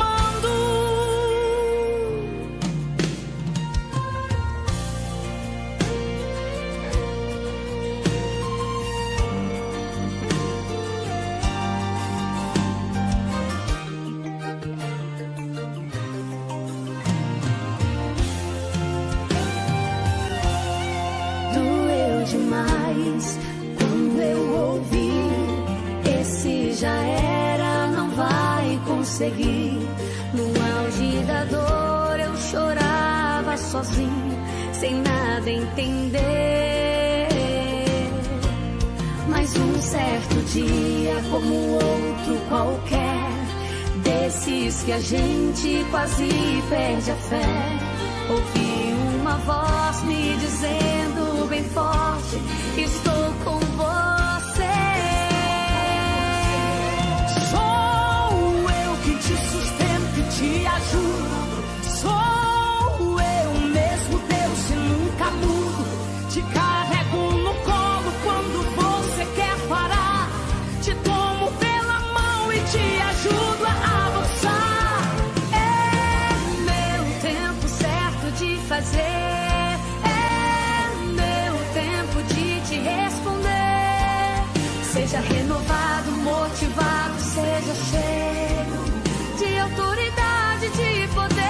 Doeu demais quando eu ouvi: esse já era, não vai conseguir. No auge da dor eu chorava sozinho, sem nada entender. Mas um certo dia, como outro qualquer, desses que a gente quase perde a fé, ouvi uma voz me dizendo bem forte: estou com você. Sou eu que te sustento e te ajudo. Sou eu mesmo, Deus, e nunca mudo. Te carrego no colo quando você quer parar. Te tomo pela mão e te ajudo a avançar. É meu tempo certo de fazer. É meu tempo de te responder. Seja renovado, motivado, seja cheio de autoridade, de poder.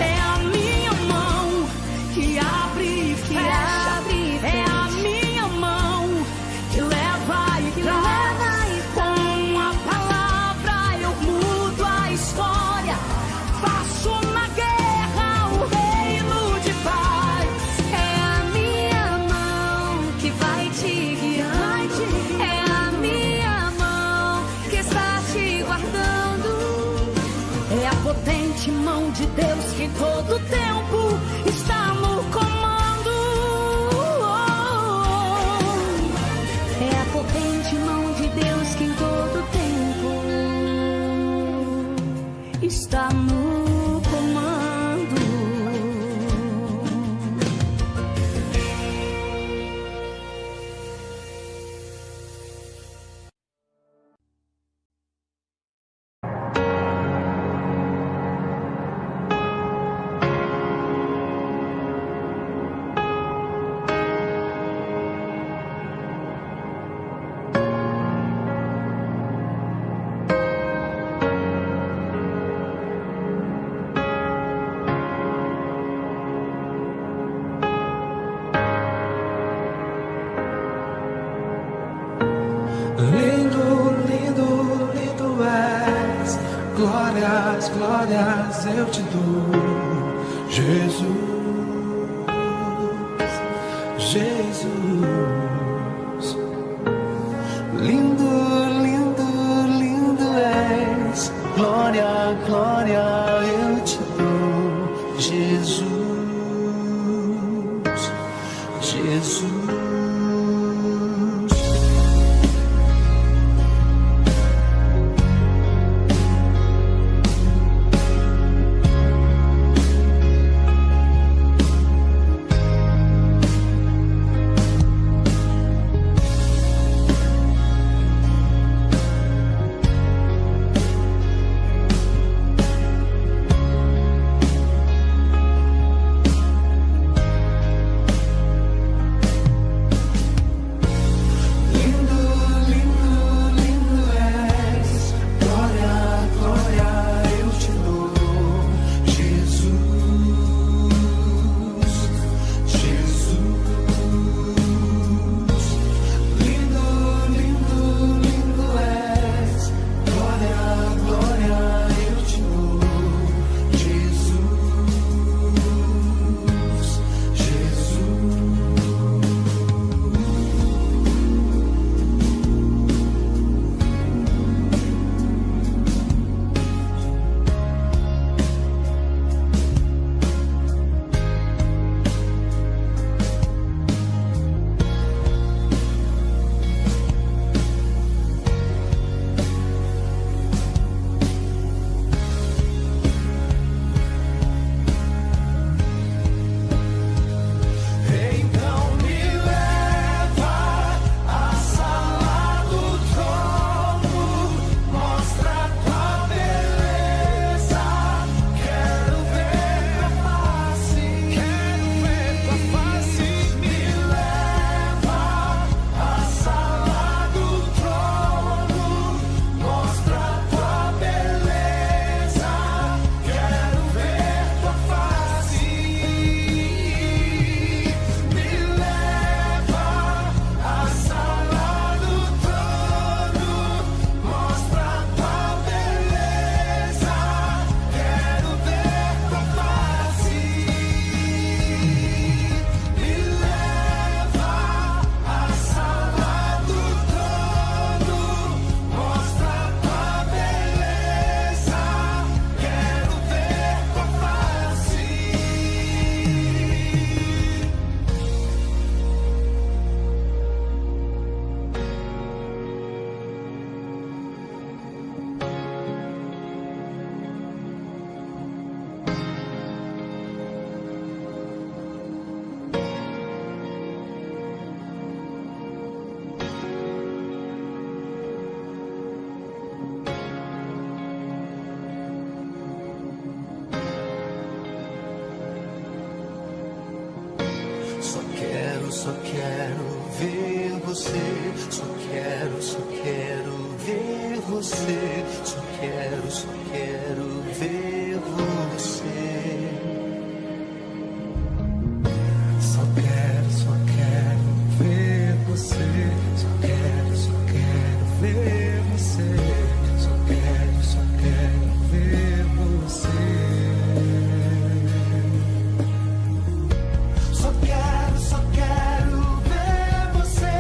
É a minha mão que abre e fecha. É a minha mão que leva e traz. Com a palavra eu mudo a história. Faço na guerra o reino de paz. É a minha mão que vai te guiar. É a minha mão que está te guardando. É a potente mão de Deus que em todo tempo está no comando. É a potente mão de Deus que em todo tempo está no comando. Glórias, glórias eu te dou, Jesus, Jesus. Lindo, lindo, lindo és. Glória, glória eu te dou, Jesus, Jesus. Só quero ver você, só quero ver você, só quero ver você. Só quero ver você, só quero ver você, só quero ver você. Só quero ver você,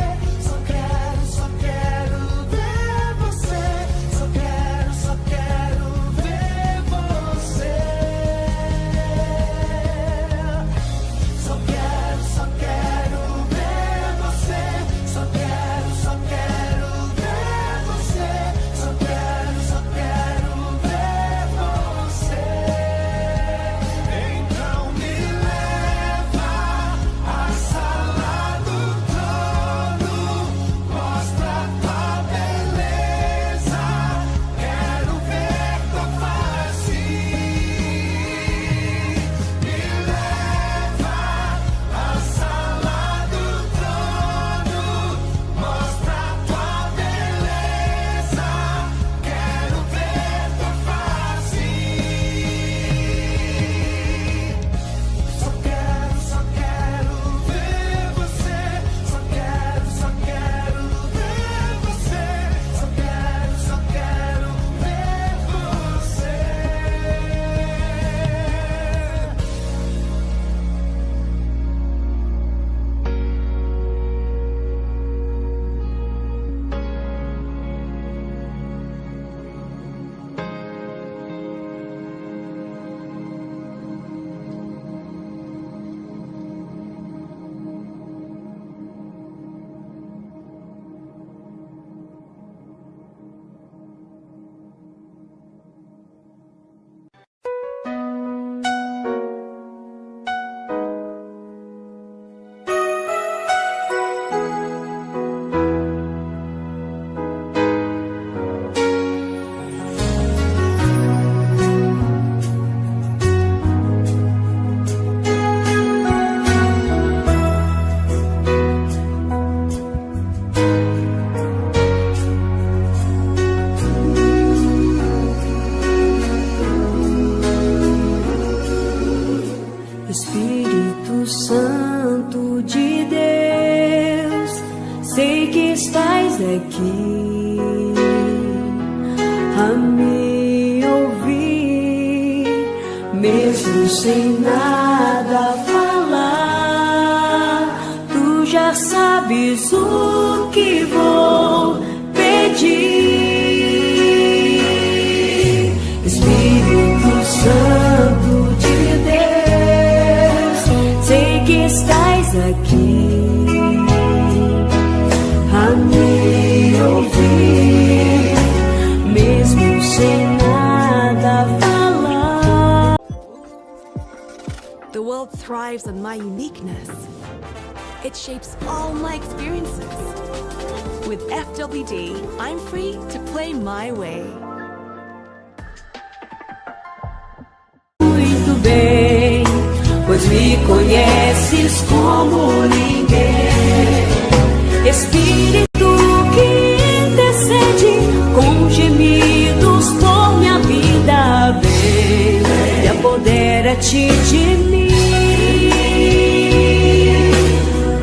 só quero ver você, só quero ver você. aqui a me ouvir, mesmo sem nada falar. Tu já sabes o que vou pedir. Espírito Santo de Deus, sei que estás aqui a me ouvir, mesmo sem nada falar. The world thrives on my uniqueness. It shapes all my experiences. With FWD, I'm free to play my way. Muito bem, pois me conheces como ninguém. Espírito que intercede com gemidos por minha vida, vem e apodera-te de mim.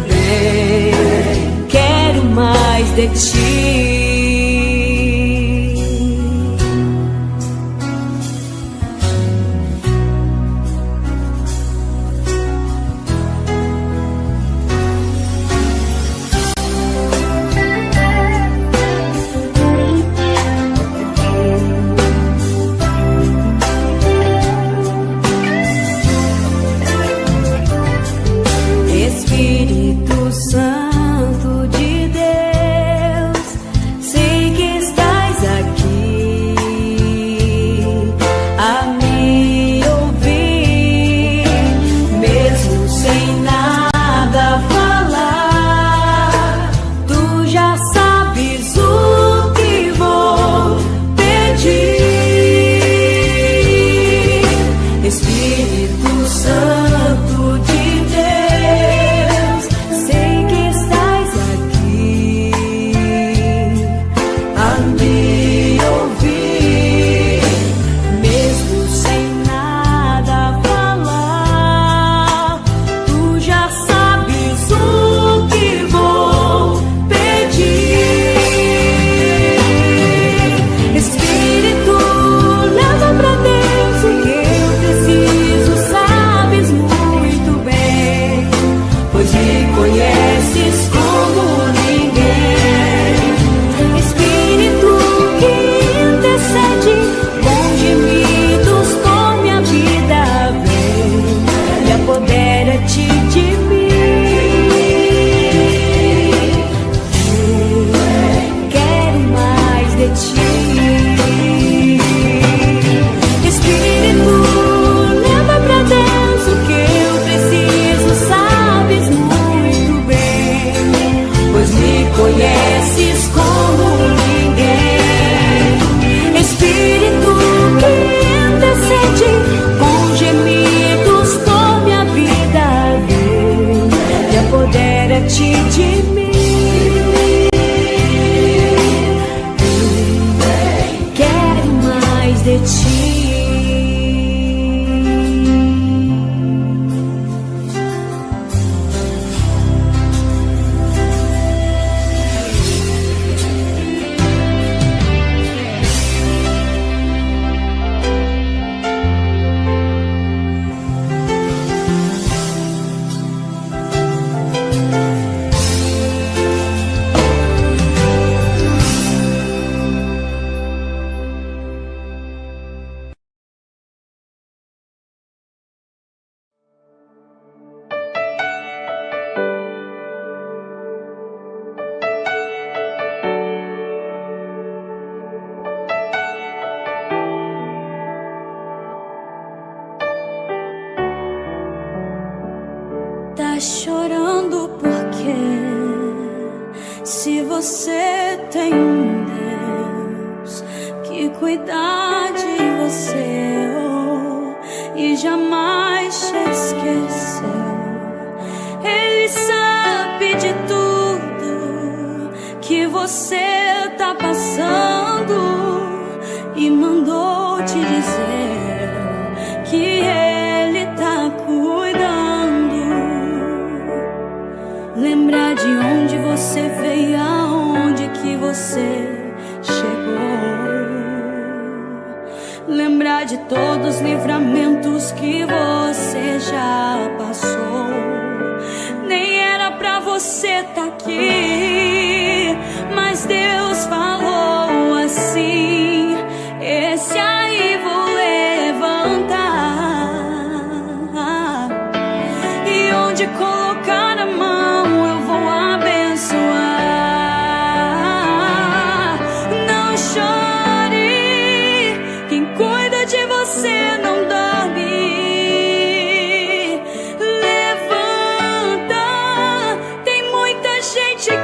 Vem, quero mais de ti. Espírito Santo de Deus, sei que estás aqui a me ouvir, mesmo sem nada falar. Tu já sabes o que vou pedir. Espírito Santo de Deus, sei que estás aqui a me ouvir, mesmo sem nada falar. Tu já sabes o que vou pedir. Espírito, leva pra Deus o que eu preciso, sabes muito bem, pois me conheces como ninguém. Espírito que intercede com gemidos por minha vida, vem e apodera-te de mim. Quero mais de ti. Espírito, leva pra Deus o que eu preciso, sabes muito bem, pois me conheces como ninguém. Espírito que intercede com gemidos por minha vida, vem e apodera-te de mim. Quero mais de ti. Tá chorando por quê? Se você tem um Deus que cuida de você, oh, e jamais te esqueceu. Ele sabe de tudo que você tá passando e mandou te dizer que ele tá cuidando. Lembrar de onde você veio, aonde que você você chegou. Lembrar de todos os livramentos que você já passou. Nem era pra você tá aqui, mas Deus falou assim: esse aí vou levantar, e onde colocar a mão eu vou abençoar. Não chore, quem cuida de você não dorme.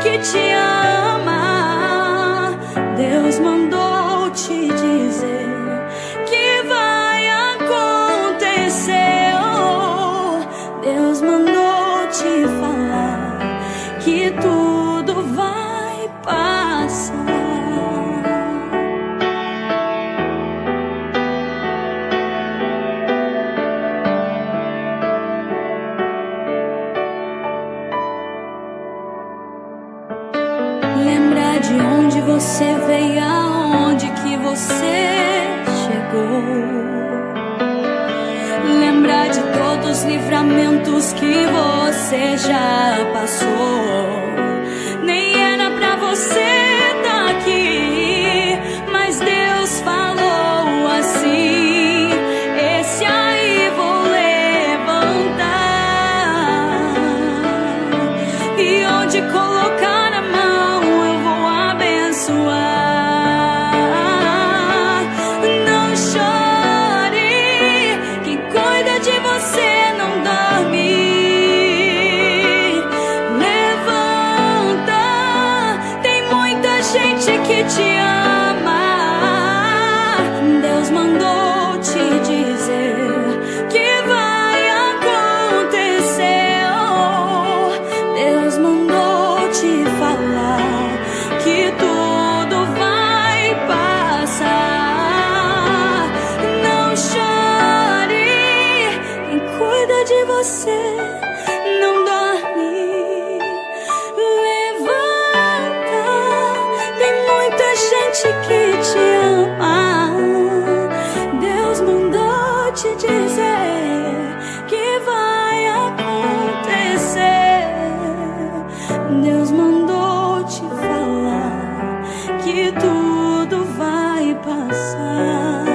Que te ama, Deus mandou te dizer que vai acontecer. Oh, Deus mandou te falar que tudo vai passar. Lembrar de onde você veio, aonde que você chegou. Lembrar de todos os livramentos que você já passou. Nem era pra você tá aqui, mas Deus falou assim: esse aí vou levantar, e onde colocar a mão eu vou abençoar. Não chore, quem cuida de você não dorme. Levanta, tem muita gente que te ama. Deus mandou te dizer que vai acontecer. Oh, Deus mandou te falar que tudo vai passar. Não chore, quem cuida de você não dorme. Levanta, tem muita gente que te ama. Deus mandou te dizer que vai acontecer. Deus mandou te falar que tudo vai passar.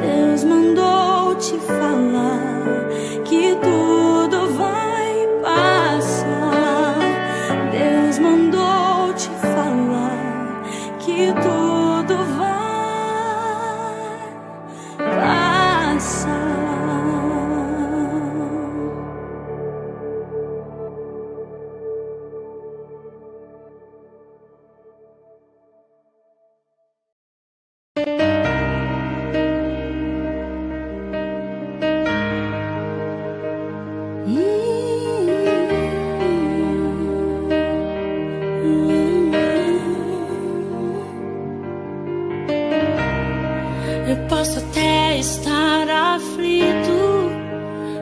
Deus mandou te falar que tudo vai passar. Deus mandou te falar que tudo vai passar. Eu posso até estar aflito,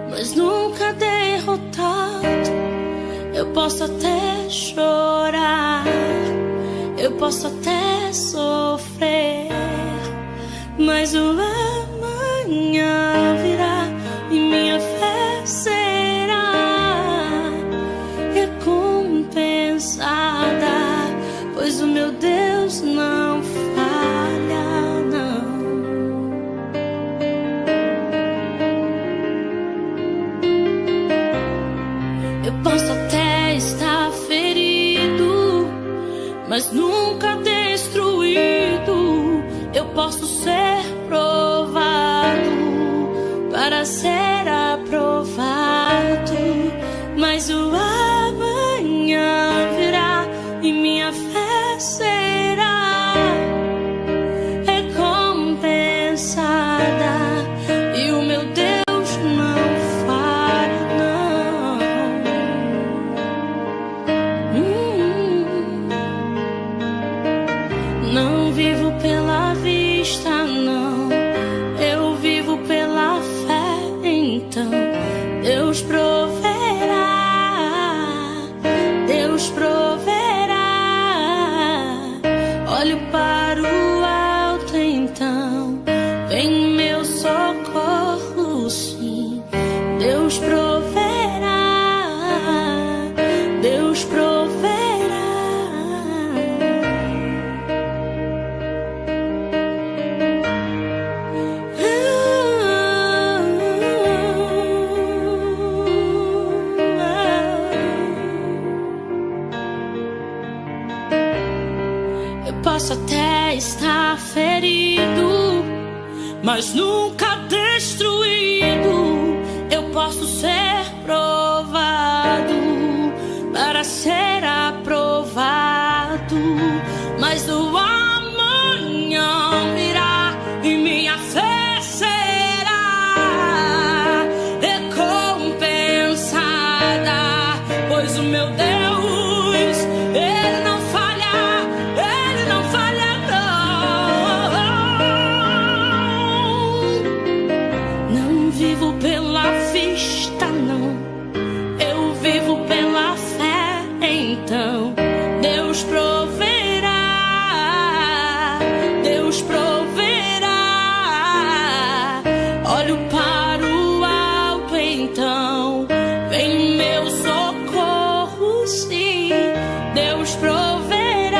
mas nunca derrotado. Eu posso até chorar, eu posso até sofrer, mas o amanhã virá e minha fé será recompensada, pois o meu Deus não falha, não. Eu posso até estar ferido, mas nunca destruído. Eu posso ser provado, mas nunca destruído. Eu posso ser provado para ser aprovado, mas o amanhã virá e minha fé será recompensada, pois o meu Deus, Ele não falha, Ele não falha não. Não vivo pela vista não, eu vivo pela fé. Então Deus proverá, Deus proverá. Olho para o alto, então vem meu socorro, sim. Deus proverá,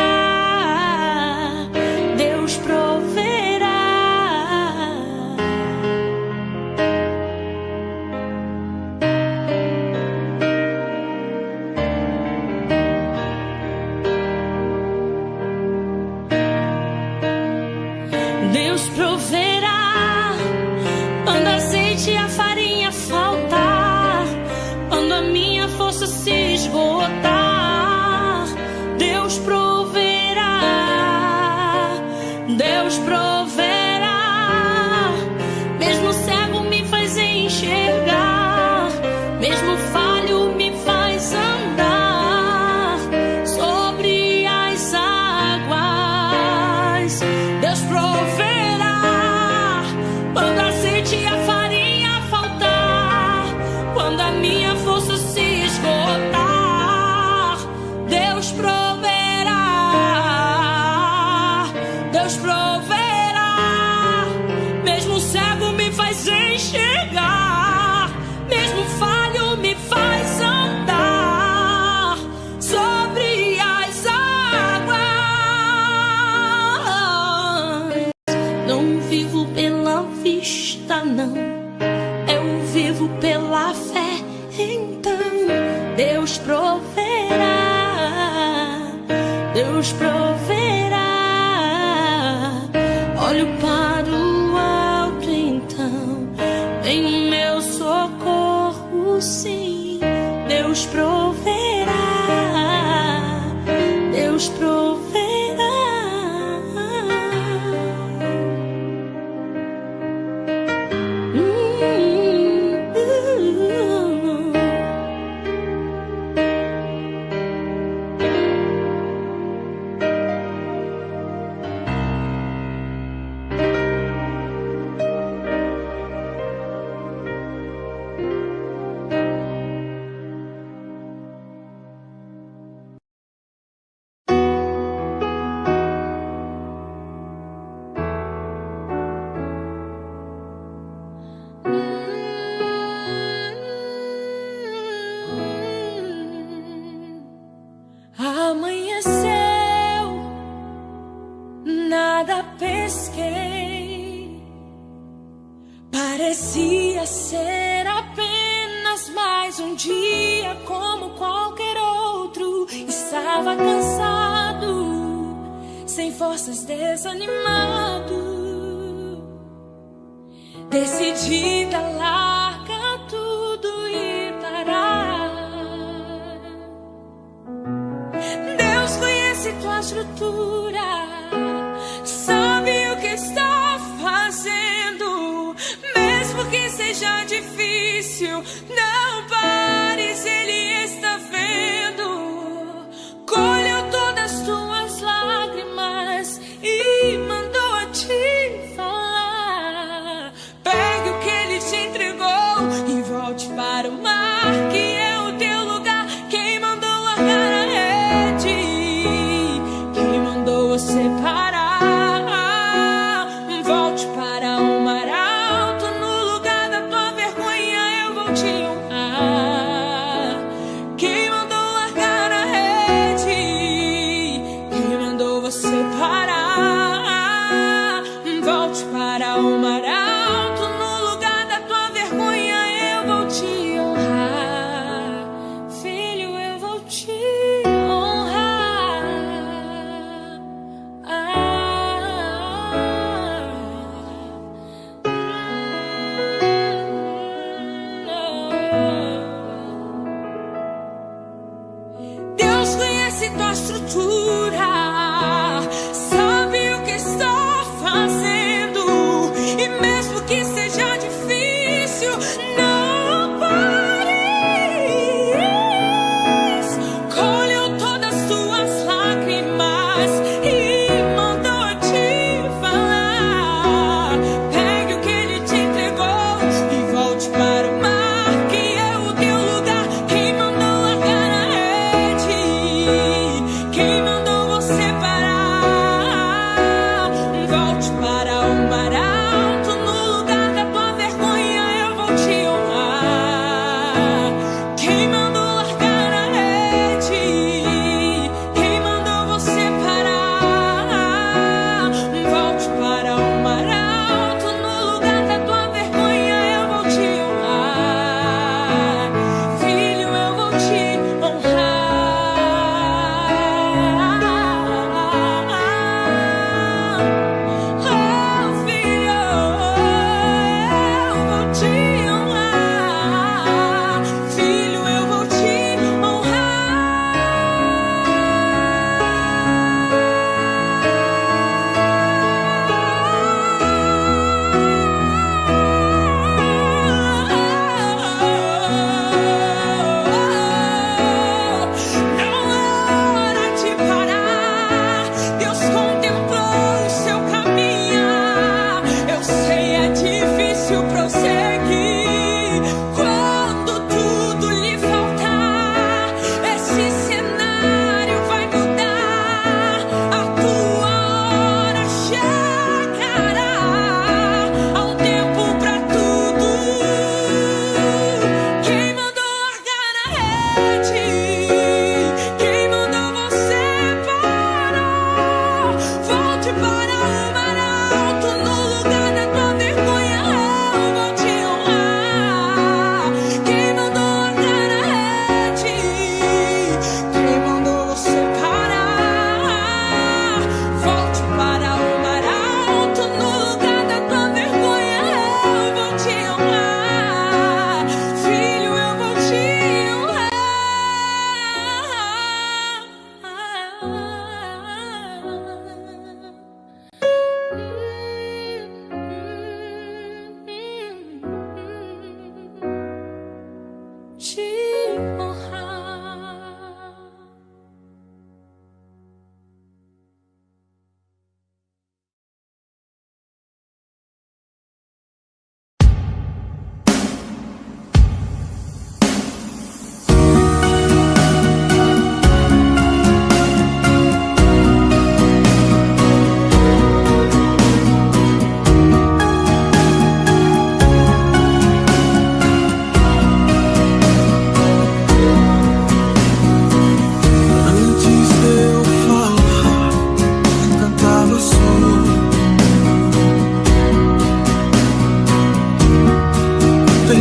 Deus proverá. Deus proverá quando azeite e a farinha faltar, quando a minha força se esgotar. Deus proverá, Deus proverá. Mesmo cego me faz enxergar, mesmo falho me faz andar sobre as águas. Deus proverá quando a azeite e a farinha faltar, quando a minha força se esgotar. Deus proverá, Deus proverá. Mesmo cego me faz enxergar, mesmo falho me faz andar sobre as águas. Não vivo pela vista não, eu vivo pela fé. Então Deus proverá, Deus proverá. Olho para o alto, então vem meu socorro, sim. Deus proverá, Deus proverá. Amanheceu, nada pesquei. Parecia ser apenas mais um dia como qualquer outro. Estava cansado, sem forças, desanimado. Decidida, larga tudo e parar. Deus conhece tua estrutura, sabe o que está fazendo. Mesmo que seja difícil, não pares, Ele está vendo. Colheu todas as tuas lágrimas e mandou a te falar. Pegue o que Ele te entregou e volte para o mar, que é o teu lugar. Quem mandou largar a rede, quem mandou você parar. Volte para o mar alto, no lugar da tua vergonha eu vou te honrar.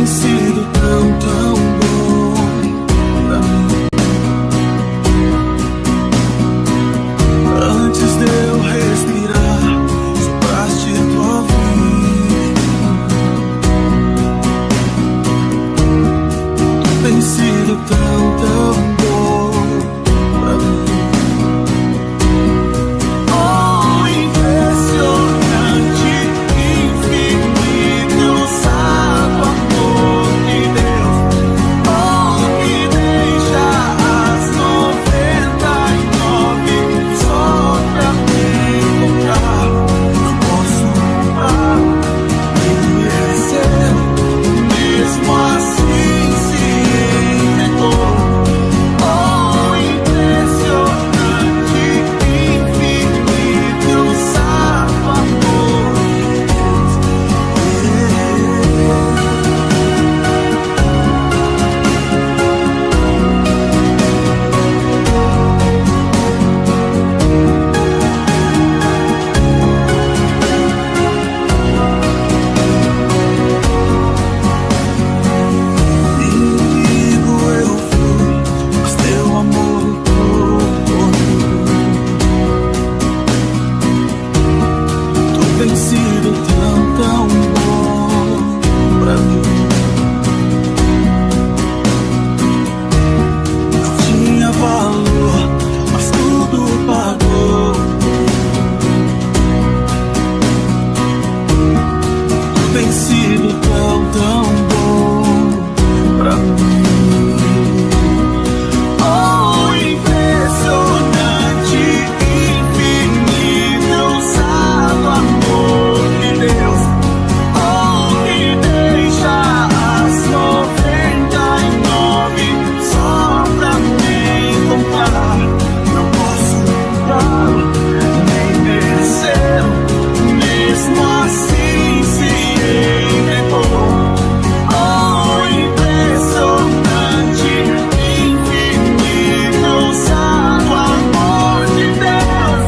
sido tão, tão bom pra mim. Antes de eu respirar, sopraste tua vida. Tu tem sido tão, tão bom pra mim. Oh, impressionante, infinito, ousado amor de Deus. Oh, que deixa as 99 só pra me encontrar. Não posso comprar nem merecer, mesmo assim se inventou. Oh, impressionante, infinito, ousado amor de Deus. Inimigo eu fui, mas teu amor lutou por mim. Tu tem sido tão, tão bom pra mim. Não tinha valor, mas tudo pagou. Tu tem sido tão, tão bom pra mim. Oh, impressionante, infinito, ousado amor de Deus. Oh, que deixa as 99 só pra me encontrar. Não posso comprar nem merecer, mesmo assim se inventou. Oh, impressionante, infinito, ousado amor de Deus.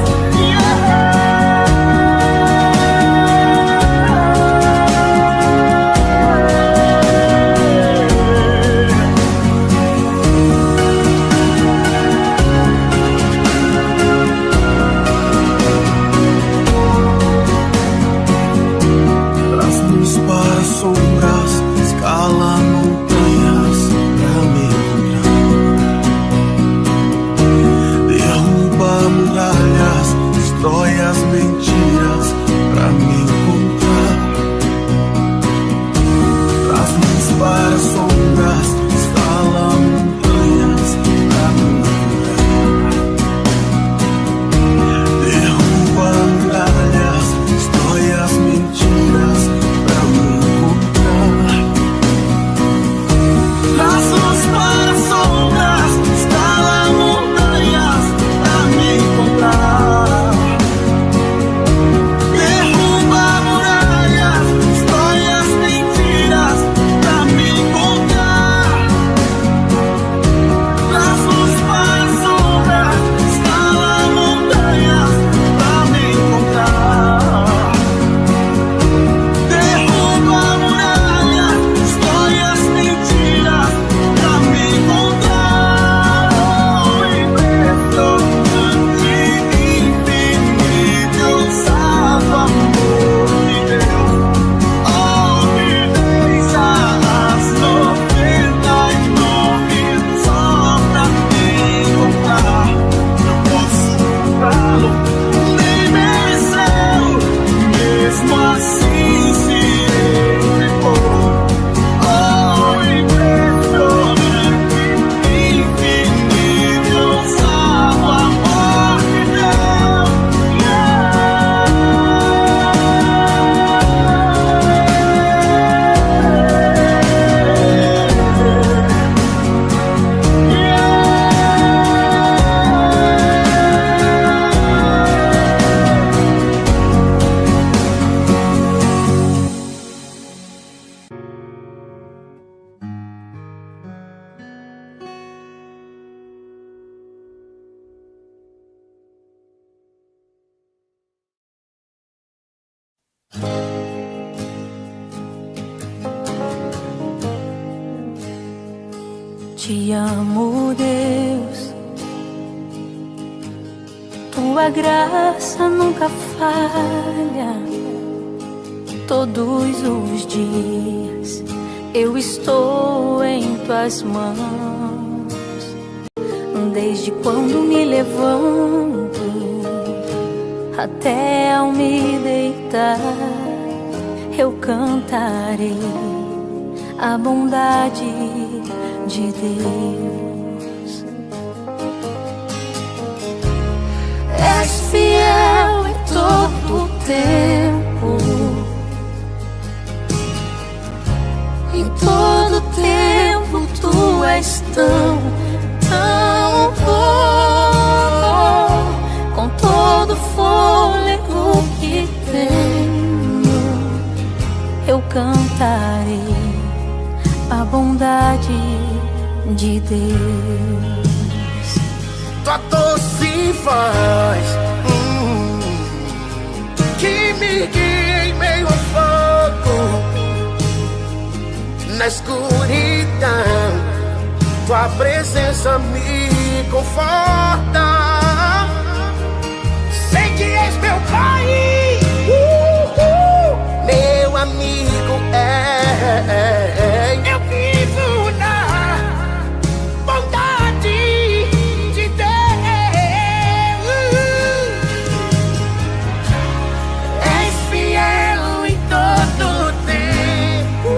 Traz-nos para sombras, escala montanhas pra me encontrar. Derruba muralhas, destrói as mentiras pra me encontrar. Traz-nos para sombras, escala montanhas pra me encontrar. Derruba muralhas, destrói as mentiras pra me encontrar. te amo, Deus. Tua graça nunca falha. Todos os dias eu estou em tuas mãos. Desde quando me levanto até ao me deitar, eu cantarei a bondade de Deus. És fiel em todo o tempo, em todo tempo tu és tão bom. Com todo fôlego que tenho, eu cantarei a bondade de Deus. Tua doce voz que me guia em meio ao fogo, na escuridão, tua presença me conforta. Sei que és meu Pai, meu amigo é. Eu vivo na bondade de Deus. És fiel em todo tempo,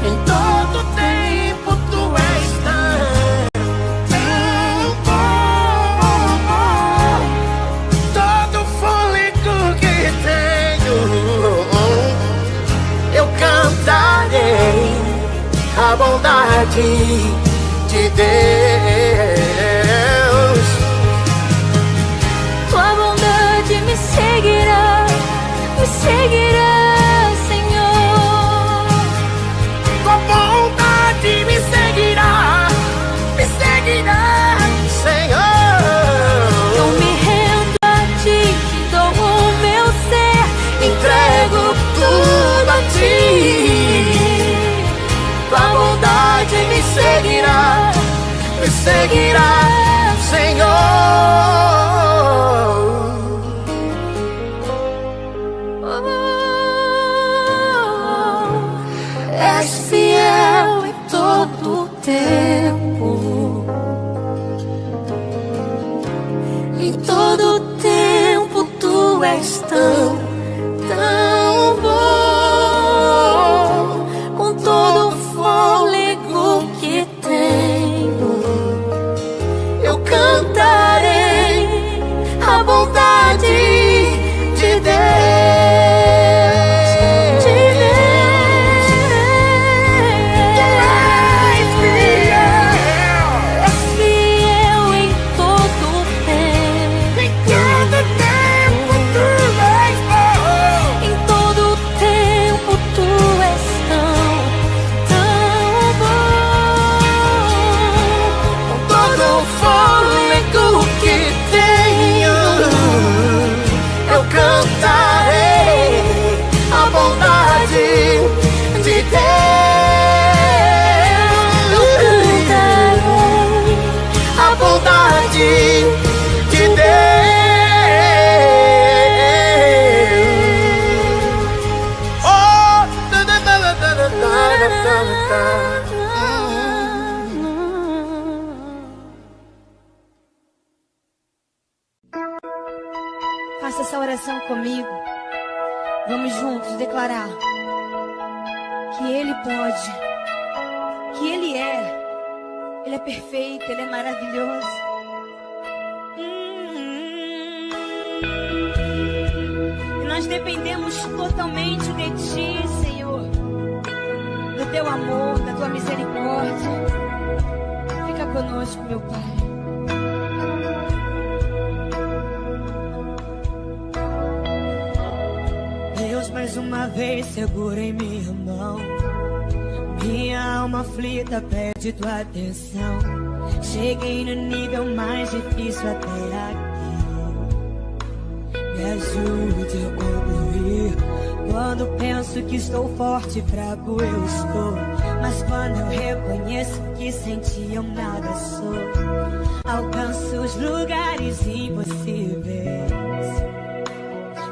em todo tempo tu és tão bom. Todo fôlego que tenho, eu cantarei a bondade de Deus. Tua bondade me seguirá, Senhor. Tua bondade me seguirá, Senhor. Eu me rendo a ti, te dou o meu ser, entrego tudo a ti. Tua bondade me seguirá, Senhor. És fiel em todo o tempo, em todo o tempo tu és tão bom. Com todo o fôlego que tenho, eu cantarei a bondade de Deus. Faça essa oração comigo. Vamos juntos declarar que Ele pode, que Ele é perfeito, Ele é maravilhoso. E nós dependemos totalmente de Ti, Senhor, do Teu amor, da Tua misericórdia. Fica conosco, meu Pai. Mais uma vez segura em minha mão. Minha alma aflita pede tua atenção. Cheguei no nível mais difícil até aqui. Me ajude a concluir. Quando penso penso que estou forte, fraco eu estou. Mas quando eu reconheço que sem ti eu nada sou, alcanço os lugares impossíveis.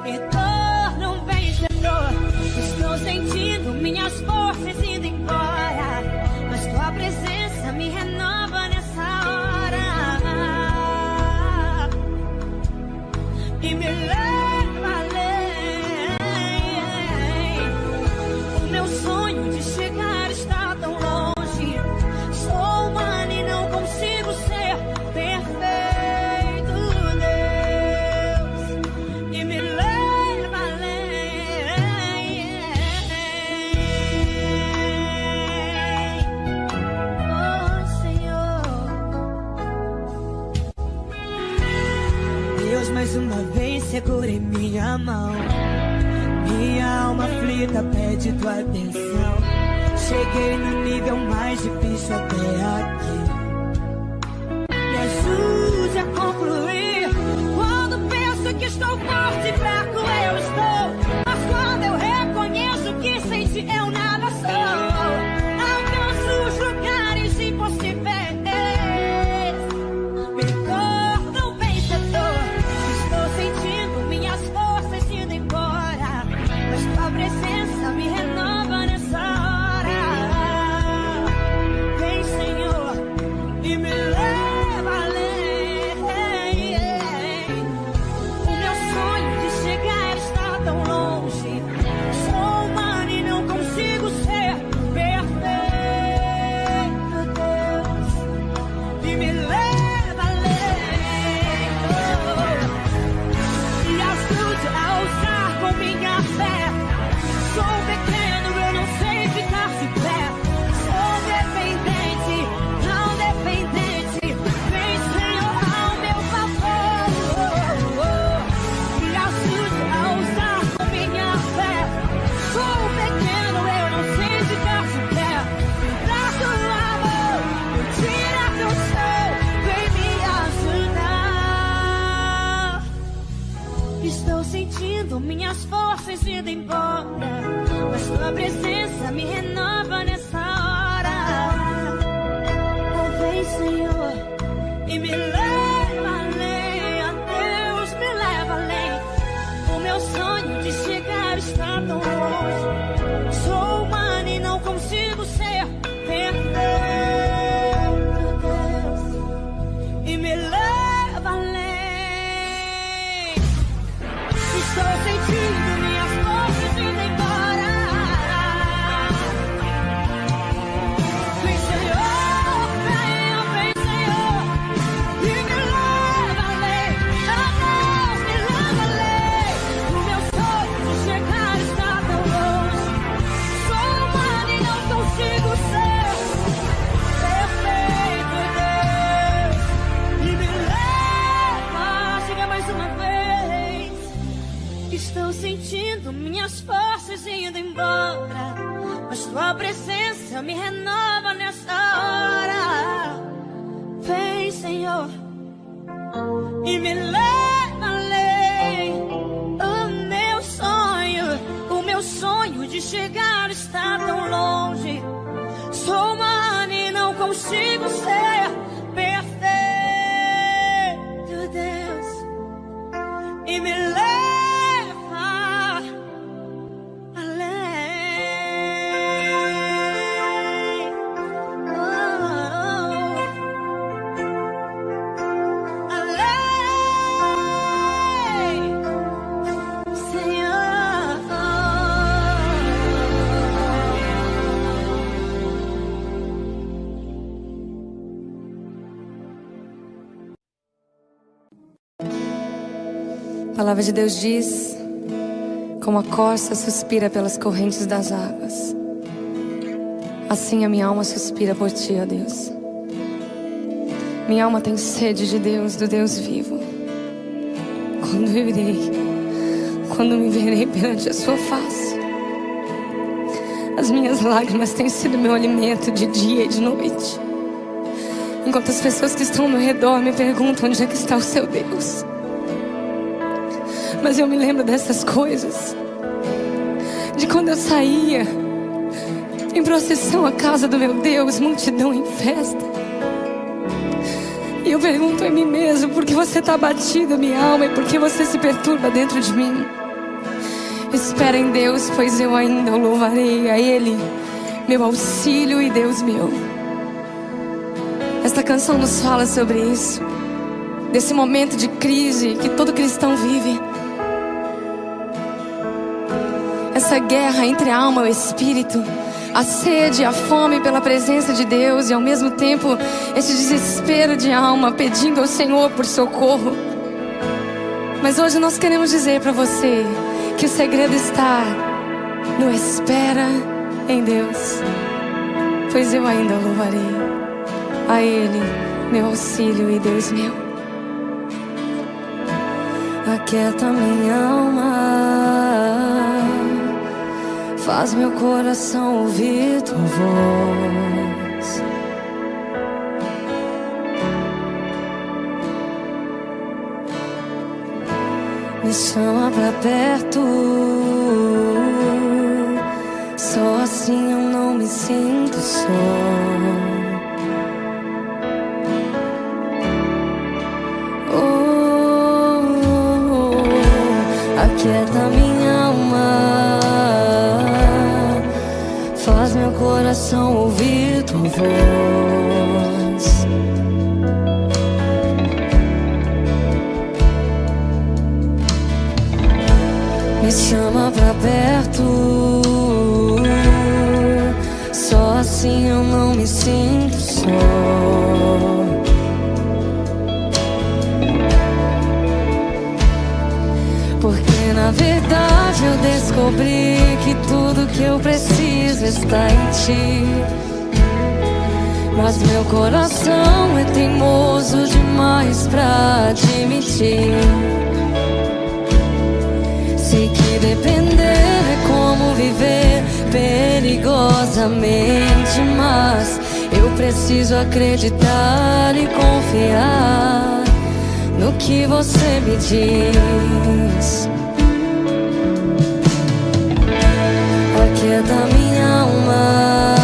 Me torno um vencedor. Estou sentindo minhas forças indo embora, mas tua presença me renova nessa hora e me leva além. O meu sonho de chegar está tão longe. Sou humana e não consigo ser perfeito, Deus, e me leva além. Oh, Senhor, Deus, mais uma vez segura em minha mão. Minha alma aflita pede tua atenção. Cheguei no nível mais difícil até aqui. Me ajude a concluir. Quando penso que estou forte e fraco eu estou, mas quando eu reconheço que sem ti eu nada sou, alcanço os lugares impossíveis. Me torno um vencedor. Estou sentindo minhas forças indo embora, mas tua presença me renova nessa hora. Vem, Senhor, e me leva além. O meu sonho de chegar está tão longe. Sou humana e não consigo ser perfeito, Deus, e me leva além. Me ajude a ousar com minha fé. Sou pequeno, eu não sei ficar de pé. Sou dependente, não dependente. Vem, Senhor, ao meu favor. Me ajude a ousar com minha fé. Sou pequeno, eu não sei ficar de pé. Me dá tua mão, me tira do chão. Vem me ajudar. Estou sentindo minhas forças indo embora, mas tua presença me renova nessa hora. Oh, vem, Senhor, e me leva além. A Deus, me leva além. O meu sonho de chegar está tão longe. Sou humana e não consigo ser perfeito, Deus, e me leva além. Estou sentindo minhas forças indo embora. Vem, Senhor, vem, Senhor, e me leva além. A Deus, me leva além. O meu sonho de chegar está tão longe. Sou humana e não consigo ser perfeito, Deus, e me leva. Chega mais uma vez. Estou sentindo minhas forças indo embora, mas tua presença me renova nessa hora. Vem, Senhor, e me leva além. O meu sonho de chegar está tão longe. Sou humana e não consigo ser perfeito, Deus, e me leva além. Oh, além, Senhor. A palavra de Deus diz: como a corça suspira pelas correntes das águas, assim a minha alma suspira por ti, ó Deus. Minha alma tem sede de Deus, do Deus vivo. Quando eu irei, quando me verei perante a sua face. As minhas lágrimas têm sido meu alimento de dia e de noite, enquanto as pessoas que estão ao meu redor me perguntam onde é que está o seu Deus. Mas eu me lembro dessas coisas de quando eu saía em procissão à casa do meu Deus, multidão em festa. E eu pergunto em mim mesmo: por que você está abatido, minha alma, e por que você se perturba dentro de mim? Espera em Deus, pois eu ainda o louvarei, a Ele, meu auxílio e Deus meu. Esta canção nos fala sobre isso, desse momento de crise que todo cristão vive. Essa guerra entre a alma e o espírito, a sede, a fome pela presença de Deus, e ao mesmo tempo esse desespero de alma pedindo ao Senhor por socorro. Mas hoje nós queremos dizer para você que o segredo está no espera em Deus, pois eu ainda o louvarei, a Ele, meu auxílio e Deus meu. Aquieta minha alma, faz meu coração ouvir tua voz. Me chama pra perto, só assim eu não me sinto só. Aquieta minha alma, faz meu coração ouvir tua voz. Me chama pra perto, só assim eu não me sinto só. Porque na verdade eu descobri que tudo que eu preciso está em ti. Mas meu coração é teimoso demais pra admitir. Sei que depender é como viver perigosamente, mas eu preciso acreditar e confiar no que você me diz. Aquieta minha alma,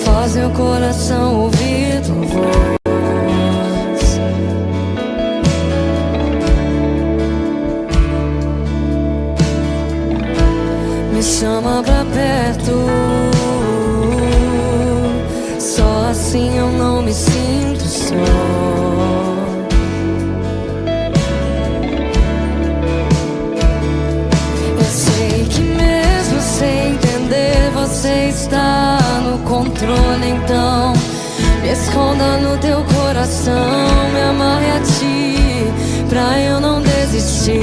faz meu coração ouvir tua voz. Me chama pra perto, só assim eu não me sinto só. Você está no controle, então me esconda no teu coração, me amarre a ti, pra eu não desistir.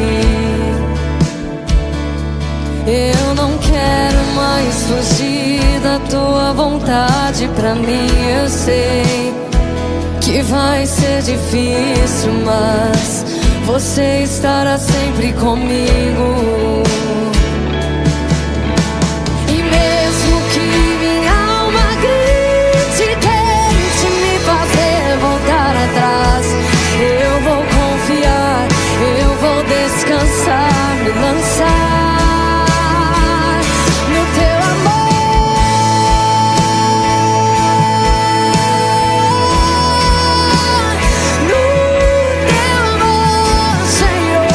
Eu não quero mais fugir da tua vontade pra mim. Eu sei que vai ser difícil, mas você estará sempre comigo. Eu vou confiar, eu vou descansar, me lançar no teu amor, no teu amor, Senhor.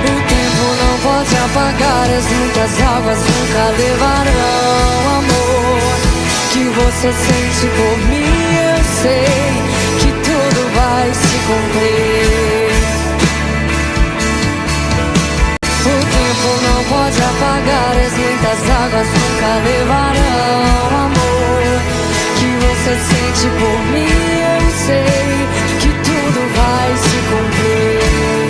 O tempo não pode apagar, as muitas águas nunca levarão amor que você sente por mim. Eu sei que tudo vai se cumprir. O tempo não pode apagar, as muitas águas nunca levarão amor que você sente por mim. Eu sei que tudo vai se cumprir.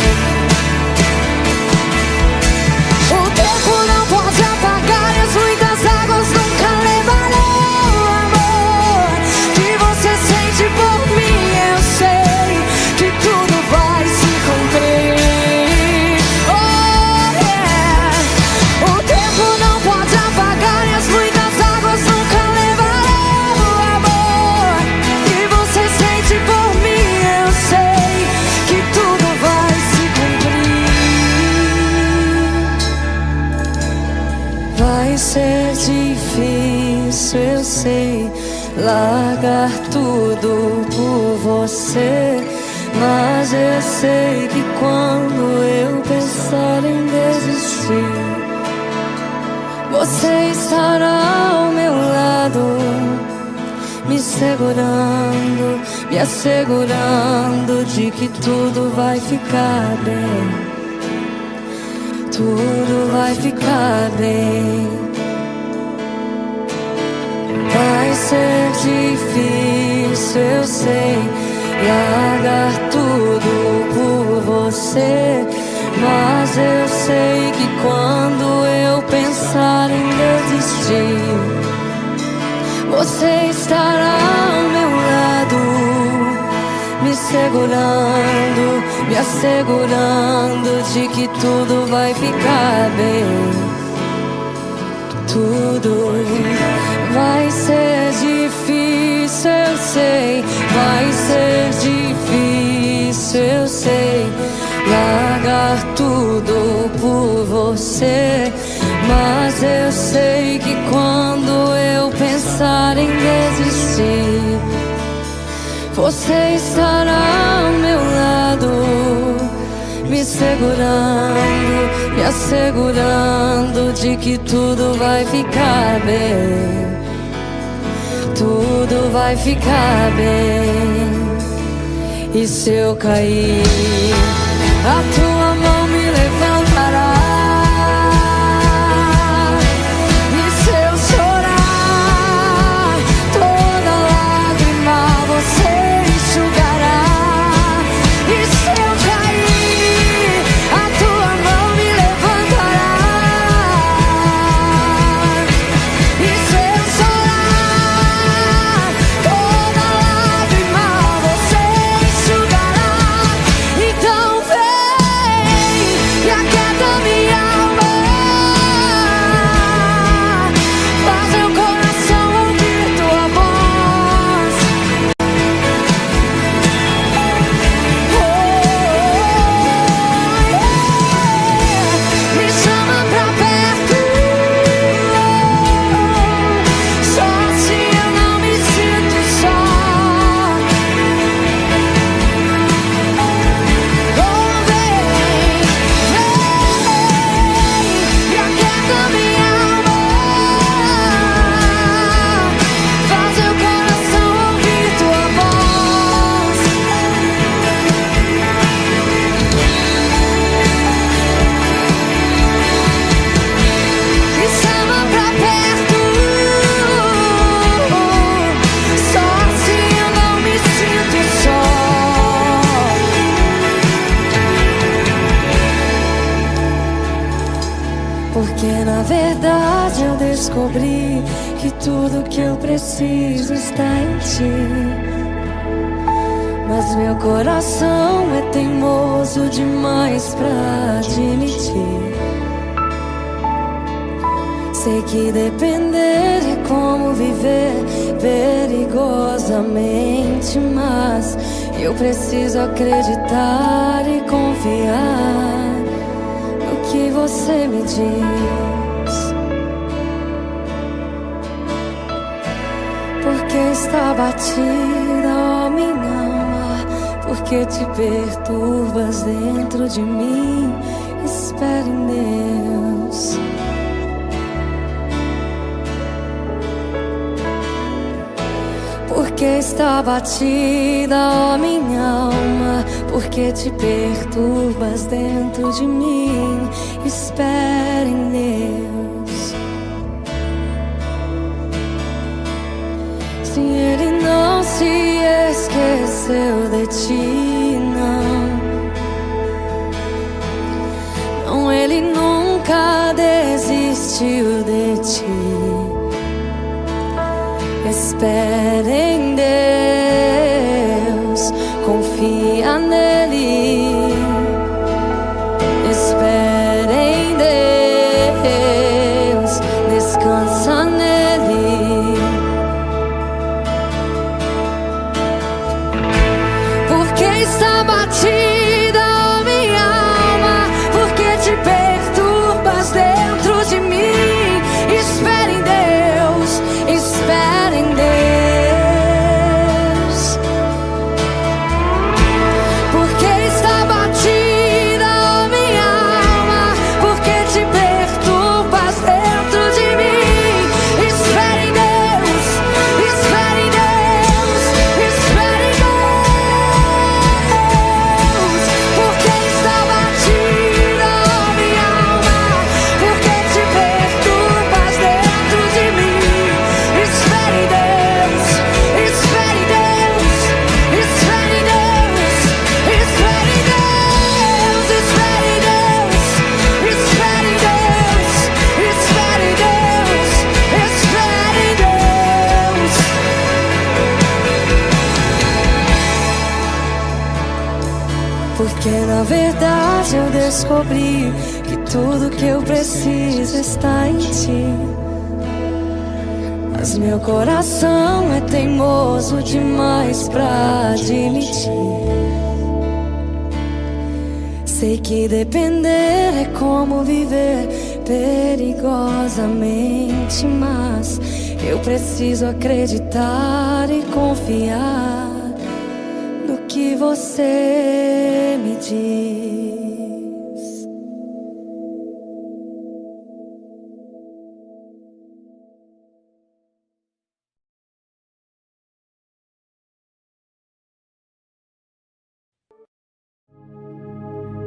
O tempo não pode apagar, as muitas águas nunca levarão amor que você sente por mim. Eu sei que tudo vai se cumprir. Oh yeah. O tempo não pode apagar, as muitas águas nunca levarão amor que você sente por largar tudo por você. Mas eu sei que quando eu pensar em desistir, você estará ao meu lado, me segurando, me assegurando de que tudo vai ficar bem. Tudo vai ficar bem. Vai ser difícil, eu sei, largar tudo por você. Mas eu sei que quando eu pensar em desistir, você estará ao meu lado, me segurando, me assegurando de que tudo vai ficar bem. Tudo vai ser difícil, eu sei, vai ser difícil, eu sei, largar tudo por você. Mas eu sei que quando eu pensar em desistir, você estará ao meu lado, me segurando, me assegurando de que tudo vai ficar bem. Tudo vai ficar bem. E se eu cair, a tua mão me levantará. E se eu chorar, toda lágrima você enxugará. E se eu cair, a tua mão me levantará. E se eu chorar, toda lágrima você enxugará. Então vem e aquieta minha alma, faz meu coração ouvir tua voz. Me chama pra perto, só assim eu não me sinto só. Vem e aquieta minha alma, faz meu coração ouvir tua voz. Me chama pra perto, só assim eu não me sinto só. Porque na verdade eu descobri que tudo que eu preciso está em ti. Mas meu coração é teimoso demais pra admitir. Sei que depender é como viver perigosamente, mas eu preciso acreditar e confiar no que você me diz. Porque está batida, ó minha alma, porque te perturbas dentro de mim. Espere em Deus. Porque está batida, ó minha alma, porque te perturbas dentro de mim. Espere em Deus. Se Ele não se esqueceu de ti, não, Ele nunca desistiu de ti. Espere em Deus, confia nele. Espere em Deus, descansa nele. Porque está batida, ó minha alma, porque te perturbas dentro de mim. Espere em Deus, espere em Deus. Porque na verdade eu descobri que tudo que eu preciso está em ti. Mas meu coração é teimoso demais pra admitir. Sei que depender é como viver perigosamente, mas eu preciso acreditar e confiar no que você me diz.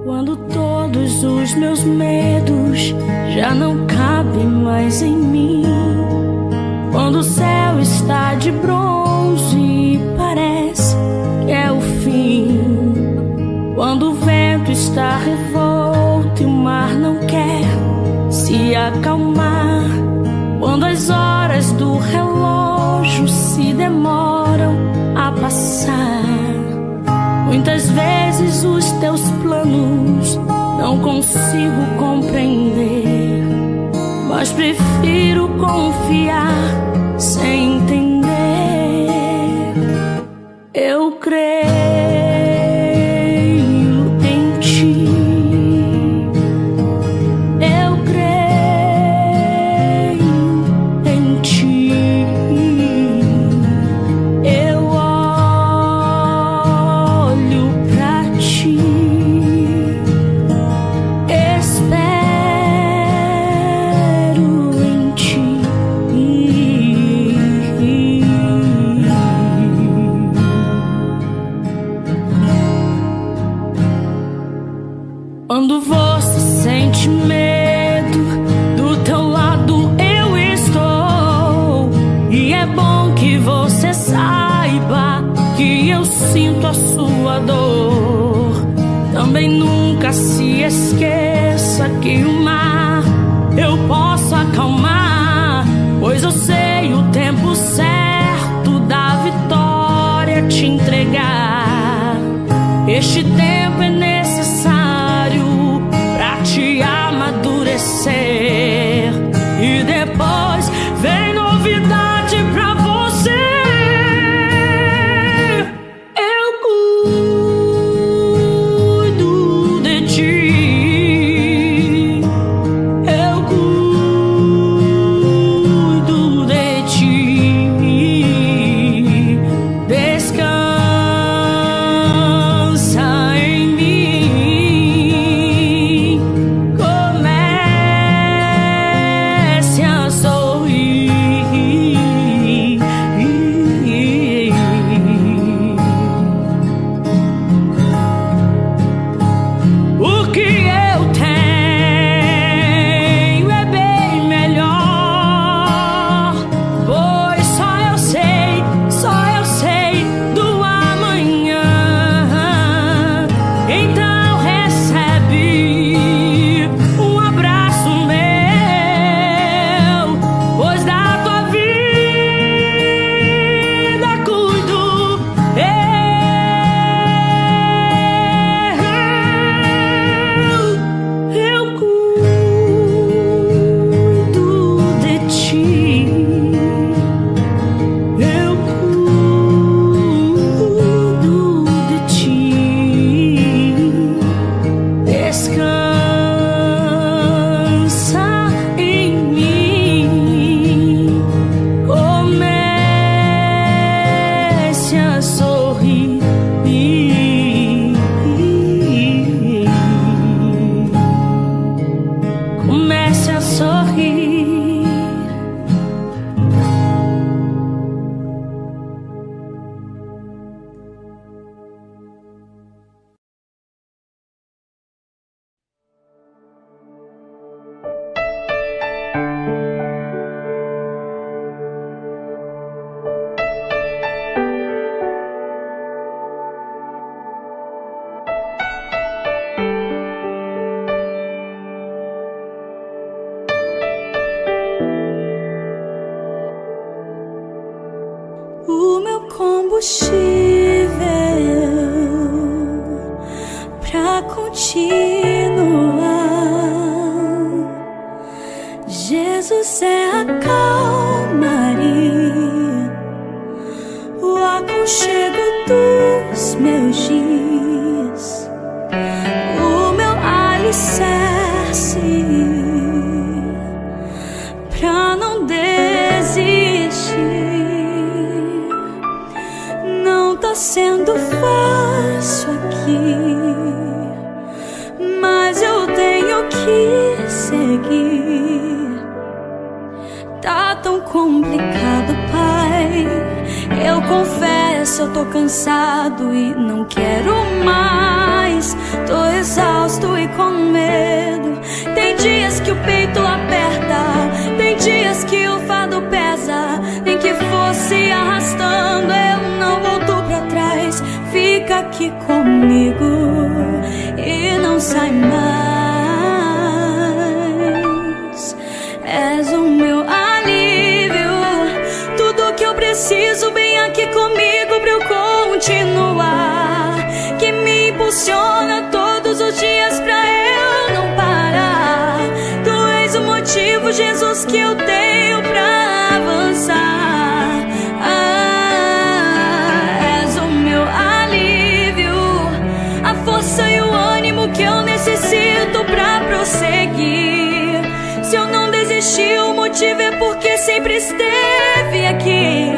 Quando todos os meus medos já não cabem mais em mim, quando o céu está de bronze e parece que é o fim, quando o vento está revolto e o mar não quer se acalmar, quando as horas do relógio se demoram a passar, muitas vezes os teus planos não consigo compreender, mas prefiro confiar sem entender. Eu creio em ti. Eu creio em ti. Eu olho pra ti. Espero em ti. Quando você sente medo, do teu lado eu estou. E é bom que você saiba que eu sinto a sua dor. Também nunca se esqueça que o mar eu posso acalmar, pois eu sei o tempo certo da vitória te entregar. Este tempo é necessário pra te amadurecer, e depois vem novidade pra você. Eu cuido de ti. Eu cuido de ti. Descansa em mim. Comece a sorrir. O que eu tenho é bem melhor, pois só eu sei do amanhã. Então recebe um abraço meu, pois da tua vida cuido eu cuido de ti. Eu cuido de ti. Descansa em mim. Comece a sorrir. Comece a sorrir. confesso, eu tô cansado e não quero mais. Tô exausto e com medo. Tem dias que o peito aperta, tem dias que o fardo pesa. Nem que fosse arrastando, eu não volto pra trás. Fica aqui comigo e não sai mais. És o meu alívio, tudo que eu preciso bem aqui comigo pra eu continuar. Que me impulsiona todos os dias pra eu não parar. Tu és o motivo, Jesus, que eu tenho pra avançar. És o meu alívio, a força e o ânimo que eu necessito pra prosseguir. Se eu não desisti, o motivo é porque sempre esteve aqui.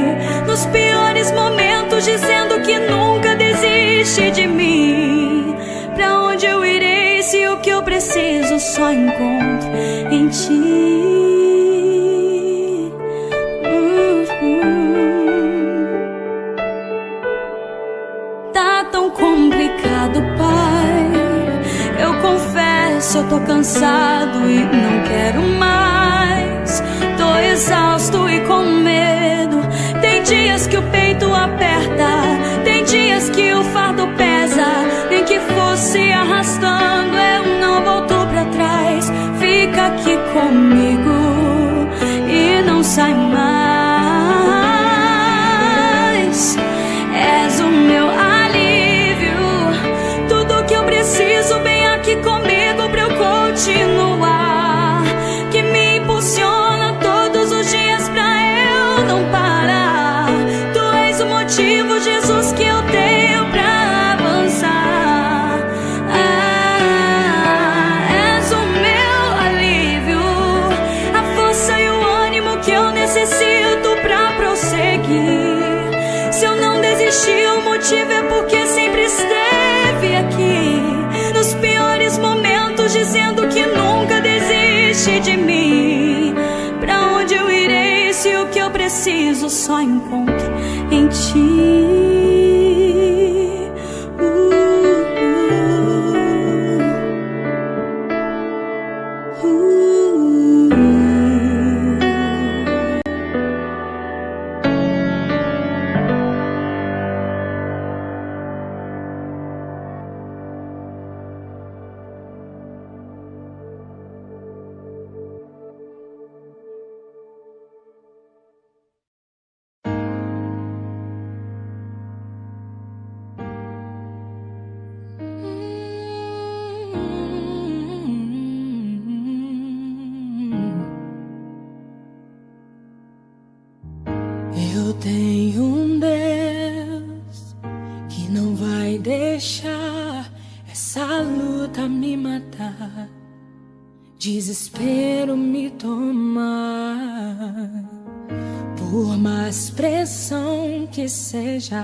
Nos piores momentos, dizendo que nunca desiste de mim. Pra onde eu irei se o que eu preciso só encontro em ti? Tá tão complicado, Pai. Eu confesso, eu tô cansado e não quero mais. Tô exausto e com medo. Tem dias que o peito aperta, tem dias que o fardo pesa. Nem que fosse arrastando, eu não volto pra trás. Fica aqui comigo e não sai mais. És o meu alívio, tudo que eu preciso bem aqui comigo pra eu continuar. Que me impulsiona todos os dias pra eu não parar. Tu és o motivo, Jesus, que eu tenho pra avançar. És o meu alívio, a força e o ânimo que eu necessito pra prosseguir. Se eu não desisti, o motivo é porque sempre esteve aqui. Nos piores momentos, dizendo que nunca desiste de mim. Pra onde eu irei se o que eu preciso só encontro em ti? Eu tenho um Deus que não vai deixar essa luta me matar, desespero me tomar. Por mais pressão que seja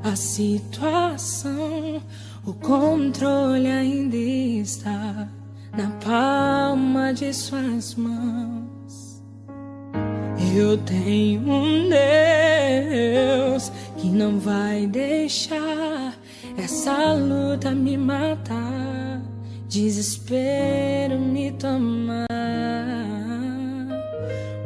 a situação, o controle ainda está na palma de suas mãos. Eu tenho um Deus que não vai deixar essa luta me matar, desespero me tomar.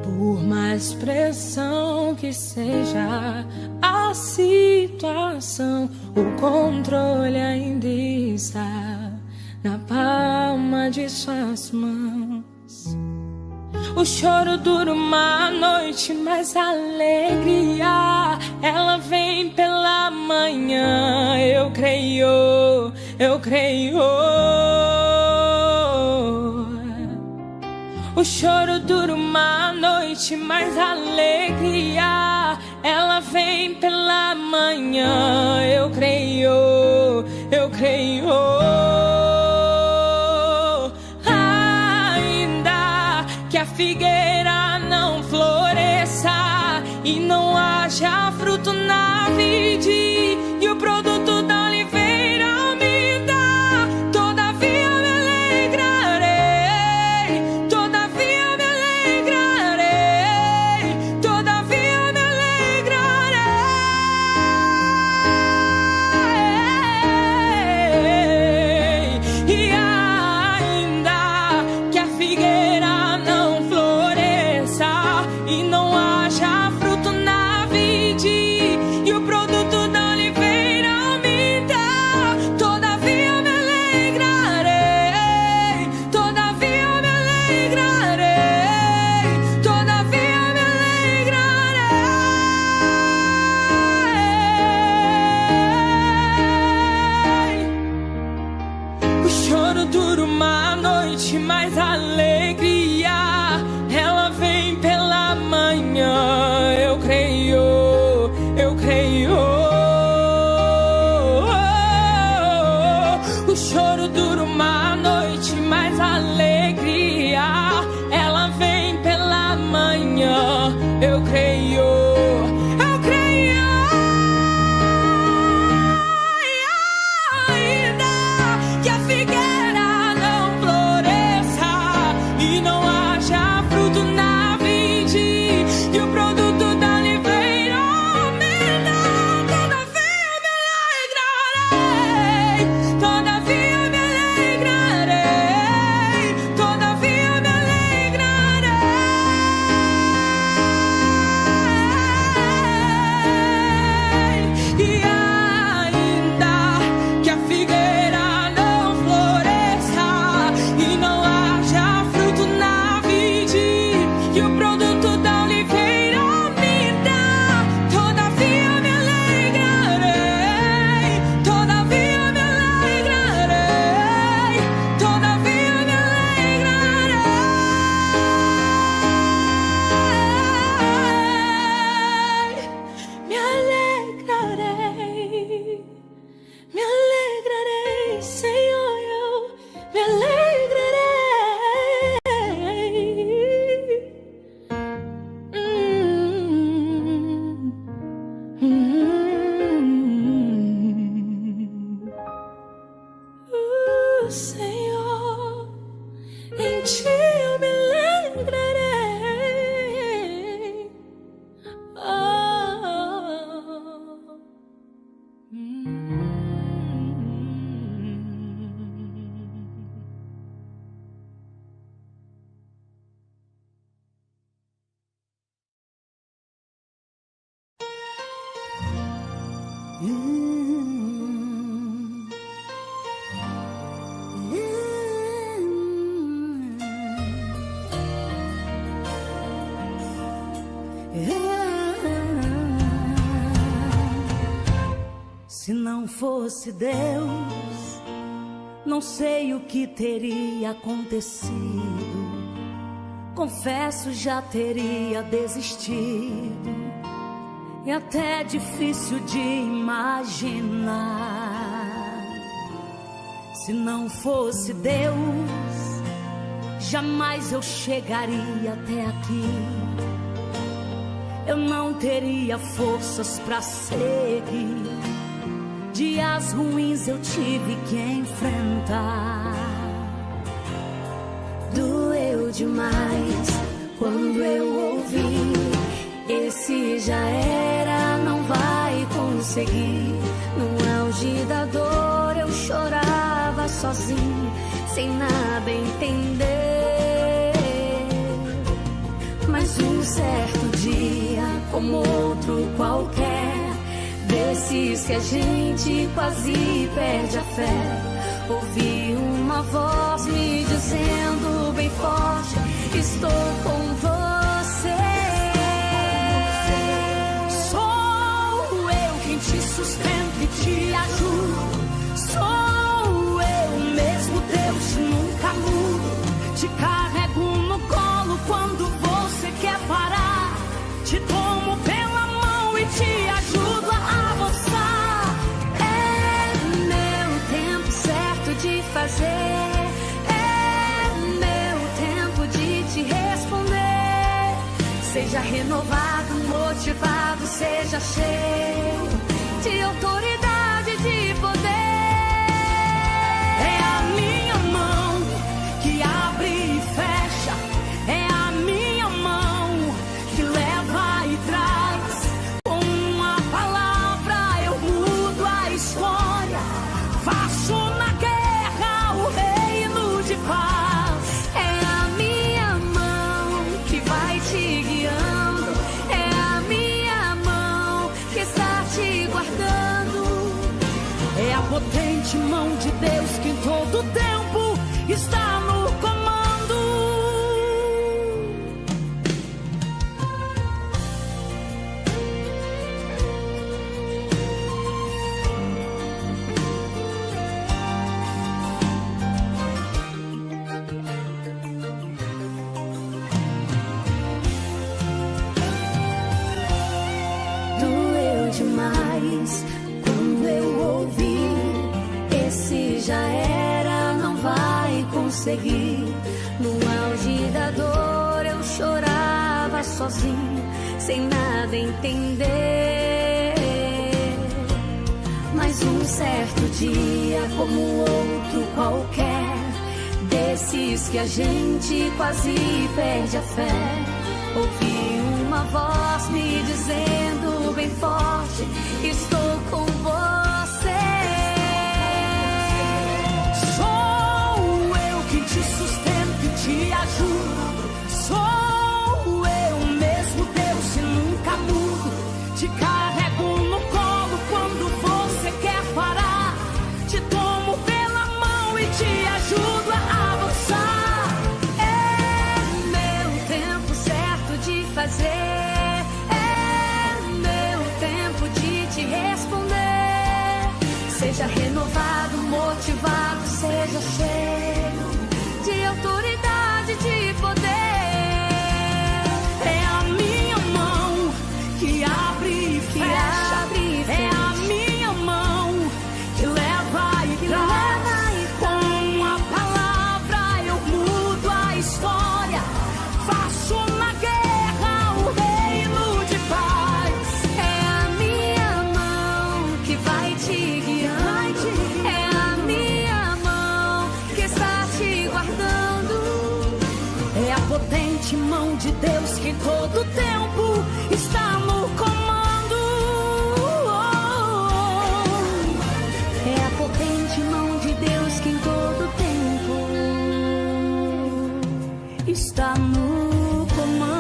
Por mais pressão que seja a situação, o controle ainda está na palma de suas mãos. O choro dura uma noite, mas a alegria ela vem pela manhã. Eu creio, eu creio. O choro dura uma noite, mas a alegria ela vem pela manhã. Eu creio, eu creio. A figueira não floresça e não haja fruto na vide, e o produto da oliveira me dá. Todavia me alegrarei, todavia me alegrarei, todavia me alegrarei. noite mais alegria, ela vem pela manhã. Eu creio, eu creio. O choro dura uma noite, mas a alegria, ela vem pela manhã. Eu creio, eu creio. Ainda que a figueira não floresça e não haja fruto na vide, e o produto da oliveira aumenta, todavia me alegrarei, todavia me alegrarei, todavia me alegrarei. E ainda que a figueira não floresça e não haja fruto na vide, e o produto da oliveira minta, todavia me alegrarei, todavia me alegrarei, todavia me alegrarei. Me alegrarei, Senhor, eu me alegrarei. Senhor, em ti eu me alegrarei. Se não fosse Deus, não sei o que teria acontecido. Confesso, já teria desistido. E até difícil de imaginar. Se não fosse Deus, jamais eu chegaria até aqui. Eu não teria forças pra seguir. Dias ruins eu tive que enfrentar. Doeu demais quando eu ouvi: esse já era, não vai conseguir. No auge da dor eu chorava sozinha, sem nada entender. Mas um certo dia, como outro qualquer, desses que a gente quase perde a fé, ouvi uma voz me dizendo bem forte: estou com você. Sou eu quem te sustento e te ajudo. Sou eu mesmo, Deus, nunca mudo. Te carrego no colo quando você quer parar. Te tomo pela mão e te ajudo a avançar. É meu tempo certo de fazer, é meu tempo de te responder. Seja renovado, motivado, seja cheio de autoridade, de poder. É a minha mão que abre e fecha, é a minha mão que leva e traz. Com uma palavra eu mudo a história, faço na guerra o reino de paz. É a minha mão que vai te guiando, é a minha mão que está te guardando. É a potente mão de Deus que em todo tempo está no comando. seguir. No auge da dor eu chorava sozinho, sem nada entender. Mas um certo dia, como outro qualquer, desses que a gente quase perde a fé, ouvi uma voz me dizendo bem forte: estou com você. Sou eu que te sustento e te ajudo. Sou eu mesmo, Deus, e nunca mudo. Te carrego no colo quando você quer parar. Te tomo pela mão e te ajudo a avançar. É meu tempo certo de fazer. É meu tempo de te responder. Seja renovado, motivado, seja cheio de autoridade, de poder. É a minha mão que abre e fecha. É a minha mão que leva e traz. Com a palavra eu mudo a história. Faço na guerra o reino de paz. É a minha mão que vai te guiar. É a minha mão que está te guardando. É a potente mão de Deus que todo tempo está no comando. É a potente mão de Deus que em todo tempo está no comando.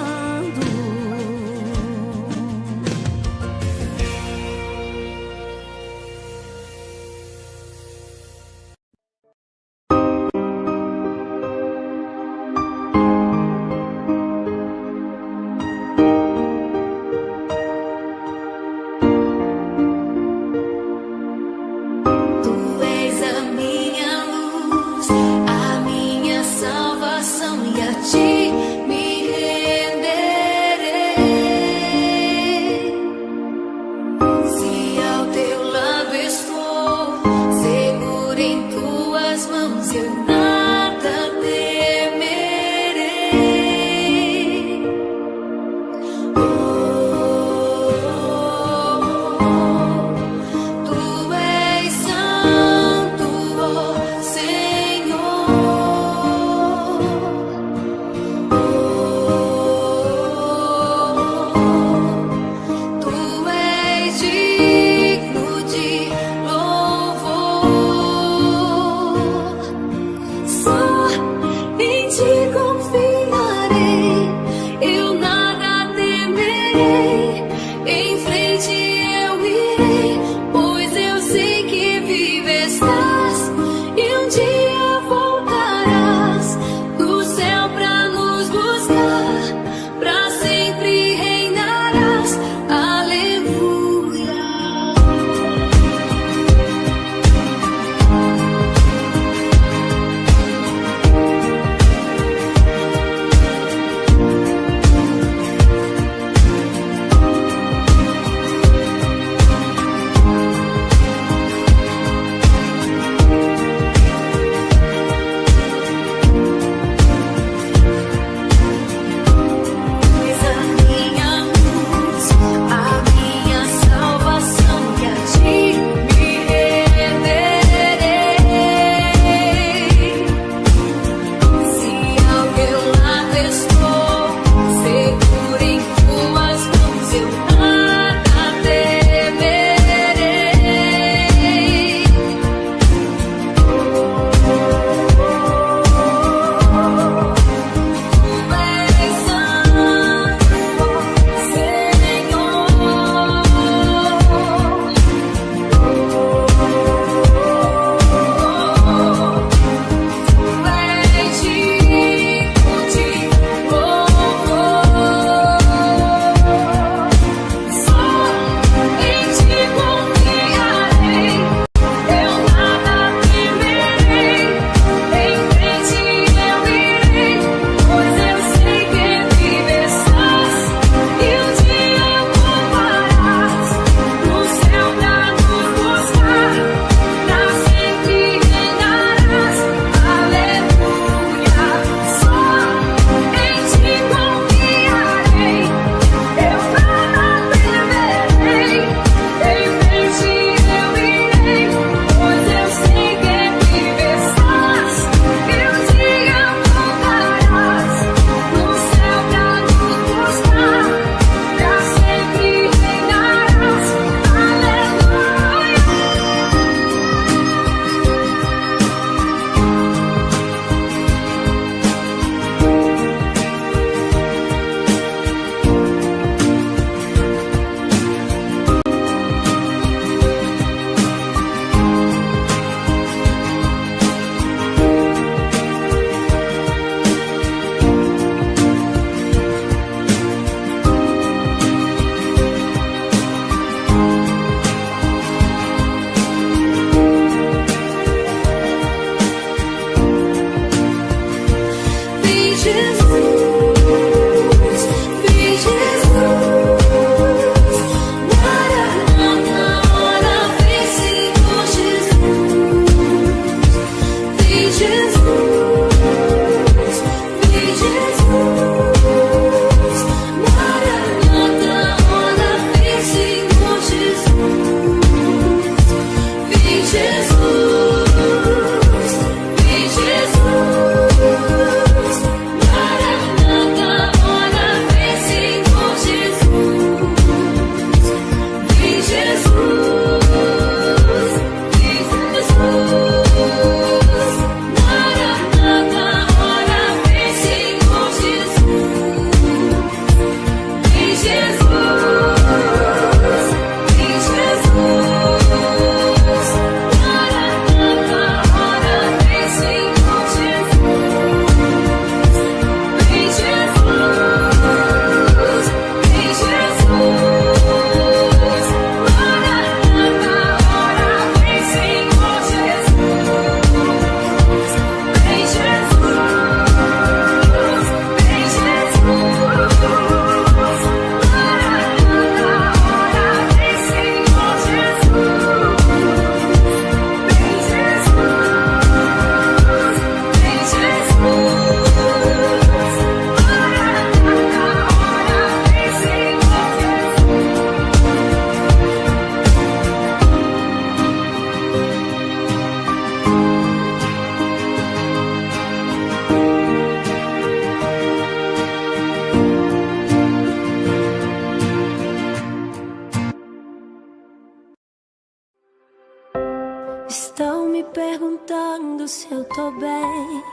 me perguntando se eu tô bem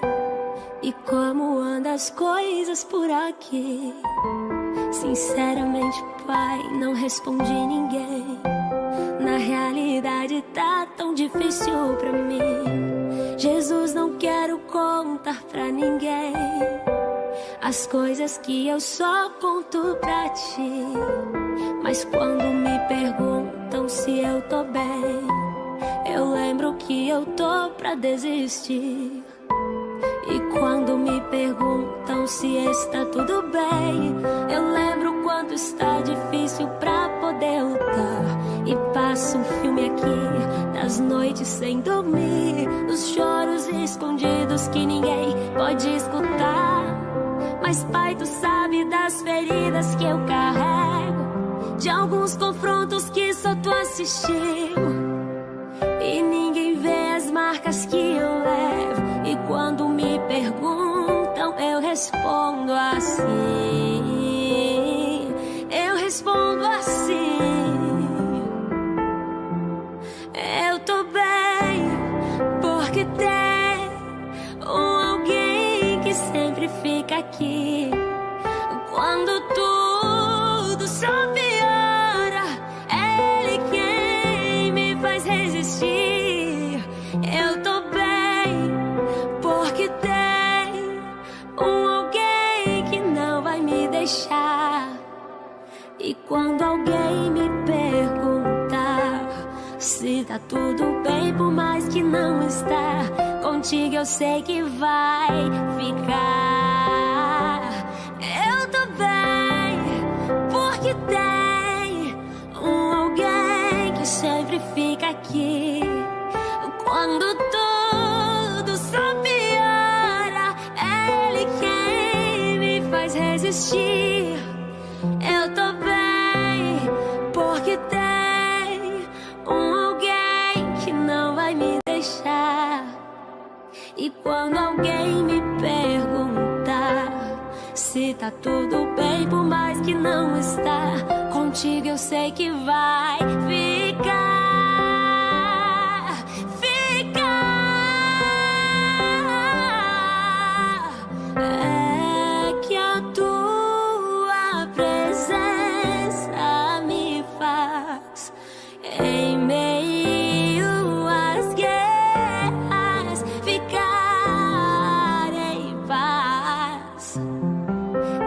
e como andam as coisas por aqui. Sinceramente, pai, não respondi ninguém. Na realidade tá tão difícil pra mim. Jesus, não quero contar pra ninguém as coisas que eu só conto pra ti. Mas quando me perguntam se eu tô bem, eu lembro que eu tô pra desistir. E quando me perguntam se está tudo bem, eu lembro quanto está difícil pra poder lutar. E passo um filme aqui, das noites sem dormir, os choros escondidos que ninguém pode escutar. Mas pai, tu sabe das feridas que eu carrego, de alguns confrontos que só tu assistiu. E ninguém vê as marcas que eu levo. E quando me perguntam, eu respondo assim. Eu respondo assim. Eu tô bem, porque tem alguém que sempre fica aqui. Quando tudo só piora, é Ele quem me faz resistir. Eu tô bem, porque tem alguém que não vai me deixar. E quando alguém me perguntar se tá tudo bem, por mais que não está, contigo eu sei que vai ficar. Eu tô bem, porque tem alguém que sempre fica aqui. Quando tudo só piora, é Ele quem me faz resistir. Eu tô bem, porque tem alguém que não vai me deixar. E quando alguém me perguntar se tá tudo bem, por mais que não está, contigo eu sei que vai ficar. É que a tua presença me faz, em meio às guerras, ficar em paz.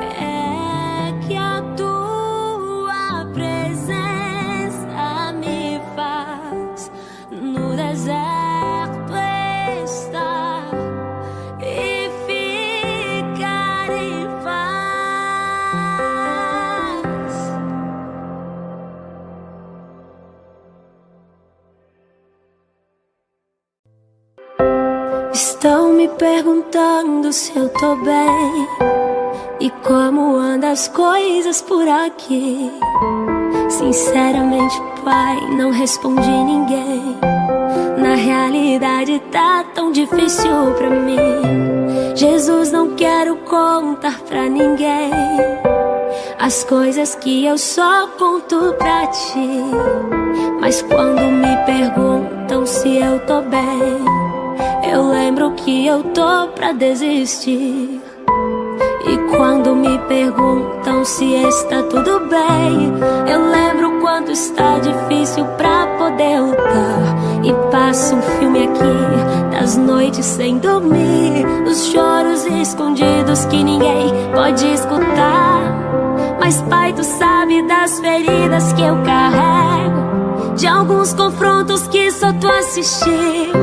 É que a tua presença me faz, no deserto estar e ficar em paz. Estão me perguntando se eu tô bem e como andam as coisas por aqui. Sinceramente, pai, não respondi ninguém. Na realidade tá tão difícil pra mim. Jesus, não quero contar pra ninguém as coisas que eu só conto pra ti. Mas quando me perguntam se eu tô bem, eu lembro que eu tô pra desistir. E quando me perguntam se está tudo bem, eu lembro quanto está difícil pra poder lutar. E passo um filme aqui, das noites sem dormir, os choros escondidos que ninguém pode escutar. Mas pai, tu sabe das feridas que eu carrego, de alguns confrontos que só tu assistiu.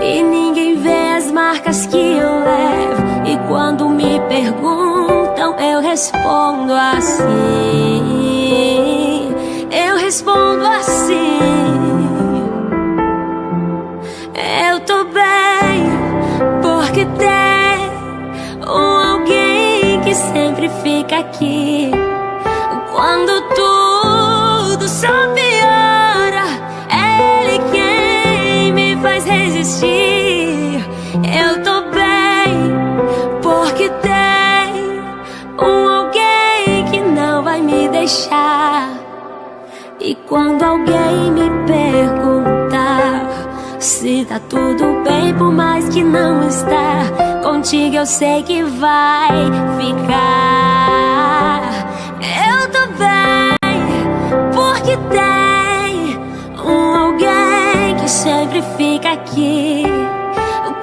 E ninguém vê as marcas que eu levo. E quando me perguntam, eu respondo assim. Eu respondo assim. Eu tô bem, porque tem alguém que sempre fica aqui. Quando tudo só piora, é Ele quem me faz resistir. Eu tô bem, porque tem alguém que não vai me deixar. E quando alguém me perguntar se Se tá tudo bem, por mais que não está, contigo eu sei que vai ficar. Eu tô bem, porque tem alguém que sempre fica aqui.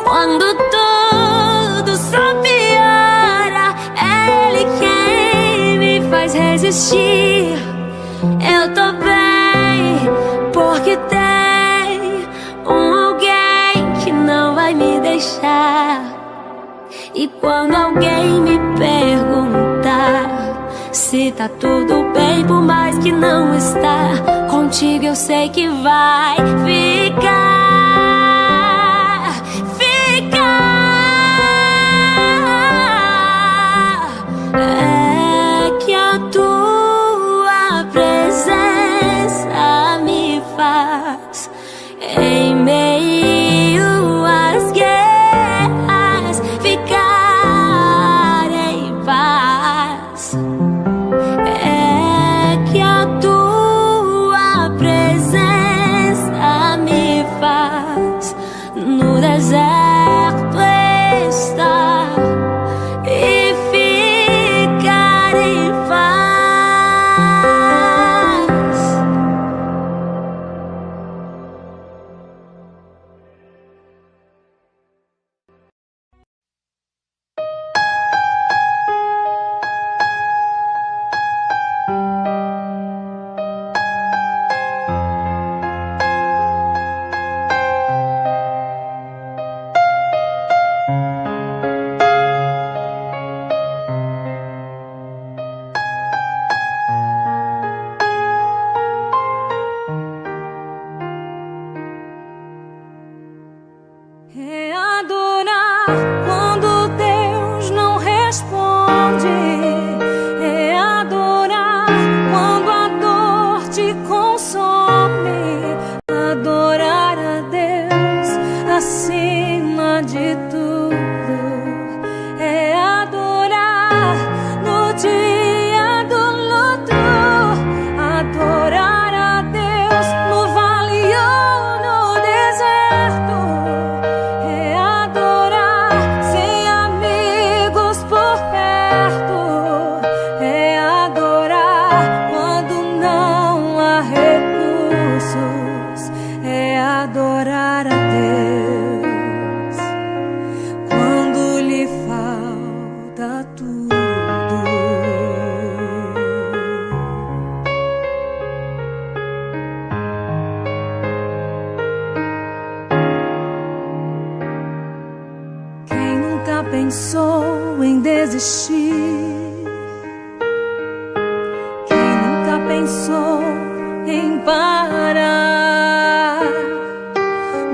Quando tudo só piora, é ele quem me faz resistir. Eu tô bem, porque tem alguém que não vai me deixar. E quando alguém me perguntar se tá tudo bem, por mais que não está, contigo eu sei que vai ficar. É que a tua presença me faz, em meio às guerras, ficar em paz. É que a tua presença me faz, no deserto estar e ficar em paz. É adorar quando Deus não responde. É adorar quando a dor te consome. Adorar a Deus acima de tudo. É adorar no dia do luto. Adorar a Deus no vale ou no deserto. É adorar sem amigos por perto. É adorar quando não há recursos. É adorar a Deus quando lhe falta tudo. Quem nunca pensou em desistir? Quem nunca pensou em parar?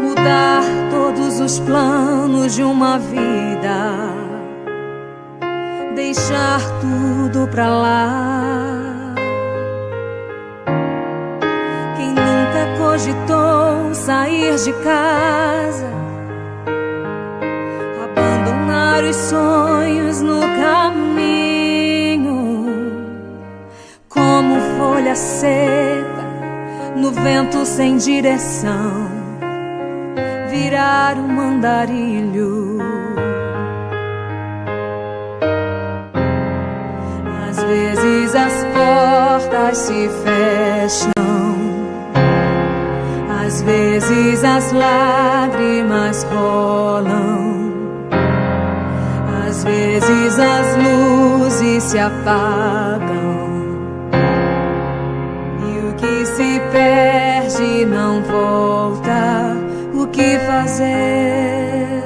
Mudar todos os planos de uma vida, deixar tudo pra lá. Quem nunca cogitou sair de casa, abandonar os sonhos no caminho, como folha seca no vento sem direção, virar um andarilho. Às vezes as portas se fecham, às vezes as lágrimas rolam, às vezes as luzes se apagam, e o que se perde não volta. O que fazer?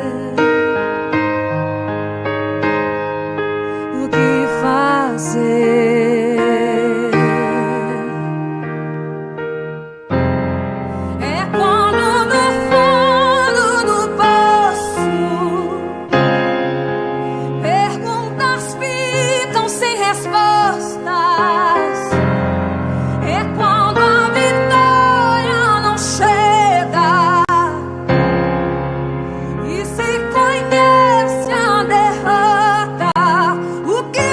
O que fazer? É quando no fundo do poço perguntas ficam sem respostas. É quando a vitória não chega e se conhece a derrota. O que fazer?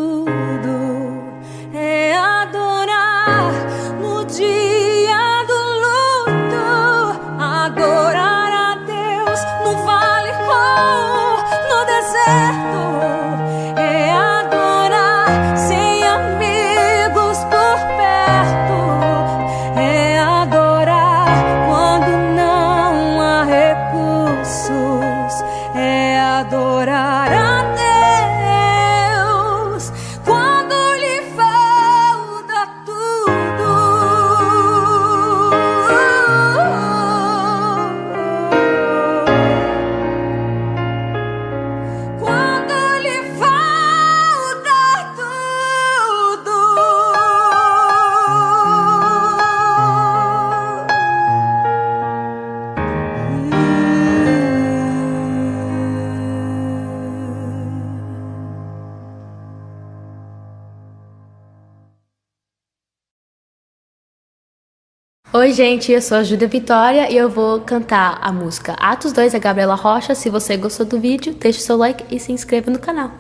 tudo é adorar no dia do luto, adorar a Deus no vale ou no deserto, é adorar sem amigos por perto, é adorar quando não há recursos, é adorar a Deus quando lhe falta tudo. Quando lhe falta tudo. Oi, gente, eu sou a Júlia Vitória e eu vou cantar a música Atos 2, da Gabriela Rocha. Se você gostou do vídeo, deixe seu like e se inscreva no canal.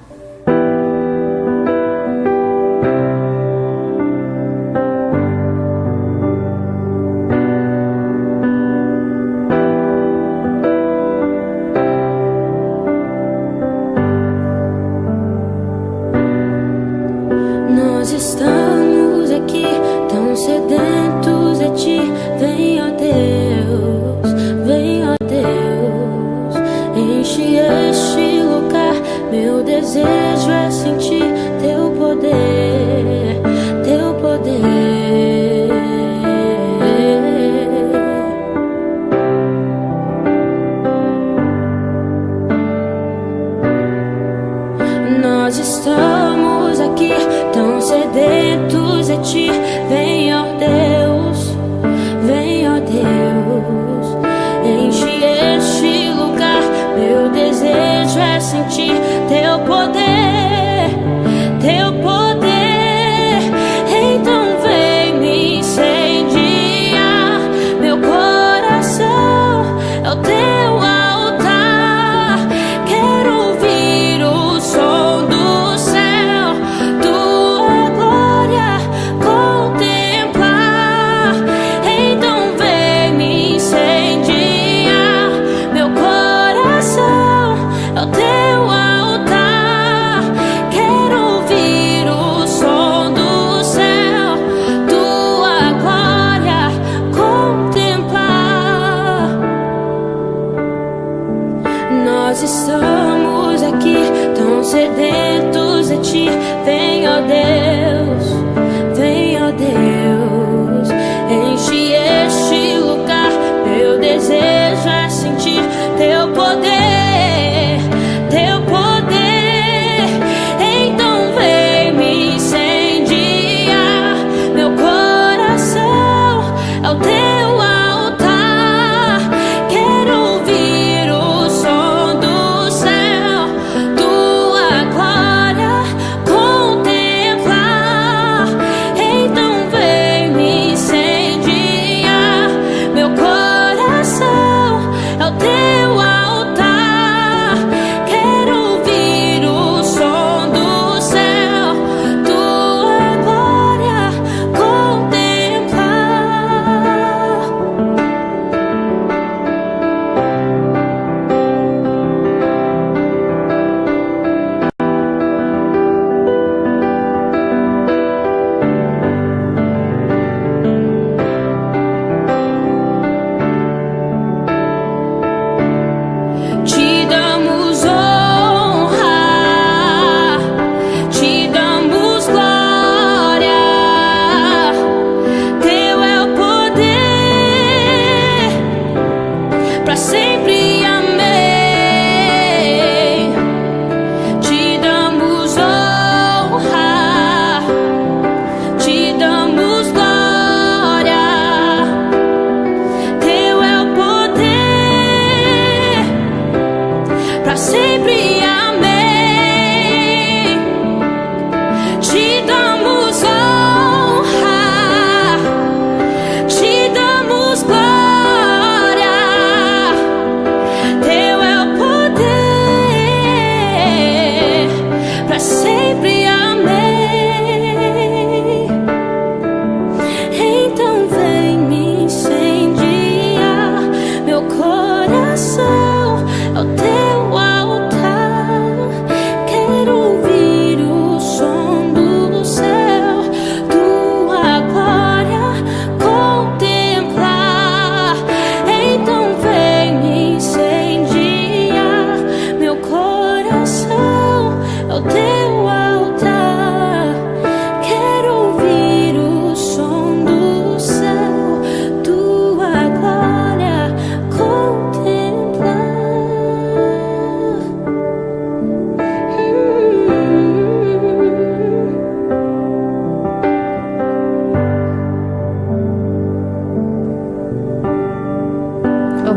Nós estamos aqui tão sedentos de ti. Vem, ó Deus, enche este lugar. Meu desejo é sentir teu poder, teu poder. Nós estamos aqui tão sedentos de ti. Vem, ó Deus, vem.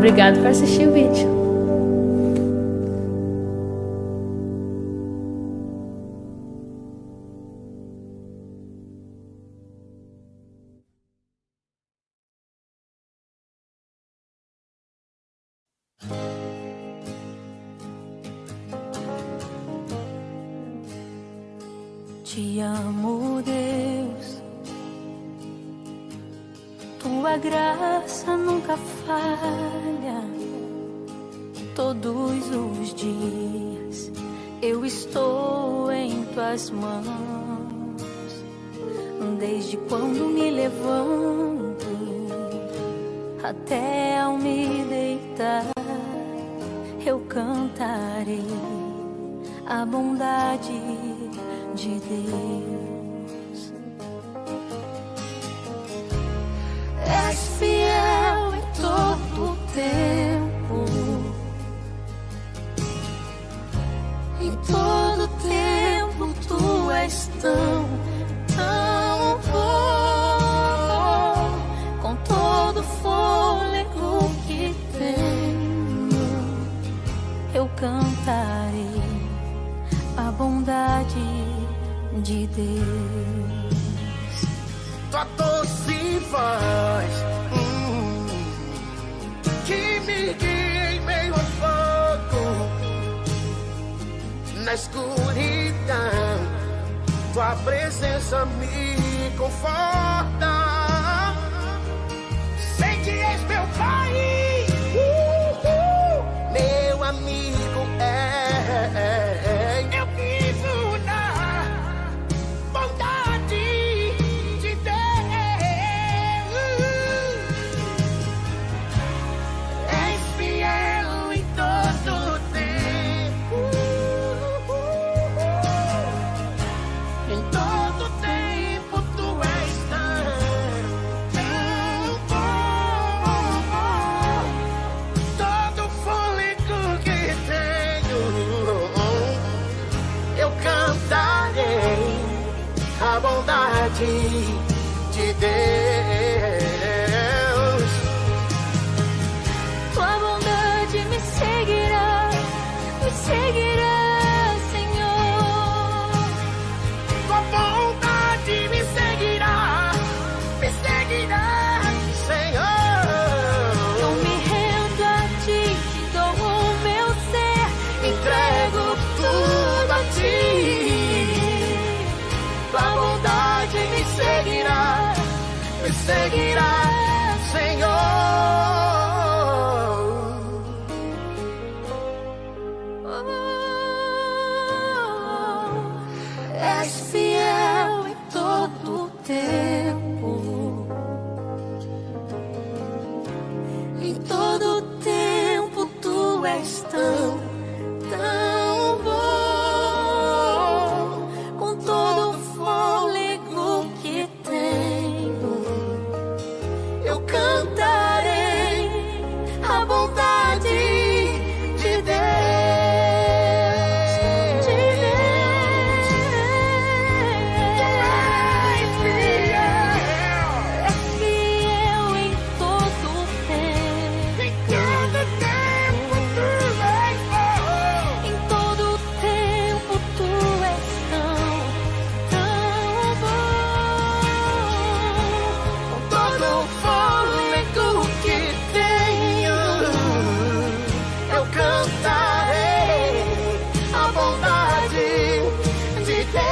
Obrigado por assistir o vídeo. Te amo, Deus. Tua graça nunca falha. Todos os dias eu estou em tuas mãos. Desde quando me levanto até ao me deitar, eu cantarei a bondade de Deus. És fiel em todo o tempo, em todo o tempo tu és tão bom. Com todo o fôlego que tenho, eu cantarei a bondade de Deus. Tua doce voz que me guia em meio ao fogo, na escuridão tua presença me conforta. Sei que és meu Pai, meu amigo é. Eu vivo na bondade de Deus. És fiel em todo o tempo, em todo o tempo tu és tão bom. Todo o fôlego que tenho, eu cantarei a bondade de Deus. Tua bondade me seguirá, Senhor. Tua bondade me seguirá, Senhor. Eu me rendo a ti, te dou o meu ser, Entrego tudo a ti. Tua bondade me seguirá, Senhor. És fiel em todo o tempo, em todo o tempo tu és tão bom. Com todo o fôlego que tenho, eu cantarei a bondade de Deus. É fiel em todo o tempo, em todo o tempo tu és bom. Em todo o tempo tu és tão bom. Com todo o fôlego que tenho, eu cantarei a bondade de Deus.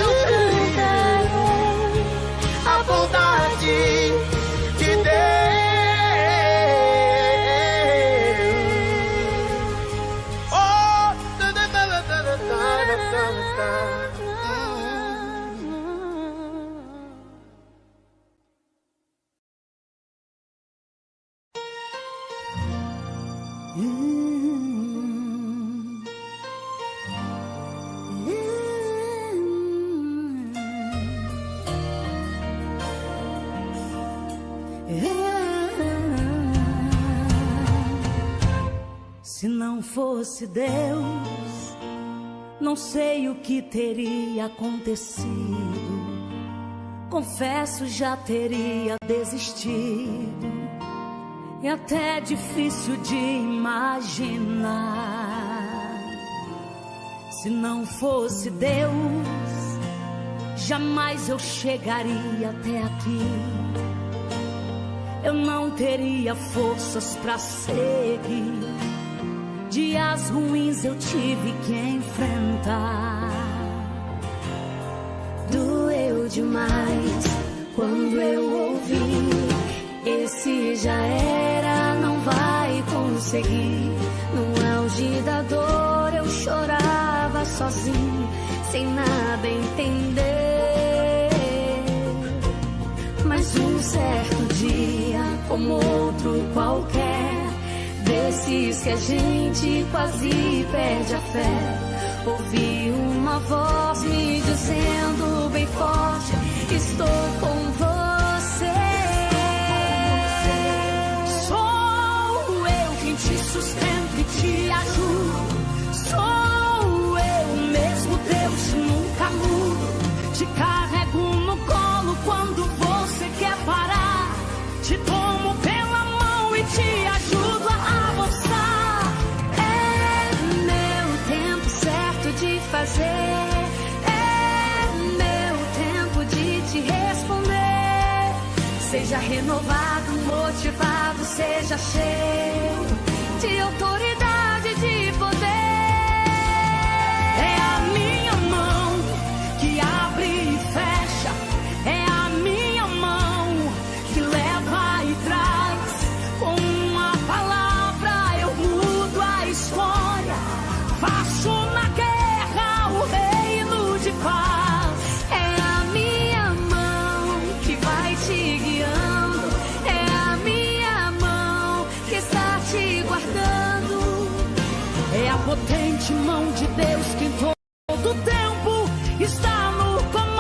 Eu cantarei a bondade de Deus. Oh, da, da, da, da, da, da, da, da. Se não fosse Deus, não sei o que teria acontecido. Confesso, já teria desistido. é até difícil de imaginar. Se não fosse Deus, jamais eu chegaria até aqui. Eu não teria forças pra seguir. Dias ruins eu tive que enfrentar. Doeu demais quando eu ouvi: esse já era, não vai conseguir. No auge da dor eu chorava sozinho, sem nada entender. Mas um certo dia, como outro qualquer, desses que a gente quase perde a fé, ouvi uma voz me dizendo bem forte: estou com você. Sou eu quem te sustento e te ajudo. Sou eu mesmo, Deus, nunca mudo. Te carrego no colo quando você quer parar. Te tomo pela mão e te ajudo a avançar. É meu tempo certo de fazer. É meu tempo de te responder. Seja renovado, motivado, seja cheio de autoridade, de poder. É a minha mão que abre e fecha. É a minha mão que leva e traz. Com uma palavra eu mudo a história. Faço na guerra o reino de paz. É a minha mão que vai te guiando. É a minha mão que está te guardando. É a potente mão de Deus que em todo tempo está no comando.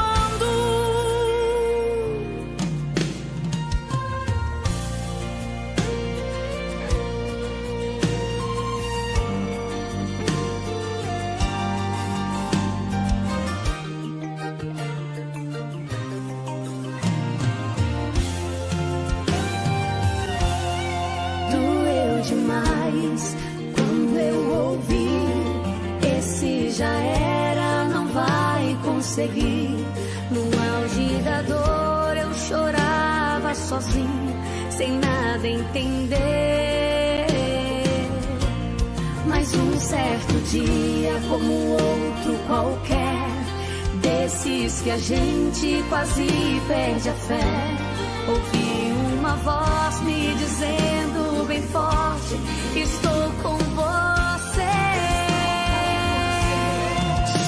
Doeu demais quando eu ouvi: esse já era, não vai conseguir. No auge da dor eu chorava sozinho, sem nada entender. Mas um certo dia, como outro qualquer, desses que a gente quase perde a fé, ouvi uma voz me dizendo bem forte: estou com você.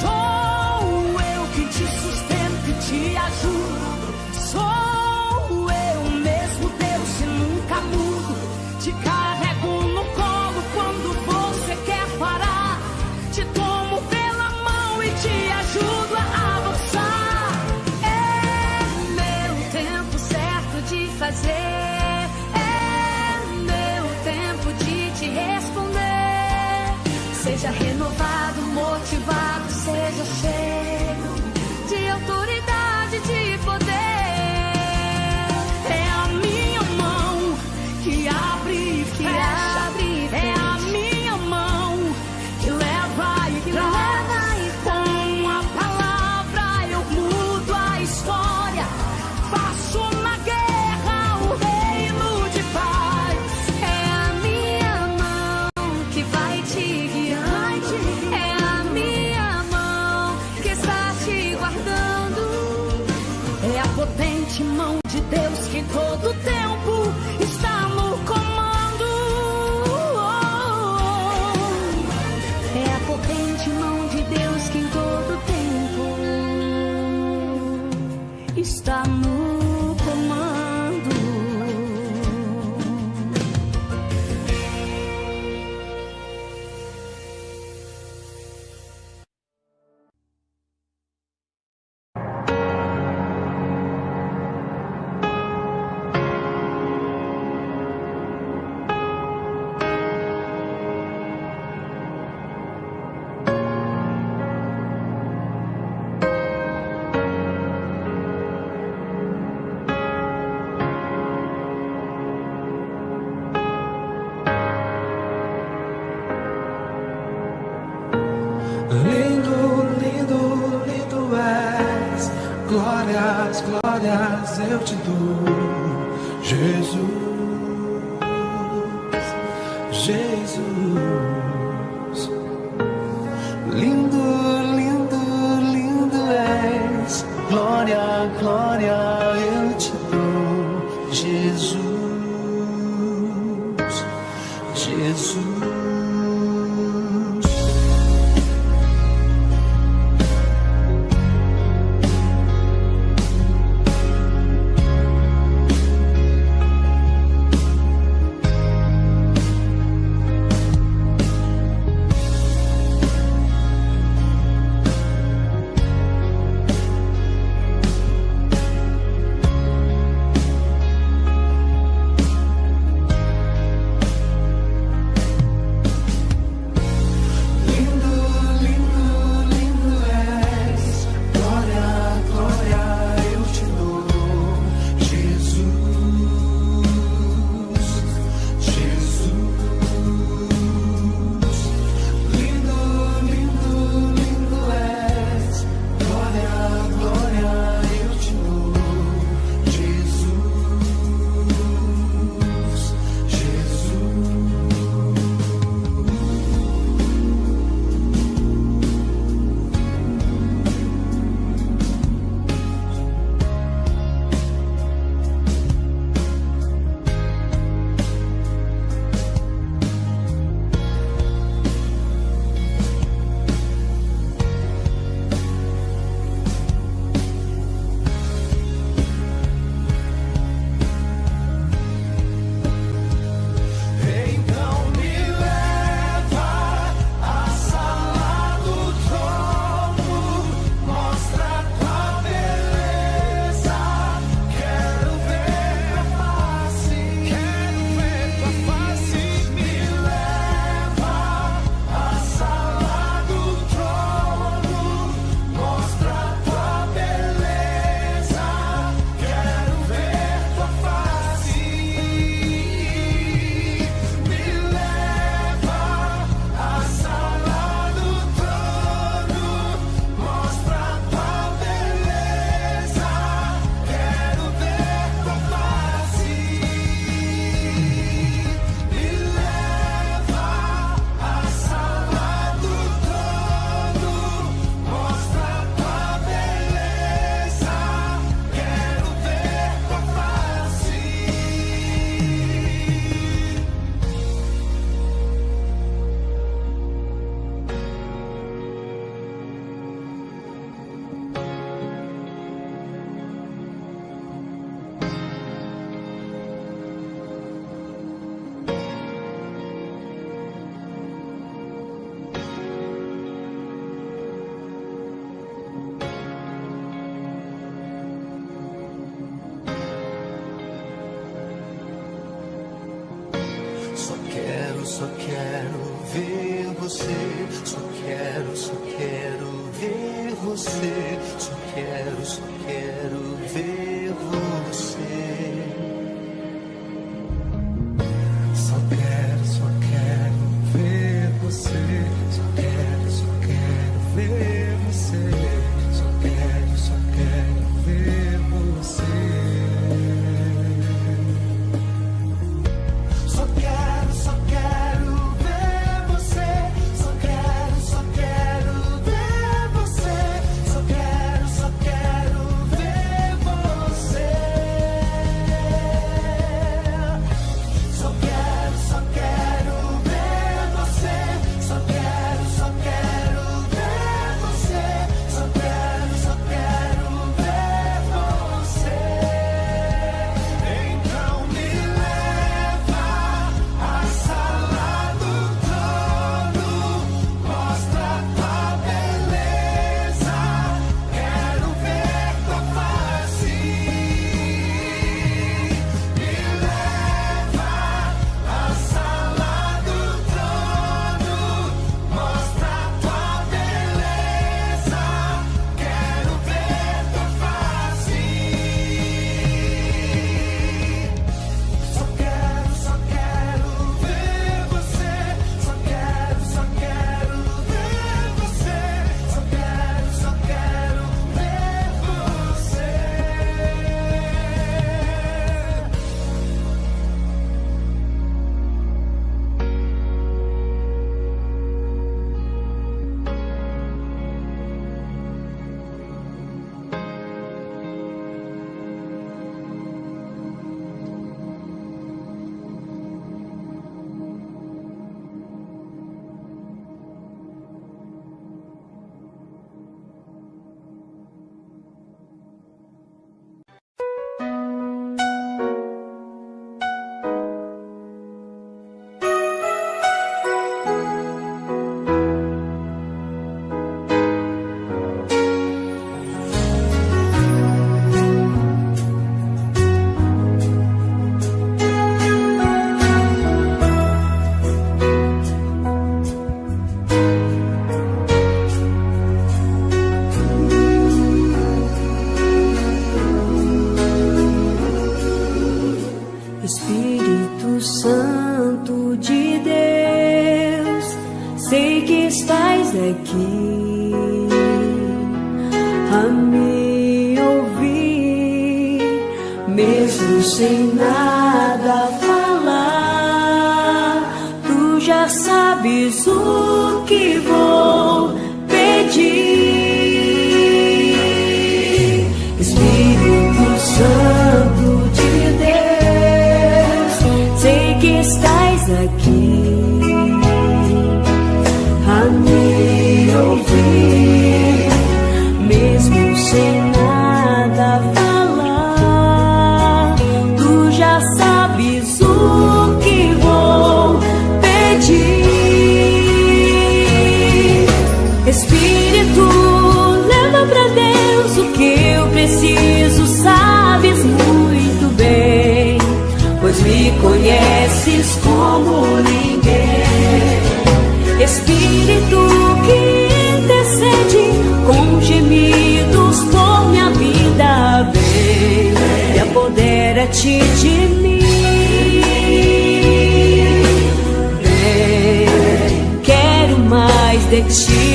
Sou eu que te sustento e te ajudo. Sou eu mesmo, Deus, e nunca mudo. Te carrego no colo quando você quer parar. Te tomo pela mão e te ajudo a avançar. É meu tempo certo de fazer. É meu tempo de te responder. Seja renovado, motivado, seja cheio de autoridade, de poder. É a minha mão que abre e fecha. É a minha mão que leva e traz. Com a palavra eu mudo a história. Faço na guerra o reino de paz. É a minha mão que vai te guiando. É a minha mão que está te guardando. É a potente mão de Deus que em todo tempo está no comando. É a potente mão de Deus que em todo tempo está no comando. glórias, glórias eu te dou, Jesus, Jesus. Lindo, lindo, lindo és, glória, glória eu te dou, Jesus, Jesus. Só quero ver você, só quero ver você, só quero ver você. Só quero ver você, só quero ver você, só quero ver você. Só quero ver você, só quero ver você, só quero ver você. aqui a me ouvir, mesmo sem nada falar. Tu já sabes o que vou pedir. Espírito Santo de Deus, sei que estás aqui a me ouvir, mesmo sem nada falar. Tu já sabes o que vou pedir. Espírito, leva pra Deus o que eu preciso, sabes muito bem, pois me conheces como ninguém. Espírito que intercede com gemidos por minha vida, vem e apodera-te de mim. Vem, quero mais de ti.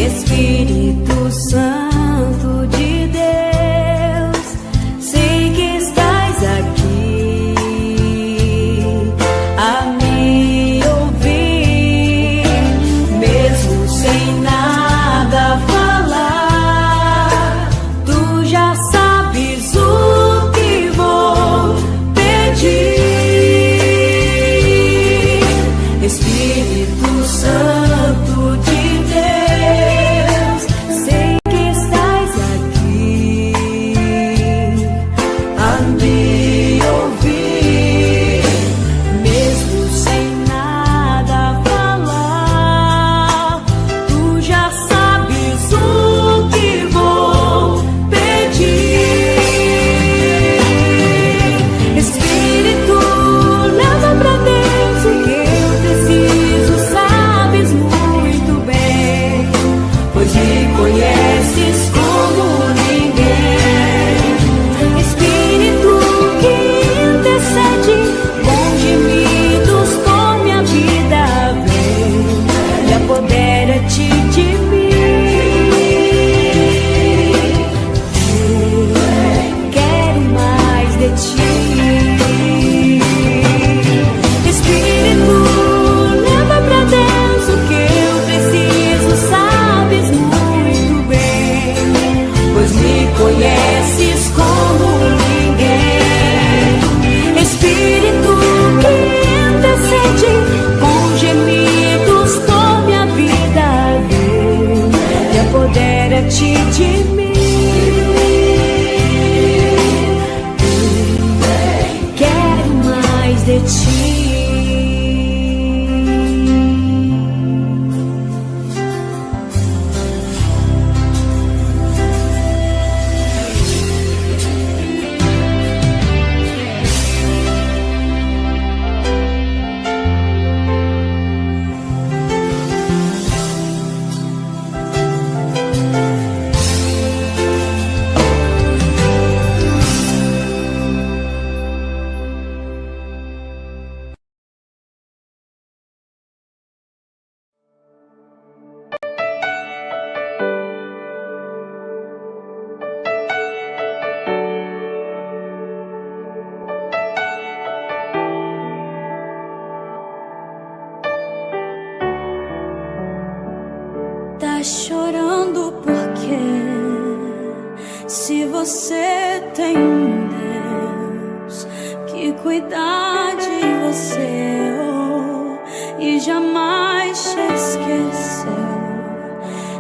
Espírito Santo de Deus, sei que estás aqui a me ouvir, mesmo sem nada falar. Tu já sabes o que vou pedir. Espírito Santo de Deus, sei que estás aqui a me ouvir, mesmo sem nada falar. Tu já sabes o que vou pedir. Espírito, leva pra Deus o que eu preciso, sabes muito bem, pois me conheces como ninguém. Espírito que intercede com gemidos por minha vida, vem e apodera-te de mim. Quero mais de ti. Espírito, leva pra Deus o que eu preciso, sabes muito bem, pois me conheces como ninguém. Espírito que intercede com gemidos por minha vida, vem e apodera-te de mim. Quero mais de ti. Tá chorando por quê? Se você tem um Deus que cuida de você, oh, e jamais te esqueceu.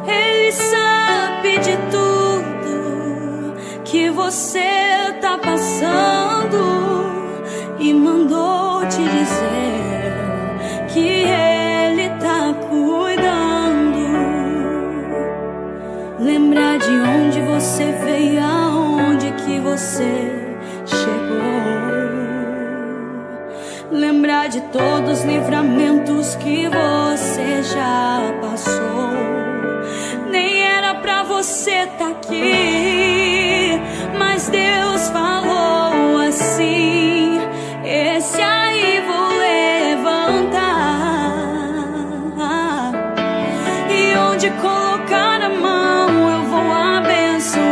Ele sabe de tudo que você tá passando e mandou te dizer que ele tá cuidando. Lembrar de onde você veio, aonde que você Lembrar de todos os livramentos que você já passou. Nem era pra você tá aqui, mas Deus falou assim: esse aí vou levantar, e onde colocar a mão eu vou abençoar.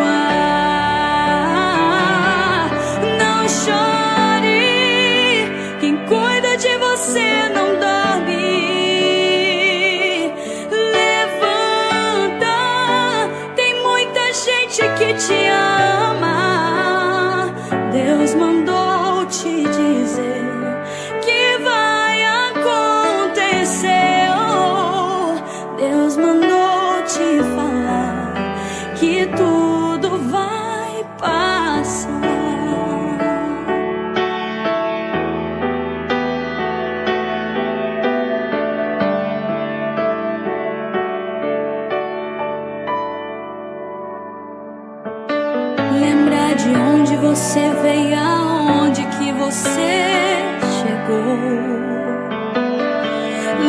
Não chore, quem cuida de você não dorme. Levanta, tem muita gente que te ama. Deus mandou te dizer que vai acontecer. Oh, Deus mandou te falar que tudo vai passar. Lembrar de onde você veio, aonde que você chegou.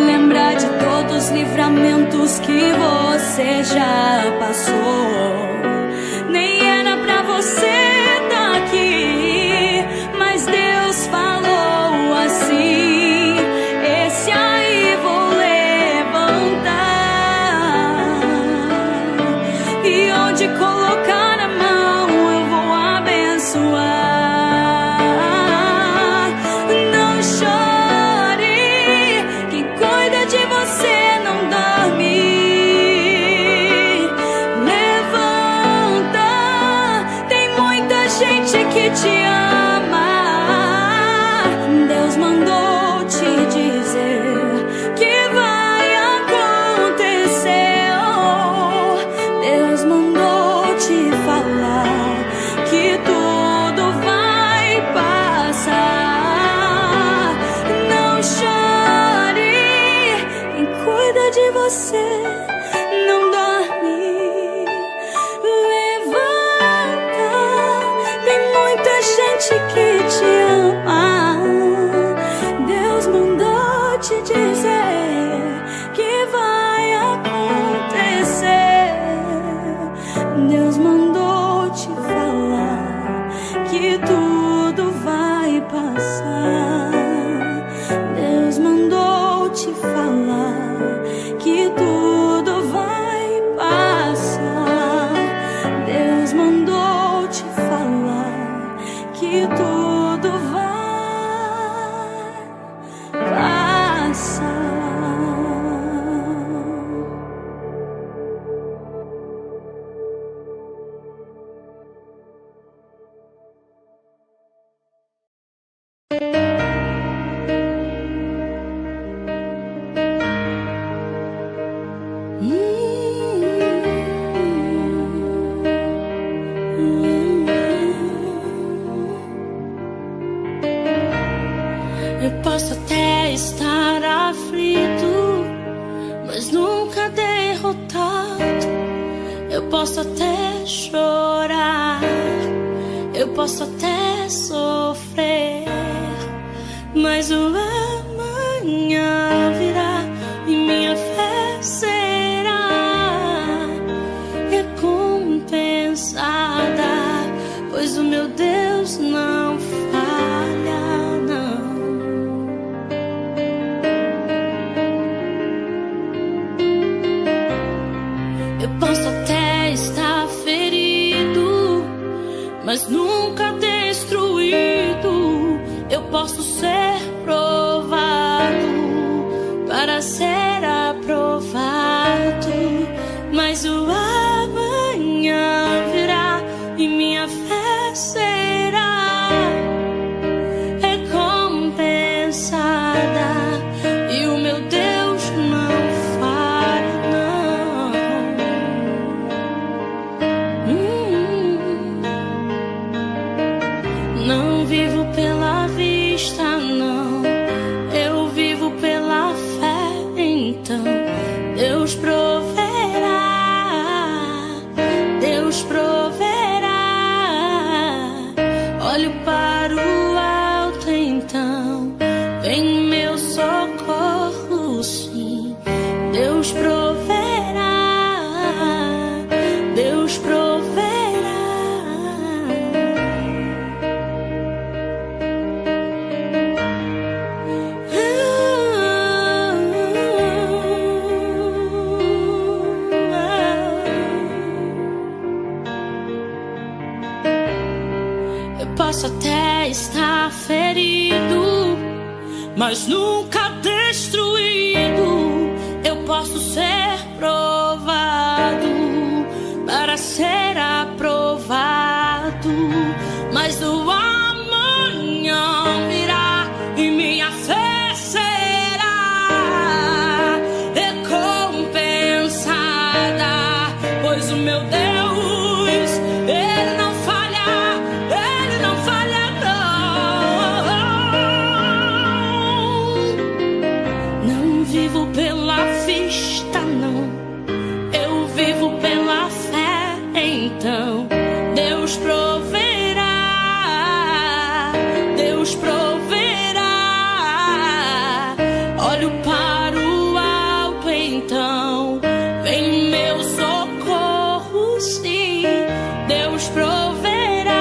Lembrar de todos os livramentos que você já passou. Nem era pra você tá aqui, mas Deus falou assim: esse aí vou levantar, e onde colocar a mão eu vou abençoar. Não chore, quem cuida de você não dorme. Levanta, tem muita gente que te ama. Deus mandou te dizer que vai acontecer. Oh, Deus mandou te falar que tudo vai passar. Não chore, quem cuida de você não dorme. Levanta, tem muita gente que te ama. Deus mandou te dizer que vai acontecer. Deus mandou te falar que tudo vai passar. Deus mandou te falar que tudo vai passar. Deus mandou te falar que tudo vai passar. Eu posso até estar aflito, mas nunca derrotado. Eu posso até chorar, eu posso até sofrer, mas o amanhã virá e minha fé será recompensada, pois o meu Deus não falha, não. Eu posso até estar ferido, mas nunca destruído. Eu posso ser provado para ser aprovado, mas o amanhã virá e minha fé será recompensada, e o meu Deus não falha, não. Não vivo pela vista, não, eu vivo pela fé. Então Deus proverá, Deus proverá. Olho para o alto, então vem meu socorro, sim. Deus proverá, Deus proverá. Eu posso até estar ferido, mas nunca destruído. Eu posso ser provado para ser aprovado, mas o amanhã virá e minha fé será recompensada, pois o meu Deus, Ele não falha, Ele não falha não. Não vivo pela vista, não, eu vivo pela fé. Então Deus proverá, Deus proverá. Olho para o alto, então vem meu socorro, sim. Deus proverá,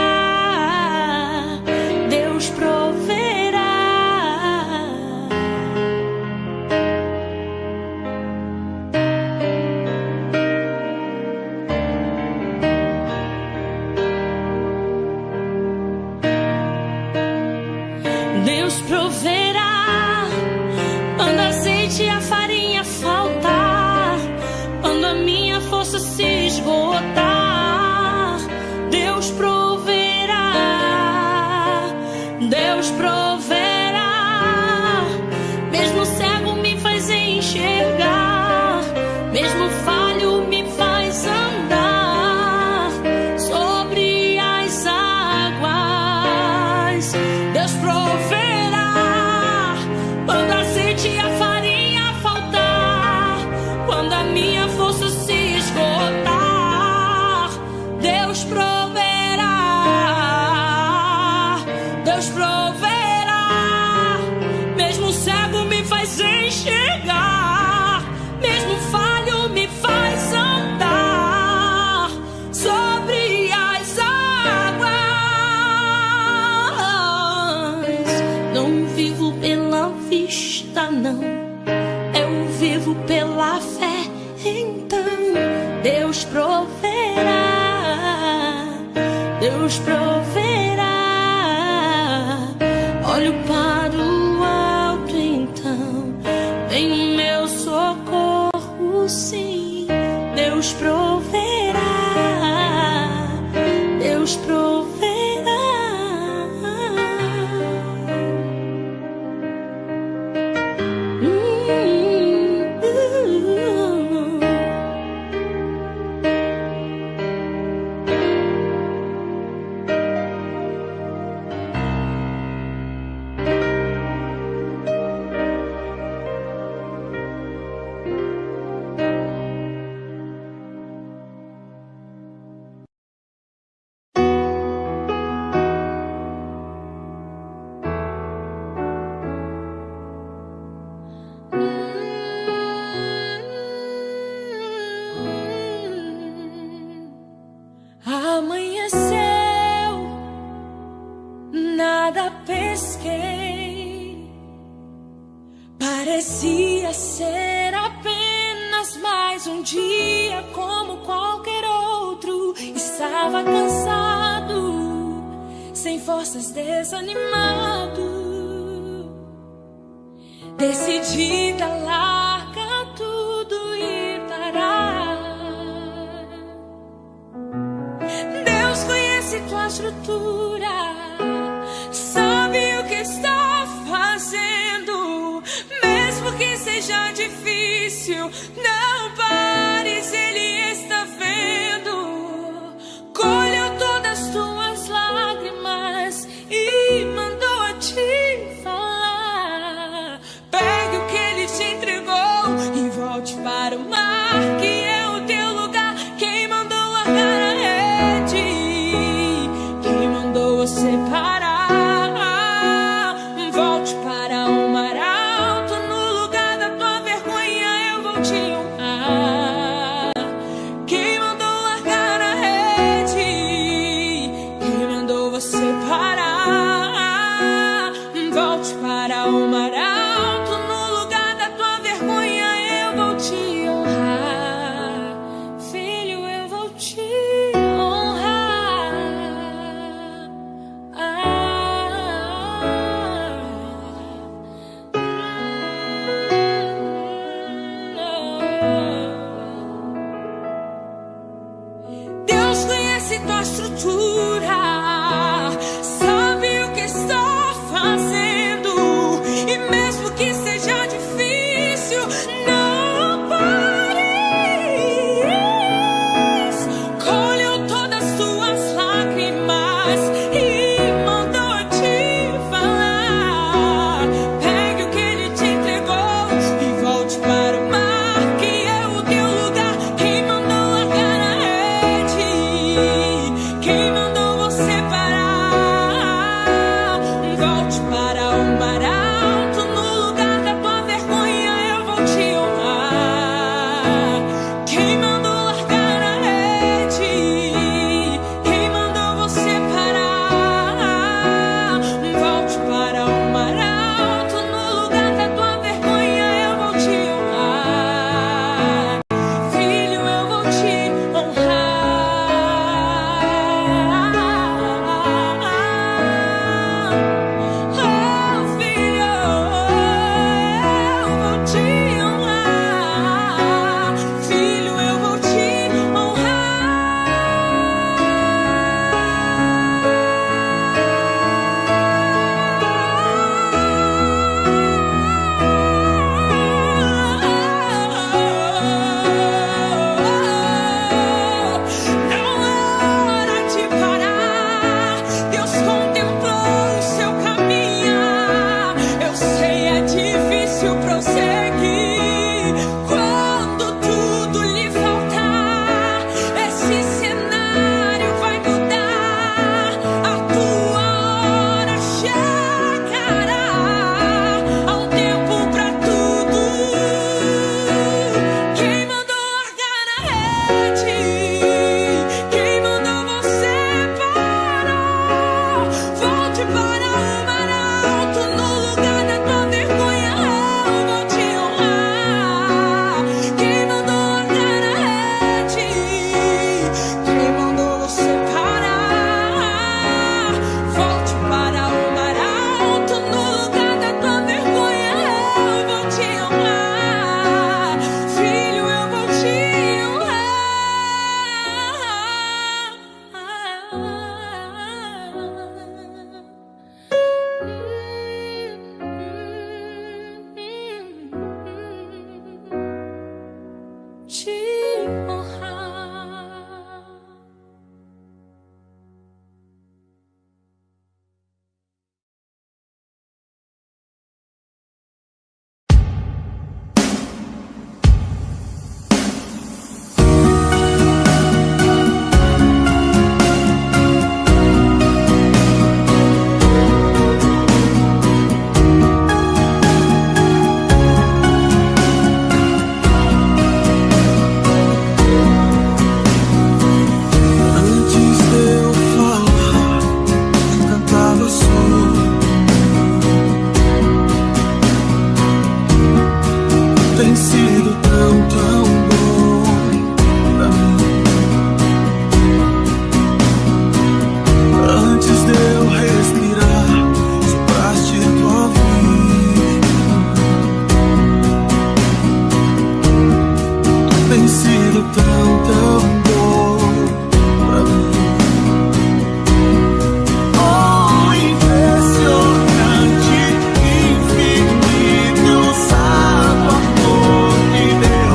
Deus proverá. Deus proverá quando a azeite e a farinha faltar, quando a minha força se esgotar. Deus proverá, Deus proverá. Mesmo cego me faz enxergar, mesmo falho me faz andar sobre as águas. Deus proverá quando a azeite e a farinha faltar, quando a minha força se esgotar. Deus proverá, Deus proverá. Mesmo cego me faz enxergar, mesmo falho me faz andar sobre as águas. Não vivo pela vista, não, eu vivo pela fé. Então Deus proverá, Deus proverá. Olho para o alto, então vem meu socorro, sim. Deus proverá, Deus proverá. Amanheceu, nada pesquei. Parecia ser apenas mais um dia como qualquer outro. Estava cansado, sem forças, desanimado. Decidida, larga tudo e parar. Deus conhece tua estrutura, sabe o que está fazendo. Mesmo que seja difícil, não pares, Ele está vendo. Colheu todas as tuas lágrimas e mandou a te falar. Pegue o que Ele te entregou e volte para o mar, que é o teu lugar. Quem mandou largar a rede, quem mandou separar. Volte para o mar. para o mar alto, no lugar da tua vergonha eu vou te honrar. Filho, eu vou te honrar. Deus conhece tua estrutura, sabe o que está fazendo, e mesmo que seja difícil, não pares. Colheu todas as tuas lágrimas e mandou te falar. Pegue o que ele te entregou e volte para o mar, que é o teu lugar. Quem mandou largar a rede? Quem mandou você parar? Volte para o mar alto, no lugar da tua vergonha eu vou te honrar. Quem mandou largar a rede? Quem mandou você parar? Volte para o mar alto, no lugar da tua vergonha eu vou te honrar. Filho, eu vou te honrar. Oh, filho, eu vou te honrar. Filho, eu vou te honrar. Não é hora de parar. Deus contemplou o seu caminhar. Eu sei, é difícil prosseguir quando tudo lhe faltar. Esse cenário vai mudar. A tua hora chegará. Há um tempo pra tudo. Quem mandou largar a rede? Quem mandou você parar? Volte para o mar alto, no lugar da tua vergonha eu vou te honrar. Quem mandou largar a rede? Quem mandou você parar? Volte para o mar alto, no lugar da tua vergonha eu vou te honrar. Filho, eu vou te honrar. Te honrar. Antes de eu falar, eu cantava só. Tem sido tão, tão bom pra mim. Antes de eu respirar, sopraste tua vida. Tem sido tão, tão bom pra mim. Oh, impressionante, infinito, sábio amor de Deus.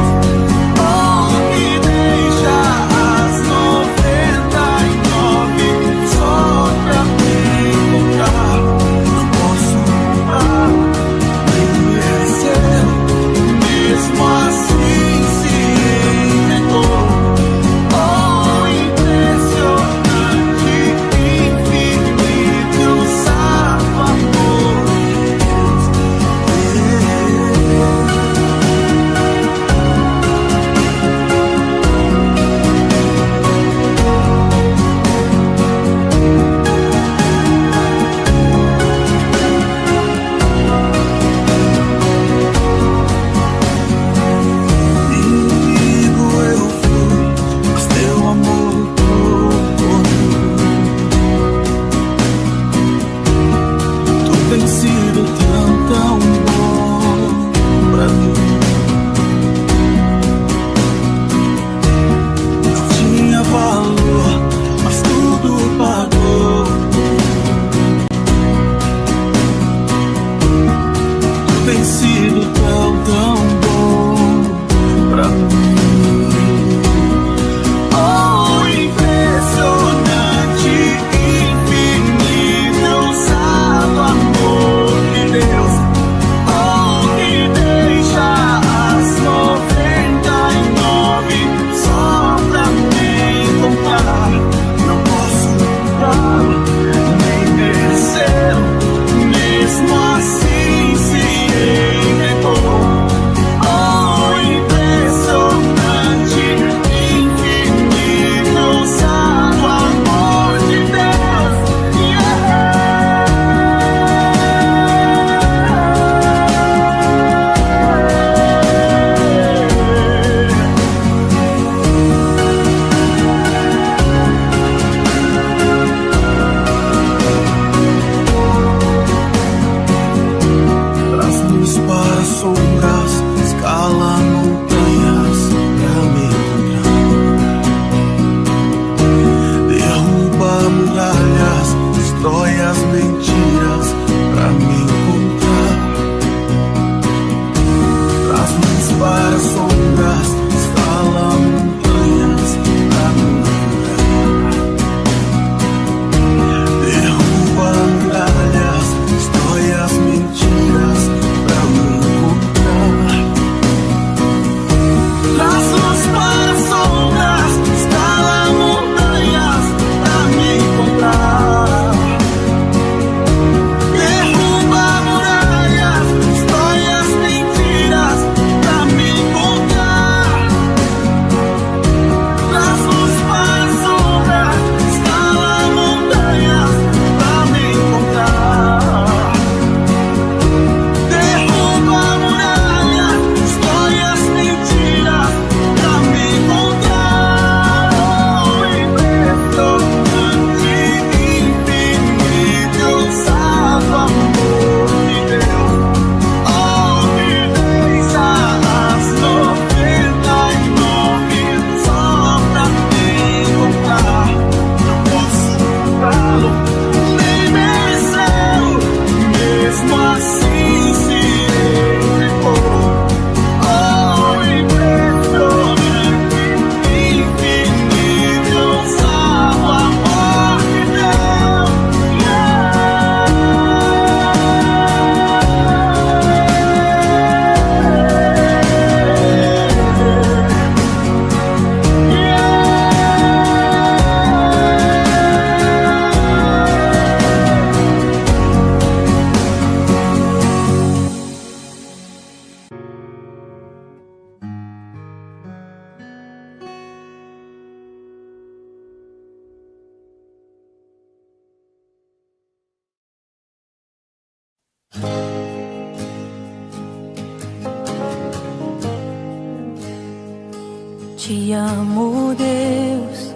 te amo, Deus.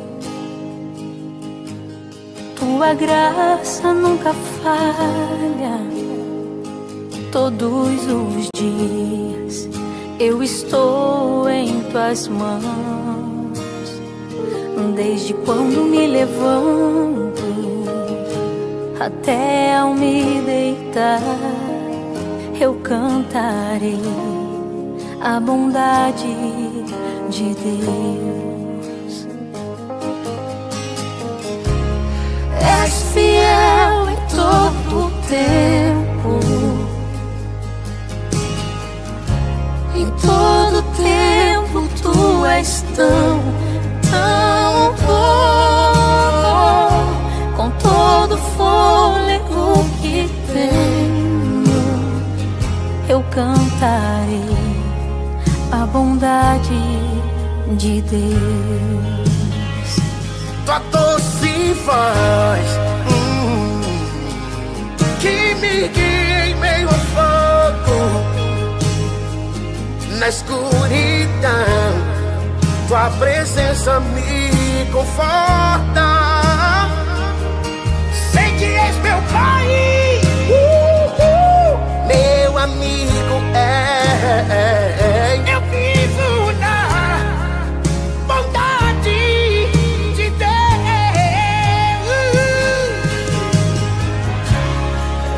Tua graça nunca falha. Todos os dias eu estou em tuas mãos. Desde quando me levanto até ao me deitar, eu cantarei a bondade de Deus. És fiel em todo o tempo, em todo tempo tu és tão bom. Com todo fôlego que tenho, eu cantarei a bondade de Deus. Tua doce voz que me guia em meio ao fogo, na escuridão tua presença me conforta. Sei que és meu Pai, meu amigo é. Eu vivo na bondade de Deus.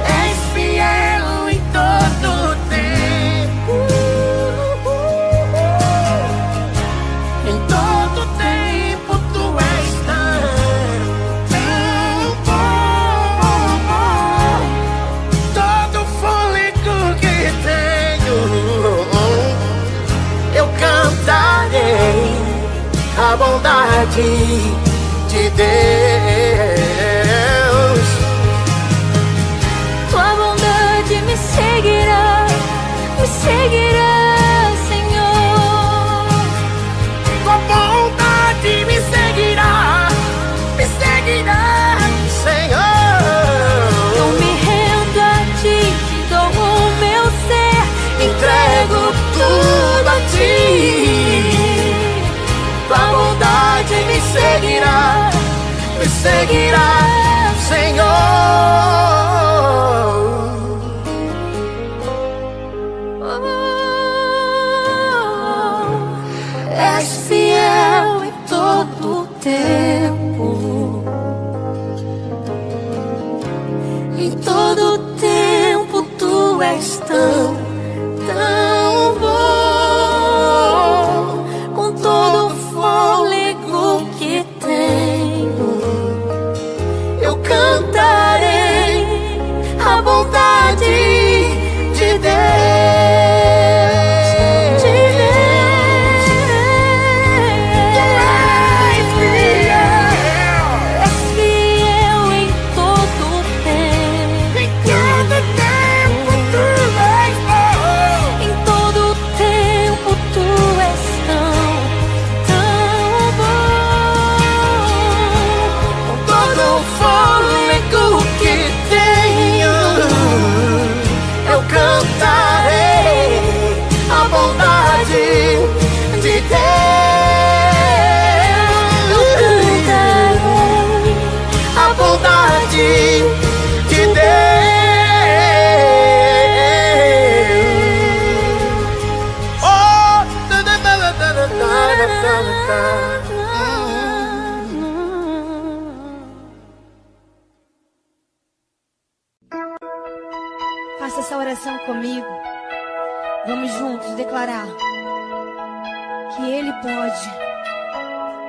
És fiel em todo o tempo, em todo o tempo tu és tão bom. Todo fôlego que tenho, eu cantarei a bondade de Deus. Tua bondade me seguirá, Senhor. Tua bondade me seguirá, Senhor. Eu me rendo a ti, te dou o meu ser, Entrego tudo a ti. Tua bondade me seguirá, Senhor. És fiel em todo o tempo, em todo o tempo tu és tão bom. Com todo o fôlego que tenho, eu cantarei a bondade de Deus. Faça essa oração comigo. Vamos juntos declarar que Ele pode,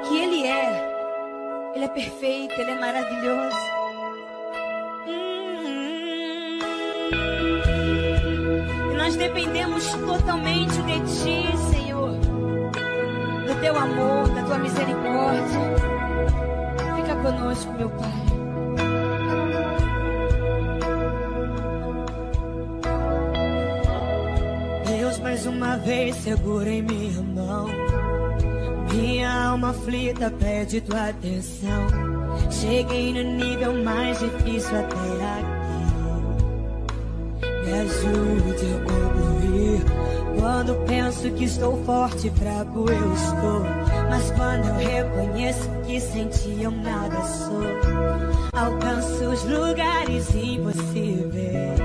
que Ele é perfeito, Ele é maravilhoso. E nós dependemos totalmente de Ti, Senhor, do Teu amor, da Tua misericórdia. Fica conosco, meu Pai. Mais uma vez segura em minha mão. Minha alma aflita pede tua atenção. Cheguei no nível mais difícil até aqui. Me ajude a concluir. Quando penso que estou forte, fraco eu estou. Mas quando eu reconheço que sem ti eu nada sou, alcanço os lugares impossíveis.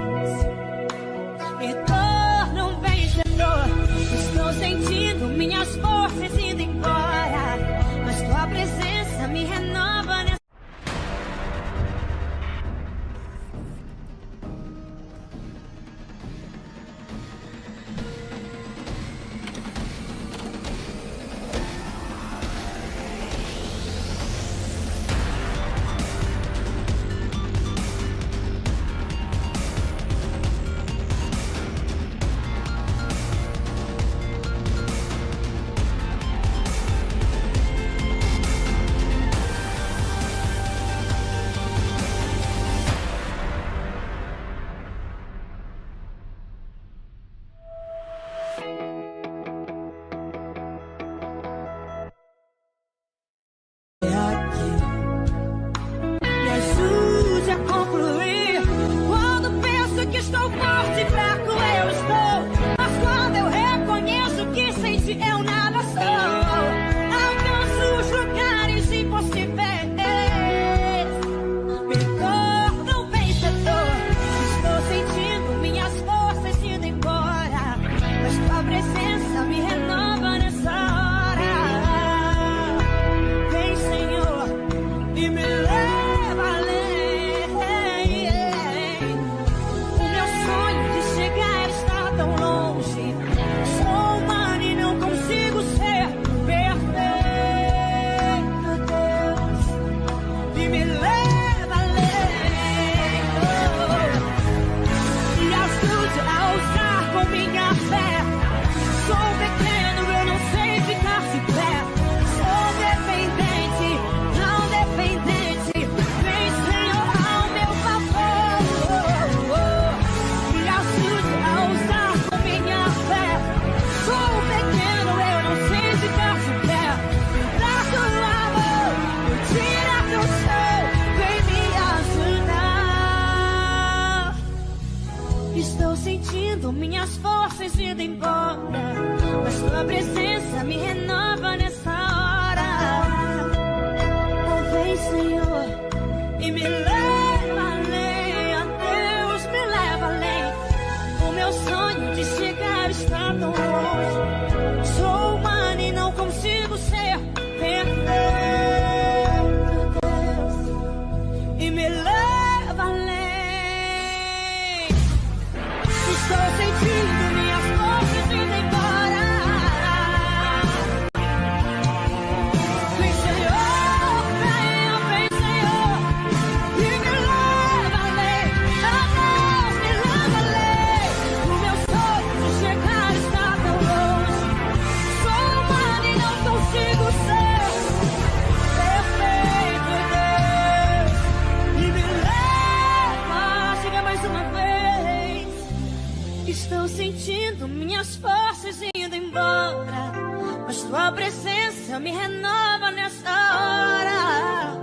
Me torno um vencedor. Estou sentindo minhas forças indo embora, mas tua presença me renova nessa... minhas forças indo embora, mas tua presença me renova nessa hora. Oh, vem, Senhor, e me leva além. A Deus, me leva além. O meu sonho de chegar está tão longe. Sou humana e não consigo ser perfeito, Deus, e me leva além. Estou sentindo minhas forças indo embora. Vem, Senhor, vem, Senhor, e me leva além. Ah, Deus, me leva além. O meu sonho de chegar está tão longe. Sou humana e não consigo ser perfeito, Deus, e me leva. Chega mais uma vez. Estou sentindo minhas forças indo embora, mas tua presença me renova nessa hora.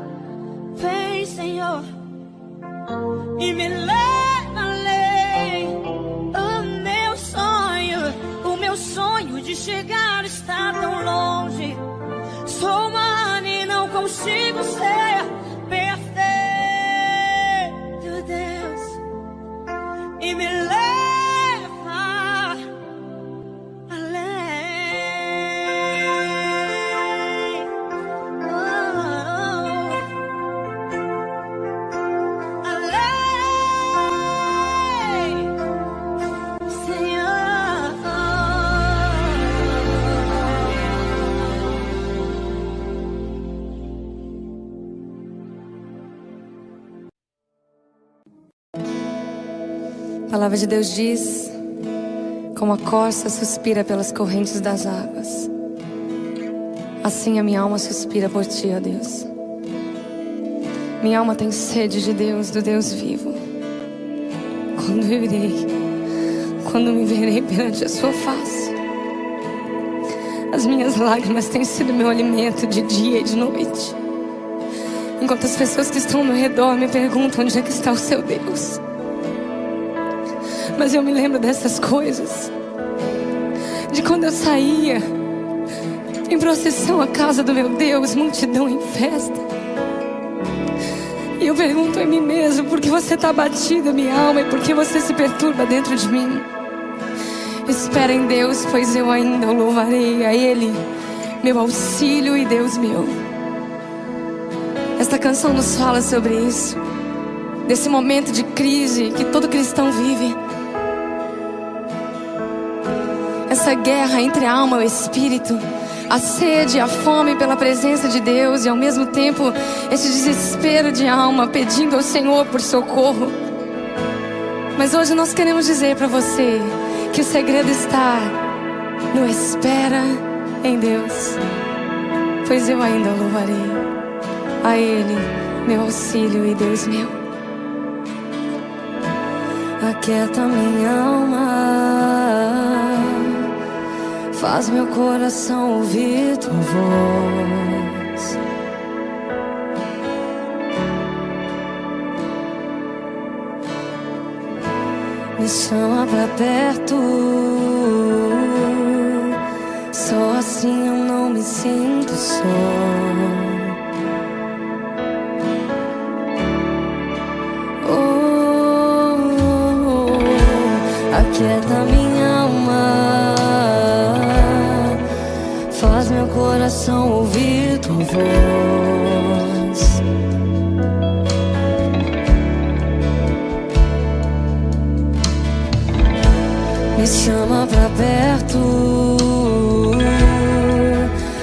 Vem, Senhor, e me leva além. O meu sonho de chegar está tão longe. Sou humana e não consigo ser perfeito, Deus, e me leva. A palavra de Deus diz: como a corça suspira pelas correntes das águas, assim a minha alma suspira por ti, ó Deus. Minha alma tem sede de Deus, do Deus vivo. Quando me verei perante a sua face. As minhas lágrimas têm sido meu alimento de dia e de noite, enquanto as pessoas que estão ao meu redor me perguntam onde é que está o seu Deus. Mas eu me lembro dessas coisas, de quando eu saía Em procissão à casa do meu Deus, multidão em festa. E eu pergunto a mim mesmo: por que você está abatida, minha alma, e por que você se perturba dentro de mim? Espera em Deus, pois eu ainda o louvarei, a Ele, meu auxílio e Deus meu. Esta canção nos fala sobre isso, desse momento de crise que todo cristão vive. Essa guerra entre a alma e o espírito, a sede, a fome pela presença de Deus e ao mesmo tempo esse desespero de alma pedindo ao Senhor por socorro. Mas hoje nós queremos dizer para você que o segredo está no espera em Deus, pois eu ainda o louvarei, a Ele, meu auxílio e Deus meu. Aquieta minha alma, faz meu coração ouvir tua voz. Me chama pra perto, só assim eu não me sinto só. Aquieta minha alma, faz meu coração ouvir tua voz. Me chama pra perto,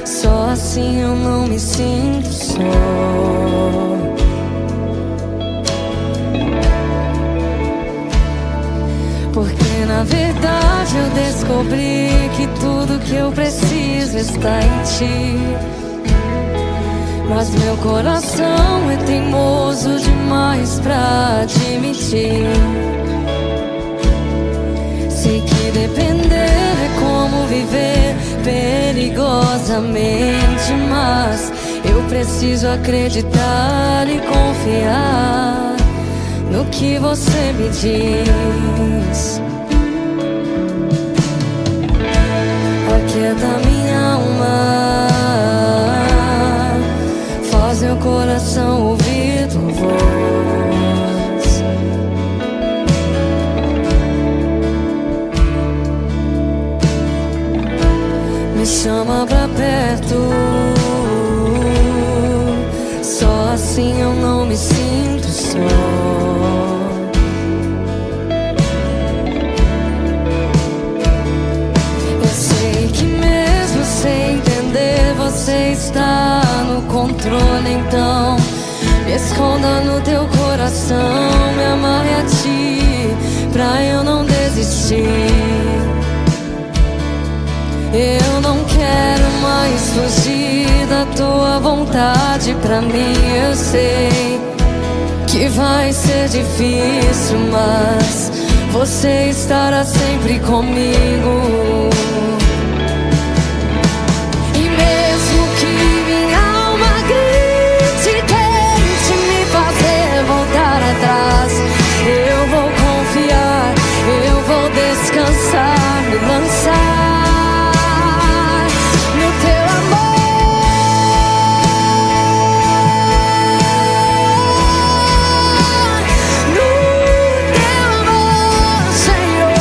só assim eu não me sinto só. Porque na verdade eu descobri que tudo que eu preciso está em ti. Mas meu coração é teimoso demais pra admitir. Sei que depender é como viver perigosamente, mas eu preciso acreditar e confiar no que você me diz. Aquieta minha alma, faz meu coração ouvir tua voz. Me chama pra perto, só assim eu não me sinto só. Eu sei que mesmo sem entender você está no controle, então me esconda no teu coração, me amarre a ti pra eu não desistir. Eu não quero mais fugir da tua vontade pra mim. Eu sei que vai ser difícil, mas você estará sempre comigo. E mesmo que minha alma grite, tente me fazer voltar atrás, eu vou confiar, eu vou descansar, me lançar no teu amor. No teu amor, Senhor.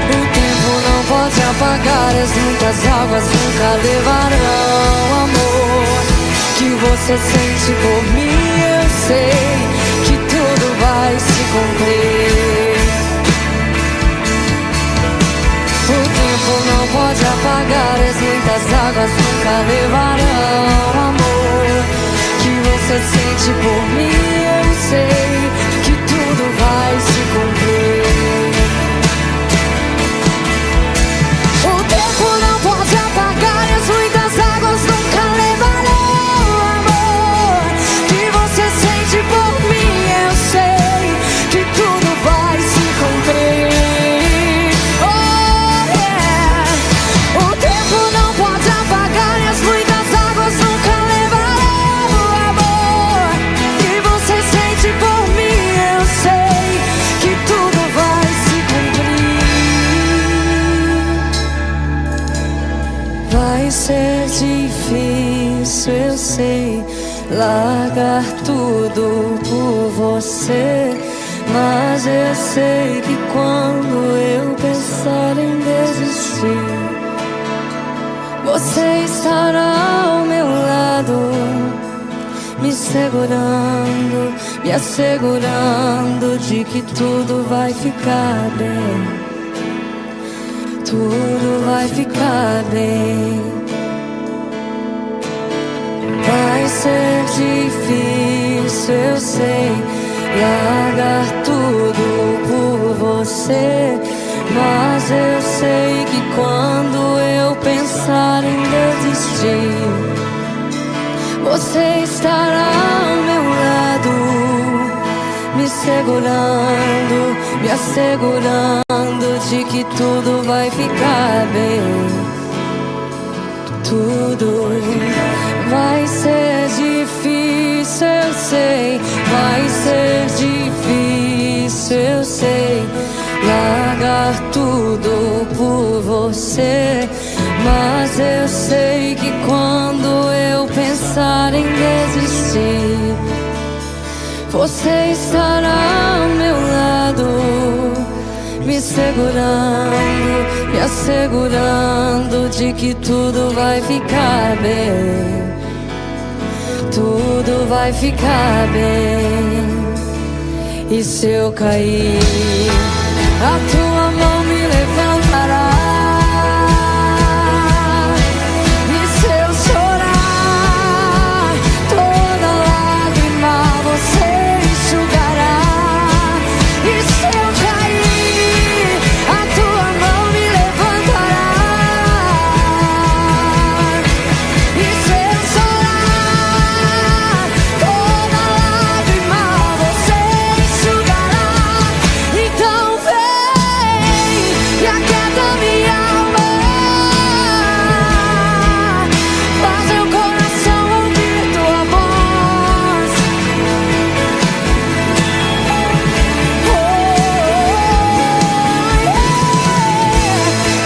O tempo não pode apagar, as muitas águas nunca levarão o amor que você sente por mim. Eu sei que tudo vai se cumprir. O tempo não pode apagar, as muitas águas nunca levarão o amor que você sente por mim. Eu sei que tudo vai se cumprir. O tempo não pode apagar, as muitas águas nunca levarão o amor que você sente por mim. Eu sei que tudo vai se cumprir. Oh, yeah. O tempo não pode apagar, as muitas águas nunca levarão o amor que você largar tudo por você. Mas eu sei que quando eu pensar em desistir, você estará ao meu lado, me segurando, me assegurando de que tudo vai ficar bem. Tudo vai ficar bem. Vai ser difícil, eu sei, largar tudo por você. Mas eu sei que quando eu pensar em desistir, você estará ao meu lado, me segurando, me assegurando de que tudo vai ficar bem. Tudo vai ser difícil, eu sei, vai ser difícil, eu sei, largar tudo por você. Mas eu sei que quando eu pensar em desistir, você estará ao meu lado, me segurando, me assegurando de que tudo vai ficar bem. Tudo vai ficar bem. E se eu cair, a tua mão me levantará. E se eu chorar, toda lágrima você enxugará. E se eu cair, a tua mão me levantará. E se eu chorar, toda lágrima você enxugará. Então vem e aquieta minha alma, faz meu coração ouvir tua voz.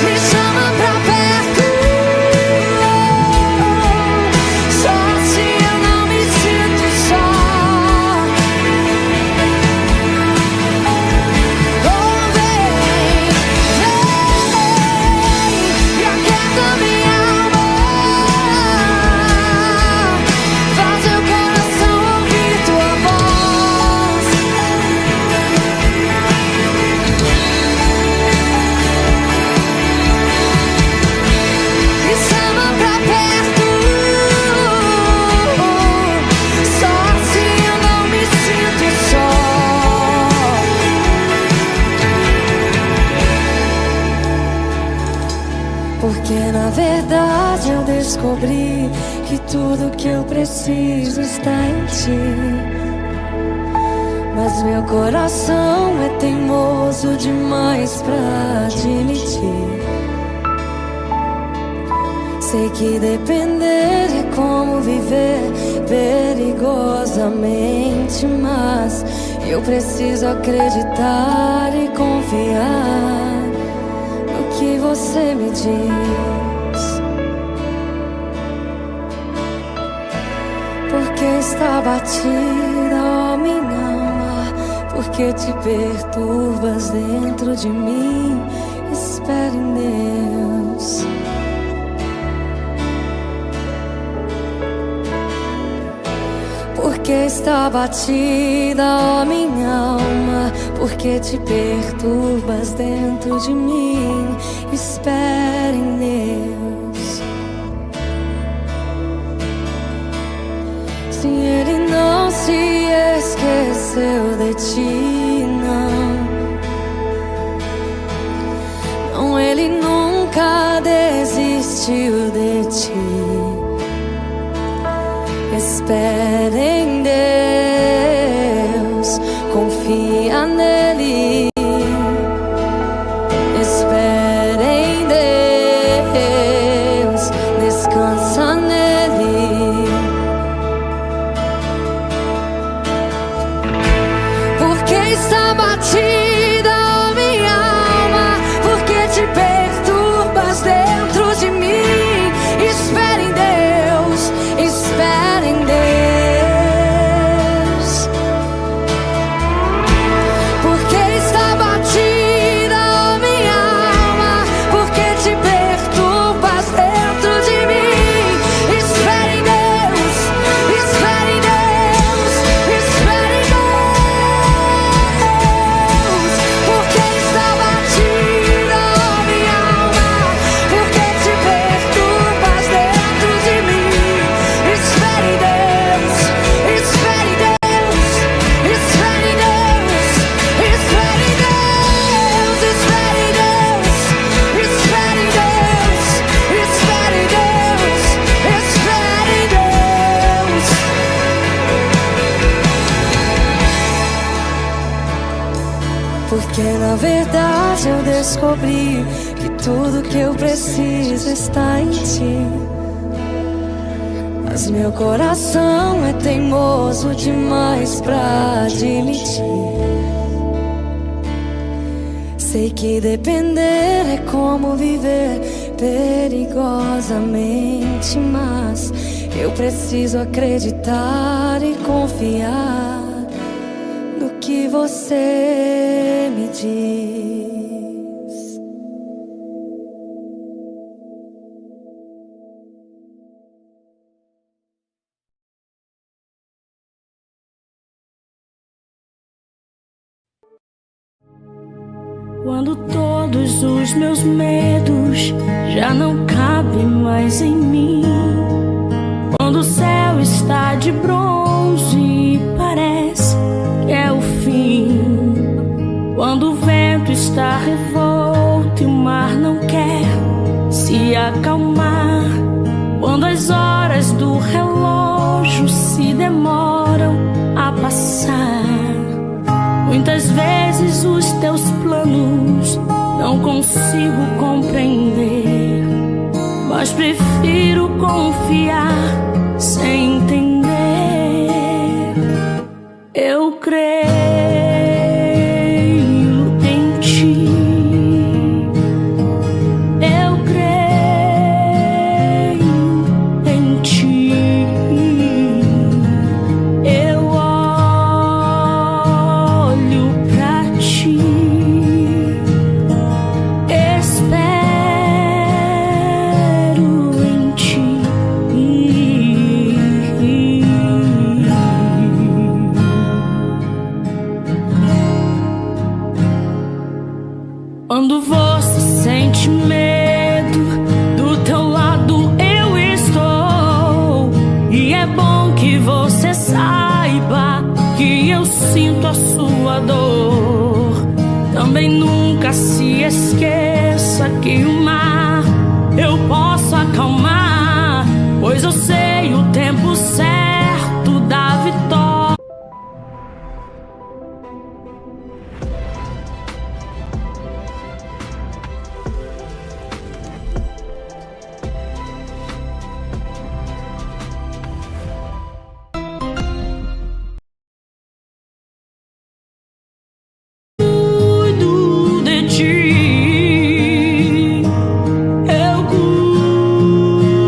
Me chama pra perto, só assim eu não me sinto só. Vem e aquieta minha alma, faz meu coração ouvir tua voz. Me chama pra perto, só assim eu não me sinto só. Porque na verdade eu descobri que tudo que eu preciso está em ti. Mas meu coração é teimoso demais pra admitir. Sei que depender é como viver perigosamente, mas eu preciso acreditar e confiar no que você me diz. Porque está batida, ó minha alma, porque te perturbas dentro de mim. Espere em Deus. Porque está batida, ó minha alma, porque te perturbas dentro de mim. Espere em Deus. Se Ele não se esqueceu de ti, não, Ele nunca desistiu de ti. Espere em Deus, confia nele. Espere em Deus, descansa nele. Porque está batida, ó minha alma, porque te perturbas dentro de mim. Espere em Deus, espere em Deus. Porque na verdade eu descobri que tudo que eu preciso está em ti. Mas meu coração é teimoso demais pra admitir. Sei que depender é como viver perigosamente, mas eu preciso acreditar e confiar no que você me diz. Quando todos os meus medos já não cabem mais em mim, quando o céu está de bronze e parece que é o fim, quando o vento está revolto e o mar não quer se acalmar, quando as horas do relógio se demoram a passar, muitas vezes os teus planos não consigo compreender, mas prefiro confiar sem entender. Eu creio em ti. Eu creio em ti. Eu olho pra ti. Espero em ti. Quando você sente medo, do teu lado eu estou. E é bom que você saiba que eu sinto a sua dor. Também nunca se esqueça que o mar eu posso acalmar, pois eu sei o tempo certo da vitória. Cuido de ti, eu cuido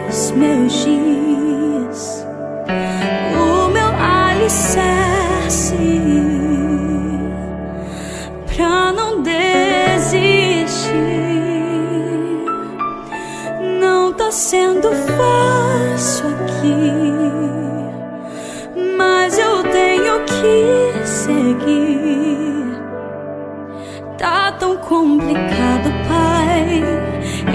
os meus dias, o meu alicerce, pra não desistir. Não tá sendo fácil aqui, mas eu tenho que seguir. Tá tão complicado, pai.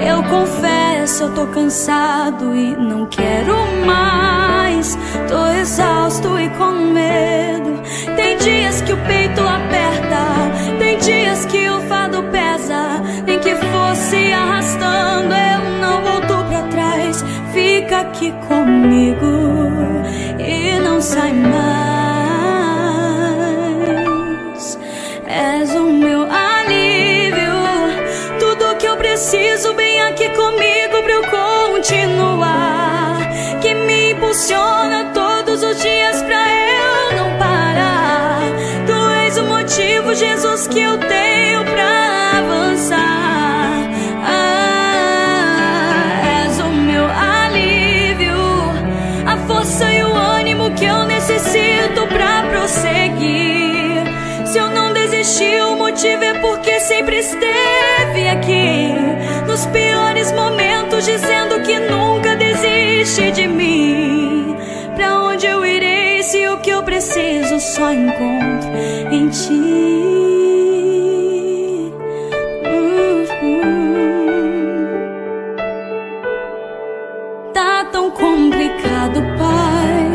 Eu confesso, eu tô cansado e não quero mais. Tô exausto e com medo. Tem dias que o peito aperta, tem dias que o fardo pesa. Nem que fosse arrastando, eu não volto pra trás. Fica aqui comigo e não sai mais. És o meu alívio, tudo que eu preciso bem aqui comigo pra eu continuar. Que me impulsiona todos os dias pra eu não parar. Tu és o motivo, Jesus, que eu tenho pra avançar. És o meu alívio, a força e o ânimo que eu necessito pra prosseguir. Se eu não desisti, o motivo é porque sempre esteve aqui, nos piores momentos, dizendo que nunca desiste de mim. Pra onde eu irei se o que eu preciso só encontro em ti? Tá tão complicado, pai.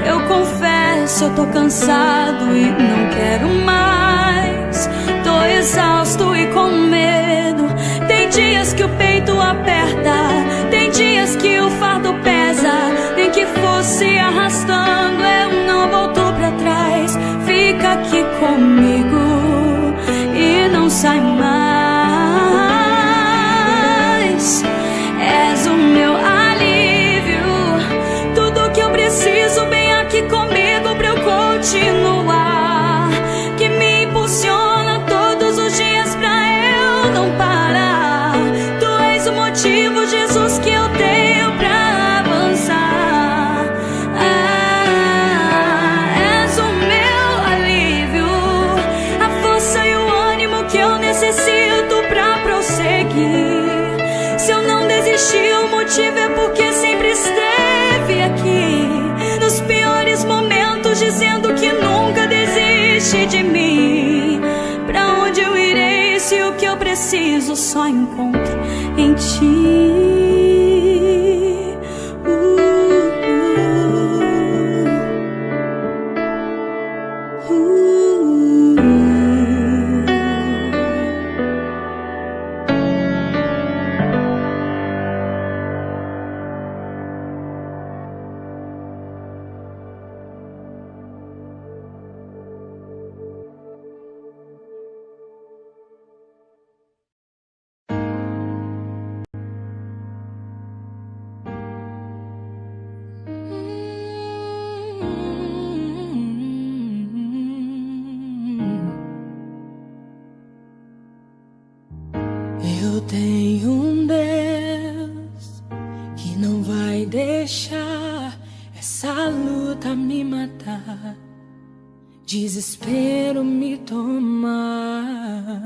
Eu confesso, eu tô cansado e não quero mais. Tô exausto e com medo. Tem dias que o peito aperta, tem dias que o fardo pesa. Nem que fosse arrastando, eu não volto pra trás. Fica aqui comigo e não sai mais. És o meu alívio, tudo que eu preciso bem aqui comigo pra eu continuar. Que me impulsiona todos os dias pra eu não parar. Tu és o motivo, Jesus, que eu tenho pra avançar. És o meu alívio, a força e o ânimo que eu necessito pra prosseguir. Se eu não desisti, o motivo é porque sempre esteve aqui, nos piores momentos, dizendo que nunca desiste de mim. Pra onde eu irei se o que eu preciso só encontro em ti? Eu tenho um Deus que não vai deixar essa luta me matar, desespero me tomar.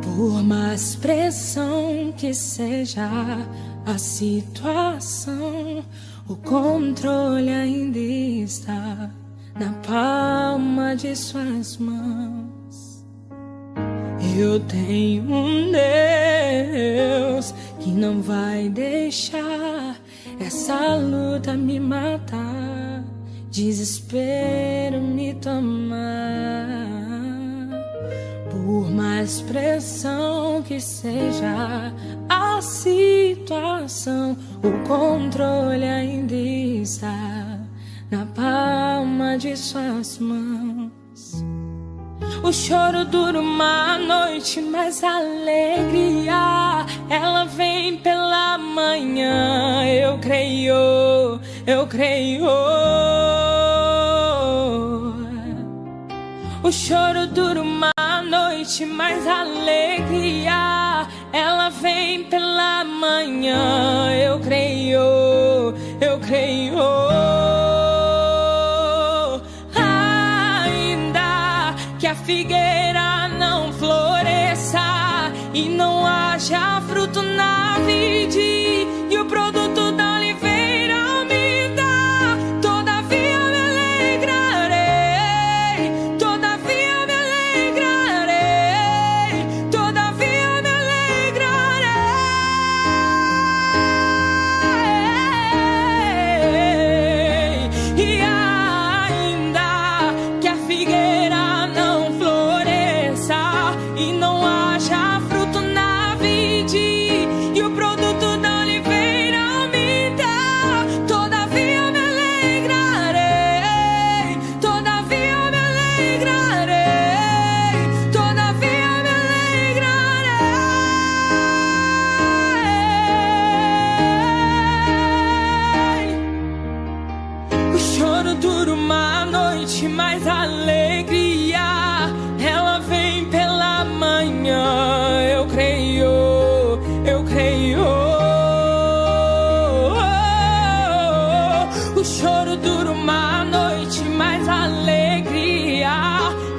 Por mais pressão que seja a situação, o controle ainda está na palma de suas mãos. Eu tenho um Deus que não vai deixar essa luta me matar, desespero me tomar. Por mais pressão que seja a situação, o controle ainda está na palma de suas mãos. O choro dura uma noite, mas a alegria ela vem pela manhã. Eu creio, eu creio. O choro dura uma noite, mas a alegria ela vem pela manhã. Eu creio. eu creio. Ainda que a figueira não floresça e não haja fruto na vide, e o produto da oliveira me dá, todavia me alegrarei, todavia me alegrarei, todavia me alegrarei. E ainda que a figueira não floresça e não haja fruto na vide, e o produto da oliveira me dá, todavia me alegrarei, todavia me alegrarei, todavia me alegrarei. O choro dura uma noite, mas a alegria ela vem pela manhã. Eu creio, eu creio. O choro dura uma noite, mas a alegria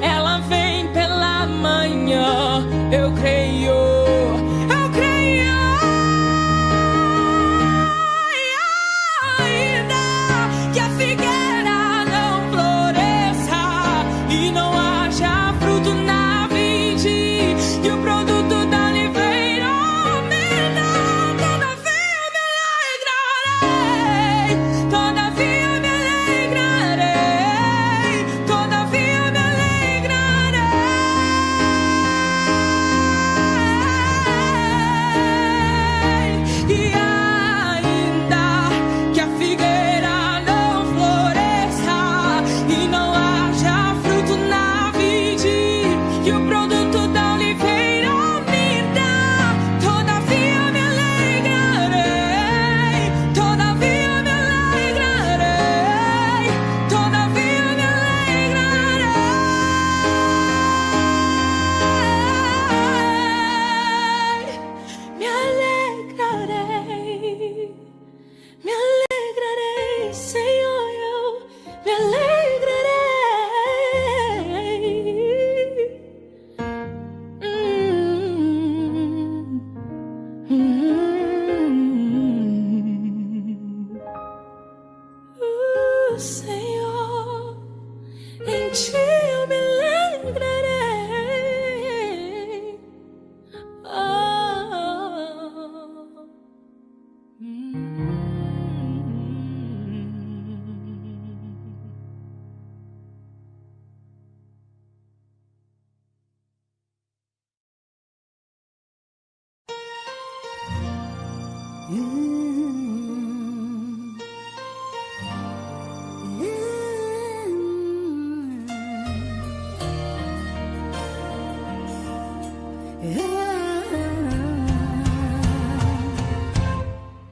ela vem pela manhã. Eu creio, eu creio. Ainda que a figueira não floresça e não haja fruto na vide, e o produto da oliveira me dá, todavia me alegrarei, todavia me alegrarei, todavia me alegrarei. E ainda que a figueira não floresça e não haja fruto na vide, e o produto da oliveira me dá, todavia me alegrarei, todavia me alegrarei, todavia me alegrarei. Me alegrarei, Senhor, eu me alegrarei. Senhor, em ti eu me alegrarei.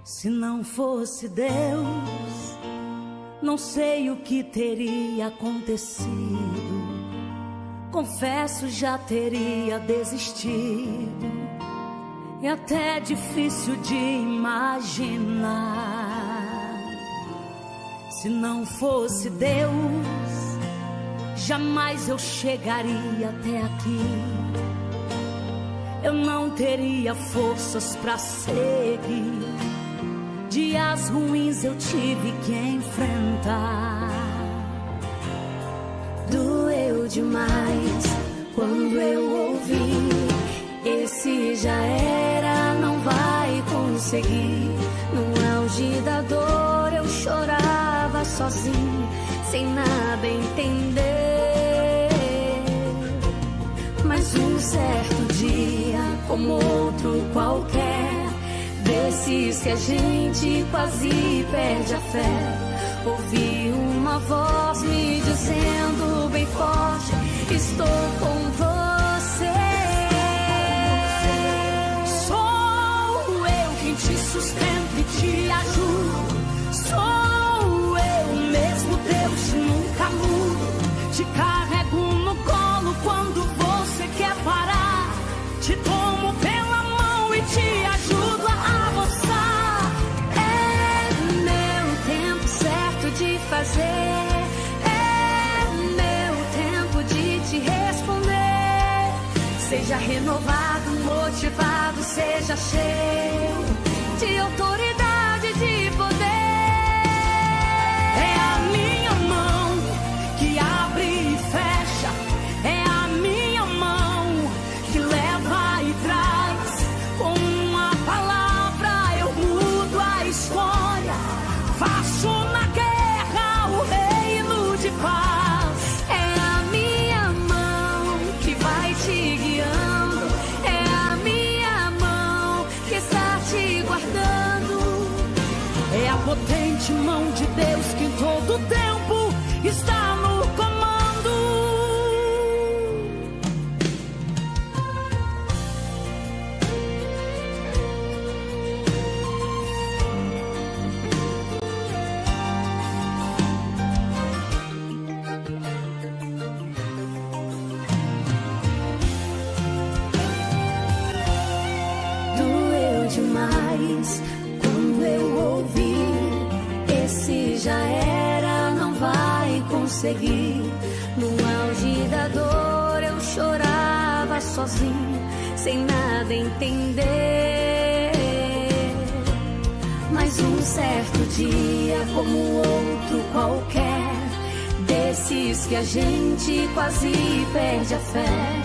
Se não fosse Deus, não sei o que teria acontecido. Confesso, já teria desistido. É até difícil de imaginar. Se não fosse Deus, jamais eu chegaria até aqui. Eu não teria forças pra seguir. Dias ruins eu tive que enfrentar. Doeu demais quando eu ouvi: esse já era, não vai conseguir. No auge da dor eu chorava sozinho, sem nada entender. Mas um certo dia, como outro qualquer, desses que a gente quase perde a fé, ouvi uma voz me dizendo bem forte: estou com você. Sou eu quem te sustento e te ajudo. Sou eu mesmo, Deus, nunca mudo. Te carrego no colo quando você quer parar. Te tomo pela mão e te ajudo a avançar. É meu renovado, motivado, seja cheio de autoridade, de poder. É a minha mão que abre e fecha, é a minha mão que leva e traz. Com uma palavra eu mudo a história, faço na guerra o reino de paz. É a minha mão que vai te guiando, é a minha mão que está te guardando. É a potente mão de Deus que em todo tempo está no comando. Doeu demais quando eu ouvi, esse já era, não vai conseguir. No auge da dor eu chorava sozinho, sem nada entender. Mas um certo dia, como outro qualquer, desses que a gente quase perde a fé,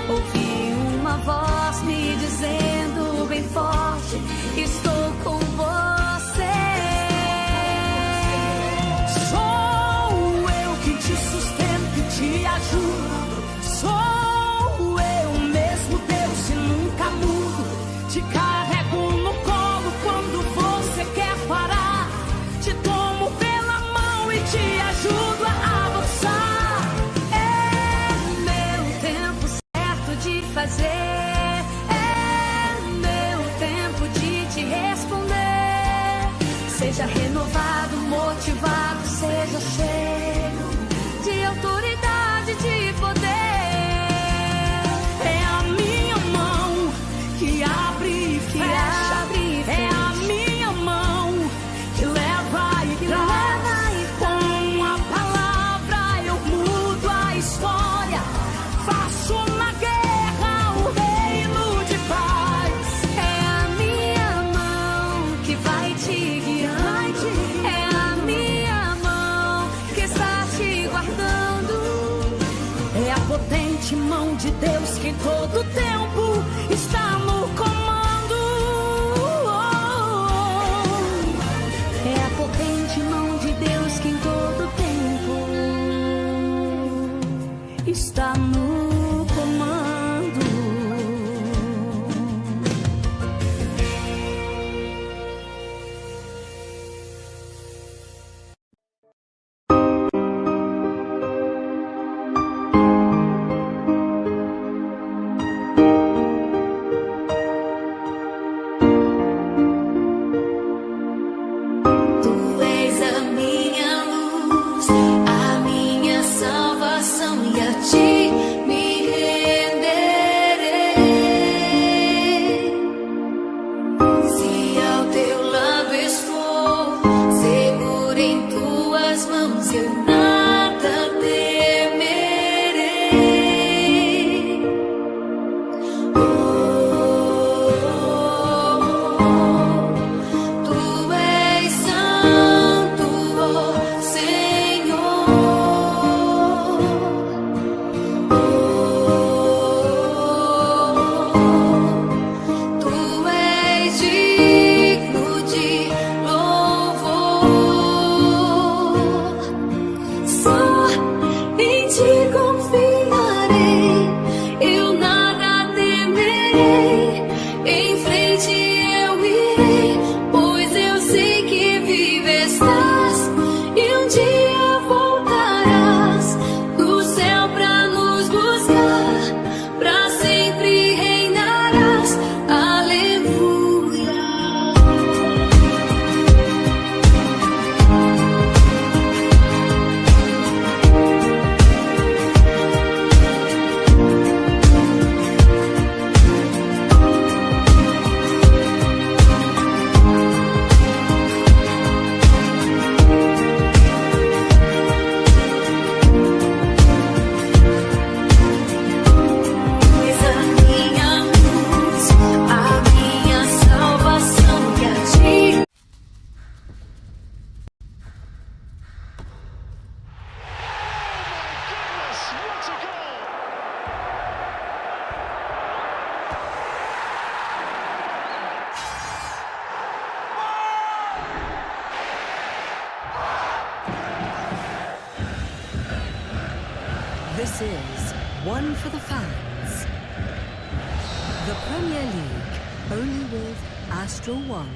ouvi uma voz me dizendo bem forte: estou com você. Sou eu que te sustento e te ajudo. Sou eu mesmo, Deus, e nunca mudo. Te carrego no colo quando você quer parar. Te tomo pela mão e te ajudo a avançar. É meu tempo certo de fazer, é meu tempo de te responder. Seja renovado, motivado, seja cheio de autoridade, de poder. É a minha mão que abre e fecha, é a minha mão que leva e traz. Com uma palavra eu mudo a história, faço na guerra o reino de paz. É a minha mão que vai te guiar, é a minha mão que está te guardando. É a potente mão de Deus que em todo tempo está no comando. É a potente mão de Deus que em todo tempo está no comando. This is one for the fans. The Premier League, only with Astro One.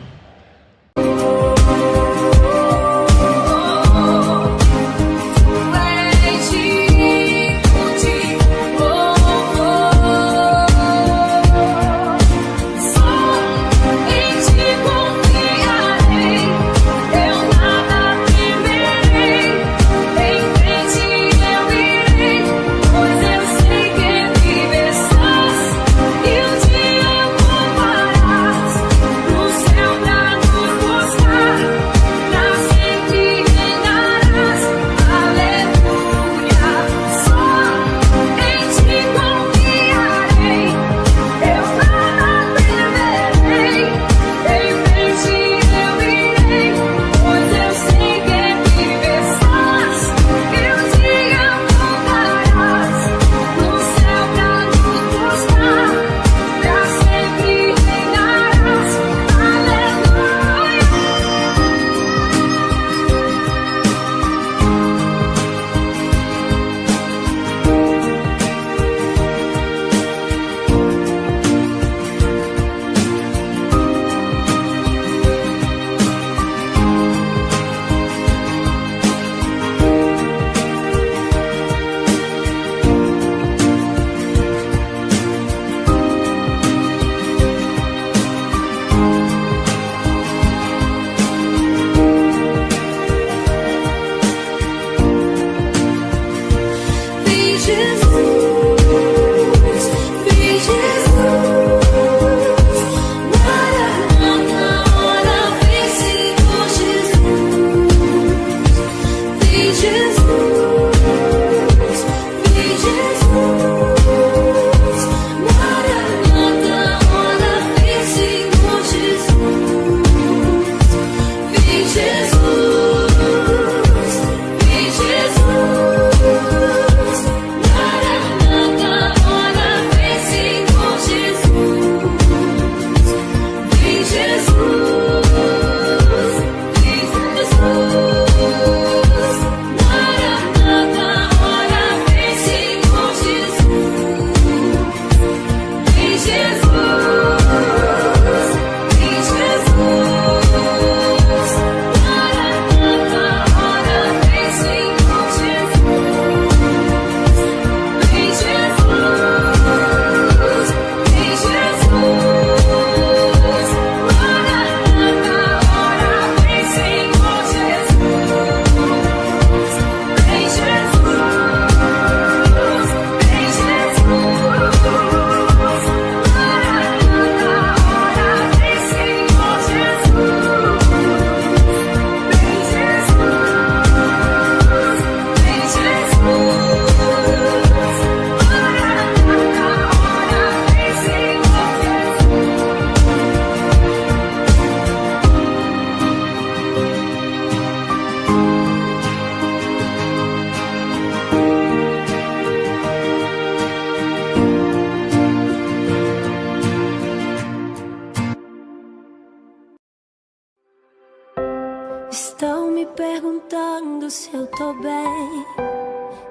Estão me perguntando se eu tô bem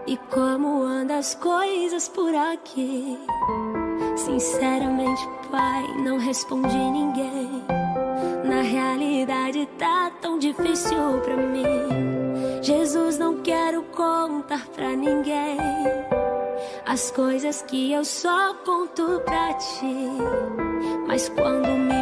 e como andam as coisas por aqui. Sinceramente, pai, não respondi ninguém. Na realidade tá tão difícil pra mim. Jesus, não quero contar pra ninguém as coisas que eu só conto pra ti. Mas quando me